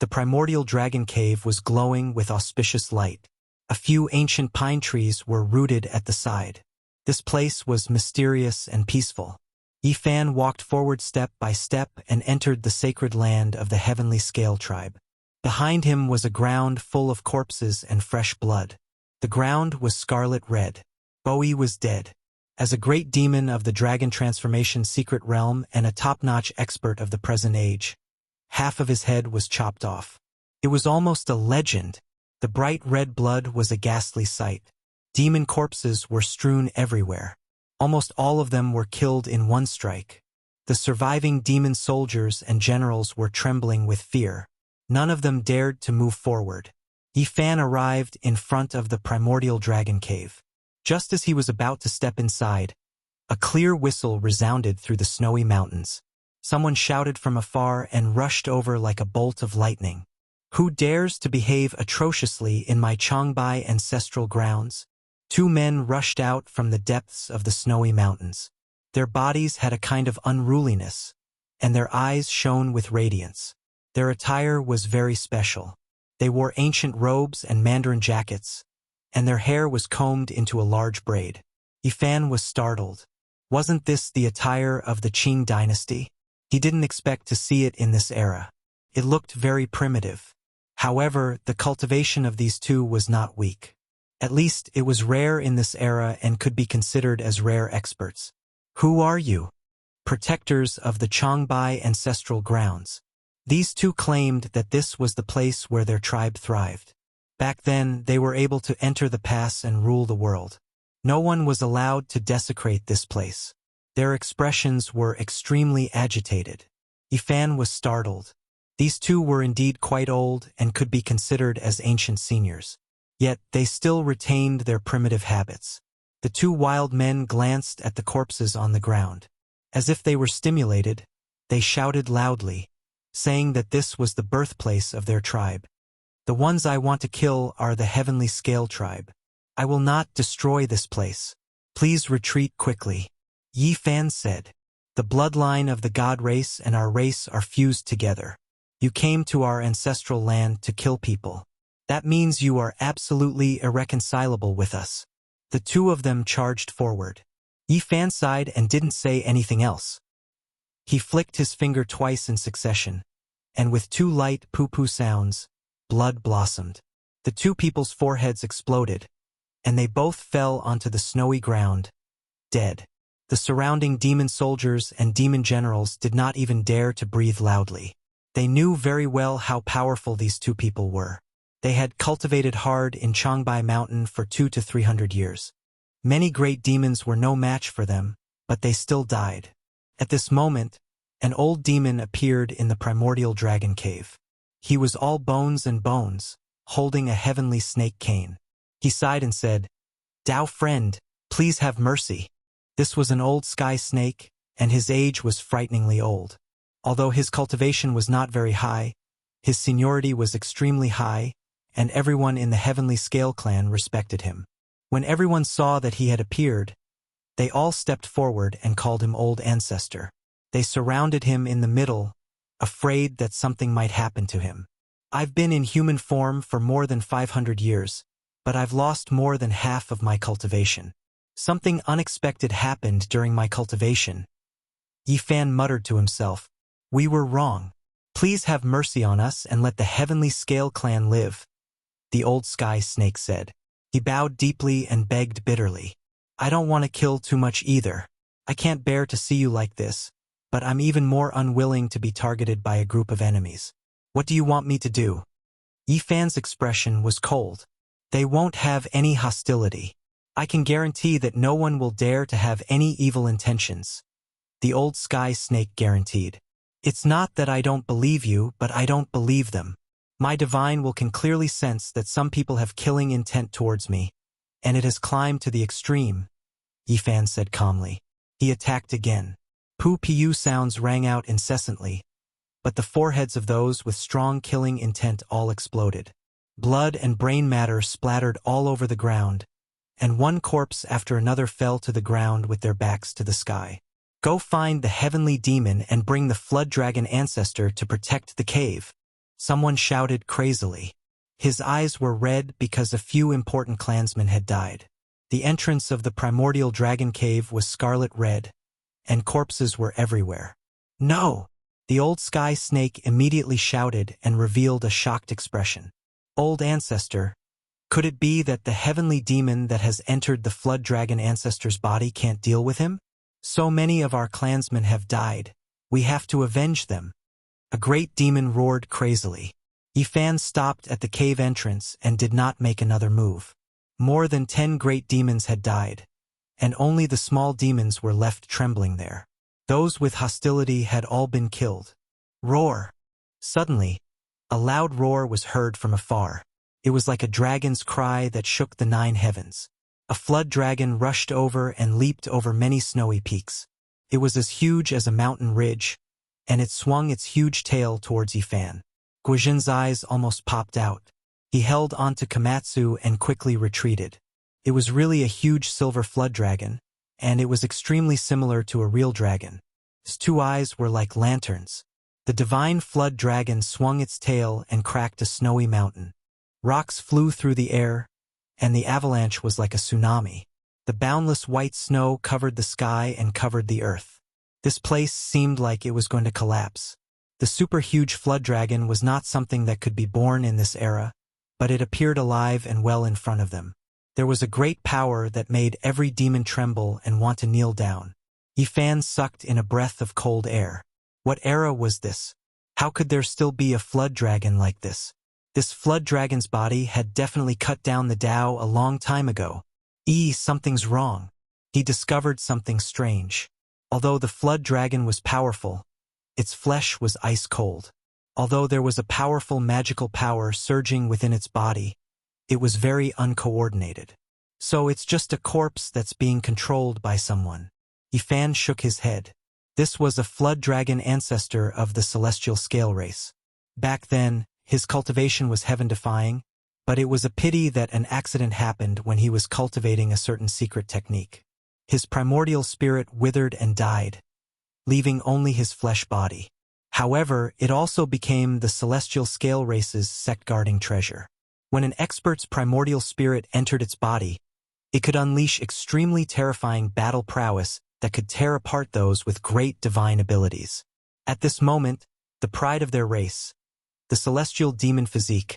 the primordial dragon cave was glowing with auspicious light. A few ancient pine trees were rooted at the side. This place was mysterious and peaceful. Yifan walked forward step by step and entered the sacred land of the Heavenly Scale tribe. Behind him was a ground full of corpses and fresh blood. The ground was scarlet red. Bowie was dead. As a great demon of the dragon transformation secret realm and a top-notch expert of the present age, half of his head was chopped off. It was almost a legend. The bright red blood was a ghastly sight. Demon corpses were strewn everywhere. Almost all of them were killed in one strike. The surviving demon soldiers and generals were trembling with fear. None of them dared to move forward. Yifan arrived in front of the primordial dragon cave. Just as he was about to step inside, a clear whistle resounded through the snowy mountains. Someone shouted from afar and rushed over like a bolt of lightning. Who dares to behave atrociously in my Changbai ancestral grounds? Two men rushed out from the depths of the snowy mountains. Their bodies had a kind of unruliness, and their eyes shone with radiance. Their attire was very special. They wore ancient robes and mandarin jackets, and their hair was combed into a large braid. Yifan was startled. Wasn't this the attire of the Qing dynasty? He didn't expect to see it in this era. It looked very primitive. However, the cultivation of these two was not weak. At least it was rare in this era and could be considered as rare experts. Who are you? Protectors of the Changbai ancestral grounds. These two claimed that this was the place where their tribe thrived. Back then, they were able to enter the pass and rule the world. No one was allowed to desecrate this place. Their expressions were extremely agitated. Yifan was startled. These two were indeed quite old and could be considered as ancient seniors. Yet they still retained their primitive habits. The two wild men glanced at the corpses on the ground. As if they were stimulated, they shouted loudly, saying that this was the birthplace of their tribe. The ones I want to kill are the Heavenly Scale tribe. I will not destroy this place. Please retreat quickly. Yifan said. The bloodline of the god race and our race are fused together. You came to our ancestral land to kill people. That means you are absolutely irreconcilable with us. The two of them charged forward. Yifan sighed and didn't say anything else. He flicked his finger twice in succession, and with two light poo-poo sounds, blood blossomed. The two people's foreheads exploded, and they both fell onto the snowy ground, dead. The surrounding demon soldiers and demon generals did not even dare to breathe loudly. They knew very well how powerful these two people were. They had cultivated hard in Changbai Mountain for 200 to 300 years. Many great demons were no match for them, but they still died. At this moment, an old demon appeared in the primordial dragon cave. He was all bones and bones, holding a heavenly snake cane. He sighed and said, "Tao friend, please have mercy." This was an old sky snake, and his age was frighteningly old. Although his cultivation was not very high, his seniority was extremely high, and everyone in the Heavenly Scale clan respected him. When everyone saw that he had appeared, they all stepped forward and called him Old Ancestor. They surrounded him in the middle, afraid that something might happen to him. I've been in human form for more than 500 years, but I've lost more than half of my cultivation. Something unexpected happened during my cultivation. Yifan muttered to himself, "We were wrong. Please have mercy on us and let the Heavenly Scale clan live." the old sky snake said. He bowed deeply and begged bitterly. I don't want to kill too much either. I can't bear to see you like this, but I'm even more unwilling to be targeted by a group of enemies. What do you want me to do? Yifan's expression was cold. They won't have any hostility. I can guarantee that no one will dare to have any evil intentions. The old sky snake guaranteed. It's not that I don't believe you, but I don't believe them. My divine will can clearly sense that some people have killing intent towards me, and it has climbed to the extreme, Yifan said calmly. He attacked again. Pu-pu sounds rang out incessantly, but the foreheads of those with strong killing intent all exploded. Blood and brain matter splattered all over the ground, and one corpse after another fell to the ground with their backs to the sky. Go find the heavenly demon and bring the flood dragon ancestor to protect the cave. Someone shouted crazily. His eyes were red because a few important clansmen had died. The entrance of the primordial dragon cave was scarlet red, and corpses were everywhere. No! The old sky snake immediately shouted and revealed a shocked expression. Old ancestor, could it be that the heavenly demon that has entered the flood dragon ancestor's body can't deal with him? So many of our clansmen have died. We have to avenge them. A great demon roared crazily. Yifan stopped at the cave entrance and did not make another move. More than 10 great demons had died, and only the small demons were left trembling there. Those with hostility had all been killed. Roar! Suddenly, a loud roar was heard from afar. It was like a dragon's cry that shook the 9 heavens. A flood dragon rushed over and leaped over many snowy peaks. It was as huge as a mountain ridge, and it swung its huge tail towards Yifan. Guijin's eyes almost popped out. He held onto Komatsu and quickly retreated. It was really a huge silver flood dragon, and it was extremely similar to a real dragon. Its 2 eyes were like lanterns. The divine flood dragon swung its tail and cracked a snowy mountain. Rocks flew through the air, and the avalanche was like a tsunami. The boundless white snow covered the sky and covered the earth. This place seemed like it was going to collapse. The super-huge flood dragon was not something that could be born in this era, but it appeared alive and well in front of them. There was a great power that made every demon tremble and want to kneel down. Yifan sucked in a breath of cold air. What era was this? How could there still be a flood dragon like this? This flood dragon's body had definitely cut down the Tao a long time ago. Something's wrong. He discovered something strange. Although the flood dragon was powerful, its flesh was ice cold. Although there was a powerful magical power surging within its body, it was very uncoordinated. So it's just a corpse that's being controlled by someone. Yifan shook his head. This was a flood dragon ancestor of the celestial scale race. Back then, his cultivation was heaven-defying, but it was a pity that an accident happened when he was cultivating a certain secret technique. His primordial spirit withered and died, leaving only his flesh body. However, it also became the celestial scale race's sect-guarding treasure. When an expert's primordial spirit entered its body, it could unleash extremely terrifying battle prowess that could tear apart those with great divine abilities. At this moment, the pride of their race, the celestial demon physique,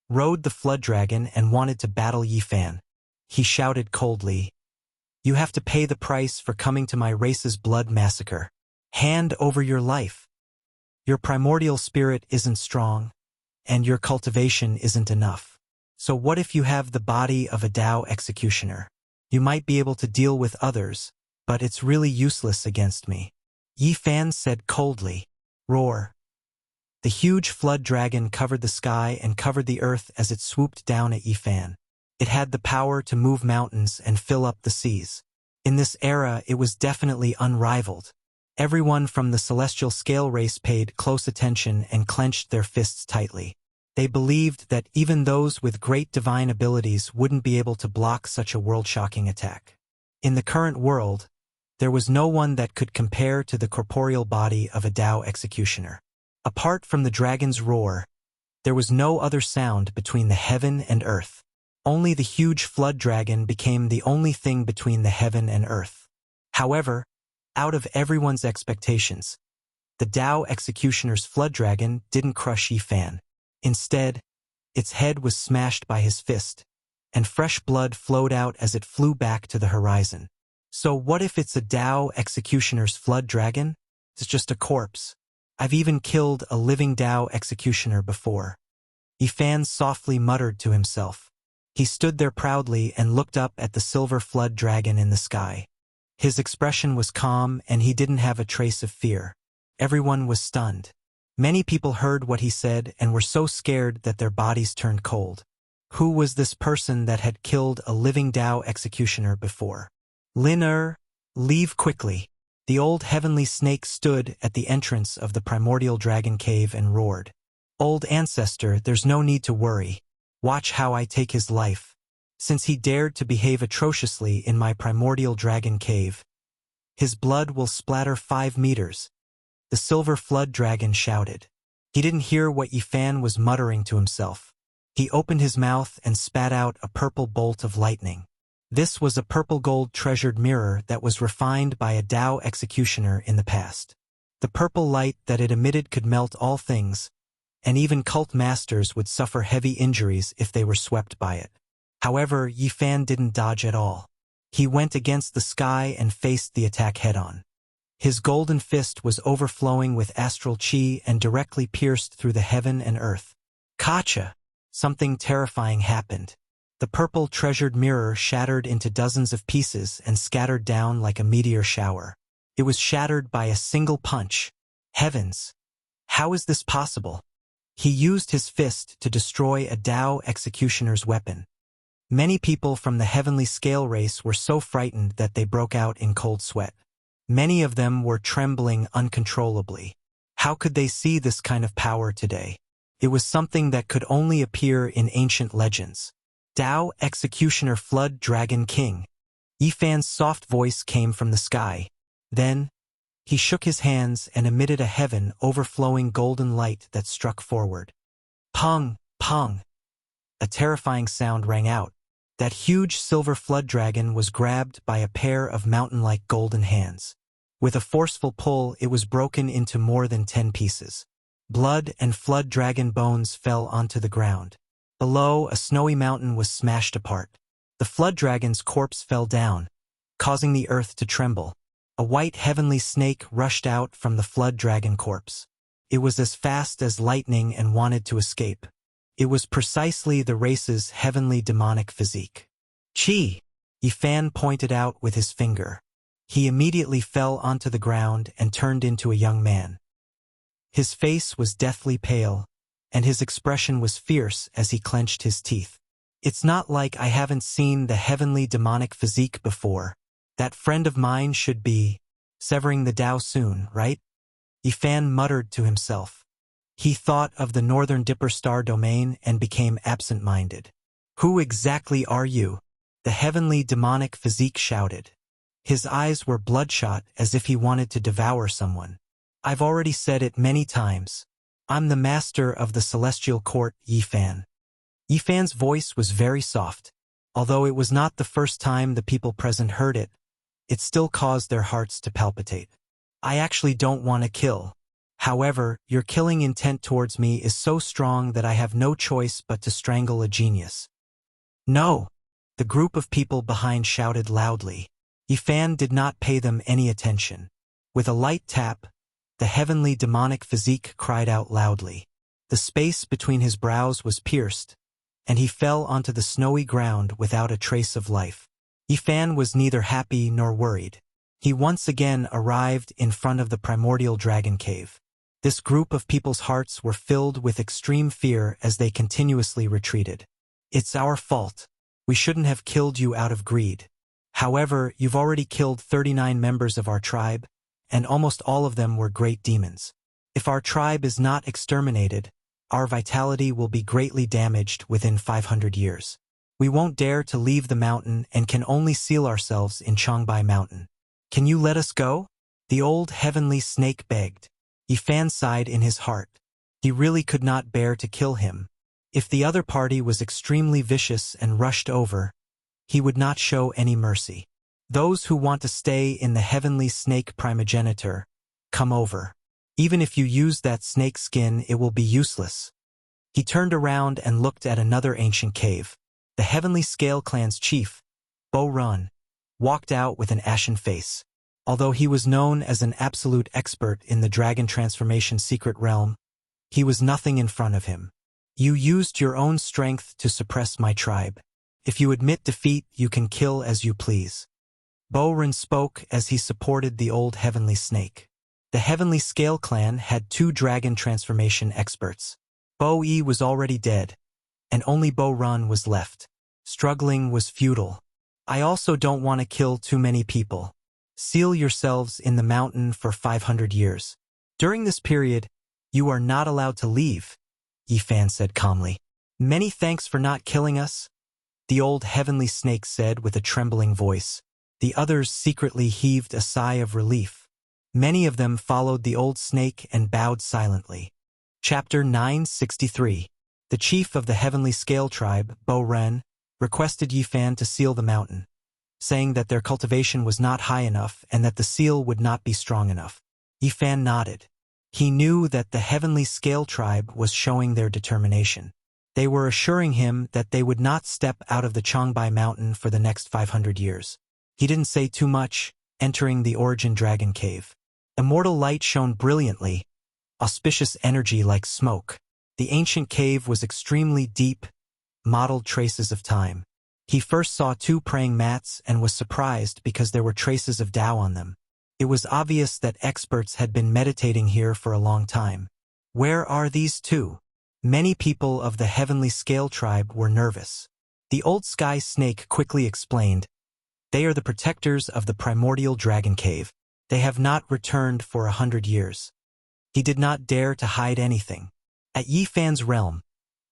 rode the flood dragon and wanted to battle Yifan. He shouted coldly, "You have to pay the price for coming to my race's blood massacre. Hand over your life. Your primordial spirit isn't strong, and your cultivation isn't enough. So what if you have the body of a Tao executioner? You might be able to deal with others, but it's really useless against me." Yifan said coldly. Roar. The huge flood dragon covered the sky and covered the earth as it swooped down at Yifan. It had the power to move mountains and fill up the seas. In this era, it was definitely unrivaled. Everyone from the celestial scale race paid close attention and clenched their fists tightly. They believed that even those with great divine abilities wouldn't be able to block such a world-shocking attack. In the current world, there was no one that could compare to the corporeal body of a Tao executioner. Apart from the dragon's roar, there was no other sound between the heaven and earth. Only the huge flood dragon became the only thing between the heaven and earth. However, out of everyone's expectations, the Tao executioner's flood dragon didn't crush Yifan. Instead, Its head was smashed by his fist, and fresh blood flowed out as it flew back to the horizon. So what if it's a Tao executioner's flood dragon? It's just a corpse. I've even killed a living Tao executioner before. Yifan softly muttered to himself. He stood there proudly and looked up at the silver flood dragon in the sky. His expression was calm and he didn't have a trace of fear. Everyone was stunned. Many people heard what he said and were so scared that their bodies turned cold. Who was this person that had killed a living Tao executioner before? Lin leave quickly. The old heavenly snake stood at the entrance of the primordial dragon cave and roared. Old ancestor, there's no need to worry. Watch how I take his life. Since he dared to behave atrociously in my primordial dragon cave, his blood will splatter 5 meters. The silver flood dragon shouted. He didn't hear what Yifan was muttering to himself. He opened his mouth and spat out a purple bolt of lightning. This was a purple gold treasured mirror that was refined by a Tao executioner in the past. The purple light that it emitted could melt all things, and even cult masters would suffer heavy injuries if they were swept by it. However, Yifan didn't dodge at all. He went against the sky and faced the attack head-on. His golden fist was overflowing with astral chi and directly pierced through the heaven and earth. Kacha! Something terrifying happened. The purple treasured mirror shattered into dozens of pieces and scattered down like a meteor shower. It was shattered by a single punch. Heavens! How is this possible? He used his fist to destroy a Tao executioner's weapon. Many people from the heavenly scale race were so frightened that they broke out in cold sweat. Many of them were trembling uncontrollably. How could they see this kind of power today? It was something that could only appear in ancient legends. Tao Executioner Flood Dragon King. Yifan's soft voice came from the sky. Then, he shook his hands and emitted a heaven overflowing golden light that struck forward. Pong! Pong! A terrifying sound rang out. That huge silver flood dragon was grabbed by a pair of mountain-like golden hands. With a forceful pull, it was broken into more than 10 pieces. Blood and flood dragon bones fell onto the ground. Below, a snowy mountain was smashed apart. The flood dragon's corpse fell down, causing the earth to tremble. A white heavenly snake rushed out from the flood dragon corpse. It was as fast as lightning and wanted to escape. It was precisely the race's heavenly demonic physique. Chi! Yifan pointed out with his finger. He immediately fell onto the ground and turned into a young man. His face was deathly pale, and his expression was fierce as he clenched his teeth. It's not like I haven't seen the heavenly demonic physique before. That friend of mine should be severing the Tao soon, right? Yifan muttered to himself. He thought of the Northern Dipper Star domain and became absent-minded. Who exactly are you? The heavenly demonic physique shouted. His eyes were bloodshot as if he wanted to devour someone. I've already said it many times. I'm the master of the celestial court, Yifan. Yifan's voice was very soft. Although it was not the first time the people present heard it, it still caused their hearts to palpitate. I actually don't want to kill. However, your killing intent towards me is so strong that I have no choice but to strangle a genius. No! The group of people behind shouted loudly. Yifan did not pay them any attention. With a light tap, the heavenly demonic physique cried out loudly. The space between his brows was pierced, and he fell onto the snowy ground without a trace of life. Yifan was neither happy nor worried. He once again arrived in front of the primordial dragon cave. This group of people's hearts were filled with extreme fear as they continuously retreated. It's our fault. We shouldn't have killed you out of greed. However, you've already killed 39 members of our tribe, and almost all of them were great demons. If our tribe is not exterminated, our vitality will be greatly damaged within 500 years. We won't dare to leave the mountain and can only seal ourselves in Changbai Mountain. Can you let us go? The old heavenly snake begged. Yifan sighed in his heart. He really could not bear to kill him. If the other party was extremely vicious and rushed over, he would not show any mercy. Those who want to stay in the heavenly snake primogeniture, come over. Even if you use that snake skin, it will be useless. He turned around and looked at another ancient cave. The Heavenly Scale Clan's chief, Bo Run, walked out with an ashen face. Although he was known as an absolute expert in the dragon transformation secret realm, he was nothing in front of him. You used your own strength to suppress my tribe. If you admit defeat, you can kill as you please. Bo Run spoke as he supported the old Heavenly Snake. The Heavenly Scale Clan had 2 dragon transformation experts. Bo Yi was already dead, and only Bo Run was left. Struggling was futile. I also don't want to kill too many people. Seal yourselves in the mountain for 500 years. During this period, you are not allowed to leave, Yi Fan said calmly. Many thanks for not killing us, the old Heavenly Snake said with a trembling voice. The others secretly heaved a sigh of relief. Many of them followed the old snake and bowed silently. Chapter 963. The chief of the Heavenly Scale Tribe, Bo Ren, requested Yi Fan to seal the mountain, saying that their cultivation was not high enough and that the seal would not be strong enough. Yi Fan nodded. He knew that the Heavenly Scale Tribe was showing their determination. They were assuring him that they would not step out of the Changbai Mountain for the next 500 years. He didn't say too much, entering the Origin Dragon Cave. Immortal light shone brilliantly, auspicious energy like smoke. The ancient cave was extremely deep, mottled traces of time. He first saw 2 praying mats and was surprised because there were traces of Tao on them. It was obvious that experts had been meditating here for a long time. Where are these 2? Many people of the Heavenly Scale Tribe were nervous. The old sky snake quickly explained, they are the protectors of the primordial dragon cave. They have not returned for 100 years. He did not dare to hide anything. At Yi Fan's realm,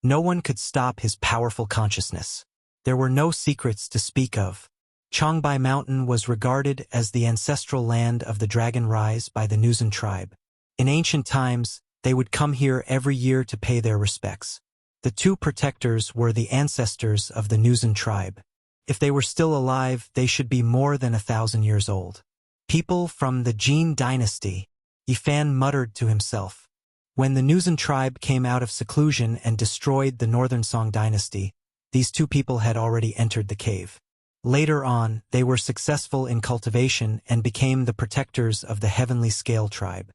no one could stop his powerful consciousness. There were no secrets to speak of. Changbai Mountain was regarded as the ancestral land of the Dragon Rise by the Nuzan tribe. In ancient times, they would come here every year to pay their respects. The 2 protectors were the ancestors of the Nuzan tribe. If they were still alive, they should be more than 1,000 years old. People from the Jin dynasty, Yi Fan muttered to himself. When the Nuzan tribe came out of seclusion and destroyed the Northern Song dynasty, these 2 people had already entered the cave. Later on, they were successful in cultivation and became the protectors of the Heavenly Scale Tribe.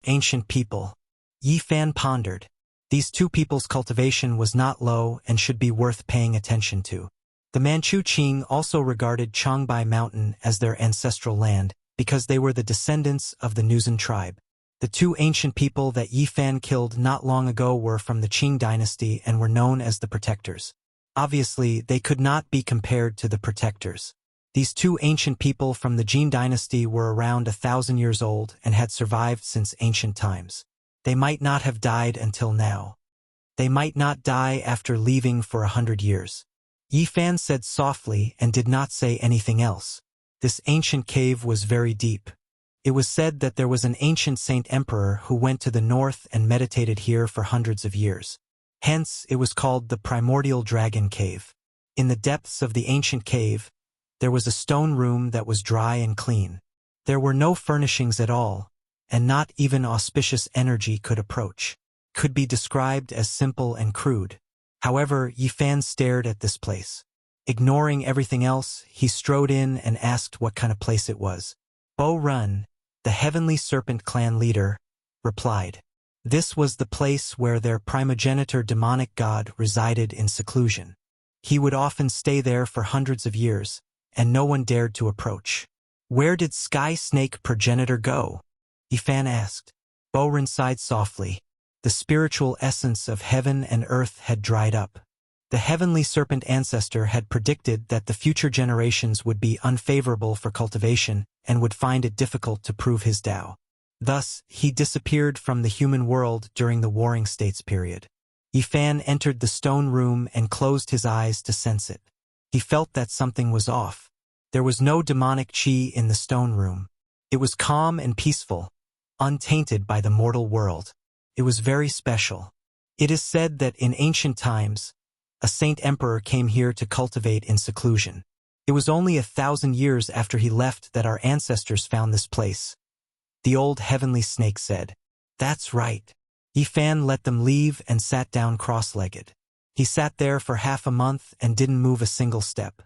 Ancient people. Yi Fan pondered. These 2 people's cultivation was not low and should be worth paying attention to. The Manchu Qing also regarded Changbai Mountain as their ancestral land because they were the descendants of the Nuzan tribe. The 2 ancient people that Yi Fan killed not long ago were from the Qing dynasty and were known as the protectors. Obviously, they could not be compared to the protectors. These 2 ancient people from the Jin dynasty were around 1,000 years old and had survived since ancient times. They might not have died until now. They might not die after leaving for 100 years. Yi Fan said softly and did not say anything else. This ancient cave was very deep. It was said that there was an ancient saint emperor who went to the north and meditated here for hundreds of years. Hence, it was called the Primordial Dragon Cave. In the depths of the ancient cave, there was a stone room that was dry and clean. There were no furnishings at all, and not even auspicious energy could approach. Could be described as simple and crude. However, Yi Fan stared at this place. Ignoring everything else, he strode in and asked what kind of place it was. Bo Run, the Heavenly Serpent clan leader, replied. This was the place where their primogenitor demonic god resided in seclusion. He would often stay there for hundreds of years, and no one dared to approach. Where did Sky Snake progenitor go? Yi Fan asked. Bo Run sighed softly. The spiritual essence of heaven and earth had dried up. The Heavenly Serpent ancestor had predicted that the future generations would be unfavorable for cultivation and would find it difficult to prove his Tao. Thus, he disappeared from the human world during the Warring States period. Yi Fan entered the stone room and closed his eyes to sense it. He felt that something was off. There was no demonic qi in the stone room. It was calm and peaceful, untainted by the mortal world. It was very special. It is said that in ancient times, a saint emperor came here to cultivate in seclusion. It was only 1,000 years after he left that our ancestors found this place. The old Heavenly Snake said. That's right. Yifan let them leave and sat down cross-legged. He sat there for half a month and didn't move a single step.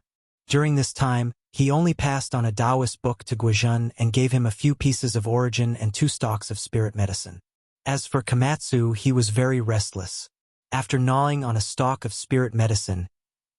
During this time, he only passed on a Taoist book to Guizhen and gave him a few pieces of origin and 2 stalks of spirit medicine. As for Komatsu, he was very restless. After gnawing on a stalk of spirit medicine,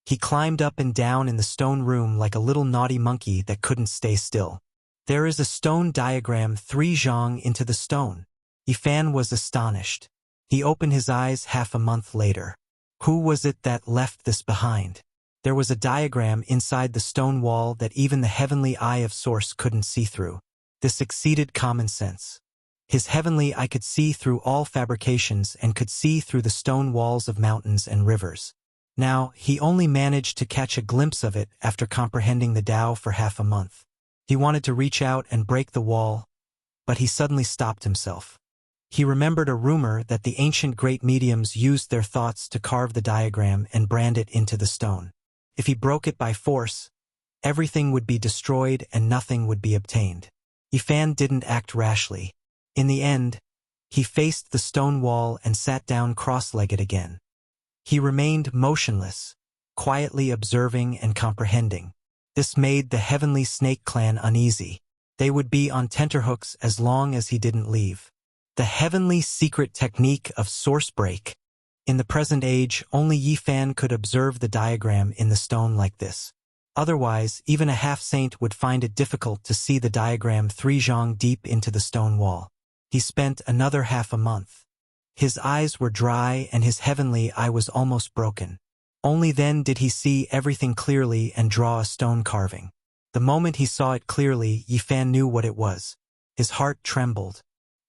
he climbed up and down in the stone room like a little naughty monkey that couldn't stay still. There is a stone diagram 3 zhang into the stone. Yifan was astonished. He opened his eyes half a month later. Who was it that left this behind? There was a diagram inside the stone wall that even the heavenly eye of Source couldn't see through. This exceeded common sense. His heavenly eye could see through all fabrications and could see through the stone walls of mountains and rivers. Now, he only managed to catch a glimpse of it after comprehending the Tao for half a month. He wanted to reach out and break the wall, but he suddenly stopped himself. He remembered a rumor that the ancient great mediums used their thoughts to carve the diagram and brand it into the stone. If he broke it by force, everything would be destroyed and nothing would be obtained. Yifan didn't act rashly. In the end, he faced the stone wall and sat down cross-legged again. He remained motionless, quietly observing and comprehending. This made the heavenly snake clan uneasy. They would be on tenterhooks as long as he didn't leave. The heavenly secret technique of source break. In the present age, only Yifan could observe the diagram in the stone like this. Otherwise, even a half-saint would find it difficult to see the diagram 3 zhang deep into the stone wall. He spent another half a month. His eyes were dry and his heavenly eye was almost broken. Only then did he see everything clearly and draw a stone carving. The moment he saw it clearly, Yifan knew what it was. His heart trembled.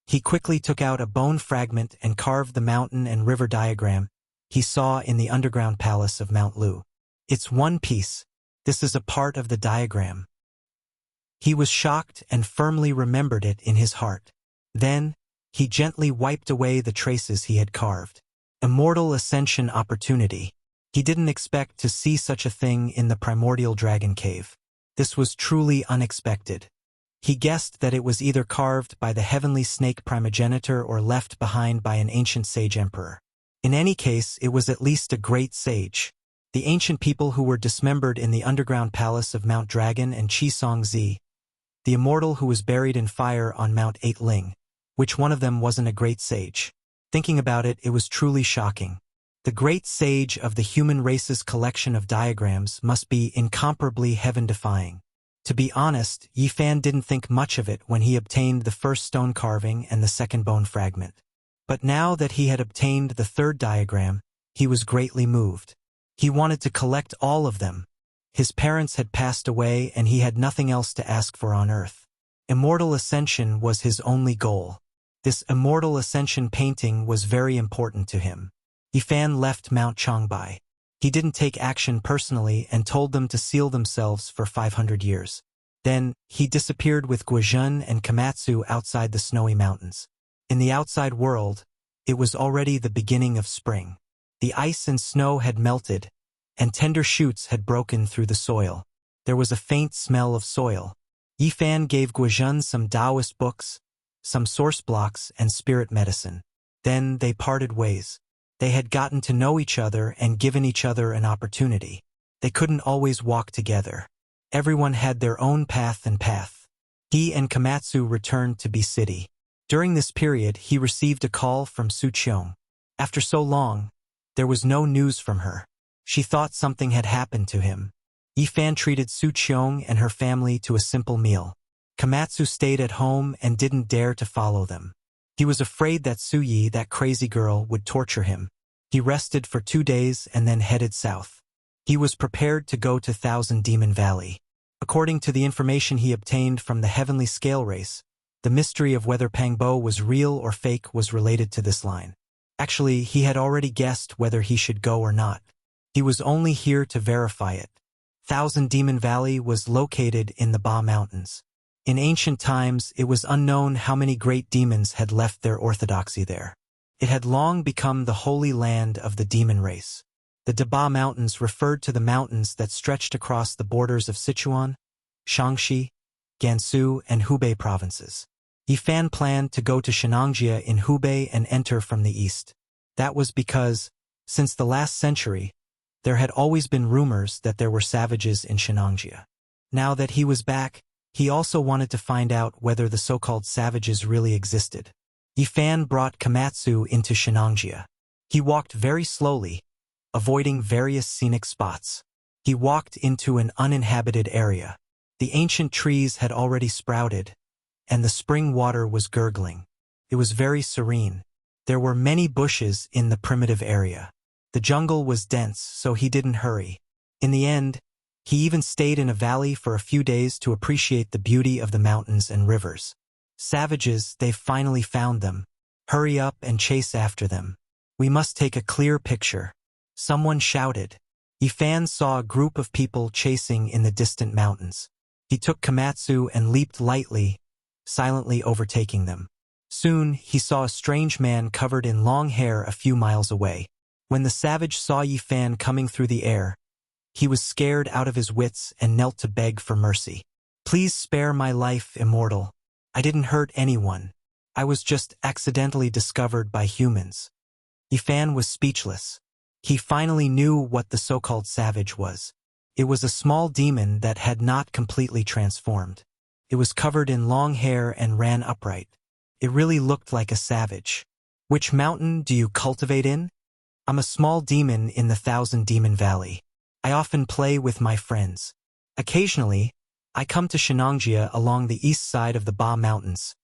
He quickly took out a bone fragment and carved the mountain and river diagram he saw in the underground palace of Mount Lu. It's one piece. This is a part of the diagram. He was shocked and firmly remembered it in his heart. Then, he gently wiped away the traces he had carved. Immortal ascension opportunity. He didn't expect to see such a thing in the primordial dragon cave. This was truly unexpected. He guessed that it was either carved by the heavenly snake primogenitor or left behind by an ancient sage emperor. In any case, it was at least a great sage. The ancient people who were dismembered in the underground palace of Mount Dragon and Qisongzi, the immortal who was buried in fire on Mount Eightling, which one of them wasn't a great sage? Thinking about it, it was truly shocking. The great sage of the human race's collection of diagrams must be incomparably heaven-defying. To be honest, Yifan didn't think much of it when he obtained the first stone carving and the second bone fragment. But now that he had obtained the third diagram, he was greatly moved. He wanted to collect all of them. His parents had passed away and he had nothing else to ask for on earth. Immortal ascension was his only goal. This immortal ascension painting was very important to him. Yifan left Mount Changbai. He didn't take action personally and told them to seal themselves for 500 years. Then, he disappeared with Guizhen and Komatsu outside the snowy mountains. In the outside world, it was already the beginning of spring. The ice and snow had melted, and tender shoots had broken through the soil. There was a faint smell of soil. Yifan gave Guizhen some Taoist books, some source blocks, and spirit medicine. Then they parted ways. They had gotten to know each other and given each other an opportunity. They couldn't always walk together. Everyone had their own path and path. He and Komatsu returned to B City. During this period, he received a call from Su Qiong. After so long, there was no news from her. She thought something had happened to him. Yifan treated Su Qiong and her family to a simple meal. Komatsu stayed at home and didn't dare to follow them. He was afraid that Su Yi, that crazy girl, would torture him. He rested for 2 days and then headed south. He was prepared to go to Thousand Demon Valley. According to the information he obtained from the heavenly scale race, the mystery of whether Pangbo was real or fake was related to this line. Actually, he had already guessed whether he should go or not. He was only here to verify it. Thousand Demon Valley was located in the Ba Mountains. In ancient times, it was unknown how many great demons had left their orthodoxy there. It had long become the holy land of the demon race. The Daba Mountains referred to the mountains that stretched across the borders of Sichuan, Shaanxi, Gansu, and Hubei provinces. Yifan planned to go to Shenangjia in Hubei and enter from the east. That was because, since the last century, there had always been rumors that there were savages in Shenangjia. Now that he was back, he also wanted to find out whether the so-called savages really existed. Yifan brought Komatsu into Shenangjia. He walked very slowly, avoiding various scenic spots. He walked into an uninhabited area. The ancient trees had already sprouted, and the spring water was gurgling. It was very serene. There were many bushes in the primitive area. The jungle was dense, so he didn't hurry. In the end, he even stayed in a valley for a few days to appreciate the beauty of the mountains and rivers. Savages, they've finally found them. Hurry up and chase after them. We must take a clear picture. Someone shouted. Yifan saw a group of people chasing in the distant mountains. He took Komatsu and leaped lightly, silently overtaking them. Soon, he saw a strange man covered in long hair a few miles away. When the savage saw Yifan coming through the air, he was scared out of his wits and knelt to beg for mercy. Please spare my life, immortal. I didn't hurt anyone. I was just accidentally discovered by humans. Yifan was speechless. He finally knew what the so-called savage was. It was a small demon that had not completely transformed. It was covered in long hair and ran upright. It really looked like a savage. Which mountain do you cultivate in? I'm a small demon in the Thousand Demon Valley. I often play with my friends. Occasionally, I come to Shenangjia along the east side of the Ba Mountains.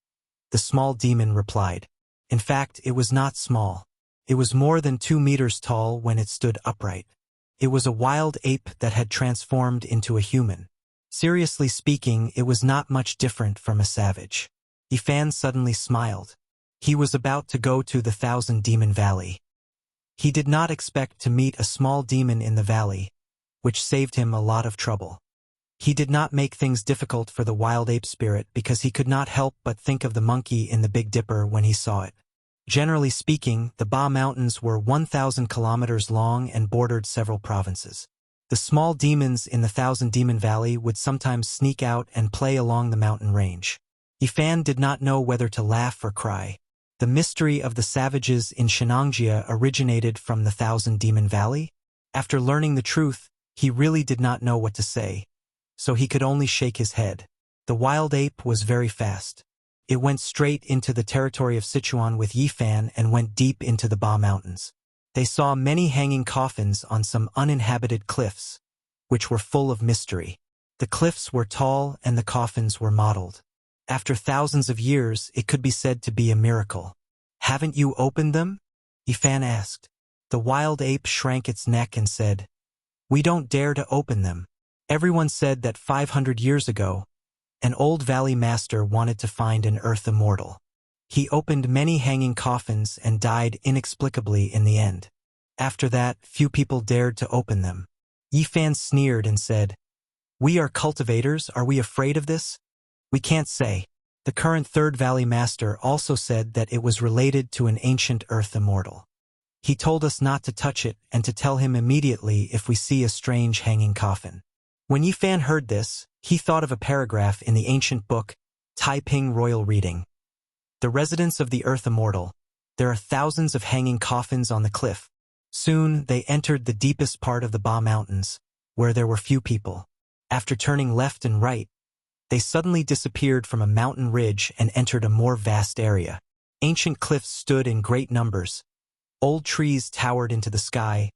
The small demon replied. In fact, it was not small. It was more than 2 meters tall when it stood upright. It was a wild ape that had transformed into a human. Seriously speaking, it was not much different from a savage. Yifan suddenly smiled. He was about to go to the Thousand Demon Valley. He did not expect to meet a small demon in the valley, which saved him a lot of trouble. He did not make things difficult for the wild ape spirit because he could not help but think of the monkey in the Big Dipper when he saw it. Generally speaking, the Ba Mountains were 1,000 kilometers long and bordered several provinces. The small demons in the Thousand Demon Valley would sometimes sneak out and play along the mountain range. Yifan did not know whether to laugh or cry. The mystery of the savages in Shenangjia originated from the Thousand Demon Valley? After learning the truth, he really did not know what to say, so he could only shake his head. The wild ape was very fast. It went straight into the territory of Sichuan with Yifan and went deep into the Ba Mountains. They saw many hanging coffins on some uninhabited cliffs, which were full of mystery. The cliffs were tall and the coffins were modeled. After thousands of years, it could be said to be a miracle. Haven't you opened them? Yifan asked. The wild ape shrank its neck and said, We don't dare to open them. Everyone said that 500 years ago, an old valley master wanted to find an earth immortal. He opened many hanging coffins and died inexplicably in the end. After that, few people dared to open them. Yifan sneered and said, We are cultivators, are we afraid of this? We can't say. The current Third Valley Master also said that it was related to an ancient earth immortal. He told us not to touch it and to tell him immediately if we see a strange hanging coffin. When Yifan heard this, he thought of a paragraph in the ancient book, Taiping Royal Reading. The residents of the earth immortal, there are thousands of hanging coffins on the cliff. Soon they entered the deepest part of the Ba Mountains, where there were few people. After turning left and right, they suddenly disappeared from a mountain ridge and entered a more vast area. Ancient cliffs stood in great numbers. Old trees towered into the sky,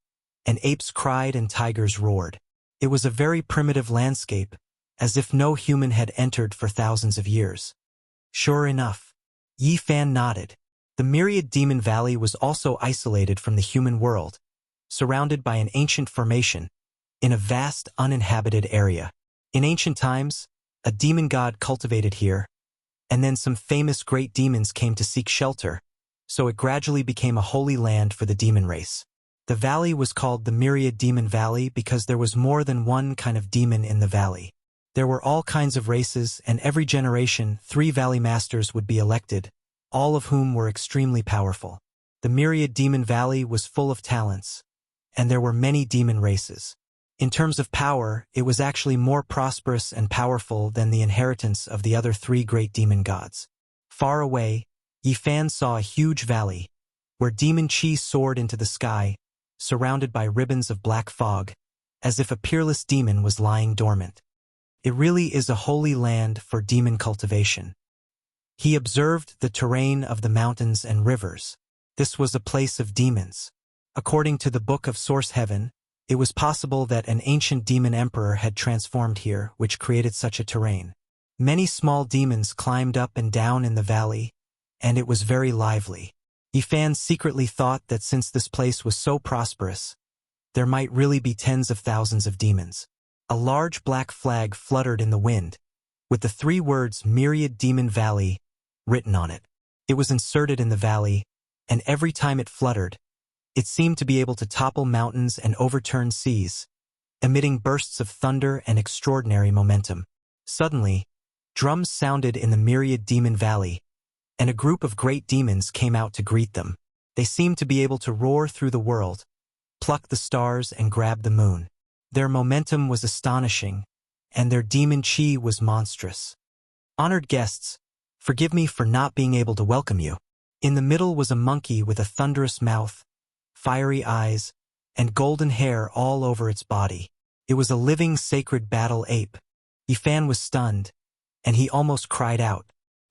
and apes cried and tigers roared. It was a very primitive landscape, as if no human had entered for thousands of years. Sure enough. Yifan nodded. The myriad demon valley was also isolated from the human world, surrounded by an ancient formation, in a vast uninhabited area. In ancient times, a demon god cultivated here, and then some famous great demons came to seek shelter, so it gradually became a holy land for the demon race. The valley was called the Myriad Demon Valley because there was more than one kind of demon in the valley. There were all kinds of races, and every generation 3 valley masters would be elected, all of whom were extremely powerful. The Myriad Demon Valley was full of talents, and there were many demon races. In terms of power, it was actually more prosperous and powerful than the inheritance of the other 3 great demon gods. Far away, Yifan saw a huge valley, where demon Qi soared into the sky, surrounded by ribbons of black fog, as if a peerless demon was lying dormant. It really is a holy land for demon cultivation. He observed the terrain of the mountains and rivers. This was a place of demons. According to the Book of Source Heaven, it was possible that an ancient demon emperor had transformed here, which created such a terrain. Many small demons climbed up and down in the valley, and it was very lively. Yifan secretly thought that since this place was so prosperous, there might really be tens of thousands of demons. A large black flag fluttered in the wind, with the 3 words Myriad Demon Valley written on it. It was inserted in the valley, and every time it fluttered, it seemed to be able to topple mountains and overturn seas, emitting bursts of thunder and extraordinary momentum. Suddenly, drums sounded in the Myriad Demon Valley, and a group of great demons came out to greet them. They seemed to be able to roar through the world, pluck the stars and grab the moon. Their momentum was astonishing, and their demon Qi was monstrous. Honored guests, forgive me for not being able to welcome you. In the middle was a monkey with a thunderous mouth, fiery eyes, and golden hair all over its body. It was a living sacred battle ape. Yifan was stunned, and he almost cried out.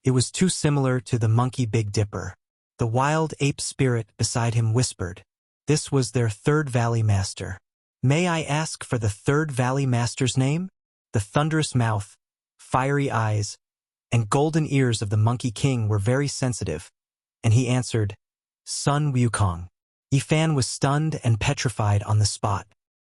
It was too similar to the monkey Big Dipper. The wild ape spirit beside him whispered. This was their 3rd Valley Master. May I ask for the 3rd Valley Master's name? The thunderous mouth, fiery eyes, and golden ears of the Monkey King were very sensitive, and he answered, Sun Wukong. Yifan was stunned and petrified on the spot.